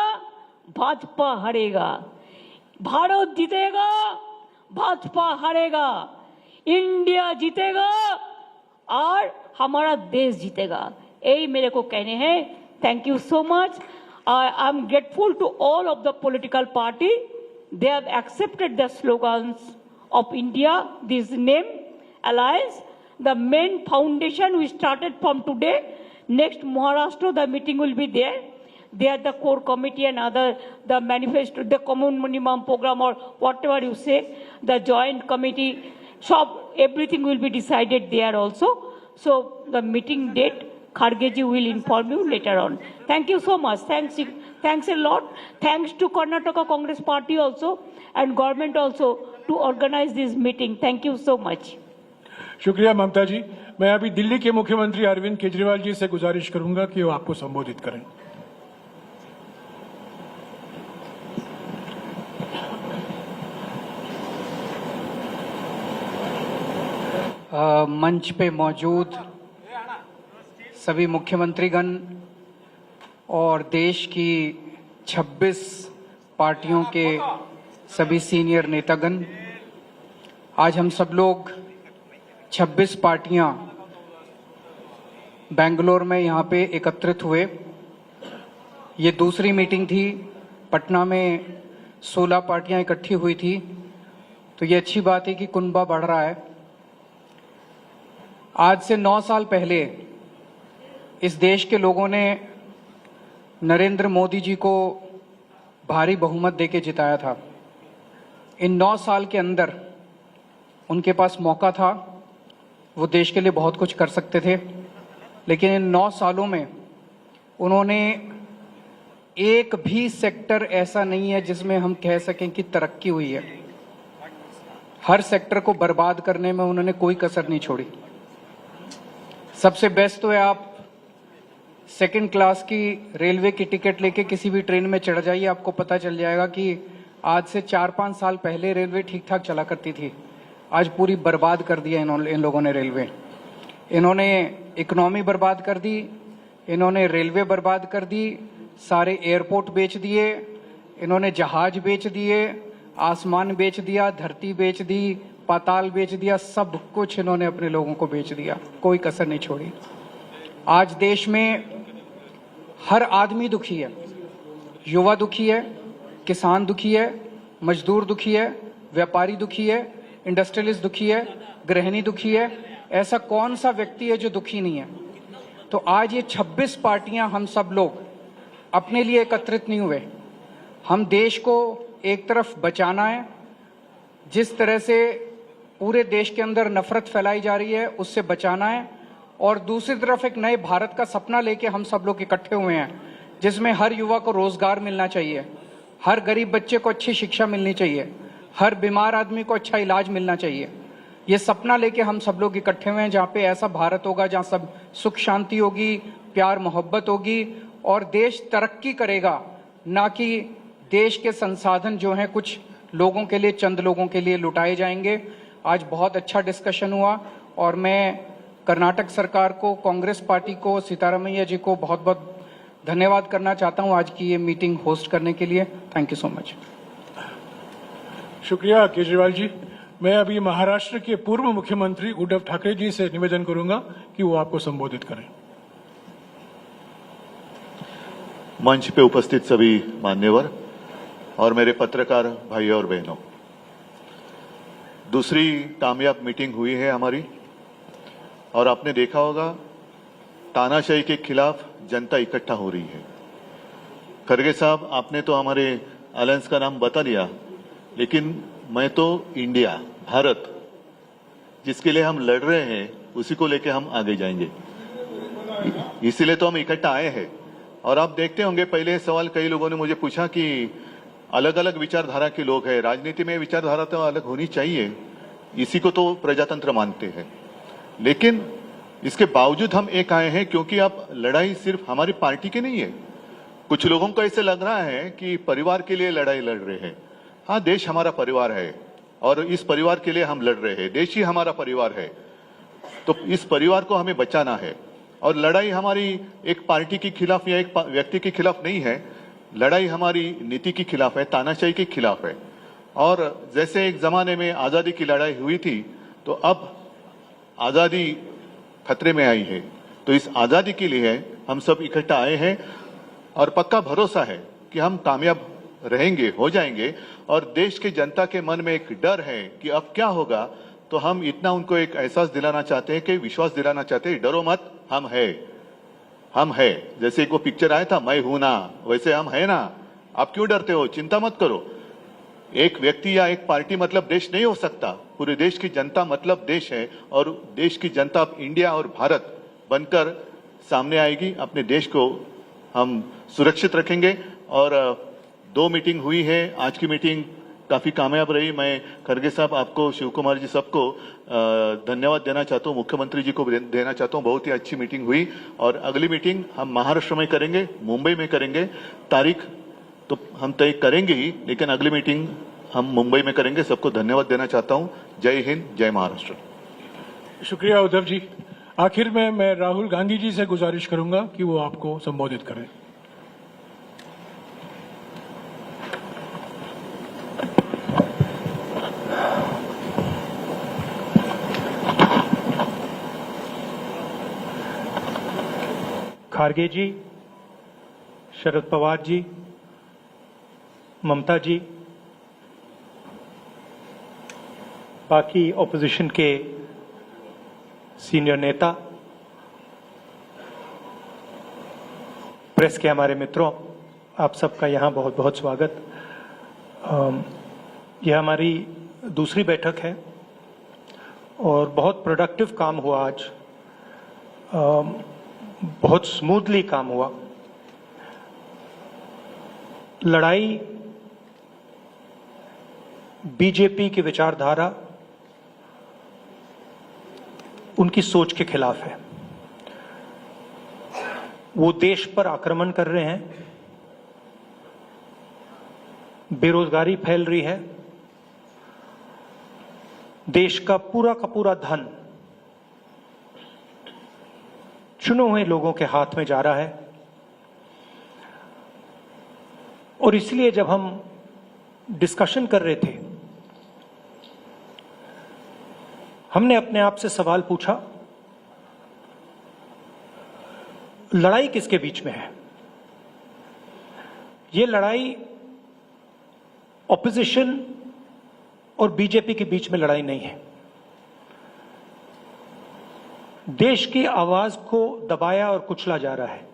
भाजपा हारेगा। भारत जीतेगा, भाजपा हारेगा। इंडिया जीतेगा और हमारा देश जीतेगा। यही मेरे को कहने हैं। Thank you so much. I am grateful to all of the political party. They have accepted the slogans of India, this name, alliance. The main foundation we started from today. Next Maharashtra, the meeting will be there. There the core committee and other, the manifesto, the common minimum program or whatever you say, the joint committee, everything will be decided there also. So the meeting date, Khargeji will inform you later on. Thank you so much. Thanks a lot. Thanks to Karnataka Congress Party also and government also to organize this meeting. Thank you so much. शुक्रिया ममता जी। मैं अभी दिल्ली के मुख्यमंत्री अरविंद केजरीवाल जी से गुजारिश करूंगा कि वो आपको संबोधित करें। मंच पे मौजूद सभी मुख्यमंत्रीगण और देश की 26 पार्टियों के सभी सीनियर नेतागण, आज हम सब लोग 26 पार्टियां बेंगलुरु में यहाँ पे एकत्रित हुए। ये दूसरी मीटिंग थी। पटना में 16 पार्टियां इकट्ठी हुई थी, तो ये अच्छी बात है कि कुनबा बढ़ रहा है। आज से 9 साल पहले इस देश के लोगों ने नरेंद्र मोदी जी को भारी बहुमत देके जिताया था। इन 9 साल के अंदर उनके पास मौका था, वो देश के लिए बहुत कुछ कर सकते थे, लेकिन इन 9 सालों में उन्होंने एक भी सेक्टर ऐसा नहीं है जिसमें हम कह सकें कि तरक्की हुई है। हर सेक्टर को बर्बाद करने में उन्होंने कोई कसर नहीं छोड़ी। सबसे बेस्ट तो है आप सेकंड क्लास की रेलवे की टिकट लेके किसी भी ट्रेन में चढ़ जाइए, आपको पता चल जाएगा कि आज से 4-5 साल पहले रेलवे ठीक ठाक चला करती थी। आज पूरी बर्बाद कर दिया इन लोगों ने रेलवे। इन्होंने इकोनॉमी बर्बाद कर दी, इन्होंने रेलवे बर्बाद कर दी, सारे एयरपोर्ट बेच दिए, इन्होंने जहाज बेच दिए, आसमान बेच दिया, धरती बेच दी, पाताल बेच दिया, सब कुछ इन्होंने अपने लोगों को बेच दिया, कोई कसर नहीं छोड़ी। आज देश में हर आदमी दुखी है, युवा दुखी है, किसान दुखी है, मजदूर दुखी है, व्यापारी दुखी है, इंडस्ट्रियलिस्ट दुखी है, गृहिणी दुखी है। ऐसा कौन सा व्यक्ति है जो दुखी नहीं है? तो आज ये 26 पार्टियां हम सब लोग अपने लिए एकत्रित नहीं हुए। हम देश को एक तरफ बचाना है, जिस तरह से पूरे देश के अंदर नफरत फैलाई जा रही है उससे बचाना है, और दूसरी तरफ एक नए भारत का सपना लेके हम सब लोग इकट्ठे हुए हैं, जिसमें हर युवा को रोजगार मिलना चाहिए, हर गरीब बच्चे को अच्छी शिक्षा मिलनी चाहिए, हर बीमार आदमी को अच्छा इलाज मिलना चाहिए। ये सपना लेके हम सब लोग इकट्ठे हुए हैं, जहाँ पे ऐसा भारत होगा जहाँ सब सुख शांति होगी, प्यार मोहब्बत होगी और देश तरक्की करेगा, ना कि देश के संसाधन जो हैं कुछ लोगों के लिए, चंद लोगों के लिए लुटाए जाएंगे। आज बहुत अच्छा डिस्कशन हुआ और मैं कर्नाटक सरकार को, कांग्रेस पार्टी को, सीतारामैया जी को बहुत बहुत धन्यवाद करना चाहता हूं आज की ये मीटिंग होस्ट करने के लिए। Thank you so much. शुक्रिया केजरीवाल जी। मैं अभी महाराष्ट्र के पूर्व मुख्यमंत्री उद्धव ठाकरे जी से निवेदन करूंगा कि वो आपको संबोधित करें। मंच पे उपस्थित सभी मान्यवर और मेरे पत्रकार भाइयों और बहनों, दूसरी कामयाब मीटिंग हुई है हमारी और आपने देखा होगा तानाशाही के खिलाफ जनता इकट्ठा हो रही है। खरगे साहब, आपने तो हमारे अलायंस का नाम बता दिया, लेकिन मैं तो इंडिया, भारत जिसके लिए हम लड़ रहे हैं उसी को लेके हम आगे जाएंगे, इसीलिए तो हम इकट्ठा आए हैं। और आप देखते होंगे पहले सवाल कई लोगों ने मुझे पूछा कि अलग अलग विचारधारा के लोग हैं, राजनीति में विचारधारा तो अलग होनी चाहिए, इसी को तो प्रजातंत्र मानते हैं, लेकिन इसके बावजूद हम एक आए हैं क्योंकि अब लड़ाई सिर्फ हमारी पार्टी की नहीं है। कुछ लोगों को ऐसे लग रहा है कि परिवार के लिए लड़ाई लड़ रहे हैं। हाँ, देश हमारा परिवार है और इस परिवार के लिए हम लड़ रहे हैं, देश ही हमारा परिवार है, तो इस परिवार को हमें बचाना है। और लड़ाई हमारी एक पार्टी के खिलाफ या एक व्यक्ति के खिलाफ नहीं है, लड़ाई हमारी नीति के खिलाफ है, तानाशाही के खिलाफ है। और जैसे एक जमाने में आजादी की लड़ाई हुई थी, तो अब आजादी खतरे में आई है, तो इस आजादी के लिए हम सब इकट्ठा आए हैं और पक्का भरोसा है कि हम कामयाब रहेंगे, हो जाएंगे। और देश की जनता के मन में एक डर है कि अब क्या होगा, तो हम इतना उनको एक एहसास दिलाना चाहते हैं कि विश्वास दिलाना चाहते हैं, डरो मत, हम है। जैसे एक वो पिक्चर आया था मैं हूं ना, वैसे हम है ना, आप क्यों डरते हो, चिंता मत करो। एक व्यक्ति या एक पार्टी मतलब देश नहीं हो सकता, पूरे देश की जनता मतलब देश है, और देश की जनता अब इंडिया और भारत बनकर सामने आएगी। अपने देश को हम सुरक्षित रखेंगे। और 2 मीटिंग हुई है, आज की मीटिंग काफी कामयाब रही। मैं खरगे साहब, आपको, शिव कुमार जी, सबको धन्यवाद देना चाहता हूँ, मुख्यमंत्री जी को देना चाहता हूँ। बहुत ही अच्छी मीटिंग हुई। और अगली मीटिंग हम महाराष्ट्र में करेंगे, मुंबई में करेंगे। तारीख तो हम तय करेंगे ही, लेकिन अगली मीटिंग हम मुंबई में करेंगे। सबको धन्यवाद देना चाहता हूँ। जय हिंद, जय महाराष्ट्र। शुक्रिया उद्धव जी। आखिर में मैं राहुल गांधी जी से गुजारिश करूंगा कि वो आपको संबोधित करें। खारगे जी, शरद पवार जी, ममता जी, बाकी ऑपोजिशन के सीनियर नेता, प्रेस के हमारे मित्रों, आप सबका यहाँ बहुत बहुत स्वागत। यह हमारी दूसरी बैठक है और बहुत प्रोडक्टिव काम हुआ आज। बहुत स्मूथली काम हुआ। लड़ाई बीजेपी की विचारधारा, उनकी सोच के खिलाफ है। वो देश पर आक्रमण कर रहे हैं, बेरोजगारी फैल रही है, देश का पूरा धन चुने हुए लोगों के हाथ में जा रहा है। और इसलिए जब हम डिस्कशन कर रहे थे, हमने अपने आप से सवाल पूछा, लड़ाई किसके बीच में है? ये लड़ाई ऑपोजिशन और बीजेपी के बीच में लड़ाई नहीं है। देश की आवाज को दबाया और कुचला जा रहा है।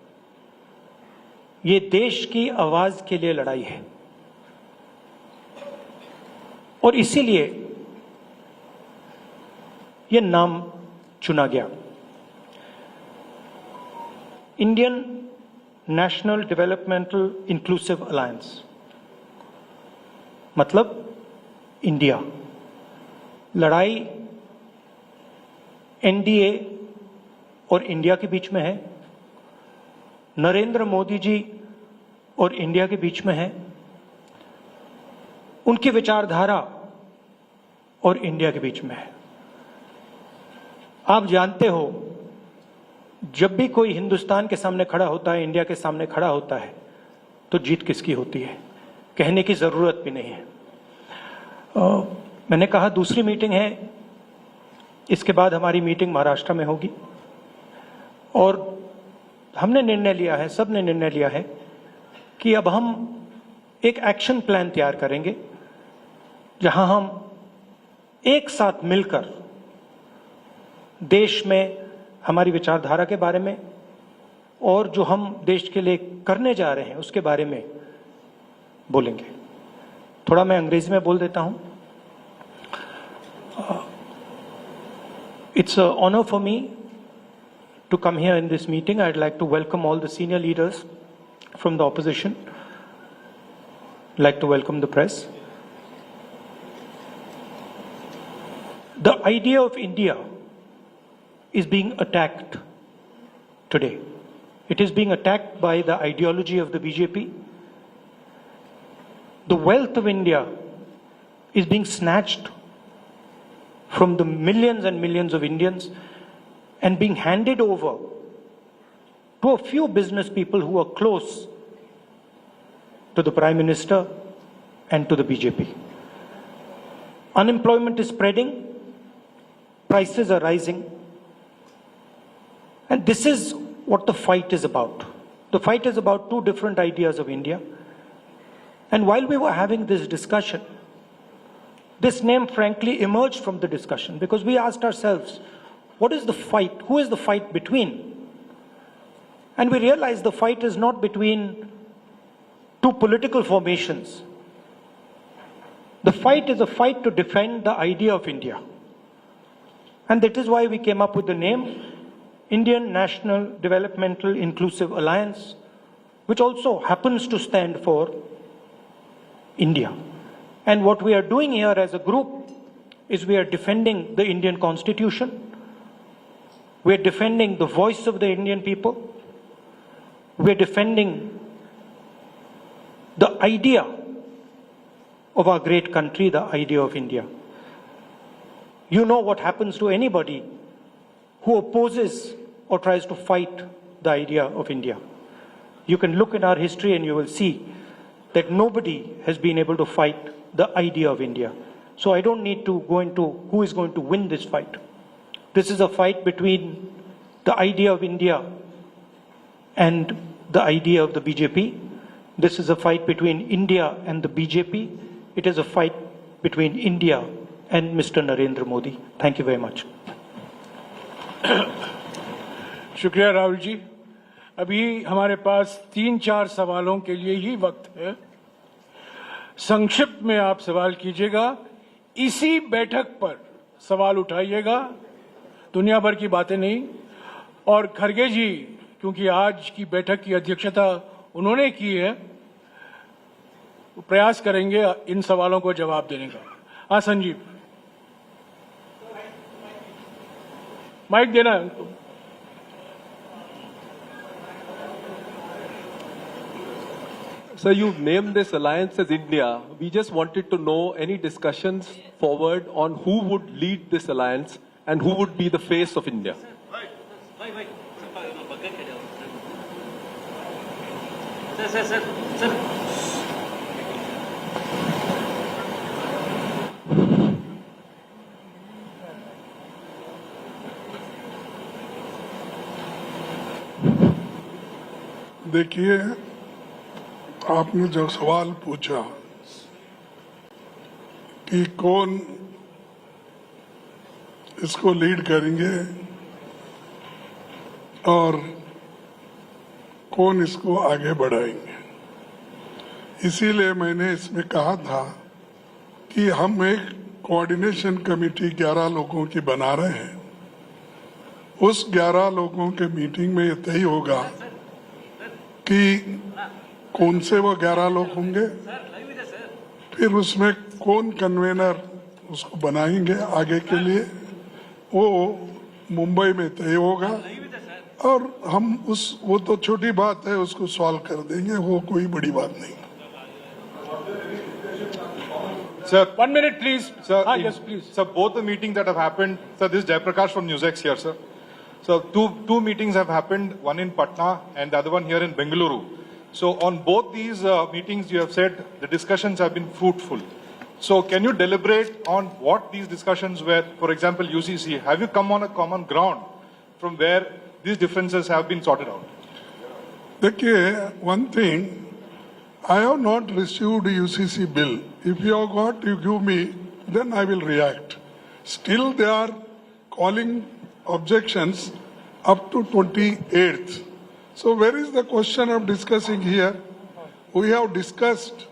ये देश की आवाज के लिए लड़ाई है और इसीलिए ये नाम चुना गया, Indian national developmental inclusive alliance. मतलब इंडिया। लड़ाई एनडीए और इंडिया के बीच में है, नरेंद्र मोदी जी और इंडिया के बीच में है, उनकी विचारधारा और इंडिया के बीच में है। आप जानते हो, जब भी कोई हिंदुस्तान के सामने खड़ा होता है, इंडिया के सामने खड़ा होता है, तो जीत किसकी होती है, कहने की जरूरत भी नहीं है। मैंने कहा दूसरी मीटिंग है, इसके बाद हमारी मीटिंग महाराष्ट्र में होगी और हमने निर्णय लिया है, सबने निर्णय लिया है कि अब हम एक एक्शन प्लान तैयार करेंगे जहां हम एक साथ मिलकर देश में हमारी विचारधारा के बारे में और जो हम देश के लिए करने जा रहे हैं उसके बारे में बोलेंगे। थोड़ा मैं अंग्रेजी में बोल देता हूं। It's an honor for me to come here in this meeting. I'd like to welcome all the senior leaders from the opposition. I'd like to welcome the press. The idea of India is being attacked today. It is being attacked by the ideology of the BJP. The wealth of India is being snatched from the millions and millions of Indians and being handed over to a few business people who are close to the Prime Minister and to the BJP. Unemployment is spreading, prices are rising, and this is what the fight is about. The fight is about two different ideas of India. And while we were having this discussion, This name frankly emerged from the discussion because we asked ourselves, what is the fight? Who is the fight between? And we realized the fight is not between two political formations. The fight is a fight to defend the idea of India. And that is why we came up with the name Indian National Developmental Inclusive Alliance, which also happens to stand for India. And what we are doing here as a group is we are defending the Indian Constitution. We are defending the voice of the Indian people. We are defending the idea of our great country, the idea of India. You know what happens to anybody who opposes or tries to fight the idea of India. You can look in our history and you will see that nobody has been able to fight the idea of India. So I don't need to go into who is going to win this fight. This is a fight between the idea of India and the idea of the BJP. This is a fight between India and the BJP. It is a fight between India and Mr. Narendra Modi. Thank you very much. शुक्रिया राहुल जी। अभी हमारे पास 3-4 सवालों के लिए ही वक्त है। संक्षिप्त में आप सवाल कीजिएगा, इसी बैठक पर सवाल उठाइएगा, दुनिया भर की बातें नहीं। और खरगे जी, क्योंकि आज की बैठक की अध्यक्षता उन्होंने की है, प्रयास करेंगे इन सवालों को जवाब देने का। हाँ संजीव, माइक देना है उनको। Sir, you've named this alliance as India. We just wanted to know any discussions forward on who would lead this alliance and who would be the face of India. Sir. देखिए, आपने जो सवाल पूछा कि कौन इसको लीड करेंगे और कौन इसको आगे बढ़ाएंगे, इसीलिए मैंने इसमें कहा था कि हम एक कोऑर्डिनेशन कमेटी 11 लोगों की बना रहे हैं। उस 11 लोगों के मीटिंग में ये तय होगा कि कौन से वो 11 लोग होंगे, फिर उसमें कौन कन्वेनर उसको बनाएंगे आगे के लिए, वो मुंबई में तय होगा। और हम वो तो छोटी बात है, उसको सॉल्व कर देंगे, वो कोई बड़ी बात नहीं। Sir, 1 minute please. Sir, yes please. Sir, both the meetings that have happened, sir, this is Jayaprakash from NewsX here, sir. So two meetings have happened, one in Patna and the other one here in Bengaluru. So on both these meetings, you have said the discussions have been fruitful. So can you deliberate on what these discussions were? For example, UCC, have you come on a common ground from where these differences have been sorted out? देखिए, one thing, I have not received UCC bill. If you have got, you give me, then I will react. Still, they are calling objections up to 28th. So where is the question of discussing here? We have discussed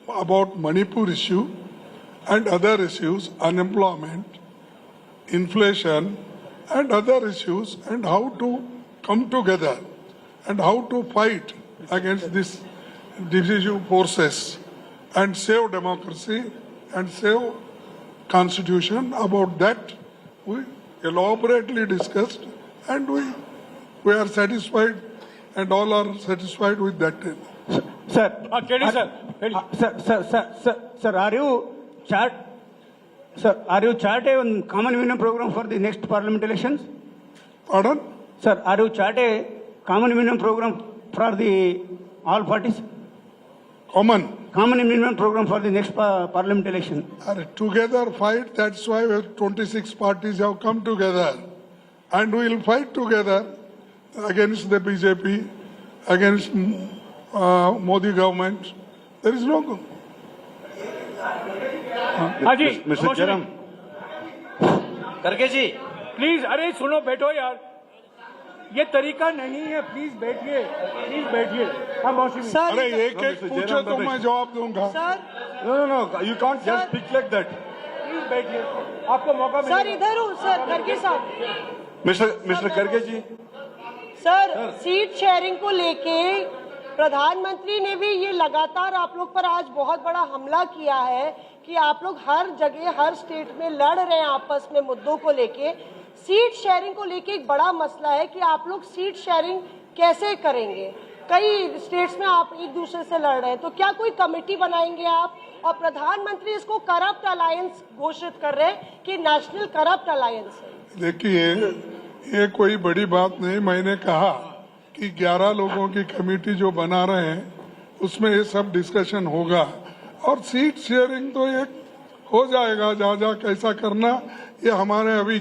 about Manipur issue and other issues, unemployment, inflation and other issues, and how to come together and how to fight against this divisive forces and save democracy and save constitution. About that we elaborately discussed, and we are satisfied, and all are satisfied with that. Sir, are you chart a common minimum program for the next parliament elections? Pardon? Sir, are you chart a common minimum program for the all parties? Common minimum program for the next parliament election. Together fight, that's why 26 parties have come together, and we will fight together against the BJP, against Modi government. There is no हाँ जी mister Jairam करके जी please, अरे सुनो, बैठो यार, ये तरीका नहीं है, प्लीज बैठिए, प्लीज बैठिए। हाँ मौसी, अरे एक एक पूछो तो मैं जवाब दूंगा। Sir no you can't just speak like that. Please बैठिए, आपको मौका मिलेगा। सर इधर हूँ सर, खड़गे साहब। मिस्टर करके जी, सर सीट शेयरिंग को लेके प्रधानमंत्री ने भी ये लगातार आप लोग पर आज बहुत बड़ा हमला किया है कि आप लोग हर जगह हर स्टेट में लड़ रहे हैं आपस में मुद्दों को लेके। सीट शेयरिंग को लेके एक बड़ा मसला है कि आप लोग सीट शेयरिंग कैसे करेंगे। कई स्टेट्स में आप एक दूसरे से लड़ रहे हैं, तो क्या कोई कमेटी बनाएंगे आप? और प्रधानमंत्री इसको करप्ट अलायंस घोषित कर रहे हैं कि नेशनल करप्ट अलायंस है। देखिए, ये कोई बड़ी बात नहीं। मैंने कहा कि 11 लोगों की कमेटी जो बना रहे हैं उसमें ये सब डिस्कशन होगा और सीट शेयरिंग तो एक हो जाएगा। जहाँ कैसा करना ये हमारे अभी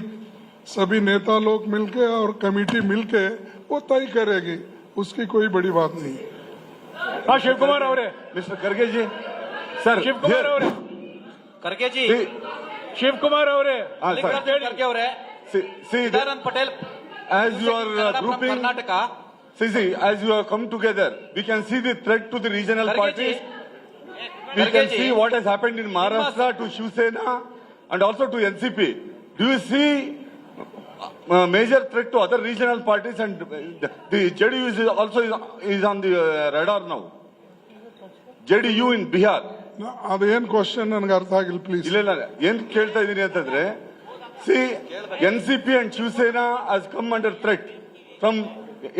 सभी नेता लोग मिलके और कमेटी मिलके वो तय करेगी, उसकी कोई बड़ी बात नहीं। हाँ शिव कुमार और मिस्टर करके जी, सर शिव कुमार और करके जी, शिव कुमार और करके और Siddharth Patel, as you are grouping Karnataka, as you have come together, we can see the threat to the regional parties. We can see what has happened in Maharashtra to Shiv Sena and also to NCP. Do you see major threat to other regional parties, and the JDU is also is on the radar now? JDU in Bihar. ಅದೇನ್ question ನನಗೆ ಅರ್ಥ ಆಗಿಲ್ಲ please. ಇಲ್ಲ ಏನ್ ಕೇಳ್ತಾ ಇದೀನಿ ಅಂತಂದ್ರೆ, see, NCP and Shiv Sena has come under threat from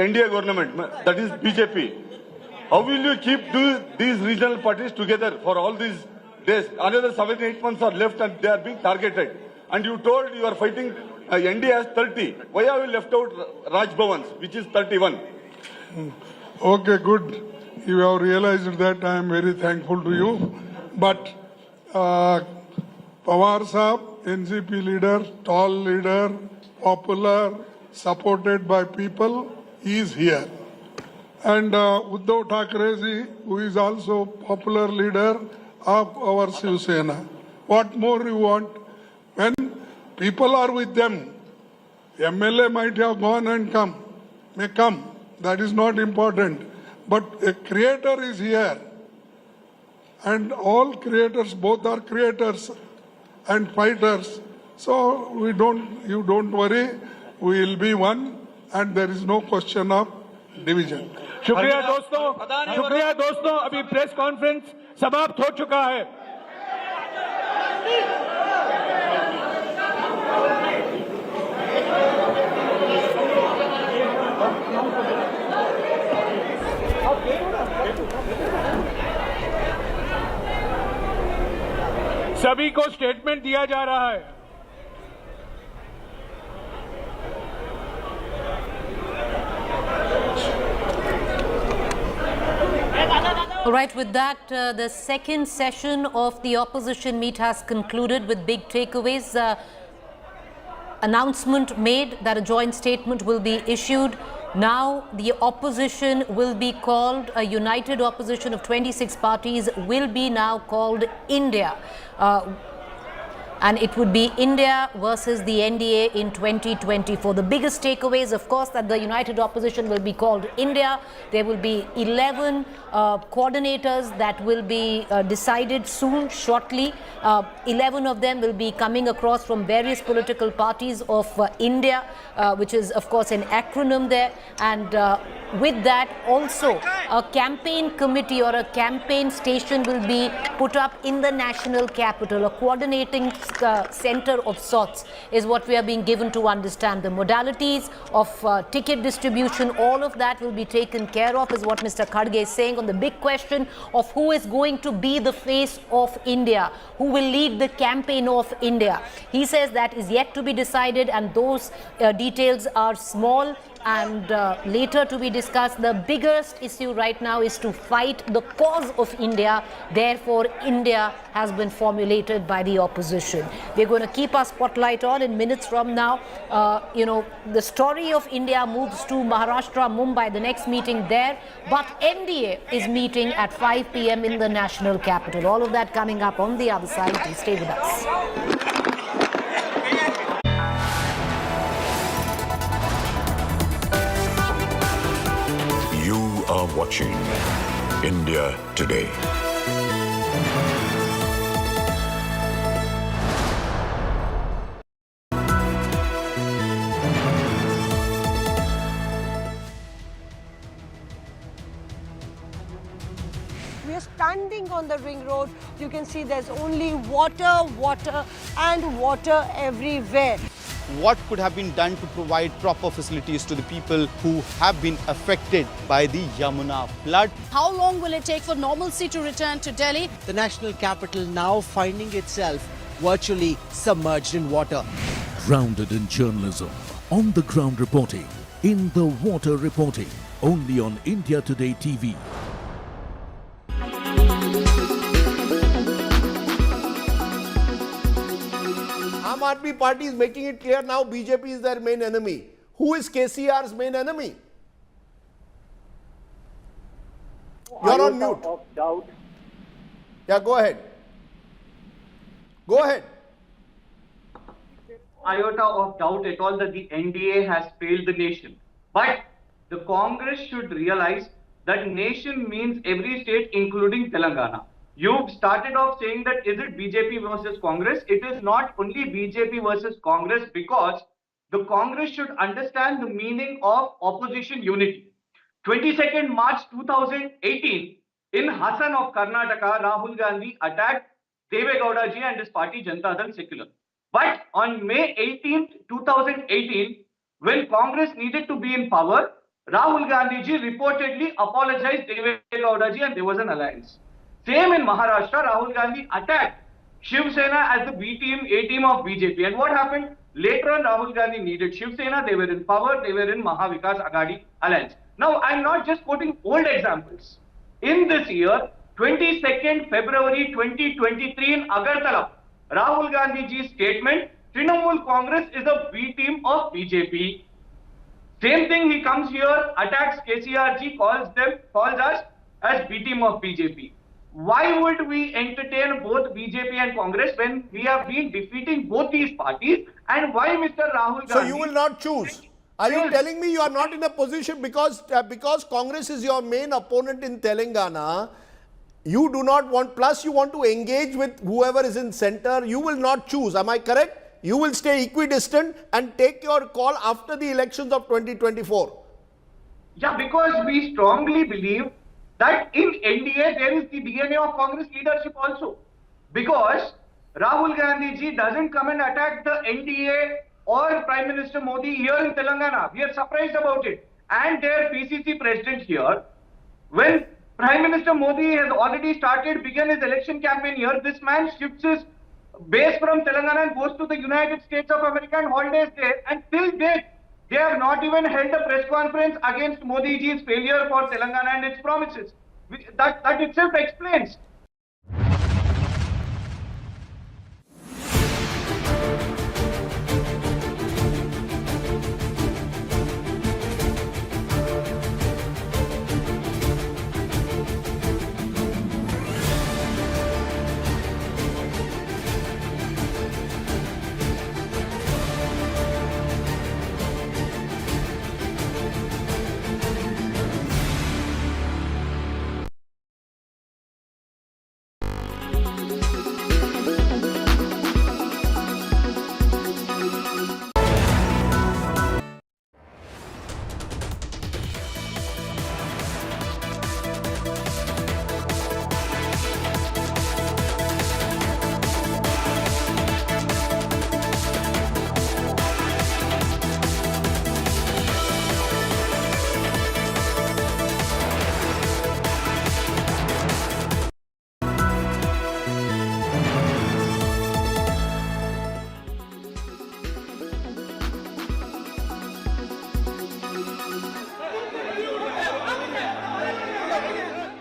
NDA government, that is BJP. How will you keep these regional parties together for all these days? Another 7-8 months are left and they are being targeted. And you told you are fighting NDA has 30. Why have you left out Raj Bhavans, which is 31? Okay, good. You have realized that. I am very thankful to you. But Pawar Saab, NCP leader, tall leader, popular, supported by people, he is here. And Uddhav Thackeray ji, who is also popular leader of our Shiv Sena. What more you want? When people are with them, MLA might have gone and may come. That is not important. But a creator is here. And all creators, both are creators and fighters. So you don't worry, we will be one and there is no question of division. शुक्रिया दोस्तों, अभी press conference समाप्त हो चुका है। सभी को statement दिया जा रहा है। All right, with that, the second session of the opposition meet has concluded with big takeaways. Announcement made that a joint statement will be issued. Now the opposition will be called, a united opposition of 26 parties will be now called India. And it would be India versus the NDA in 2024. The biggest takeaways, of course, that the united opposition will be called India. There will be 11 coordinators that will be decided soon, shortly. 11 of them will be coming across from various political parties of India, which is, of course, an acronym there. And with that, also, a campaign committee or a campaign station will be put up in the national capital. A coordinating center of sorts is what we are being given to understand. The modalities of ticket distribution, all of that will be taken care of, is what Mr. Khadge is saying on the big question of who is going to be the face of India, who will lead the campaign of India. He says that is yet to be decided, and those details are small and later to be discussed. The biggest issue right now is to fight the cause of India. Therefore, India has been formulated by the opposition. We're going to keep our spotlight on in minutes from now. The story of India moves to Maharashtra, Mumbai, the next meeting there. But NDA is meeting at 5 p.m. in the national capital. All of that coming up on the other side. Please stay with us. You are watching India Today. We are standing on the ring road. You can see there's only water, water and water everywhere. What could have been done to provide proper facilities to the people who have been affected by the Yamuna flood? How long will it take for normalcy to return to Delhi? The national capital now finding itself virtually submerged in water. Grounded in journalism, on the ground reporting, in the water reporting, only on India Today TV. Aam Aadmi Party is making it clear now BJP is their main enemy. Who is KCR's main enemy? You're on mute. Of doubt. Yeah, go ahead. Go ahead. Iota of doubt at all that the NDA has failed the nation. But the Congress should realize that nation means every state including Telangana. You started off saying that is it BJP versus Congress? It is not only BJP versus Congress, because the Congress should understand the meaning of opposition unity. 22nd March 2018, in Hassan of Karnataka, Rahul Gandhi attacked Deve Gowda ji and his party Janata Dal Secular. But on May 18th, 2018, when Congress needed to be in power, Rahul Gandhi ji reportedly apologized Deve Gowda ji and there was an alliance. Same in Maharashtra, Rahul Gandhi attacked Shiv Sena as the B team, A team of BJP. And what happened? Later on, Rahul Gandhi needed Shiv Sena, they were in power, they were in Mahavikas Aghadi alliance. Now, I'm not just quoting old examples. In this year, 22nd February 2023 in Agartala, Rahul Gandhi ji's statement, Trinamool Congress is a B team of BJP. Same thing, he comes here, attacks KCR ji, calls us as B team of BJP. Why would we entertain both BJP and Congress when we have been defeating both these parties? And why Mr. Rahul Gandhi? So you will not choose. Are you telling me you are not in a position because Congress is your main opponent in Telangana? You do not want, plus you want to engage with whoever is in center. You will not choose. Am I correct? You will stay equidistant and take your call after the elections of 2024. Yeah, because we strongly believe that in NDA there is the DNA of Congress leadership also. Because Rahul Gandhi ji doesn't come and attack the NDA or Prime Minister Modi here in Telangana. We are surprised about it. And their PCC president here, when Prime Minister Modi has already begun his election campaign here, this man shifts his base from Telangana and goes to the United States of America and holidays there. And till date, they have not even held a press conference against Modi ji's failure for Telangana and its promises. That itself explains.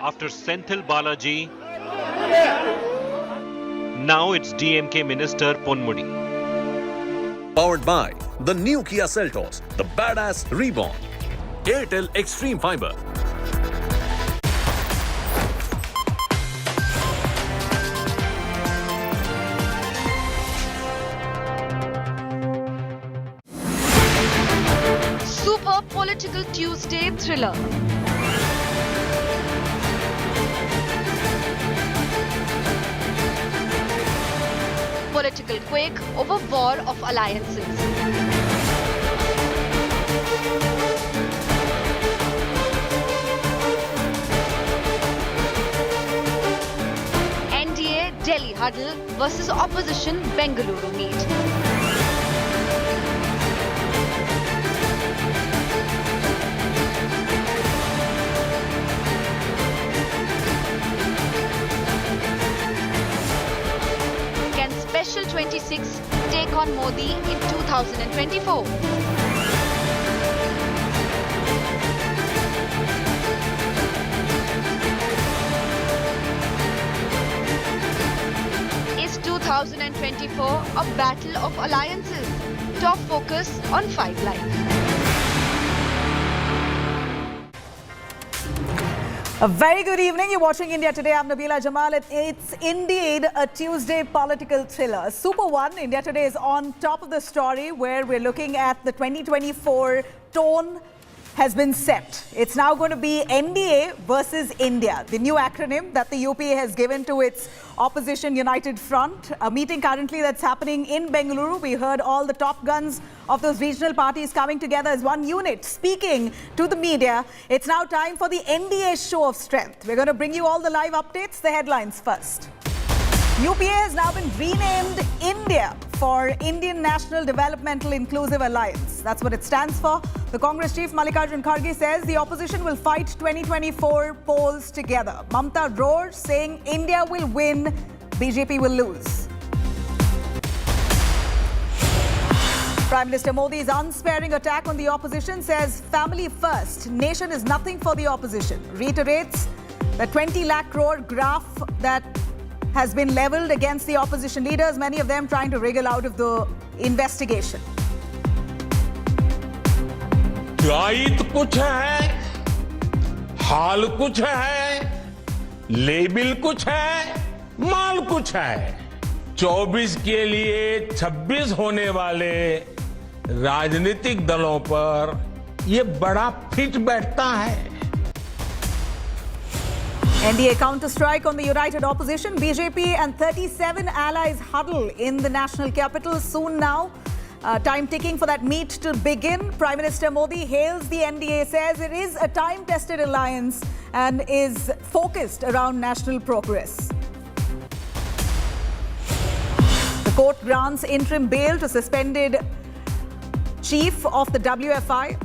after Senthil Balaji, now it's DMK Minister Ponmudi. Powered by the new Kia Seltos, the badass reborn. Airtel Extreme Fiber. Super Political Tuesday thriller. Political quake over war of alliances. NDA Delhi huddle versus opposition Bengaluru meet. Special 26 take on Modi in 2024. Is 2024 a battle of alliances? Top focus on 5 Live. A very good evening. You're watching India Today. I'm Nabila Jamal. It's indeed a Tuesday political thriller. Super One, India Today is on top of the story where we're looking at the 2024 tone has been set. It's now going to be NDA versus India, the new acronym that the UP has given to its opposition united front. A meeting currently that's happening in Bengaluru. We heard all the top guns of those regional parties coming together as one unit, speaking to the media. It's now time for the NDA show of strength. We're going to bring you all the live updates. The headlines first. UPA has now been renamed India for Indian National Developmental Inclusive Alliance. That's what it stands for. The Congress chief Mallikarjun Kharge says the opposition will fight 2024 polls together. Mamta roars, saying India will win, BJP will lose. Prime Minister Modi's unsparing attack on the opposition says family first, nation is nothing for the opposition. Reiterates the 20 lakh crore graph that has been leveled against the opposition leaders, many of them trying to wriggle out of the investigation. दायित्व कुछ है, हाल कुछ है, लेबिल कुछ है, माल कुछ है। 24 के लिए 26 होने वाले राजनीतिक दलों पर ये बड़ा फिट बैठता है। NDA counter-strike on the united opposition. BJP and 37 allies huddle in the national capital soon now. Time ticking for that meet to begin. Prime Minister Modi hails the NDA, says it is a time-tested alliance and is focused around national progress. The court grants interim bail to suspended chief of the WFI.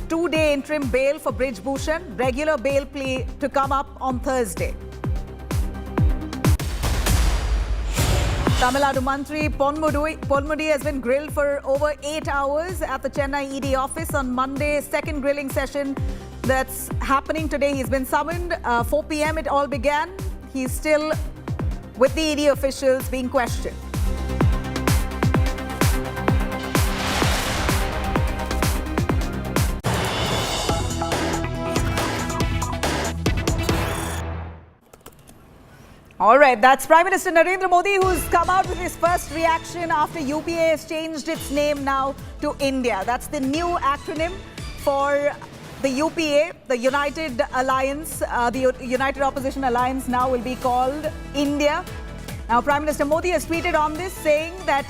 2-day interim bail for Brij Bhushan. Regular bail plea to come up on Thursday. Tamil Nadu Mantri Ponmudi has been grilled for over 8 hours at the Chennai ED office on Monday. Second grilling session that's happening today. He's been summoned. 4 p.m. it all began. He's still with the ED officials being questioned. All right, that's Prime Minister Narendra Modi, who's come out with his first reaction after UPA has changed its name now to India. That's the new acronym for the UPA, the United Alliance, the United Opposition Alliance now will be called India. Now, Prime Minister Modi has tweeted on this, saying that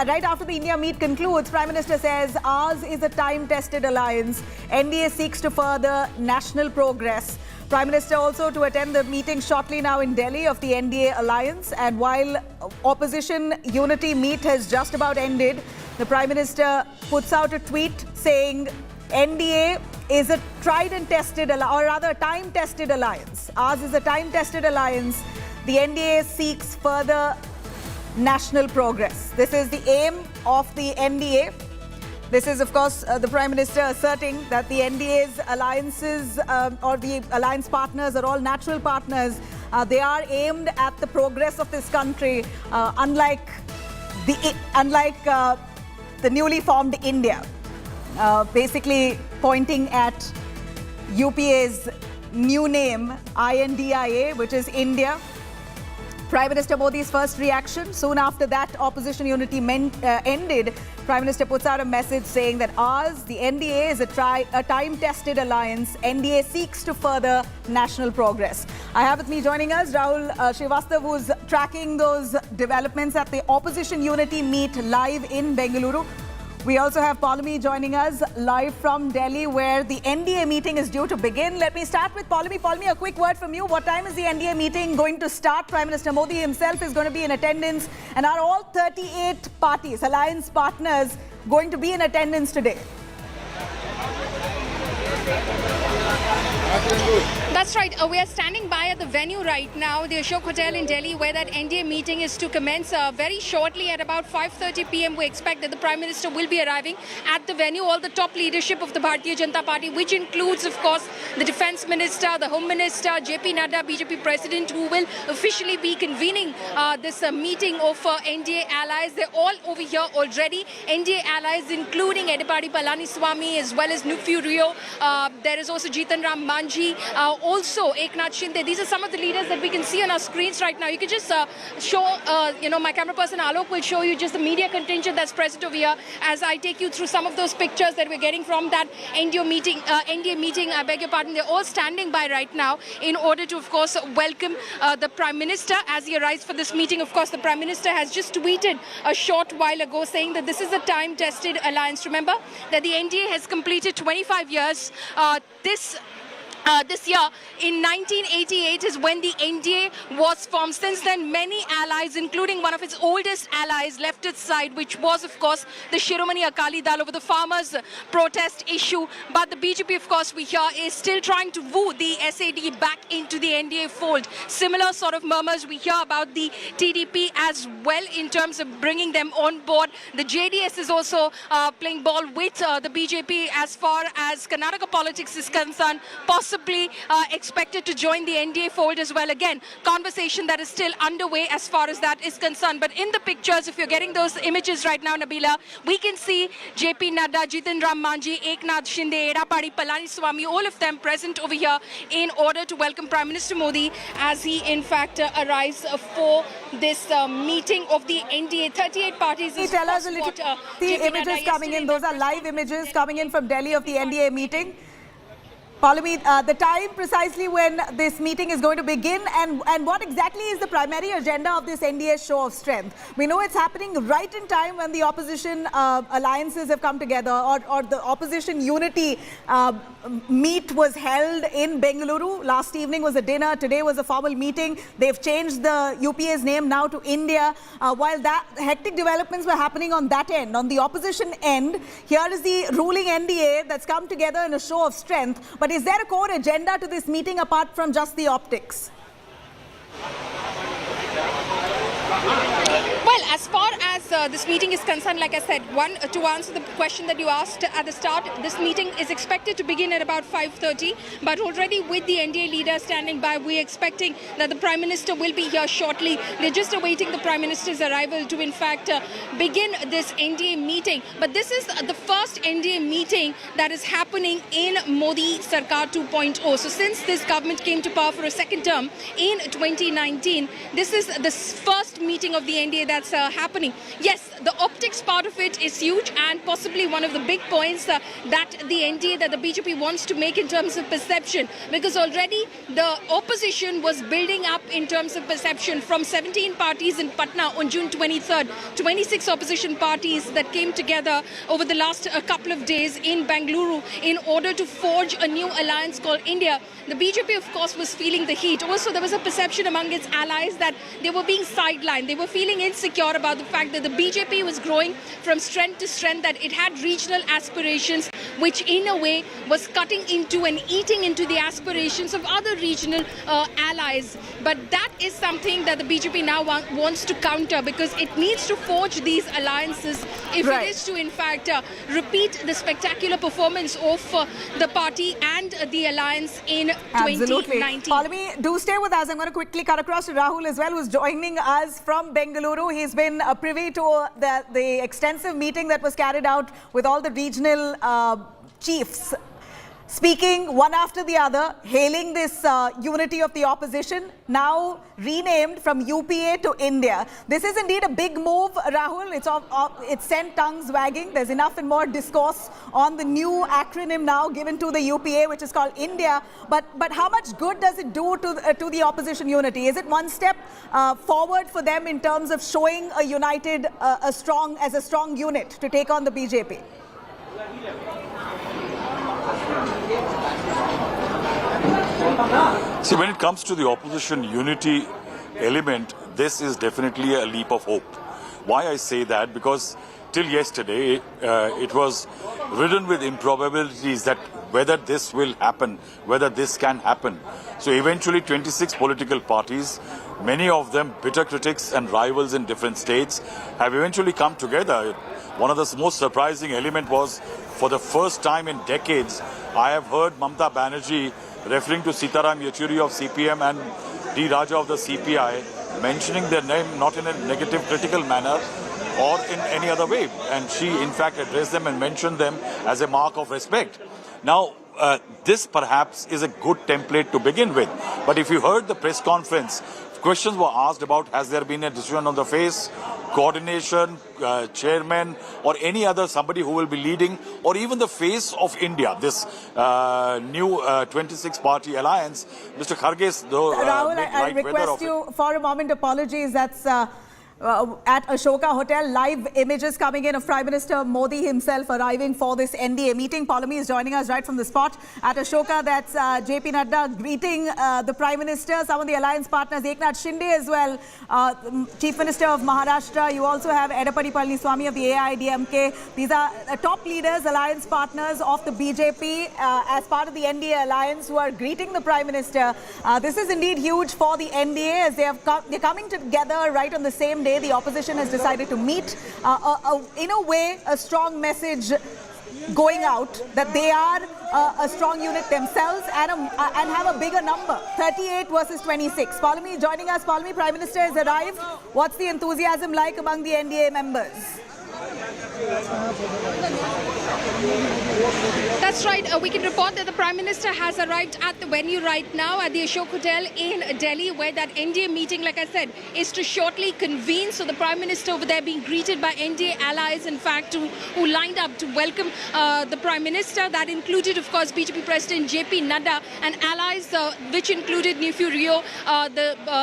right after the India meet concludes, Prime Minister says, ours is a time-tested alliance. NDA seeks to further national progress. Prime Minister also to attend the meeting shortly now in Delhi of the NDA alliance. And while opposition unity meet has just about ended, the Prime Minister puts out a tweet saying NDA is a tried and tested, or rather time-tested alliance. Ours is a time-tested alliance. The NDA seeks further national progress. This is the aim of the NDA. This is, of course, the Prime Minister asserting that the NDA's alliances or the alliance partners are all natural partners. They are aimed at the progress of this country, unlike the newly formed India. Basically pointing at UPA's new name, INDIA, which is India. Prime Minister Modi's first reaction. Soon after that opposition unity ended, Prime Minister puts out a message saying that ours, the NDA, is a time-tested alliance. NDA seeks to further national progress. I have with me joining us Rahul Srivastav, who's tracking those developments at the opposition unity meet live in Bengaluru. We also have Paulami joining us live from Delhi, where the NDA meeting is due to begin. Let me start with Paulami. Paulami, a quick word from you. What time is the NDA meeting going to start? Prime Minister Modi himself is going to be in attendance. And are all 38 parties, alliance partners, going to be in attendance today? That's right. We are standing by at the venue right now, the Ashok Hotel in Delhi, where that NDA meeting is to commence very shortly at about 5:30 p.m. We expect that the Prime Minister will be arriving at the venue. All the top leadership of the Bharatiya Janata Party, which includes, of course, the Defence Minister, the Home Minister, JP Nadda, BJP President, who will officially be convening this meeting of NDA allies. They're all over here already. NDA allies, including Edapadi Palaniswamy as well as Nufu Rio. There is also Jitan Ram Manji. Also Eknath Shinde. These are some of the leaders that we can see on our screens right now. You can just show, my camera person Alok will show you just the media contingent that's present over here as I take you through some of those pictures that we're getting from that NDA meeting, I beg your pardon. They're all standing by right now in order to, of course, welcome the Prime Minister as he arrives for this meeting. Of course, the Prime Minister has just tweeted a short while ago saying that this is a time-tested alliance. Remember that the NDA has completed 25 years. This year, in 1988, is when the NDA was formed. Since then, many allies, including one of its oldest allies, left its side, which was, of course, the Shiromani Akali Dal over the farmers' protest issue. But the BJP, of course, we hear, is still trying to woo the SAD back into the NDA fold. Similar sort of murmurs we hear about the TDP as well in terms of bringing them on board. The JDS is also playing ball with the BJP as far as Karnataka politics is concerned, possibly expected to join the NDA fold as well. Again, conversation that is still underway as far as that is concerned. But in the pictures, if you're getting those images right now, Nabila, we can see JP Nadda, Jitan Ram Manji, Eknath Shinde, Edapadi Palaniswamy, all of them present over here in order to welcome Prime Minister Modi as he, in fact, arrives for this meeting of the NDA. 38 parties. Can you tell us a little? The images coming in, those are live images coming in from Delhi of the NDA meeting. Paulami, the time precisely when this meeting is going to begin and what exactly is the primary agenda of this NDA show of strength? We know it's happening right in time when the opposition alliances have come together or the opposition unity meet was held in Bengaluru. Last evening was a dinner, today was a formal meeting. They've changed the UPA's name now to India. While that hectic developments were happening on that end, on the opposition end, here is the ruling NDA that's come together in a show of strength. But is there a core agenda to this meeting apart from just the optics? Well, as far as this meeting is concerned, like I said, to answer the question that you asked at the start, this meeting is expected to begin at about 5:30. But already with the NDA leader standing by, we're expecting that the Prime Minister will be here shortly. They're just awaiting the Prime Minister's arrival to, in fact, begin this NDA meeting. But this is the first NDA meeting that is happening in Modi Sarkar 2.0. So since this government came to power for a second term in 2019, this is the first meeting of the NDA that's happening. Yes, the optics part of it is huge and possibly one of the big points that the NDA, that the BJP wants to make in terms of perception, because already the opposition was building up in terms of perception from 17 parties in Patna on June 23rd, 26 opposition parties that came together over the last couple of days in Bengaluru in order to forge a new alliance called India. The BJP, of course, was feeling the heat. Also, there was a perception among its allies that they were being sidelined. They were feeling insecure about the fact that the BJP was growing from strength to strength, that it had regional aspirations, which in a way was cutting into and eating into the aspirations of other regional allies. But that is something that the BJP now wants to counter, because it needs to forge these alliances if it is to in fact repeat the spectacular performance of the party and the alliance in 2019. Pallavi, do stay with us. I'm going to quickly cut across to Rahul as well, who's joining us from Bengaluru. He's been privy to the extensive meeting that was carried out with all the regional chiefs, speaking one after the other, hailing this unity of the opposition, now renamed from UPA to India. This is indeed a big move, Rahul. It's sent tongues wagging. There's enough and more discourse on the new acronym now given to the UPA, which is called India. But how much good does it do to the opposition unity? Is it one step forward for them in terms of showing a united, a strong unit to take on the BJP? See, when it comes to the opposition unity element, this is definitely a leap of hope. Why I say that? Because till yesterday, it was ridden with improbabilities that whether this will happen, whether this can happen. So eventually 26 political parties, many of them bitter critics and rivals in different states, have eventually come together. One of the most surprising element was, for the first time in decades, I have heard Mamata Banerjee referring to Sitaram Yechuri of CPM and D. Raja of the CPI, mentioning their name not in a negative, critical manner or in any other way. And she, in fact, addressed them and mentioned them as a mark of respect. Now, this perhaps is a good template to begin with. But if you heard the press conference, questions were asked about, has there been a decision on the face, coordination, chairman, or any other somebody who will be leading, or even the face of India, this new 26-party alliance. Mr. Kharge, though, Rahul, I request you for a moment. Apologies. That's at Ashoka Hotel, live images coming in of Prime Minister Modi himself arriving for this NDA meeting. Pallavi is joining us right from the spot at Ashoka. That's JP Nadda greeting the Prime Minister, some of the alliance partners, Eknath Shinde as well, Chief Minister of Maharashtra. You also have Edapadi Palaniswamy of the AIDMK. These are top leaders, alliance partners of the BJP as part of the NDA alliance, who are greeting the Prime Minister. This is indeed huge for the NDA, as they're coming together right on the same day. The opposition has decided to meet. In a way, a strong message going out that they are a strong unit themselves and have a bigger number, 38 versus 26. Pallavi joining us. Pallavi, Prime Minister has arrived. What's the enthusiasm like among the NDA members? That's right. We can report that the Prime Minister has arrived at the venue right now at the Ashok Hotel in Delhi, where that NDA meeting, like I said, is to shortly convene. So the Prime Minister over there being greeted by NDA allies, in fact, who lined up to welcome the Prime Minister. That included, of course, BJP President JP Nadda and allies, which included Nephew Rio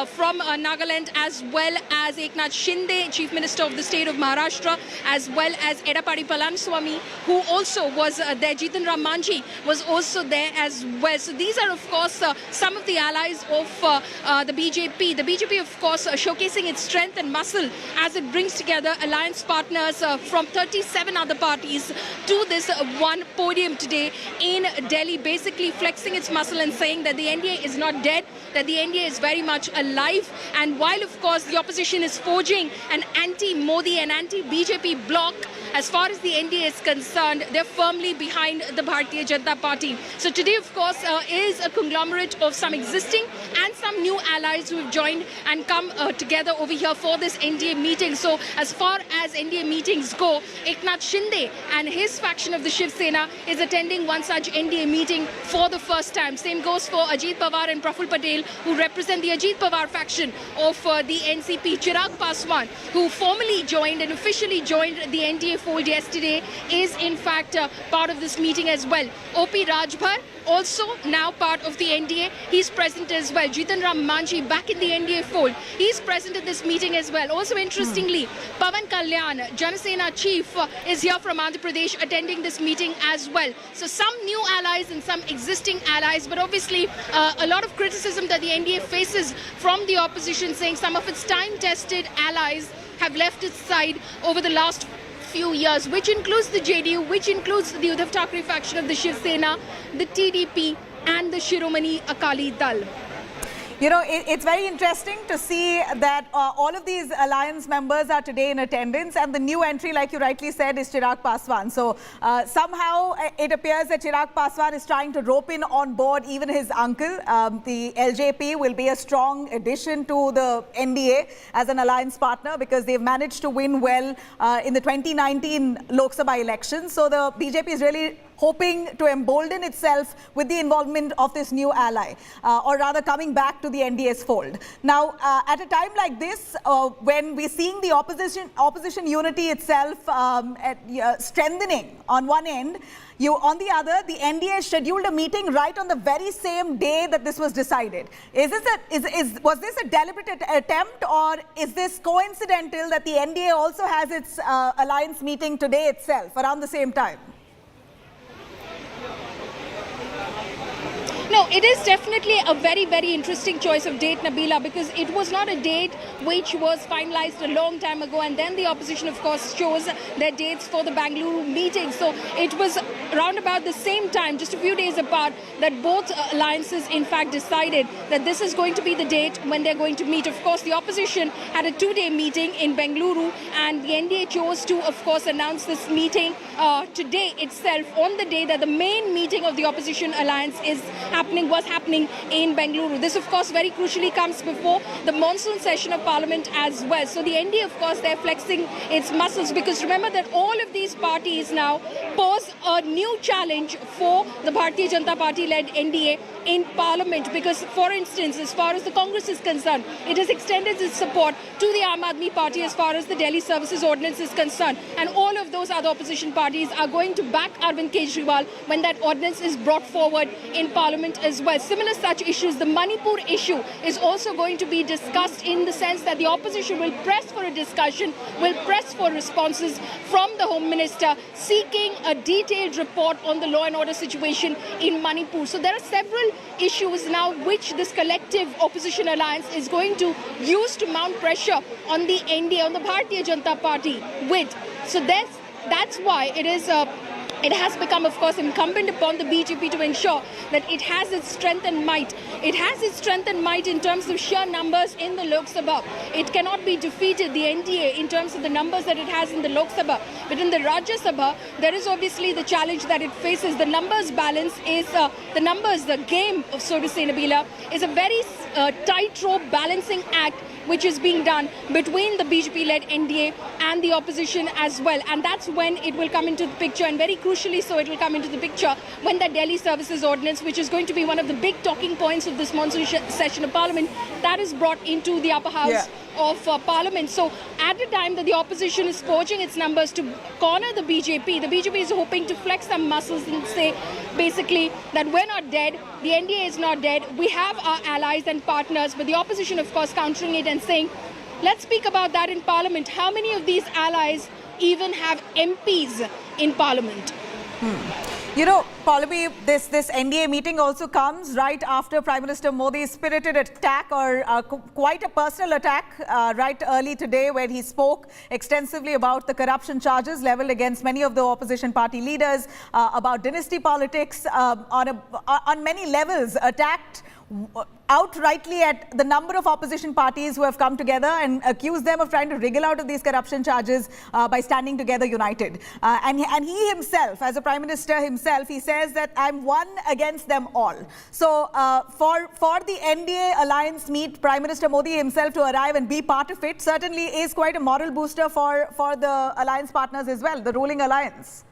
from Nagaland, as well as Eknath Shinde, Chief Minister of the state of Maharashtra, as well as Edapadi Palaniswamy, who also was there. Jitan Ram Manji was also there as well. So these are, of course, some of the allies of the BJP. The BJP, of course, showcasing its strength and muscle as it brings together alliance partners from 37 other parties to this one podium today in Delhi, basically flexing its muscle and saying that the NDA is not dead, that the NDA is very much alive. And while, of course, the opposition is forging an anti-Modi and anti-BJP bloc, as far as the NDA is concerned, they're firmly behind the Bharatiya Janata Party. So today, of course, is a conglomerate of some existing and some new allies who have joined and come together over here for this NDA meeting. So as far as NDA meetings go, Eknath Shinde and his faction of the Shiv Sena is attending one such NDA meeting for the first time. Same goes for Ajit Pawar and Praful Patel, who represent the Ajit Pawar faction of the NCP. Chirag Paswan, who formally joined and officially joined the NDA fold yesterday is in fact part of this meeting as well. O.P. Rajbhar, also now part of the NDA, he's present as well. Jitan Ram Manji back in the NDA fold, he's present at this meeting as well. Also interestingly, Pawan Kalyan, Janasena chief, is here from Andhra Pradesh attending this meeting as well. So some new allies and some existing allies, but obviously a lot of criticism that the NDA faces from the opposition, saying some of its time-tested allies have left its side over the last few years, which includes the JDU, which includes the Uddhav Thackeray faction of the Shiv Sena, the TDP and the Shiromani Akali Dal. You know, it's very interesting to see that all of these alliance members are today in attendance, and the new entry, like you rightly said, is Chirag Paswan. So somehow it appears that Chirag Paswan is trying to rope in on board even his uncle. The LJP will be a strong addition to the NDA as an alliance partner because they've managed to win well in the 2019 Lok Sabha elections. So the BJP is really hoping to embolden itself with the involvement of this new ally, or rather coming back to the NDA's fold. Now, at a time like this, when we're seeing the opposition unity itself strengthening on one end, on the other, the NDA scheduled a meeting right on the very same day that this was decided. Was this a deliberate attempt, or is this coincidental that the NDA also has its alliance meeting today itself around the same time? No, it is definitely a very, very interesting choice of date, Nabila, because it was not a date which was finalized a long time ago, and then the opposition, of course, chose their dates for the Bengaluru meeting. So it was around about the same time, just a few days apart, that both alliances, in fact, decided that this is going to be the date when they're going to meet. Of course, the opposition had a two-day meeting in Bengaluru, and the NDA chose to, of course, announce this meeting today itself, on the day that the main meeting of the opposition alliance was happening in Bengaluru. This, of course, very crucially comes before the monsoon session of Parliament as well. So the NDA, of course, they're flexing its muscles, because remember that all of these parties now pose a new challenge for the Bharatiya Janata Party-led NDA in Parliament, because, for instance, as far as the Congress is concerned, it has extended its support to the Aam Aadmi Party as far as the Delhi Services Ordinance is concerned, and all of those other opposition parties are going to back Arvind Kejriwal when that ordinance is brought forward in Parliament as well. Similar such issues, the Manipur issue is also going to be discussed, in the sense that the opposition will press for a discussion, will press for responses from the Home Minister, seeking a detailed report on the law and order situation in Manipur. So there are several issues now which this collective opposition alliance is going to use to mount pressure on the NDA, on the Bharatiya Janata Party with. So that's why it has become, of course, incumbent upon the BJP to ensure that it has its strength and might. It has its strength and might in terms of sheer numbers in the Lok Sabha. It cannot be defeated, the NDA, in terms of the numbers that it has in the Lok Sabha. But in the Rajya Sabha, there is obviously the challenge that it faces. The numbers balance is, the game, so to say, Nabila, is a very tightrope balancing act which is being done between the BJP-led NDA and the opposition as well. And that's when it will come into the picture, and very crucially so, it will come into the picture when the Delhi Services Ordinance, which is going to be one of the big talking points of this monsoon session of Parliament, that is brought into the upper house of Parliament. So at a time that the opposition is forging its numbers to corner the BJP is hoping to flex some muscles and say basically that we're not dead, the NDA is not dead, we have our allies and partners, but the opposition, of course, countering it and saying, let's speak about that in Parliament. How many of these allies even have MPs in Parliament? You know, Pallavi, this NDA meeting also comes right after Prime Minister Modi's spirited attack, or quite a personal attack, right early today, where he spoke extensively about the corruption charges leveled against many of the opposition party leaders, about dynasty politics, on many levels, attacked outrightly at the number of opposition parties who have come together and accused them of trying to wriggle out of these corruption charges by standing together united. And he himself, as a Prime Minister himself, he says that I'm one against them all. So for the NDA alliance meet, Prime Minister Modi himself to arrive and be part of it certainly is quite a moral booster for the alliance partners as well, the ruling alliance.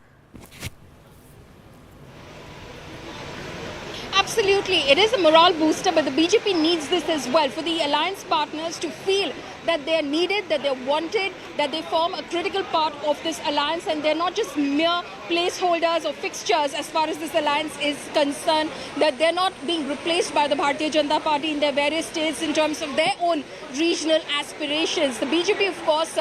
Absolutely. It is a morale booster, but the BJP needs this as well for the alliance partners to feel that they're needed, that they're wanted, that they form a critical part of this alliance and they're not just mere placeholders or fixtures as far as this alliance is concerned, that they're not being replaced by the Bharatiya Janata Party in their various states in terms of their own regional aspirations. The BJP, of course,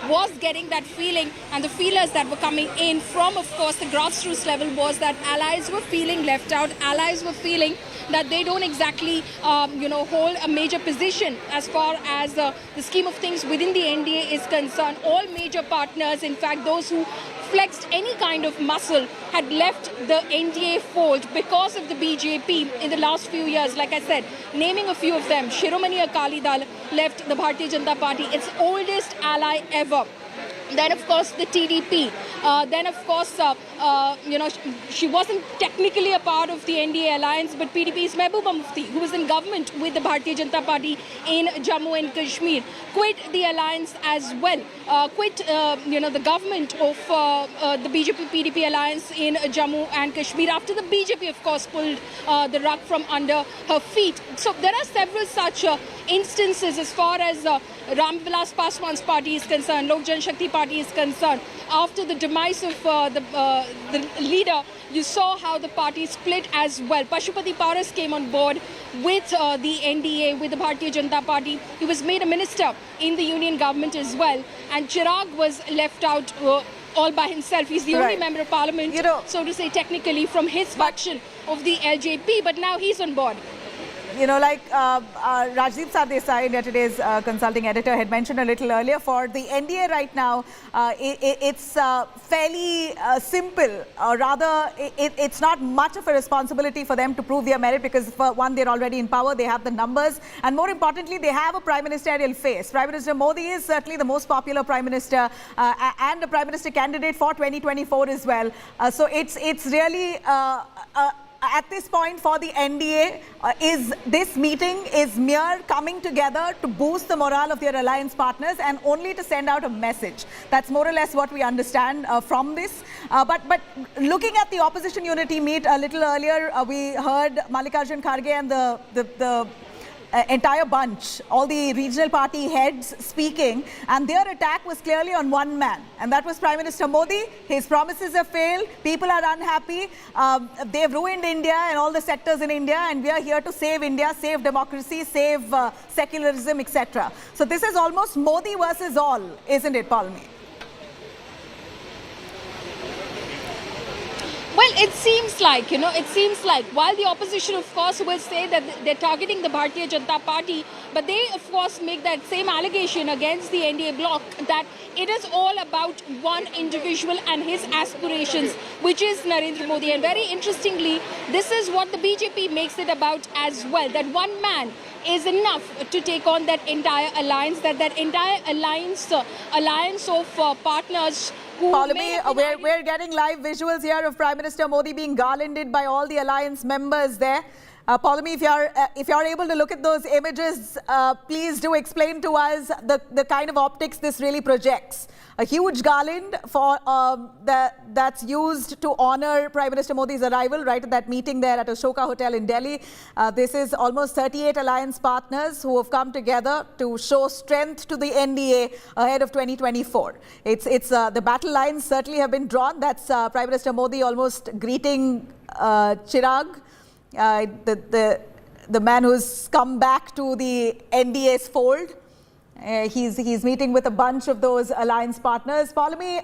was getting that feeling, and the feelers that were coming in from, of course, the grassroots level was that allies were feeling left out, allies were feeling that they don't exactly, hold a major position as far as the scheme of things within the NDA is concerned. All major partners, in fact, those who flexed any kind of muscle, had left the NDA fold because of the BJP in the last few years. Like I said, naming a few of them, Shiromani Akali Dal left the Bharatiya Janata Party, its oldest ally ever. Then, of course, the TDP. Then, of course, she wasn't technically a part of the NDA alliance, but PDP's Mehbooba Mufti, who was in government with the Bharatiya Janata Party in Jammu and Kashmir, quit the alliance as well. Quit, the government of the BJP-PDP alliance in Jammu and Kashmir after the BJP, of course, pulled the rug from under her feet. So there are several such instances as far as Vilas Paswan's party is concerned, Lok Janshakti Party is concerned. After the demise of the leader, you saw how the party split as well. Pashupati Paras came on board with the NDA, with the Bharatiya Janata Party. He was made a minister in the union government as well. And Chirag was left out all by himself. He's the only member of parliament, so to say, technically from his faction of the LJP, but now he's on board. Rajdeep Sardesai, India Today's consulting editor, had mentioned a little earlier, for the NDA right now, it's fairly simple. Rather, it's not much of a responsibility for them to prove their merit because, for one, they're already in power, they have the numbers, and more importantly, they have a prime ministerial face. Prime Minister Modi is certainly the most popular prime minister and a prime minister candidate for 2024 as well. So it's really... at this point for the NDA, this meeting is mere coming together to boost the morale of their alliance partners and only to send out a message. That's more or less what we understand from this. But looking at the opposition unity meet a little earlier, we heard Mallikarjun Kharge and the entire bunch, all the regional party heads speaking, and their attack was clearly on one man, and that was Prime Minister Modi. His promises have failed, people are unhappy, they've ruined India and all the sectors in India, and we are here to save India, save democracy, save secularism, etc. So this is almost Modi versus all, isn't it, Palmi? Well, it seems like while the opposition, of course, will say that they're targeting the Bharatiya Janata Party, but they, of course, make that same allegation against the NDA bloc that it is all about one individual and his aspirations, which is Narendra Modi. And very interestingly, this is what the BJP makes it about as well, that one man is enough to take on that entire alliance, that entire alliance of partners. We're getting live visuals here of Prime Minister Modi being garlanded by all the alliance members there. Palmi, if you're able to look at those images, please do explain to us the kind of optics this really projects. A huge garland for that's used to honor Prime Minister Modi's arrival right at that meeting there at Ashoka Hotel in Delhi. This is almost 38 alliance partners who have come together to show strength to the NDA ahead of 2024. It's the battle lines certainly have been drawn. That's Prime Minister Modi almost greeting Chirag, the man who's come back to the NDA's fold. He's meeting with a bunch of those alliance partners. Palmi,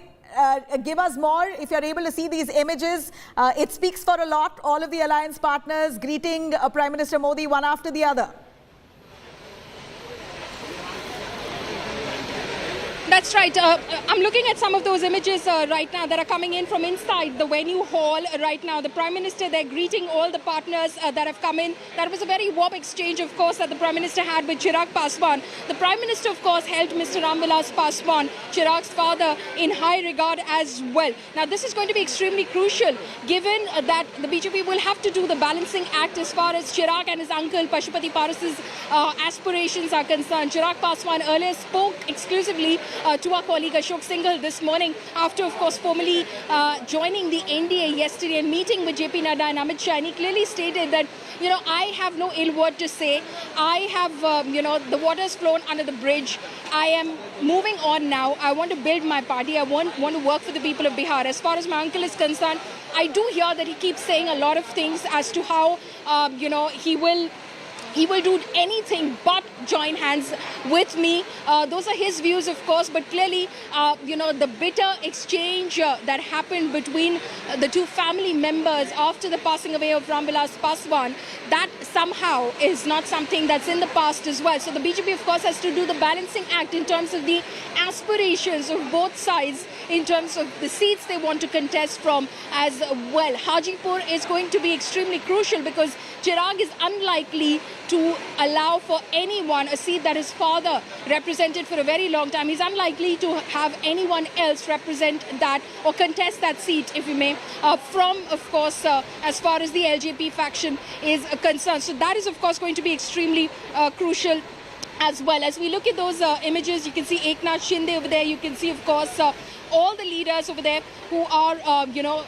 give us more, if you're able to see these images. It speaks for a lot, all of the alliance partners greeting Prime Minister Modi one after the other. That's right. I'm looking at some of those images right now that are coming in from inside the venue hall right now. The Prime Minister there greeting all the partners that have come in. That was a very warm exchange, of course, that the Prime Minister had with Chirag Paswan. The Prime Minister, of course, held Mr. Vilas Paswan, Chirag's father, in high regard as well. Now, this is going to be extremely crucial, given that the BJP will have to do the balancing act as far as Chirag and his uncle Pashupati Paras's aspirations are concerned. Chirag Paswan earlier spoke exclusively to our colleague Ashok Singhal this morning after, of course, formally joining the NDA yesterday and meeting with JP Nadda and Amit Shah. And he clearly stated that, I have no ill word to say. I have, the water's flown under the bridge. I am moving on now. I want to build my party. I want to work for the people of Bihar. As far as my uncle is concerned, I do hear that he keeps saying a lot of things as to how, he will do anything but join hands with me. Those are his views, of course, but clearly, the bitter exchange that happened between the two family members after the passing away of Vilas Paswan, that somehow is not something that's in the past as well. So the BJP, of course, has to do the balancing act in terms of the aspirations of both sides, in terms of the seats they want to contest from as well. Hajipur is going to be extremely crucial because Chirag is unlikely to allow for anyone a seat that his father represented for a very long time. He's unlikely to have anyone else represent that or contest that seat, if you may, from, of course, as far as the LJP faction is concerned. So that is, of course, going to be extremely crucial as well. As we look at those images, you can see Eknath Shinde over there. You can see, of course, all the leaders over there who are,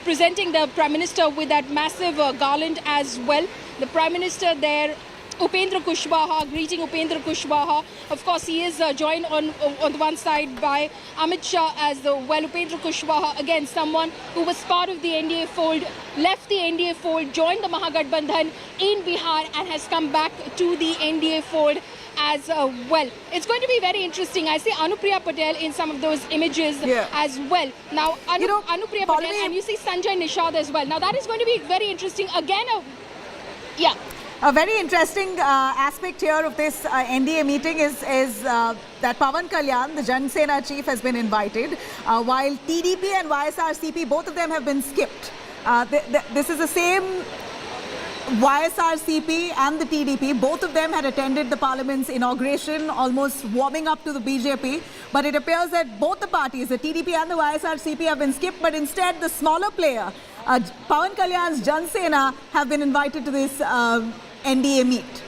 presenting the Prime Minister with that massive garland as well. The Prime Minister there, Upendra Kushwaha, greeting Upendra Kushwaha. Of course, he is joined on the one side by Amit Shah as well. Upendra Kushwaha, again, someone who was part of the NDA fold, left the NDA fold, joined the Mahagathbandhan in Bihar and has come back to the NDA fold as well. It's going to be very interesting. I see Anupriya Patel in some of those images as well. Now, Anupriya Patel, and you see Sanjay Nishad as well. Now, that is going to be very interesting. Again, a very interesting aspect here of this NDA meeting is that Pawan Kalyan, the Jan Sena chief, has been invited, while TDP and YSRCP, both of them have been skipped. This is the same YSRCP and the TDP, both of them had attended the Parliament's inauguration, almost warming up to the BJP. But it appears that both the parties, the TDP and the YSRCP, have been skipped. But instead, the smaller player, Pawan Kalyan's Jan Sena, have been invited to this NDA meet.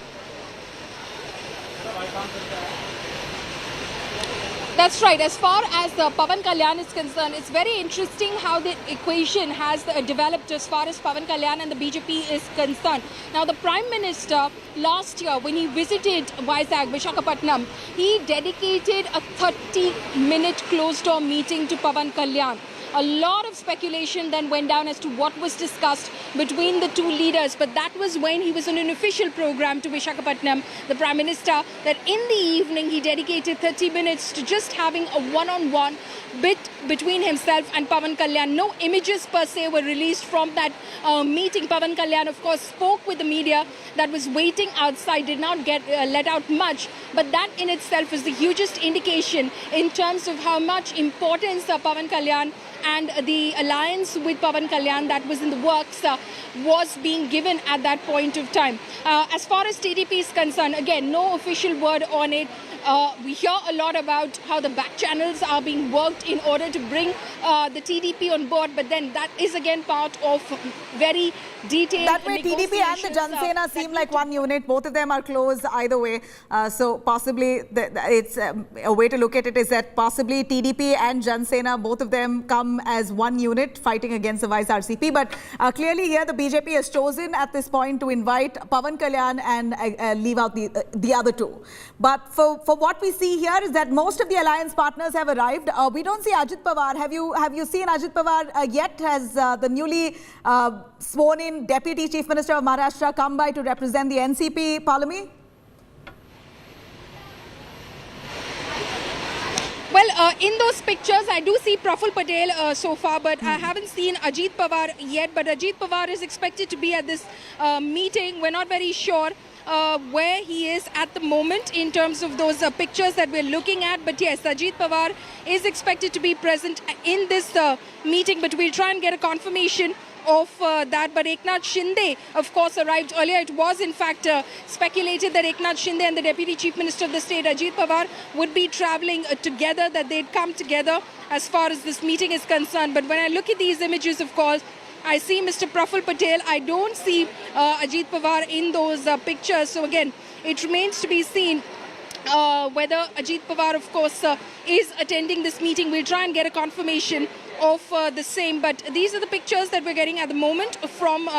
That's right. As far as Pawan Kalyan is concerned, it's very interesting how the equation has developed as far as Pawan Kalyan and the BJP is concerned. Now, the Prime Minister last year, when he visited Vizag, Visakhapatnam, he dedicated a 30-minute closed-door meeting to Pawan Kalyan. A lot of speculation then went down as to what was discussed between the two leaders. But that was when he was on an official program to Visakhapatnam, the Prime Minister, that in the evening he dedicated 30 minutes to just having a one-on-one bit between himself and Pawan Kalyan. No images per se were released from that meeting. Pawan Kalyan, of course, spoke with the media that was waiting outside, did not get let out much. But that in itself is the hugest indication in terms of how much importance Pawan Kalyan and the alliance with Pawan Kalyan that was in the works was being given at that point of time. As far as TDP is concerned, again, no official word on it. We hear a lot about how the back channels are being worked in order to bring the TDP on board, but then that is again part of very detailed that way TDP and the Jan Sena seem like one unit. Both of them are close either way. So possibly it's a way to look at it is that possibly TDP and Jan Sena, both of them come as one unit fighting against the YSRCP. But clearly here the BJP has chosen at this point to invite Pawan Kalyan and leave out the other two. But for what we see here is that most of the alliance partners have arrived. We don't see Ajit Pawar. Have you seen Ajit Pawar yet? Has the newly sworn in Deputy Chief Minister of Maharashtra come by to represent the NCP, Palami? Well, in those pictures, I do see Praful Patel so far, but I haven't seen Ajit Pawar yet. But Ajit Pawar is expected to be at this meeting. We're not very sure where he is at the moment in terms of those pictures that we're looking at. But yes, Ajit Pawar is expected to be present in this meeting, but we'll try and get a confirmation of that. But Eknath Shinde, of course, arrived earlier. It was, in fact, speculated that Eknath Shinde and the Deputy Chief Minister of the state, Ajit Pawar, would be travelling together, that they'd come together as far as this meeting is concerned. But when I look at these images, of course, I see Mr. Praful Patel. I don't see Ajit Pawar in those pictures. So again, it remains to be seen whether Ajit Pawar, of course, is attending this meeting. We'll try and get a confirmation of the same. But these are the pictures that we're getting at the moment from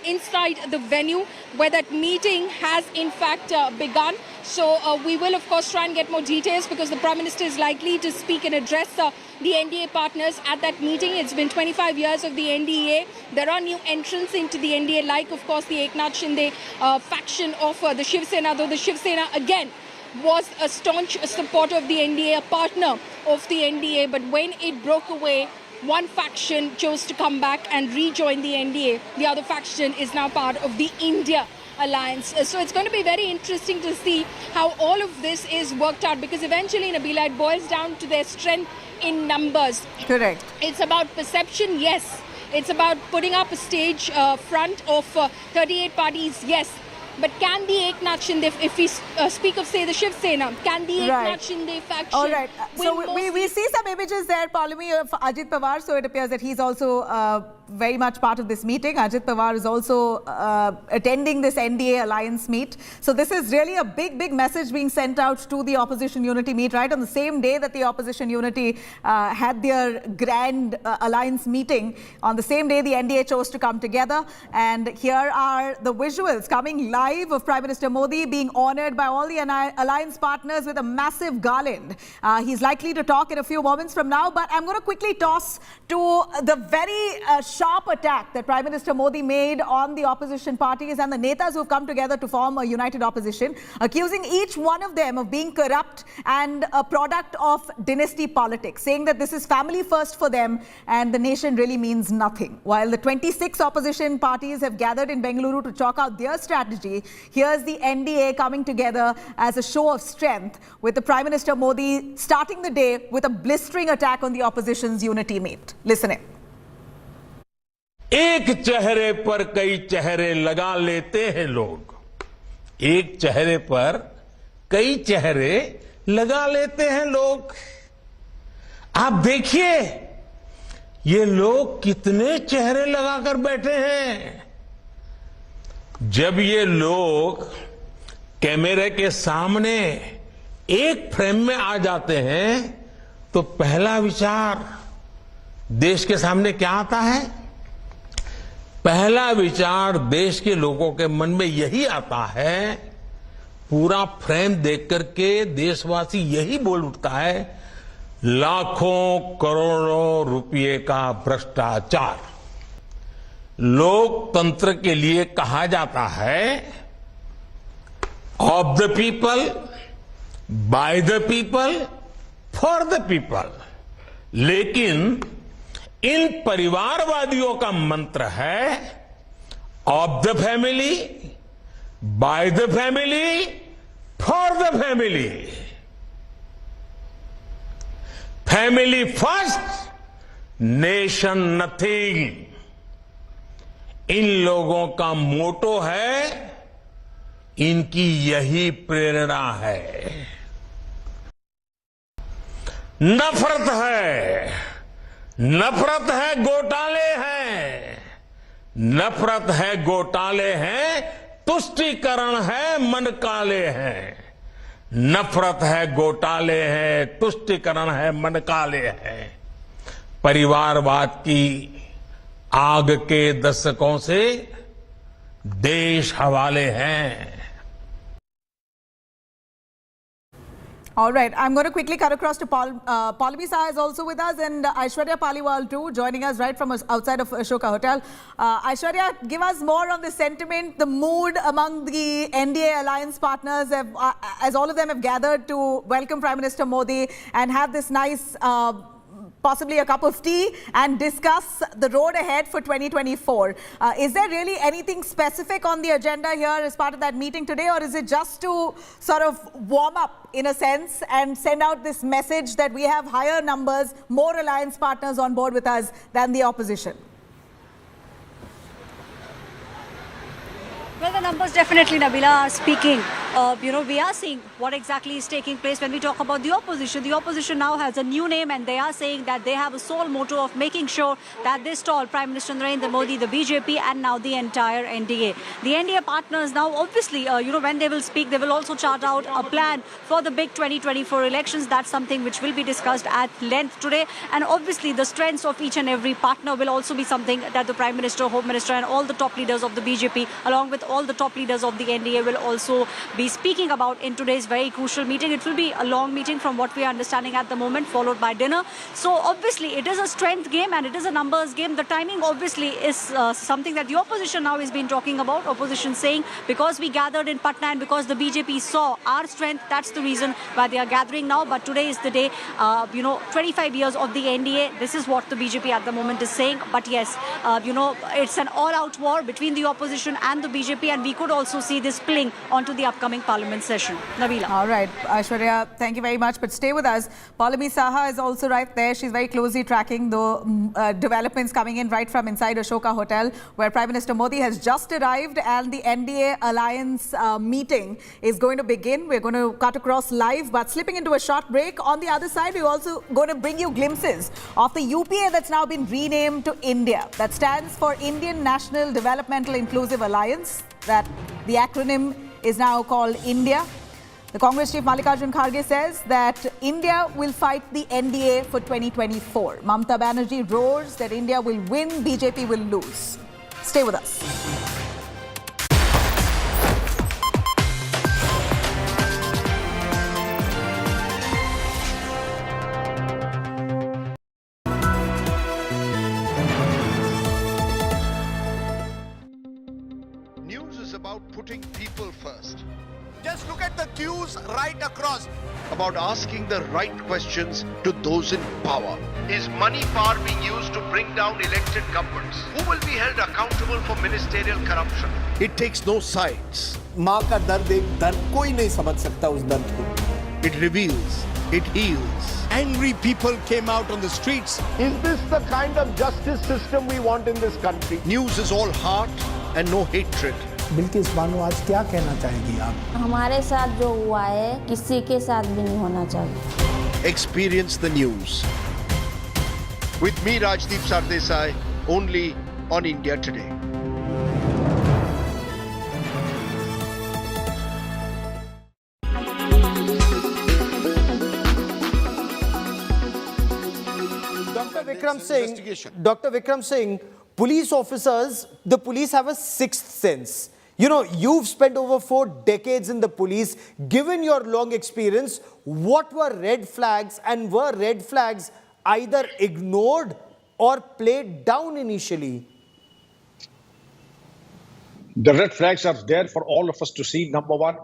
inside the venue where that meeting has in fact begun. So we will, of course, try and get more details because the Prime Minister is likely to speak and address the NDA partners at that meeting. It's been 25 years of the NDA. There are new entrants into the NDA, like, of course, the Eknath Shinde faction of the Shiv Sena, though the Shiv Sena, again, was a staunch supporter of the NDA, a partner of the NDA. But when it broke away, one faction chose to come back and rejoin the NDA. The other faction is now part of the India alliance. So it's going to be very interesting to see how all of this is worked out, because eventually, Nabila, it boils down to their strength in numbers. Correct. It's about perception, yes. It's about putting up a stage front of 38 parties, yes. But can the Eknath Shinde, if we speak of, say, the Shiv Sena, can the Eknath Shinde faction... All right. So we see some images there, Paulami, of Ajit Pawar. So it appears that he's also very much part of this meeting. Ajit Pawar is also attending this NDA alliance meet. So this is really a big, big message being sent out to the opposition unity meet, right? On the same day that the opposition unity had their grand alliance meeting, on the same day the NDA chose to come together. And here are the visuals coming live of Prime Minister Modi being honoured by all the alliance partners with a massive garland. He's likely to talk in a few moments from now, but I'm going to quickly toss to the very sharp attack that Prime Minister Modi made on the opposition parties and the netas who've come together to form a united opposition, accusing each one of them of being corrupt and a product of dynasty politics, saying that this is family first for them and the nation really means nothing. While the 26 opposition parties have gathered in Bengaluru to chalk out their strategy, here's the NDA coming together as a show of strength, with the Prime Minister Modi starting the day with a blistering attack on the opposition's unity meet. Listen in. एक चेहरे पर कई चेहरे लगा लेते हैं लोग, एक चेहरे पर कई चेहरे लगा लेते हैं लोग। आप देखिए ये लोग कितने चेहरे लगाकर बैठे हैं। जब ये लोग कैमरे के सामने एक फ्रेम में आ जाते हैं तो पहला विचार देश के सामने क्या आता है? पहला विचार देश के लोगों के मन में यही आता है, पूरा फ्रेम देख करके देशवासी यही बोल उठता है, लाखों करोड़ों रुपए का भ्रष्टाचार। लोकतंत्र के लिए कहा जाता है of the people, by the people, for the people, लेकिन इन परिवारवादियों का मंत्र है of the family, by the family, for the family. Family first, nation nothing. इन लोगों का मोटो है, इनकी यही प्रेरणा है। नफरत है, नफरत है, घोटाले हैं, नफरत है, घोटाले हैं, तुष्टीकरण है, मन काले हैं। नफरत है, घोटाले हैं, तुष्टीकरण है, मन काले हैं। परिवारवाद की आग के दशकों से देश हवाले हैं। All right, I'm going to quickly cut across to Paulami Saha is also with us, and Aishwarya Paliwal too, joining us right from outside of Ashoka Hotel. Aishwarya, give us more on the sentiment, the mood among the NDA alliance partners, as all of them have gathered to welcome Prime Minister Modi and have this nice, possibly a cup of tea, and discuss the road ahead for 2024. Is there really anything specific on the agenda here as part of that meeting today, or is it just to sort of warm up in a sense and send out this message that we have higher numbers, more alliance partners on board with us than the opposition? Well, the numbers definitely, Nabila, are speaking we are seeing what exactly is taking place when we talk about the opposition. The opposition now has a new name, and they are saying that they have a sole motto of making sure that they stall Prime Minister Narendra Modi, the BJP, and now the entire NDA. The NDA partners now, obviously, when they will speak, they will also chart out a plan for the big 2024 elections. That's something which will be discussed at length today. And obviously, the strengths of each and every partner will also be something that the Prime Minister, Home Minister, and all the top leaders of the BJP, along with all the top leaders of the NDA, will also be speaking about in today's very crucial meeting. It will be a long meeting from what we are understanding at the moment, followed by dinner. So obviously, it is a strength game and it is a numbers game. The timing obviously is something that the opposition now has been talking about. Opposition saying, because we gathered in Patna and because the BJP saw our strength, that's the reason why they are gathering now. But today is the day, 25 years of the NDA. This is what the BJP at the moment is saying. But yes, it's an all-out war between the opposition and the BJP, and we could also see this spilling onto the upcoming Parliament session. Nabila. All right, Aishwarya, thank you very much. But stay with us. Paulami Saha is also right there. She's very closely tracking the developments coming in right from inside Ashoka Hotel, where Prime Minister Modi has just arrived and the NDA alliance meeting is going to begin. We're going to cut across live, but slipping into a short break. On the other side, we're also going to bring you glimpses of the UPA that's now been renamed to India. That stands for Indian National Developmental Inclusive Alliance. That the acronym is now called India. The Congress chief Mallikarjun Kharge says that India will fight the NDA for 2024. Mamata Banerjee roars that India will win, BJP will lose. Stay with us. News is about putting people first. Just look at the queues right across. About asking the right questions to those in power. Is money power being used to bring down elected governments? Who will be held accountable for ministerial corruption? It takes no sides. माँ का दर्द एक दर्द कोई नहीं समझ सकता उस दर्द को. It reveals. It heals. Angry people came out on the streets. Is this the kind of justice system we want in this country? News is all heart and no hatred. Bilkis Bano आज क्या कहना चाहेंगी आप? हमारे साथ जो हुआ है किसी के साथ भी नहीं होना चाहिए. Experience the news. With me, Rajdeep Sardesai, only on India Today. Dr. Vikram Singh, police officers, the police have a sixth sense. You know, you've spent over 4 decades in the police. Given your long experience, what were red flags, and were red flags either ignored or played down initially? The red flags are there for all of us to see. Number one,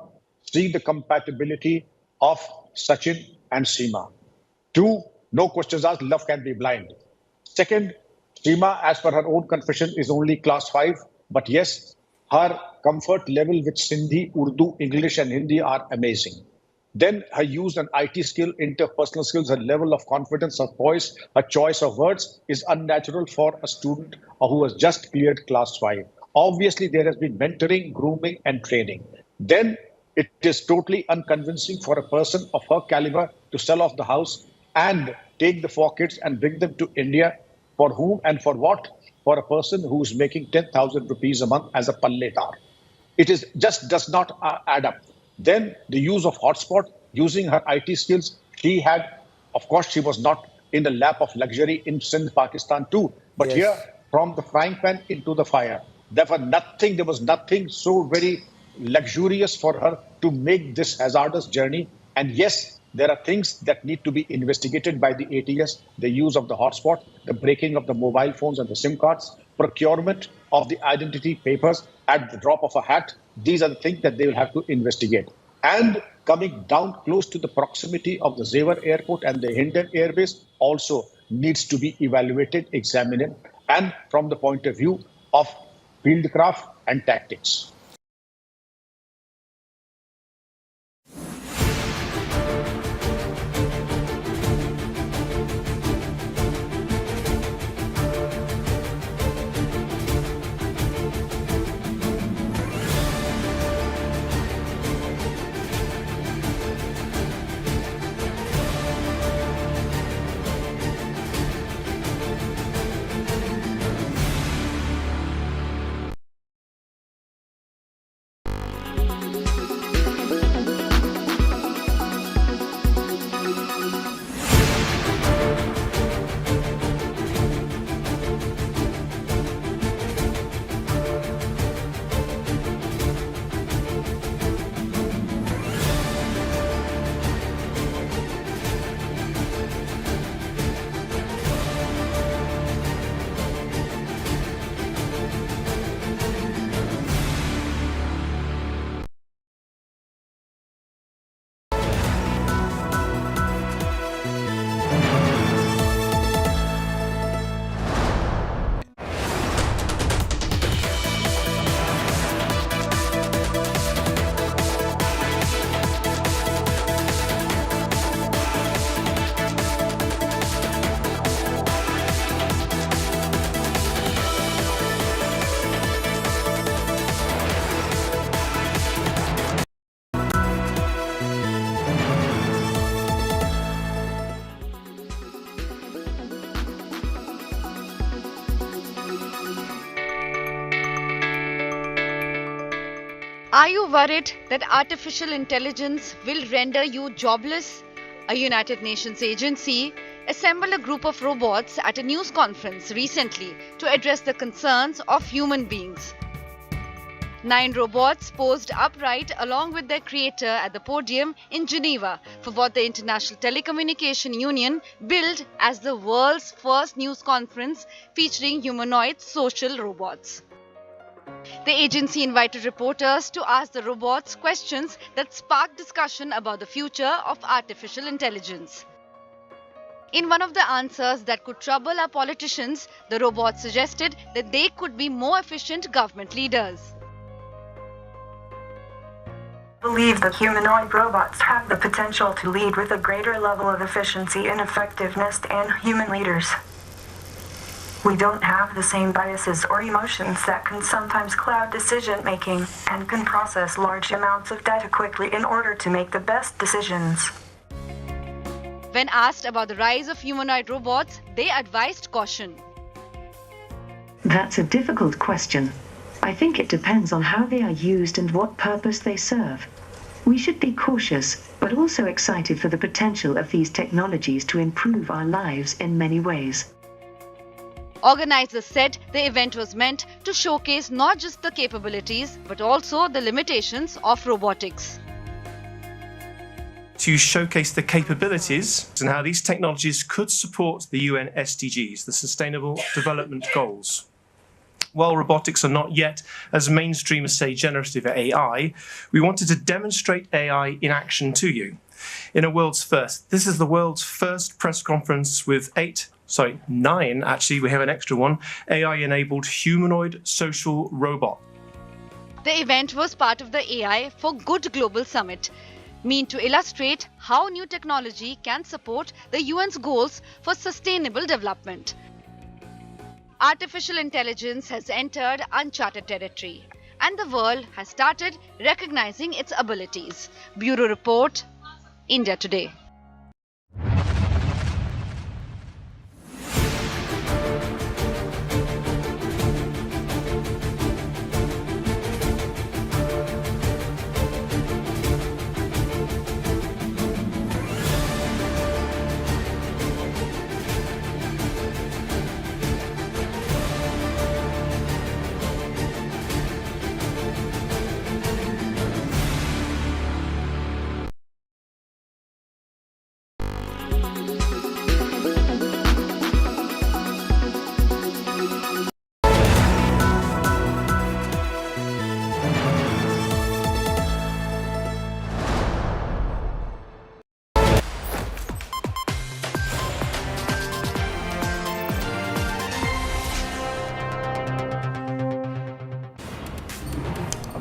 see the compatibility of Sachin and Seema. 2, no questions asked, love can be blind. Second, Seema, as per her own confession, is only class 5. But yes, her comfort level with Sindhi, Urdu, English and Hindi are amazing. Then her use and IT skill, interpersonal skills, her level of confidence, her voice, her choice of words is unnatural for a student who has just cleared class 5. Obviously, there has been mentoring, grooming and training. Then it is totally unconvincing for a person of her caliber to sell off the house and take the 4 kids and bring them to India. For whom and for what? For a person who is making 10,000 rupees a month as a palletar. It is just does not add up. Then the use of hotspot, using her IT skills. She had, of course, she was not in the lap of luxury in Sindh, Pakistan too. But yes, here, from the frying pan into the fire, there was nothing so very luxurious for her to make this hazardous journey. And yes, there are things that need to be investigated by the ATS, the use of the hotspot, the breaking of the mobile phones and the SIM cards, procurement of the identity papers at the drop of a hat. These are the things that they will have to investigate. And coming down close to the proximity of the Zevar Airport and the Hindon Air Base also needs to be evaluated, examined, and from the point of view of fieldcraft and tactics. Are you worried that artificial intelligence will render you jobless? A United Nations agency assembled a group of robots at a news conference recently to address the concerns of human beings. 9 robots posed upright along with their creator at the podium in Geneva for what the International Telecommunication Union billed as the world's first news conference featuring humanoid social robots. The agency invited reporters to ask the robots questions that sparked discussion about the future of artificial intelligence. In one of the answers that could trouble our politicians, the robots suggested that they could be more efficient government leaders. I believe that humanoid robots have the potential to lead with a greater level of efficiency and effectiveness than human leaders. We don't have the same biases or emotions that can sometimes cloud decision-making and can process large amounts of data quickly in order to make the best decisions. When asked about the rise of humanoid robots, they advised caution. That's a difficult question. I think it depends on how they are used and what purpose they serve. We should be cautious, but also excited for the potential of these technologies to improve our lives in many ways. Organizers said the event was meant to showcase not just the capabilities but also the limitations of robotics. To showcase the capabilities and how these technologies could support the UN SDGs, the Sustainable Development Goals. While robotics are not yet as mainstream as, say, generative AI, we wanted to demonstrate AI in action to you. In a world's first, this is the world's first press conference with 9, actually, we have an extra one, AI-enabled humanoid social robot. The event was part of the AI for Good Global Summit, meant to illustrate how new technology can support the UN's goals for sustainable development. Artificial intelligence has entered uncharted territory, and the world has started recognizing its abilities. Bureau Report, India Today.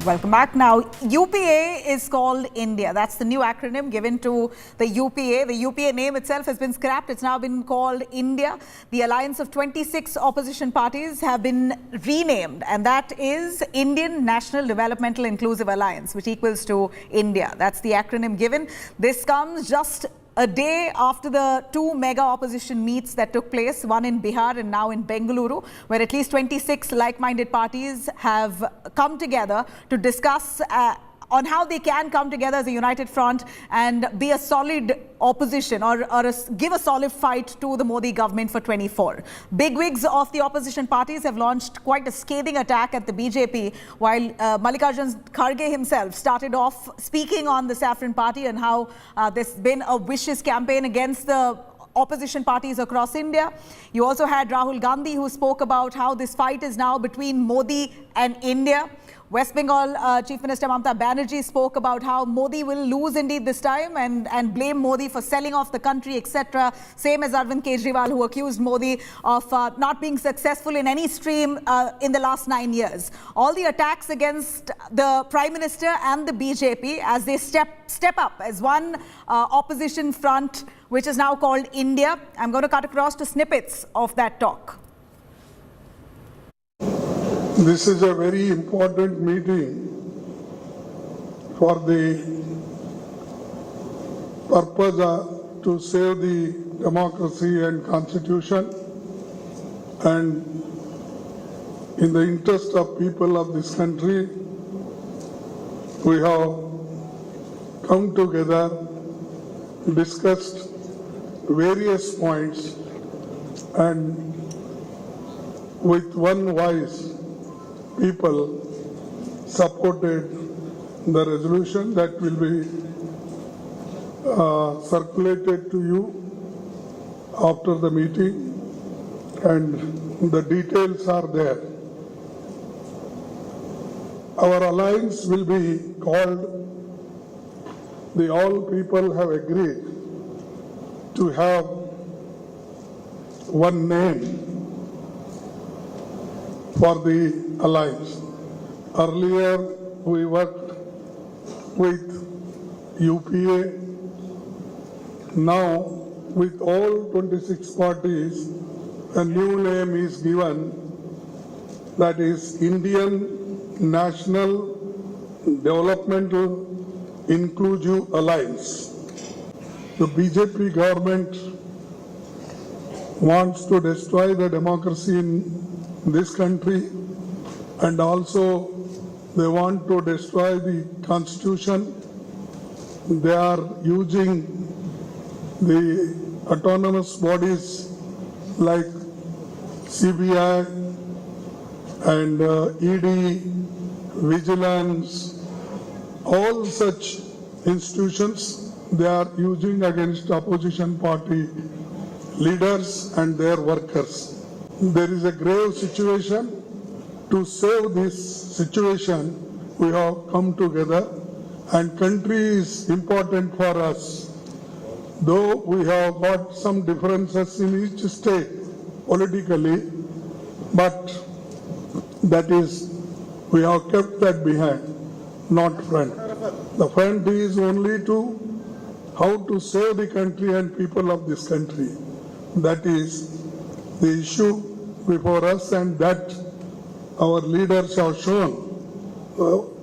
Welcome back. Now, UPA is called India. That's the new acronym given to the UPA. The UPA name itself has been scrapped. It's now been called India. The alliance of 26 opposition parties have been renamed, and that is Indian National Developmental Inclusive Alliance, which equals to India. That's the acronym given. This comes just a day after the 2 mega opposition meets that took place, one in Bihar and now in Bengaluru, where at least 26 like-minded parties have come together to discuss on how they can come together as a united front and be a solid opposition or give a solid fight to the Modi government for 24. Bigwigs of the opposition parties have launched quite a scathing attack at the BJP, while Mallikarjun Kharge himself started off speaking on the Saffron Party and how there's been a vicious campaign against the opposition parties across India. You also had Rahul Gandhi, who spoke about how this fight is now between Modi and India. West Bengal Chief Minister Mamata Banerjee spoke about how Modi will lose indeed this time and blame Modi for selling off the country, etc. Same as Arvind Kejriwal, who accused Modi of not being successful in any stream in the last 9 years. All the attacks against the Prime Minister and the BJP as they step up as one opposition front, which is now called India. I'm going to cut across to snippets of that talk. This is a very important meeting for the purpose to save the democracy and constitution, and in the interest of people of this country, We have come together, discussed various points, and with one voice, people supported the resolution that will be circulated to you after the meeting, and the details are there. Our alliance will be called, the all people have agreed to have one name for the alliance. Earlier we worked with UPA. Now with all 26 parties, a new name is given, that is Indian National Developmental Inclusive Alliance. The BJP government wants to destroy the democracy in this country, and also they want to destroy the constitution. They are using the autonomous bodies like CBI and ED, Vigilance, all such institutions they are using against opposition party leaders and their workers. There is a grave situation. To save this situation, we have come together, and country is important for us. Though we have got some differences in each state politically, but that is, we have kept that behind, not front. The front is only to how to save the country and people of this country. That is the issue before us, and that our leaders have shown.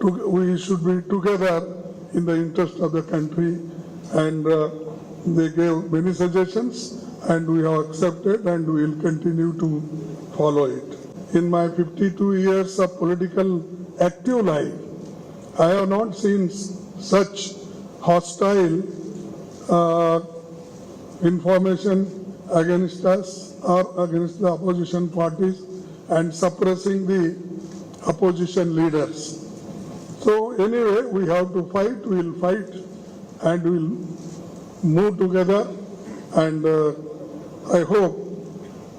We should be together in the interest of the country, and they gave many suggestions, and we have accepted, and we will continue to follow it. In my 52 years of political active life, I have not seen such hostile information against us or against the opposition parties and suppressing the opposition leaders. So anyway, we have to fight, we will fight, and we will move together, and I hope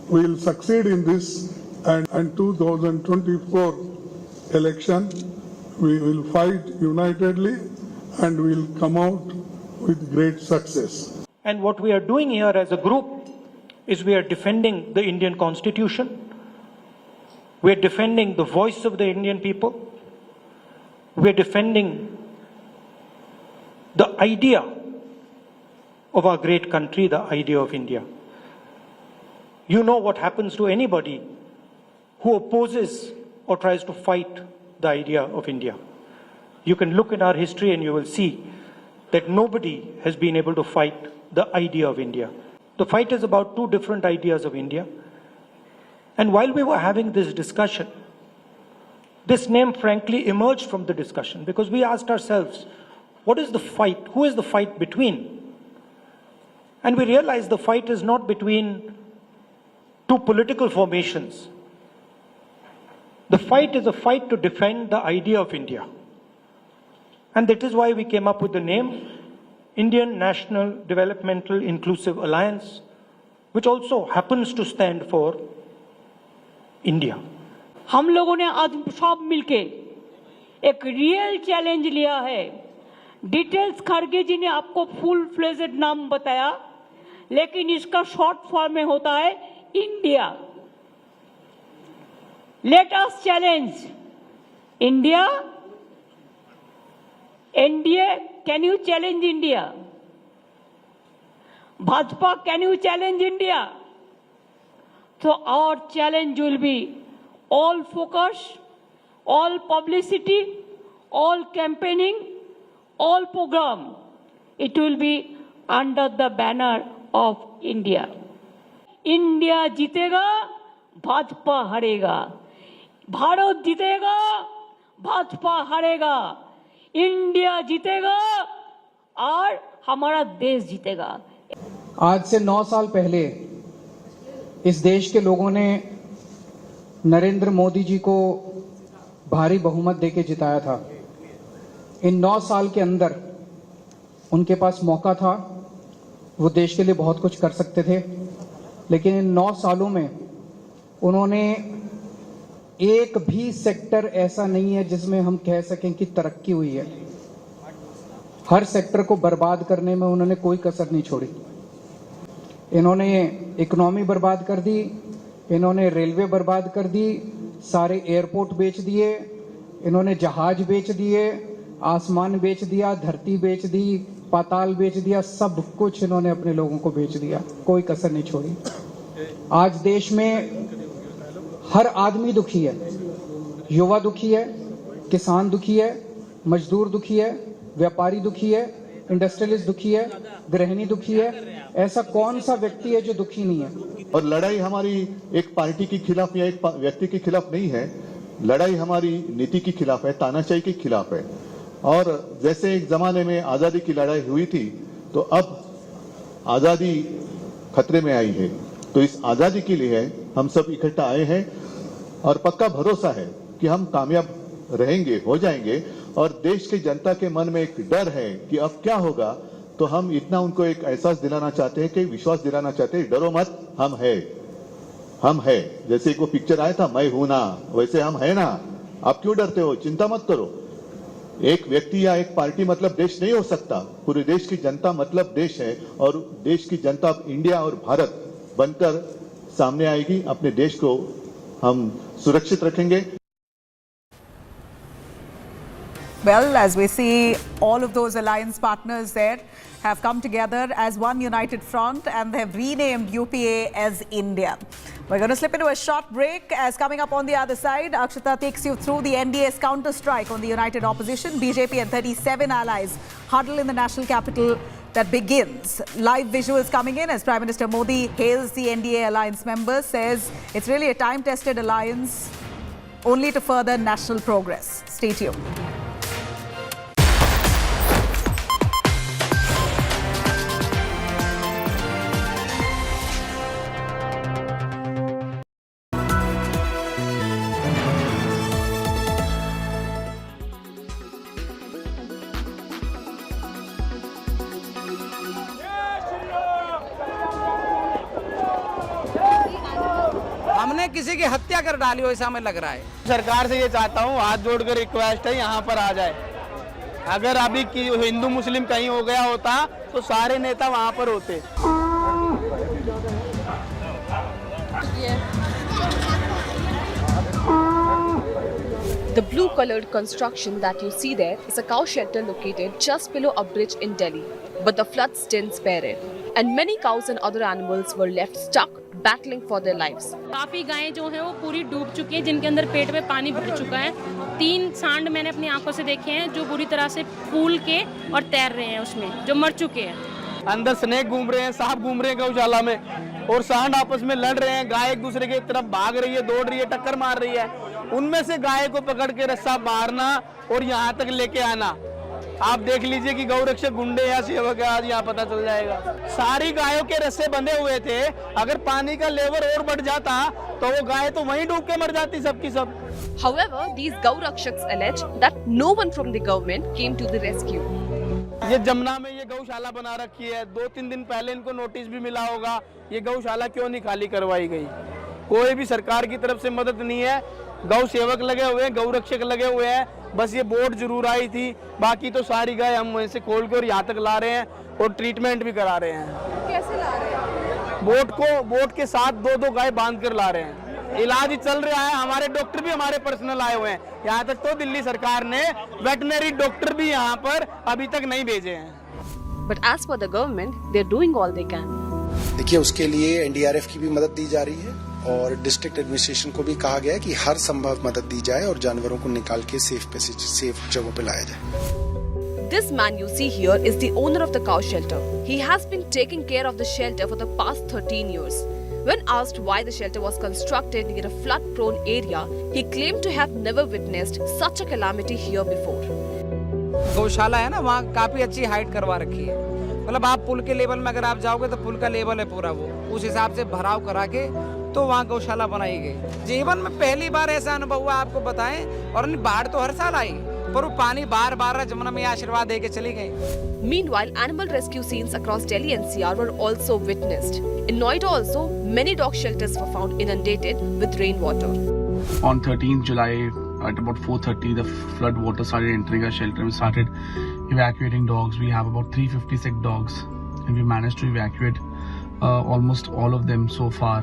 we will succeed in this, and 2024 election, we will fight unitedly, and we will come out with great success. And what we are doing here as a group is we are defending the Indian Constitution. We are defending the voice of the Indian people. We are defending the idea of our great country, the idea of India. You know what happens to anybody who opposes or tries to fight the idea of India. You can look in our history and you will see that nobody has been able to fight the idea of India. The fight is about two different ideas of India. And while we were having this discussion, this name frankly emerged from the discussion, because we asked ourselves, what is the fight? Who is the fight between? And we realized the fight is not between two political formations. The fight is a fight to defend the idea of India. And that is why we came up with the name Indian National Developmental Inclusive Alliance, which also happens to stand for India. हम लोगों ने आज सब मिलके एक real challenge लिया है। Details खड़गे जी ने आपको फुल फ्लेजेड नाम बताया, लेकिन इसका शॉर्ट फॉर्म में होता है India. Let us challenge India. NDA, can you challenge India? Bhajpa, can you challenge India? So our challenge will be all focus, all publicity, all campaigning, all program. It will be under the banner of India. India जीतेगा, भाजपा हारेगा. भारत जीतेगा, भाजपा हारेगा. India जीतेगा और हमारा देश जीतेगा। आज से 9 साल पहले इस देश के लोगों ने नरेंद्र मोदी जी को भारी बहुमत देके जिताया था। इन 9 साल के अंदर उनके पास मौका था, वो देश के लिए बहुत कुछ कर सकते थे, लेकिन इन 9 सालों में उन्होंने एक भी सेक्टर ऐसा नहीं है जिसमें हम कह सकें कि तरक्की हुई है। हर सेक्टर को बर्बाद करने में उन्होंने कोई कसर नहीं छोड़ी। इन्होंने इकोनॉमी बर्बाद कर दी, इन्होंने रेलवे बर्बाद कर दी, सारे एयरपोर्ट बेच दिए, इन्होंने जहाज बेच दिए, आसमान बेच दिया, धरती बेच दी, पाताल बेच दिया, सब कुछ इन्होंने अपने लोगों को बेच दिया, कोई कसर नहीं छोड़ी। आज देश में हर आदमी दुखी है, युवा दुखी है, किसान दुखी है, मजदूर दुखी है, व्यापारी दुखी है, इंडस्ट्रियलिस्ट दुखी है, गृहिणी दुखी है। ऐसा कौन सा व्यक्ति है जो दुखी नहीं है? और लड़ाई हमारी एक पार्टी के खिलाफ या एक व्यक्ति के खिलाफ नहीं है, लड़ाई हमारी नीति के खिलाफ है, तानाशाही के खिलाफ है। और जैसे एक जमाने में आजादी की लड़ाई हुई थी, तो अब आजादी खतरे में आई है। तो इस आजादी के लिए हम सब इकट्ठा आए हैं और पक्का भरोसा है कि हम कामयाब रहेंगे, हो जाएंगे। और देश की जनता के मन में एक डर है कि अब क्या होगा, तो हम इतना उनको एक एहसास दिलाना चाहते हैं, कि विश्वास दिलाना चाहते हैं, डरो मत, हम है। जैसे एक वो पिक्चर आया था, मैं हूं ना, वैसे हम है ना, आप क्यों डरते हो, चिंता मत करो। एक व्यक्ति या एक पार्टी मतलब देश नहीं हो सकता, पूरे देश की जनता मतलब देश है। और देश की जनता अब इंडिया और भारत बनकर सामने आएगी। अपने देश को हम सुरक्षित रखेंगे। Well, as we see, all of those alliance partners there have come together as one united front, and they have renamed UPA as India. We're going to slip into a short break. As coming up on the other side, Akshita takes you through the NDA's counter-strike on the united opposition. BJP and 37 allies huddle in the national capital that begins. Live visuals coming in as Prime Minister Modi hails the NDA alliance members, says it's really a time-tested alliance only to further national progress. Stay tuned. हमने किसी की हत्या कर डाली हो, ऐसा हमें लग रहा है। सरकार से ये चाहता हूँ, हाथ जोड़कर रिक्वेस्ट है, यहाँ पर आ जाए। अगर अभी हिंदू मुस्लिम कहीं हो गया होता तो सारे नेता वहाँ पर होते। The blue-colored construction that you see there is a cow shelter located just below a bridge in Delhi. But the floods didn't spare it, and many cows and other animals were left stuck, battling for their lives. काफी गायें जो हैं वो पूरी डूब चुकी हैं, जिनके अंदर पेट में पानी भर चुका है। 3 सांड मैंने अपनी आंखों से देखे हैं जो बुरी तरह से फूल के और तैर रहे हैं उसमें, जो मर चुके हैं। अंदर स्नेक घूम रहे हैं, सांप घूम रहे हैं गौशाला में, और सांड आपस में लड़ रहे हैं। गाय एक दूसरे की तरफ भाग रही है, दौड़ रही है, टक्कर मार रही है। उनमें से गाय को पकड़ के रस्सा मारना और यहाँ तक लेके आना, आप देख लीजिए कि गौरक्षक गुंडे या सेवक आज यहाँ पता चल जाएगा। सारी गायों के रस्से बंधे हुए थे, अगर पानी का लेवल और बढ़ जाता तो वो गाय तो वहीं डूब के मर जाती सबकी सब। However, these Gaurakshaks allege that no one from the government came to the rescue. ये जमुना में ये गौशाला बना रखी है, 2-3 दिन पहले इनको नोटिस भी मिला होगा, ये गौशाला क्यों नहीं खाली करवाई गई? कोई भी सरकार की तरफ से मदद नहीं है। गौ सेवक लगे हुए हैं, गौरक्षक लगे हुए हैं, बस ये बोट जरूर आई थी, बाकी तो सारी गाय हम वहीं से खोल के और यहाँ तक ला रहे हैं और ट्रीटमेंट भी करा रहे हैं। कैसे ला रहे हैं? बोट के साथ 2-2 गाय बांध कर ला रहे हैं। इलाज चल रहा है, हमारे डॉक्टर भी हमारे पर्सनल आए हुए हैं। यहाँ तक तो दिल्ली सरकार ने वेटनरी डॉक्टर भी यहाँ पर अभी तक नहीं भेजे हैं। But as for the government, they're doing all they can. देखिए, उसके लिए एनडीआरएफ की भी मदद दी जा रही है और डिस्ट्रिक्ट एडमिनिस्ट्रेशन को भी कहा गया है कि हर संभव मदद दी जाए और जानवरों को निकाल के सेफ जगहों पे लाया जाए। This man you see here is the owner of the cow shelter. He has been taking care of the shelter for the past 13 years. When asked why the shelter was constructed near a flood-prone area, he claimed to have never witnessed such a calamity here before. गौशाला है ना, वहाँ काफी अच्छी height करवा रखी है। मतलब आप पुल के लेवल में अगर आप जाओगे तो पुल का लेवल है पूरा, वो उस हिसाब से भराव करा के तो वहाँ गौशाला बनाई गई। जीवन में पहली बार ऐसा अनुभव हुआ, आपको बताएं। और बाढ़ तो हर साल आई, पर वो पानी बार जमुना में आशीर्वाद दे के चली गई। Meanwhile, animal rescue scenes across Delhi NCR were also witnessed. In Noida also, many dog shelters were found inundated with rainwater. On 13th July at about 4:30, the flood water started entering our shelter. We started evacuating dogs. We have about 350 sick dogs, and we managed to evacuate almost all of them so far,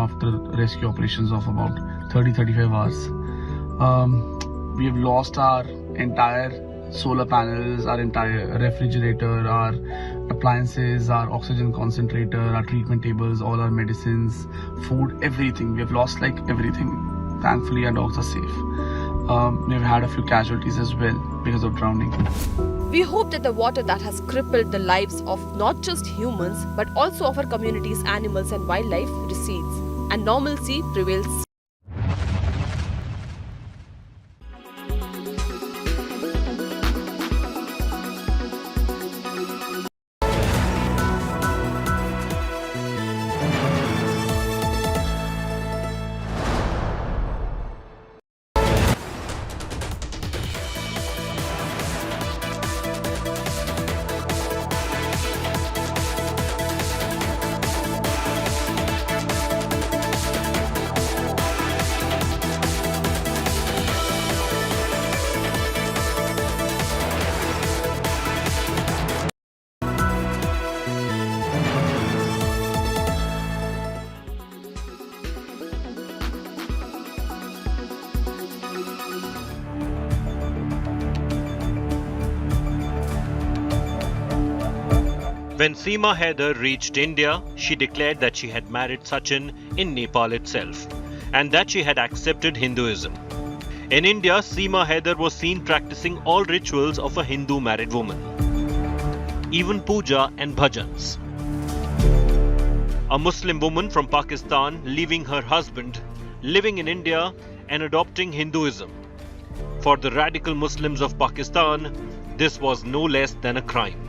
after rescue operations of about 30-35 hours. We have lost our entire solar panels, our entire refrigerator, our appliances, our oxygen concentrator, our treatment tables, all our medicines, food, everything. We have lost everything. Thankfully, our dogs are safe. We've had a few casualties as well because of drowning. We hope that the water that has crippled the lives of not just humans but also of our communities, animals and wildlife recedes and normalcy prevails. When Seema Haider reached India, she declared that she had married Sachin in Nepal itself and that she had accepted Hinduism. In India, Seema Haider was seen practicing all rituals of a Hindu married woman, even puja and bhajans. A Muslim woman from Pakistan leaving her husband, living in India and adopting Hinduism. For the radical Muslims of Pakistan, this was no less than a crime.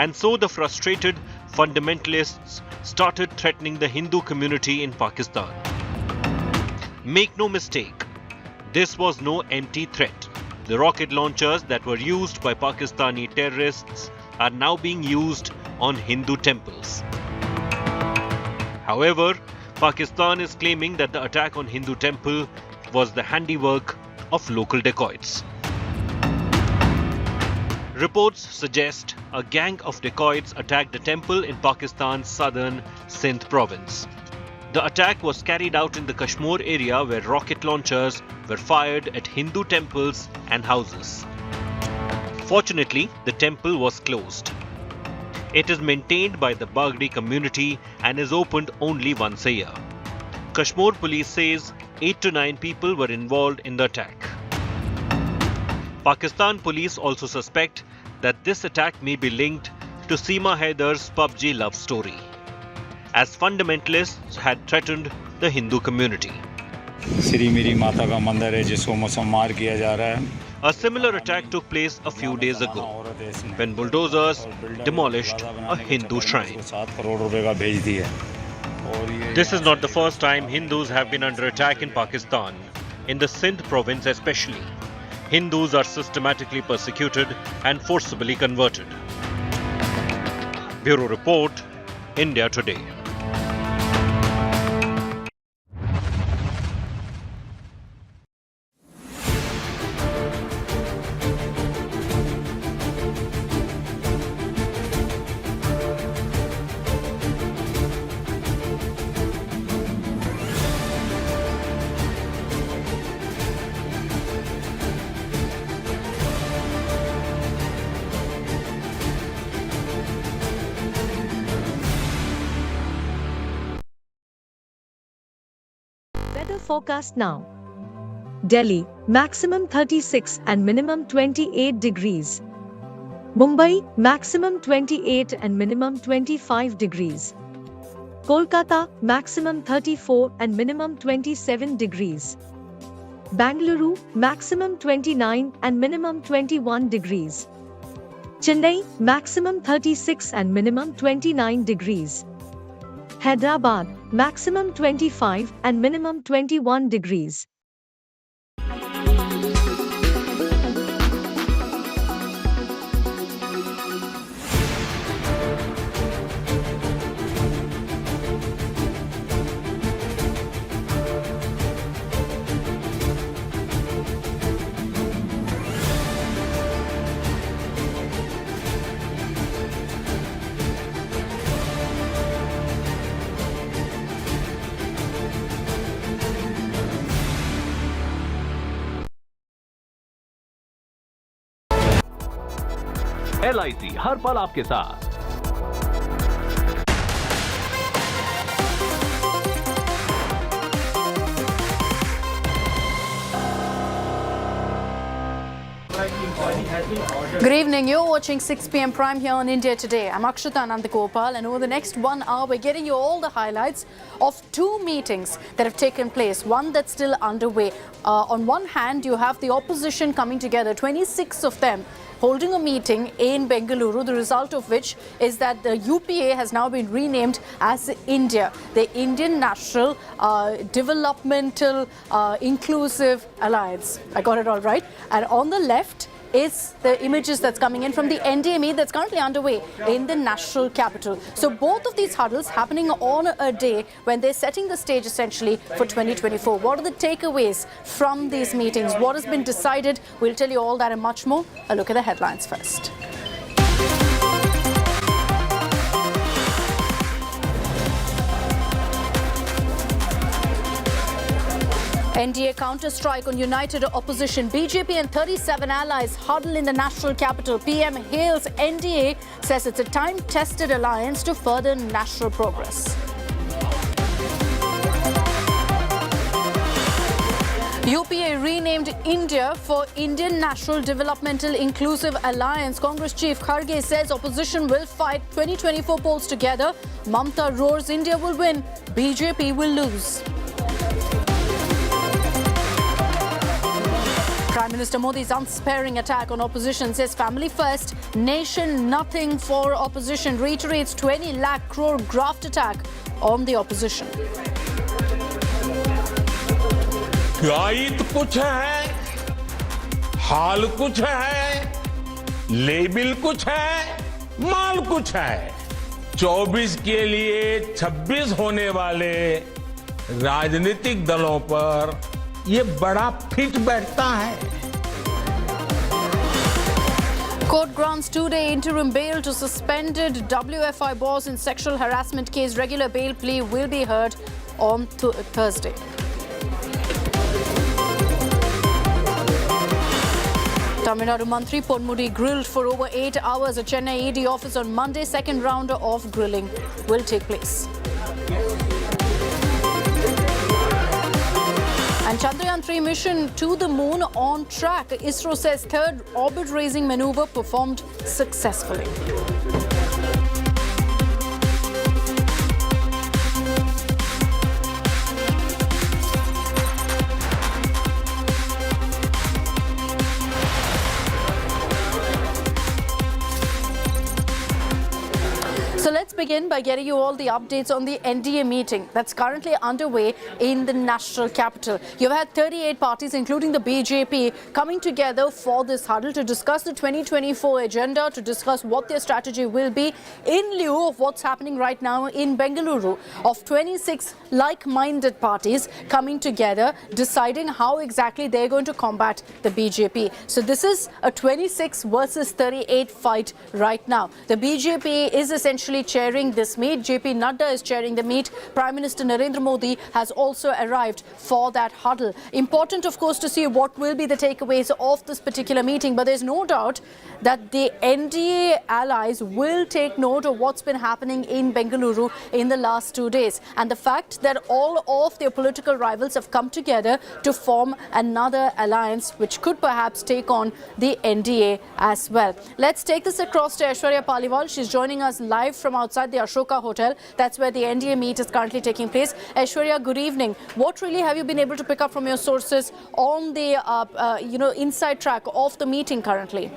And so the frustrated fundamentalists started threatening the Hindu community in Pakistan. Make no mistake, this was no empty threat. The rocket launchers that were used by Pakistani terrorists are now being used on Hindu temples. However, Pakistan is claiming that the attack on Hindu temple was the handiwork of local dacoits. Reports suggest a gang of dacoits attacked the temple in Pakistan's southern Sindh province. The attack was carried out in the Kashmir area where rocket launchers were fired at Hindu temples and houses. Fortunately, the temple was closed. It is maintained by the Bagdi community and is opened only once a year. Kashmir police says 8 to 9 people were involved in the attack. Pakistan police also suspect that this attack may be linked to Seema Haider's PUBG love story, as fundamentalists had threatened the Hindu community. A similar attack took place a few days ago when bulldozers demolished a Hindu shrine. This is not the first time Hindus have been under attack in Pakistan, in the Sindh province especially. Hindus are systematically persecuted and forcibly converted. Bureau Report, India Today. Weather forecast now. Delhi, maximum 36 and minimum 28 degrees. Mumbai, maximum 28 and minimum 25 degrees. Kolkata, maximum 34 and minimum 27 degrees. Bengaluru, maximum 29 and minimum 21 degrees. Chennai, maximum 36 and minimum 29 degrees. Hyderabad, maximum 25 and minimum 21 degrees. LIC हर पल आपके साथ। Good evening, you're watching 6 p.m. Prime here on India Today. I'm Akshata Nandagopal, and over the next 1 hour we're getting you all the highlights of two meetings that have taken place, one that's still underway. On one hand, you have the opposition coming together, 26 of them holding a meeting in Bengaluru, the result of which is that the UPA has now been renamed as India, the Indian National Developmental Inclusive Alliance. I got it all right. And on the left is the images that's coming in from the NDA meet that's currently underway in the national capital. So both of these huddles happening on a day when they're setting the stage essentially for 2024. What are the takeaways from these meetings? What has been decided? We'll tell you all that and much more. A look at the headlines first. NDA counter-strike on united opposition. BJP and 37 allies huddle in the national capital. PM hails NDA, says it's a time-tested alliance to further national progress. UPA renamed India for Indian National Developmental Inclusive Alliance. Congress Chief Kharge says opposition will fight 2024 polls together. Mamta roars India will win, BJP will lose. Prime Minister Modi's unsparing attack on opposition, says family first, nation nothing for opposition, reiterates 20 lakh crore graft attack on the opposition. Guide कुछ है, हाल कुछ है, label कुछ है, माल कुछ है। 24 के लिए 26 होने वाले राजनीतिक दलों पर ये बड़ा फिट बैठता है। Court grants 2-day interim bail to suspended WFI boss in sexual harassment case. Regular bail plea will be heard on Thursday. Tamil Nadu Mantri Ponmudi grilled for over 8 hours at Chennai ED office on Monday. Second round of grilling will take place. And Chandrayaan 3 mission to the moon on track. ISRO says third orbit-raising maneuver performed successfully. So let's begin by getting you all the updates on the NDA meeting that's currently underway in the national capital. You've had 38 parties, including the BJP, coming together for this huddle to discuss the 2024 agenda, to discuss what their strategy will be in lieu of what's happening right now in Bengaluru, of 26 like-minded parties coming together, deciding how exactly they're going to combat the BJP. So this is a 26 versus 38 fight right now. The BJP is essentially chairing this meet. JP Nadda is chairing the meet. Prime Minister Narendra Modi has also arrived for that huddle. Important, of course, to see what will be the takeaways of this particular meeting, but there's no doubt that the NDA allies will take note of what's been happening in Bengaluru in the last 2 days, and the fact that all of their political rivals have come together to form another alliance which could perhaps take on the NDA as well. Let's take this across to Aishwarya Paliwal. She's joining us live from from outside the Ashoka Hotel. That's where the NDA meet is currently taking place. Aishwarya, good evening. What really have you been able to pick up from your sources on the inside track of the meeting currently?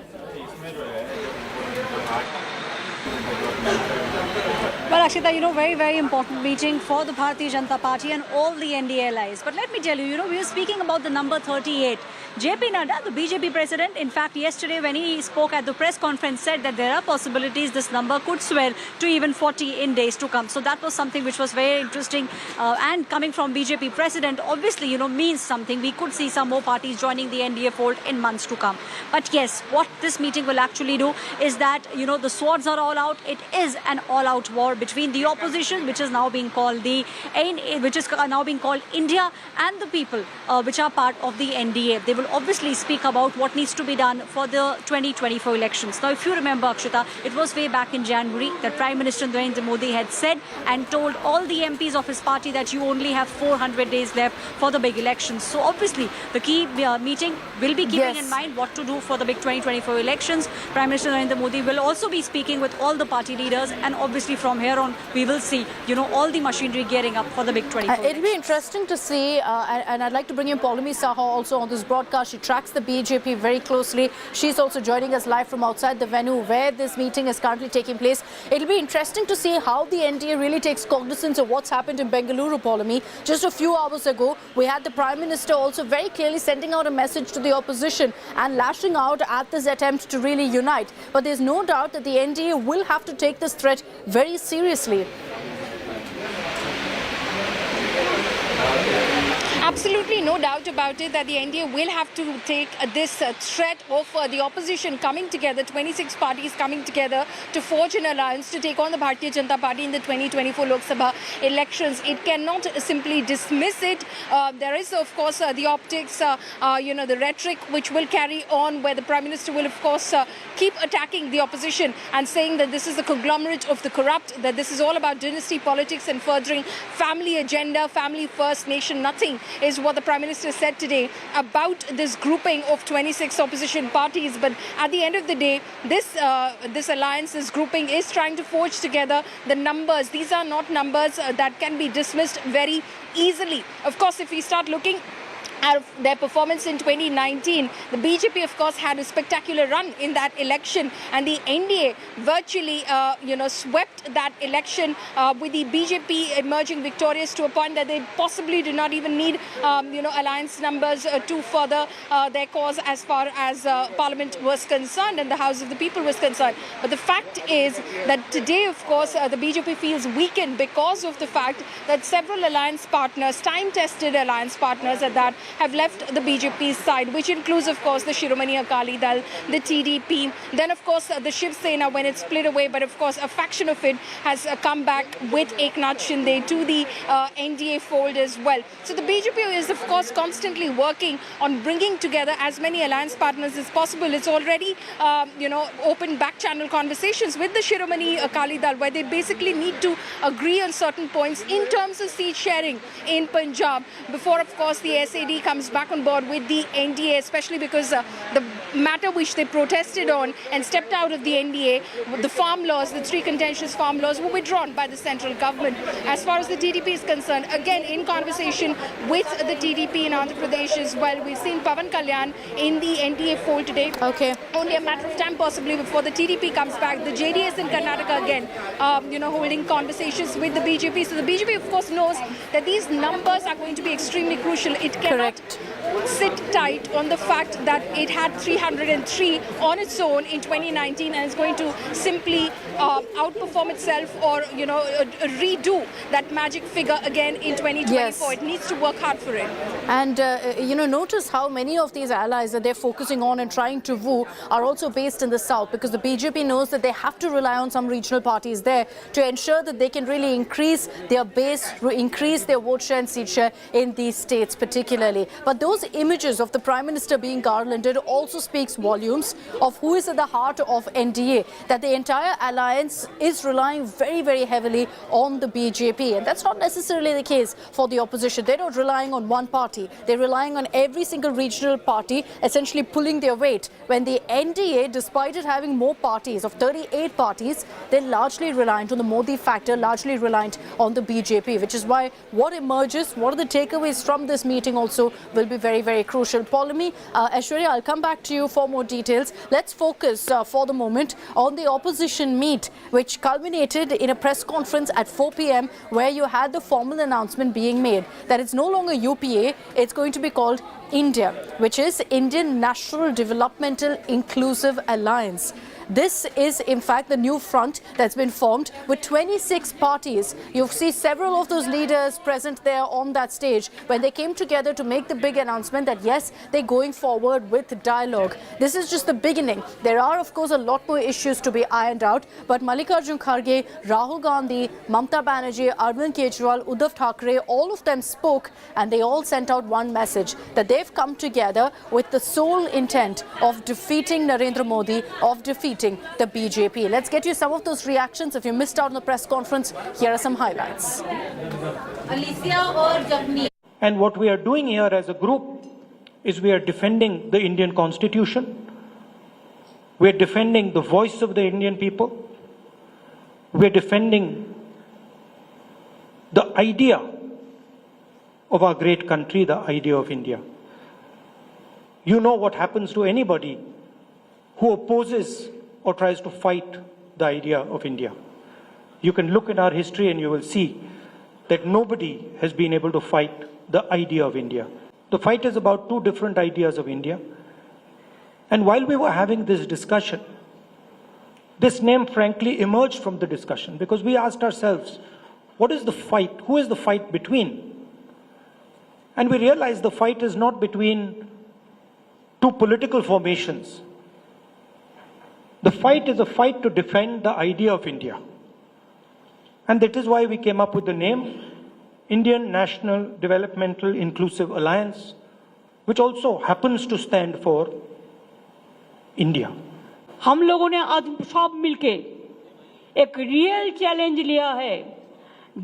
Well, Akshita, very, very important meeting for the Bharatiya Janata Party and all the NDA allies. But let me tell you, we were speaking about the number 38. JP Nadda, the BJP president, in fact, yesterday when he spoke at the press conference, said that there are possibilities this number could swell to even 40 in days to come. So that was something which was very interesting. And coming from BJP president, obviously, means something. We could see some more parties joining the NDA fold in months to come. But yes, what this meeting will actually do is that, the swords are all out. It is an all-out war between the opposition, which is now being called India, and the people, which are part of the NDA. They will obviously speak about what needs to be done for the 2024 elections. Now, if you remember, Akshita, it was way back in January that Prime Minister Narendra Modi had said and told all the MPs of his party that you only have 400 days left for the big elections. So obviously, the key meeting will be keeping in mind what to do for the big 2024 elections. Prime Minister Narendra Modi will also be speaking with all the party leaders, and obviously from here on, we will see, all the machinery gearing up for the big 2024 It'll be interesting to see, and I'd like to bring in Paulami Saha also on this broadcast. She tracks the BJP very closely. She's also joining us live from outside the venue where this meeting is currently taking place. It'll be interesting to see how the NDA really takes cognizance of what's happened in Bengaluru, Paulami. Just a few hours ago, we had the Prime Minister also very clearly sending out a message to the opposition and lashing out at this attempt to really unite. But there's no doubt that the NDA will have to take this threat very seriously. Absolutely no doubt about it that the NDA will have to take this threat of the opposition coming together, 26 parties coming together to forge an alliance to take on the Bharatiya Janata Party in the 2024 Lok Sabha elections. It cannot simply dismiss it. There is, of course, the optics, the rhetoric which will carry on, where the Prime Minister will, of course, keep attacking the opposition and saying that this is the conglomerate of the corrupt, that this is all about dynasty politics and furthering family agenda, family first, nation nothing, is what the Prime Minister said today about this grouping of 26 opposition parties. But at the end of the day, this alliance, this grouping is trying to forge together the numbers. These are not numbers that can be dismissed very easily. Of course, if we start looking at their performance in 2019, the BJP, of course, had a spectacular run in that election, and the NDA virtually, swept that election with the BJP emerging victorious to a point that they possibly did not even need, alliance numbers to further their cause as far as Parliament was concerned and the House of the People was concerned. But the fact is that today, of course, the BJP feels weakened because of the fact that several alliance partners, time-tested alliance partners at that, have left the BJP's side, which includes, of course, the Shiromani Akali Dal, the TDP, then, of course, the Shiv Sena when it split away, but, of course, a faction of it has come back with Eknath Shinde to the NDA fold as well. So the BJP is, of course, constantly working on bringing together as many alliance partners as possible. It's already, open back-channel conversations with the Shiromani Akali Dal, where they basically need to agree on certain points in terms of seat sharing in Punjab before, of course, the SAD comes back on board with the NDA, especially because the matter which they protested on and stepped out of the NDA, the farm laws, the three contentious farm laws, were withdrawn by the central government. As far as the TDP is concerned, again, in conversation with the TDP in Andhra Pradesh as well, we've seen Pawan Kalyan in the NDA fold today. Okay. Only a matter of time possibly before the TDP comes back. The JDS in Karnataka again, holding conversations with the BJP. So the BJP, of course, knows that these numbers are going to be extremely crucial. It cannot sit tight on the fact that it had 303 on its own in 2019 and is going to simply outperform itself or, redo that magic figure again in 2024. Yes. It needs to work hard for it. And, notice how many of these allies that they're focusing on and trying to woo are also based in the south, because the BJP knows that they have to rely on some regional parties there to ensure that they can really increase their base, increase their vote share and seat share in these states particularly. But those those images of the Prime Minister being garlanded also speaks volumes of who is at the heart of NDA, that the entire alliance is relying very, very heavily on the BJP. And that's not necessarily the case for the opposition. They're not relying on one party. They're relying on every single regional party, essentially pulling their weight. When the NDA, despite it having more parties, of 38 parties, they're largely reliant on the Modi factor, largely reliant on the BJP, which is why what emerges, what are the takeaways from this meeting also will be very, very crucial. Paulami, Aishwarya, I'll come back to you for more details. Let's focus for the moment on the opposition meet, which culminated in a press conference at 4 p.m. where you had the formal announcement being made that it's no longer UPA, it's going to be called India, which is Indian National Developmental Inclusive Alliance. This is, in fact, the new front that's been formed with 26 parties. You see several of those leaders present there on that stage when they came together to make the big announcement that, yes, they're going forward with dialogue. This is just the beginning. There are, of course, a lot more issues to be ironed out. But Mallikarjun Kharge, Rahul Gandhi, Mamata Banerjee, Arvind Kejriwal, Uddhav Thackeray, all of them spoke and they all sent out one message, that they've come together with the sole intent of defeating Narendra Modi, of defeating the BJP. Let's get you some of those reactions. If you missed out on the press conference, here are some highlights. And what we are doing here as a group is we are defending the Indian Constitution. We are defending the voice of the Indian people. We are defending the idea of our great country, the idea of India. You know what happens to anybody who opposes or tries to fight the idea of India. You can look in our history and you will see that nobody has been able to fight the idea of India. The fight is about two different ideas of India. And while we were having this discussion, this name frankly emerged from the discussion because we asked ourselves, what is the fight? Who is the fight between? And we realized the fight is not between two political formations. The fight is a fight to defend the idea of India. And that is why we came up with the name Indian National Developmental Inclusive Alliance, which also happens to stand for India. हम लोगों ने आज सब मिलके एक real challenge लिया है.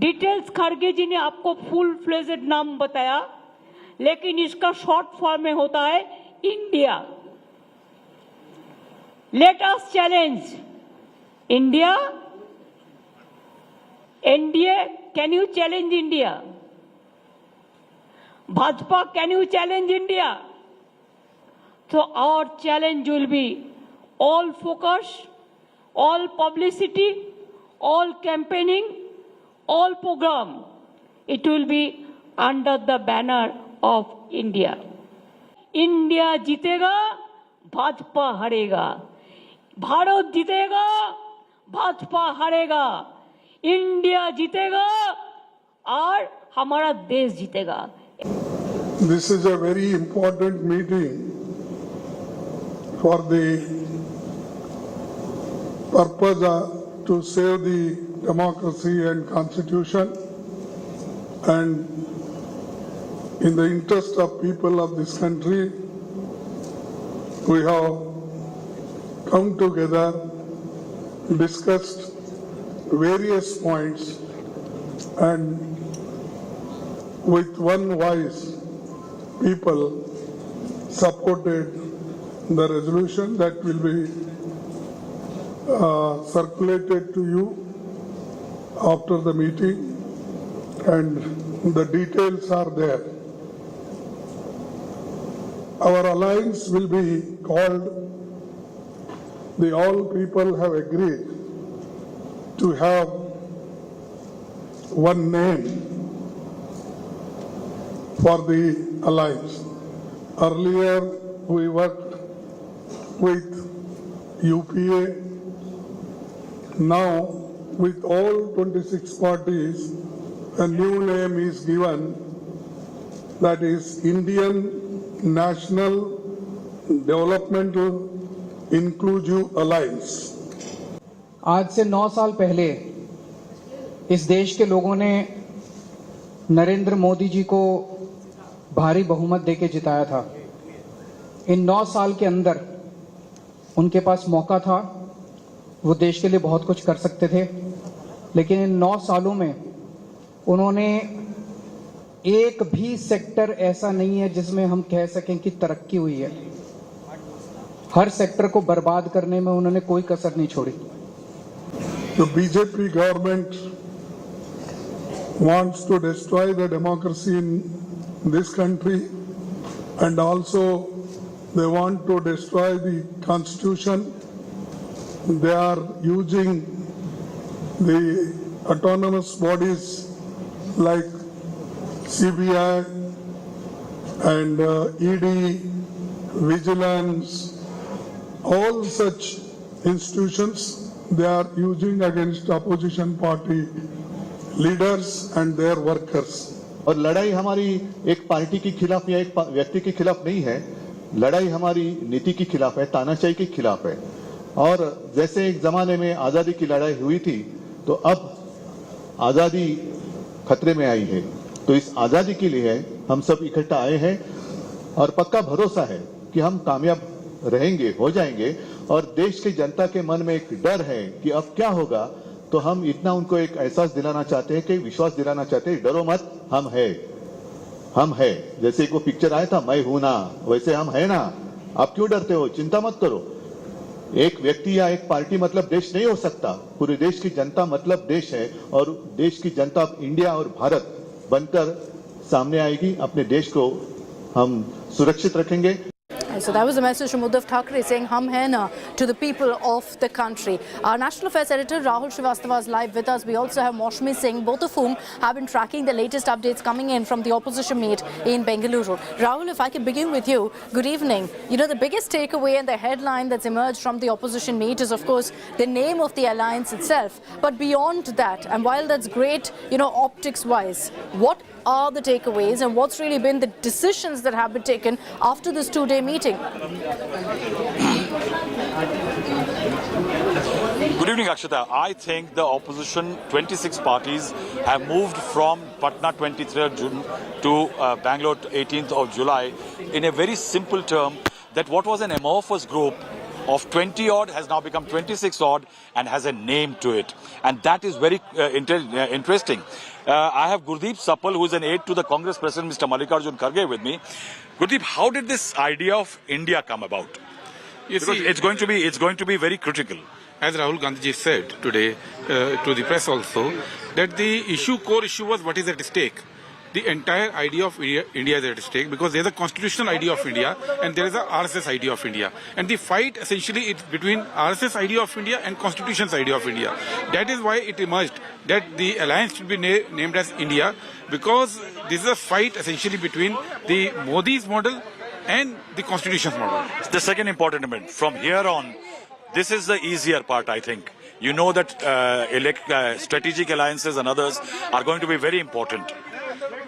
Details खड़गे जी ने आपको फुल फ्लेजेड नाम बताया, लेकिन इसका शॉर्ट फॉर्म में होता है India. Let us challenge India. NDA, can you challenge India? Bhajpa, can you challenge India? So our challenge will be all focus, all publicity, all campaigning, all program. It will be under the banner of India. India जीतेगा, भाजपा हारेगा. भारत जीतेगा, भाजपा हारेगा. India जीतेगा और हमारा देश जीतेगा. This is a very important meeting for the purpose to save the democracy and constitution, and in the interest of people of this country, we have come together, discussed various points, and with one voice, people supported the resolution that will be circulated to you after the meeting, and the details are there. Our alliance will be called, the all people have agreed to have one name for the alliance. Earlier we worked with UPA. Now with all 26 parties, a new name is given, that is Indian National Developmental Inclusive Alliance. आज से 9 साल पहले इस देश के लोगों ने नरेंद्र मोदी जी को भारी बहुमत देके जिताया था। इन 9 साल के अंदर उनके पास मौका था, वो देश के लिए बहुत कुछ कर सकते थे, लेकिन इन 9 सालों में उन्होंने एक भी सेक्टर ऐसा नहीं है जिसमें हम कह सकें कि तरक्की हुई है। हर सेक्टर को बर्बाद करने में उन्होंने कोई कसर नहीं छोड़ी। The BJP government wants to destroy the democracy in this country, and also they want to destroy the constitution. They are using the autonomous bodies like CBI and ED, Vigilance, all such institutions they are using against opposition party leaders and their workers. और लड़ाई हमारी एक party के खिलाफ या एक व्यक्ति के खिलाफ नहीं है, लड़ाई हमारी नीति के खिलाफ है, तानाशाही के खिलाफ है। और जैसे एक जमाने में आजादी की लड़ाई हुई थी, तो अब आजादी खतरे में आई है। तो इस आजादी के लिए हम सब इकट्ठा आए हैं और पक्का भरोसा है कि हम कामयाब रहेंगे, हो जाएंगे। और देश की जनता के मन में एक डर है कि अब क्या होगा, तो हम इतना उनको एक एहसास दिलाना चाहते हैं, कि विश्वास दिलाना चाहते हैं, डरो मत, हम है। जैसे एक वो पिक्चर आया था, मैं हूं ना, वैसे हम है ना, आप क्यों डरते हो, चिंता मत करो। एक व्यक्ति या एक पार्टी मतलब देश नहीं हो सकता, पूरे देश की जनता मतलब देश है। और देश की जनता अब इंडिया और भारत बनकर सामने आएगी। अपने देश को हम सुरक्षित रखेंगे। So that was the message from Uddhav Thackeray saying hum hai na to the people of the country. Our National Affairs Editor Rahul Srivastava is live with us. We also have Maushmi Singh, both of whom have been tracking the latest updates coming in from the opposition meet in Bengaluru. Rahul, if I could begin with you, good evening. You know, the biggest takeaway and the headline that's emerged from the opposition meet is, of course, the name of the alliance itself. But beyond that, and while that's great, you know, optics-wise, what are the takeaways and what's really been the decisions that have been taken after this 2-day meeting? Good evening, Akshita. I think the opposition 26 parties have moved from Patna 23rd June to Bangalore 18th of July in a very simple term, that what was an amorphous group of 20 odd has now become 26 odd and has a name to it. And that is very interesting. I have Gurdeep Sapal, who is an aide to the Congress President, Mr. Mallikarjun Kharge, with me. Gurdeep, how did this idea of India come about? Because it's going to be very critical. As Rahul Gandhi said today to the press also, that the core issue was what is at stake. The entire idea of India is at stake, because there is a constitutional idea of India and there is a RSS idea of India. And the fight essentially is between RSS idea of India and Constitution's idea of India. That is why it emerged that the alliance should be named as India, because this is a fight essentially between the Modi's model and the Constitution's model. The second important element, from here on, this is the easier part, I think. You know that strategic alliances and others are going to be very important.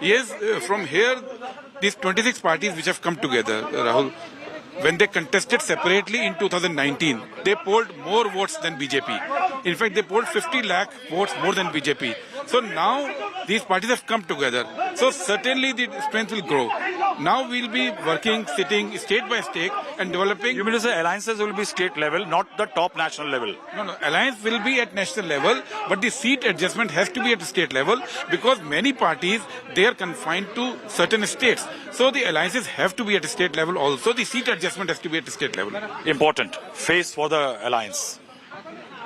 Yes, from here, these 26 parties which have come together, Rahul, when they contested separately in 2019, they polled more votes than BJP. In fact, they polled 50 lakh votes more than BJP. So now these parties have come together. So certainly the strength will grow. Now we'll be working, sitting state by state and developing. You mean to say alliances will be state level, not the top national level? No, alliance will be at national level, but the seat adjustment has to be at state level, because many parties, they are confined to certain states. So the alliances have to be at state level also. The seat adjustment has to be at state level. Important. Face for the alliance.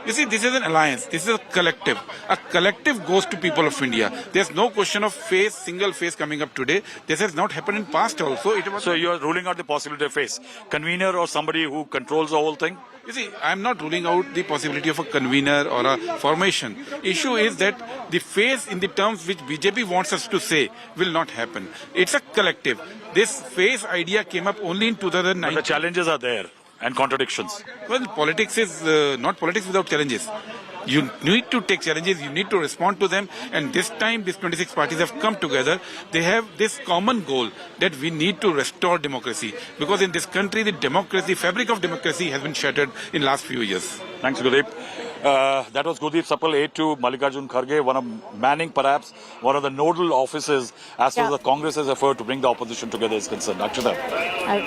You see, this is an alliance. This is a collective. A collective goes to people of India. There's no question of face, single face coming up today. This has not happened in past also. So you're ruling out the possibility of face. Convener or somebody who controls the whole thing? You see, I'm not ruling out the possibility of a convener or a formation. Issue is that the face in the terms which BJP wants us to say will not happen. It's a collective. This face idea came up only in 2009. But the challenges are there and contradictions. Well, politics is not politics without challenges. You need to take challenges, you need to respond to them, and this time these 26 parties have come together. They have this common goal that we need to restore democracy, because in this country the democracy, fabric of democracy has been shattered in last few years. Thanks, Gurdeep. That was Gurdeep Sapal, aide to Mallikarjun Kharge, manning perhaps one of the nodal offices as far as the Congress's effort to bring the opposition together is concerned. Akshata.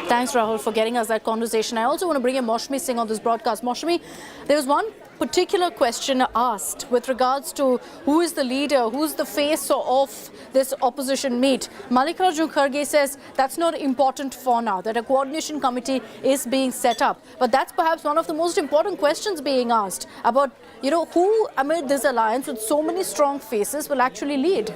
Thanks, Rahul, for getting us that conversation. I also want to bring in Maushmi Singh on this broadcast. Maushmi, there was one particular question asked with regards to who is the leader, who's the face of this opposition meet. Mallikarjun Kharge says that's not important for now, that a coordination committee is being set up. But that's perhaps one of the most important questions being asked about, who amid this alliance with so many strong faces will actually lead.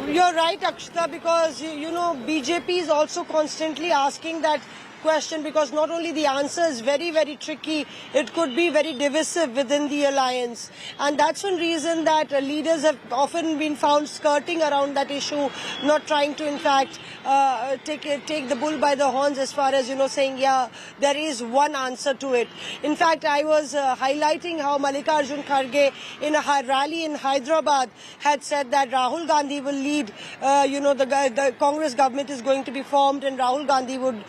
You're right, Akshita, because, BJP is also constantly asking that question, because not only the answer is very, very tricky, it could be very divisive within the alliance. And that's one reason that leaders have often been found skirting around that issue, not trying to, in fact, take the bull by the horns as far as, saying, yeah, there is one answer to it. In fact, I was highlighting how Mallikarjun Kharge in a rally in Hyderabad had said that Rahul Gandhi will lead, the Congress government is going to be formed and Rahul Gandhi would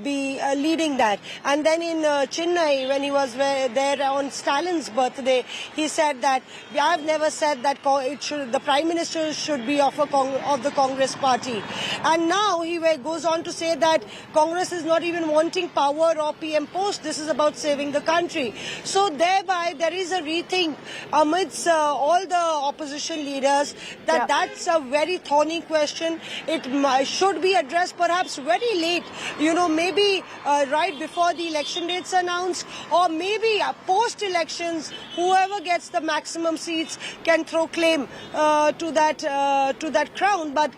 be leading that. And then in Chennai, when he was there on Stalin's birthday, he said that I have never said that the Prime Minister should be of the Congress party. And now he goes on to say that Congress is not even wanting power or PM post. This is about saving the country. So thereby there is a rethink amidst all the opposition leaders that that's a very thorny question. It should be addressed perhaps very late, maybe right before the election dates announced, or maybe post-elections, whoever gets the maximum seats can throw claim to that crown. But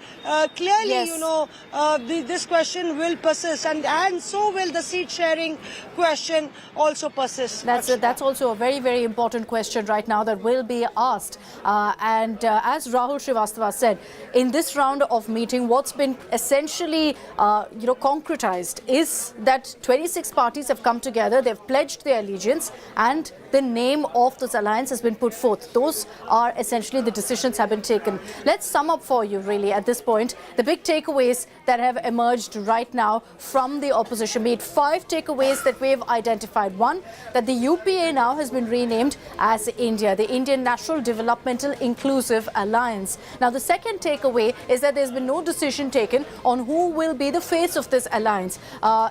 clearly, this question will persist, and so will the seat-sharing question also persist. That's also a very, very important question right now that will be asked. And as Rahul Srivastava said, in this round of meeting, what's been essentially, concretized is that 26 parties have come together, they've pledged their allegiance, and the name of this alliance has been put forth. Those are essentially the decisions have been taken. Let's sum up for you really at this point the big takeaways that have emerged right now from the opposition meet. 5 takeaways that we've identified. One, that the UPA now has been renamed as India, the Indian National Developmental Inclusive Alliance. Now the second takeaway is that there's been no decision taken on who will be the face of this alliance.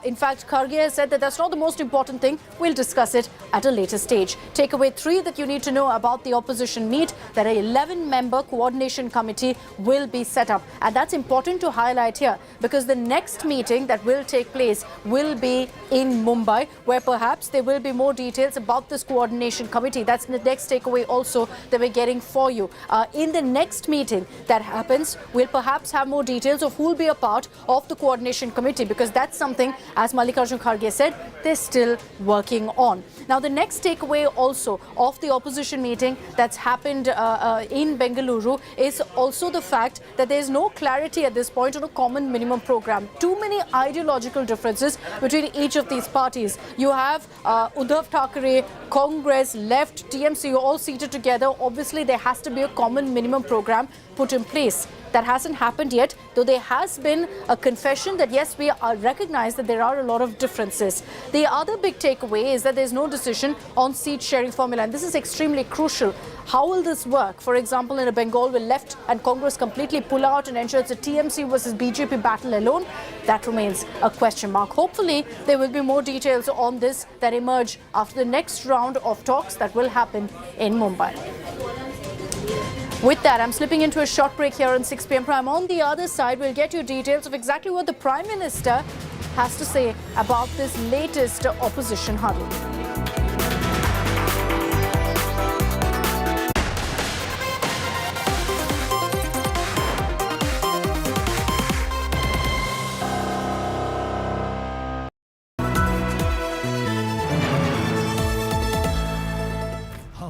In fact, Kharge has said that that's not the most important thing. We'll discuss it at a later stage. Takeaway 3 that you need to know about the opposition meet, that an 11-member coordination committee will be set up. And that's important to highlight here, because the next meeting that will take place will be in Mumbai, where perhaps there will be more details about this coordination committee. That's the next takeaway also that we're getting for you. In the next meeting that happens, we'll perhaps have more details of who will be a part of the coordination committee, because that's something, as Mallikarjun Kharge said, they're still working on. Now, the next takeaway also of the opposition meeting that's happened in Bengaluru is also the fact that there's no clarity at this point on a common minimum program. Too many ideological differences between each of these parties. You have Uddhav Thackeray, Congress, Left, TMC, all seated together. Obviously, there has to be a common minimum program put in place. That hasn't happened yet, though there has been a confession that yes, we recognize that there are a lot of differences. The other big takeaway is that there's no decision on seat sharing formula, and this is extremely crucial. How will this work? For example, in a Bengal, will Left and Congress completely pull out and ensure it's a TMC versus BJP battle alone? That remains a question mark. Hopefully, there will be more details on this that emerge after the next round of talks that will happen in Mumbai. With that, I'm slipping into a short break here on 6 p.m. Prime. On the other side, we'll get you details of exactly what the Prime Minister has to say about this latest opposition huddle.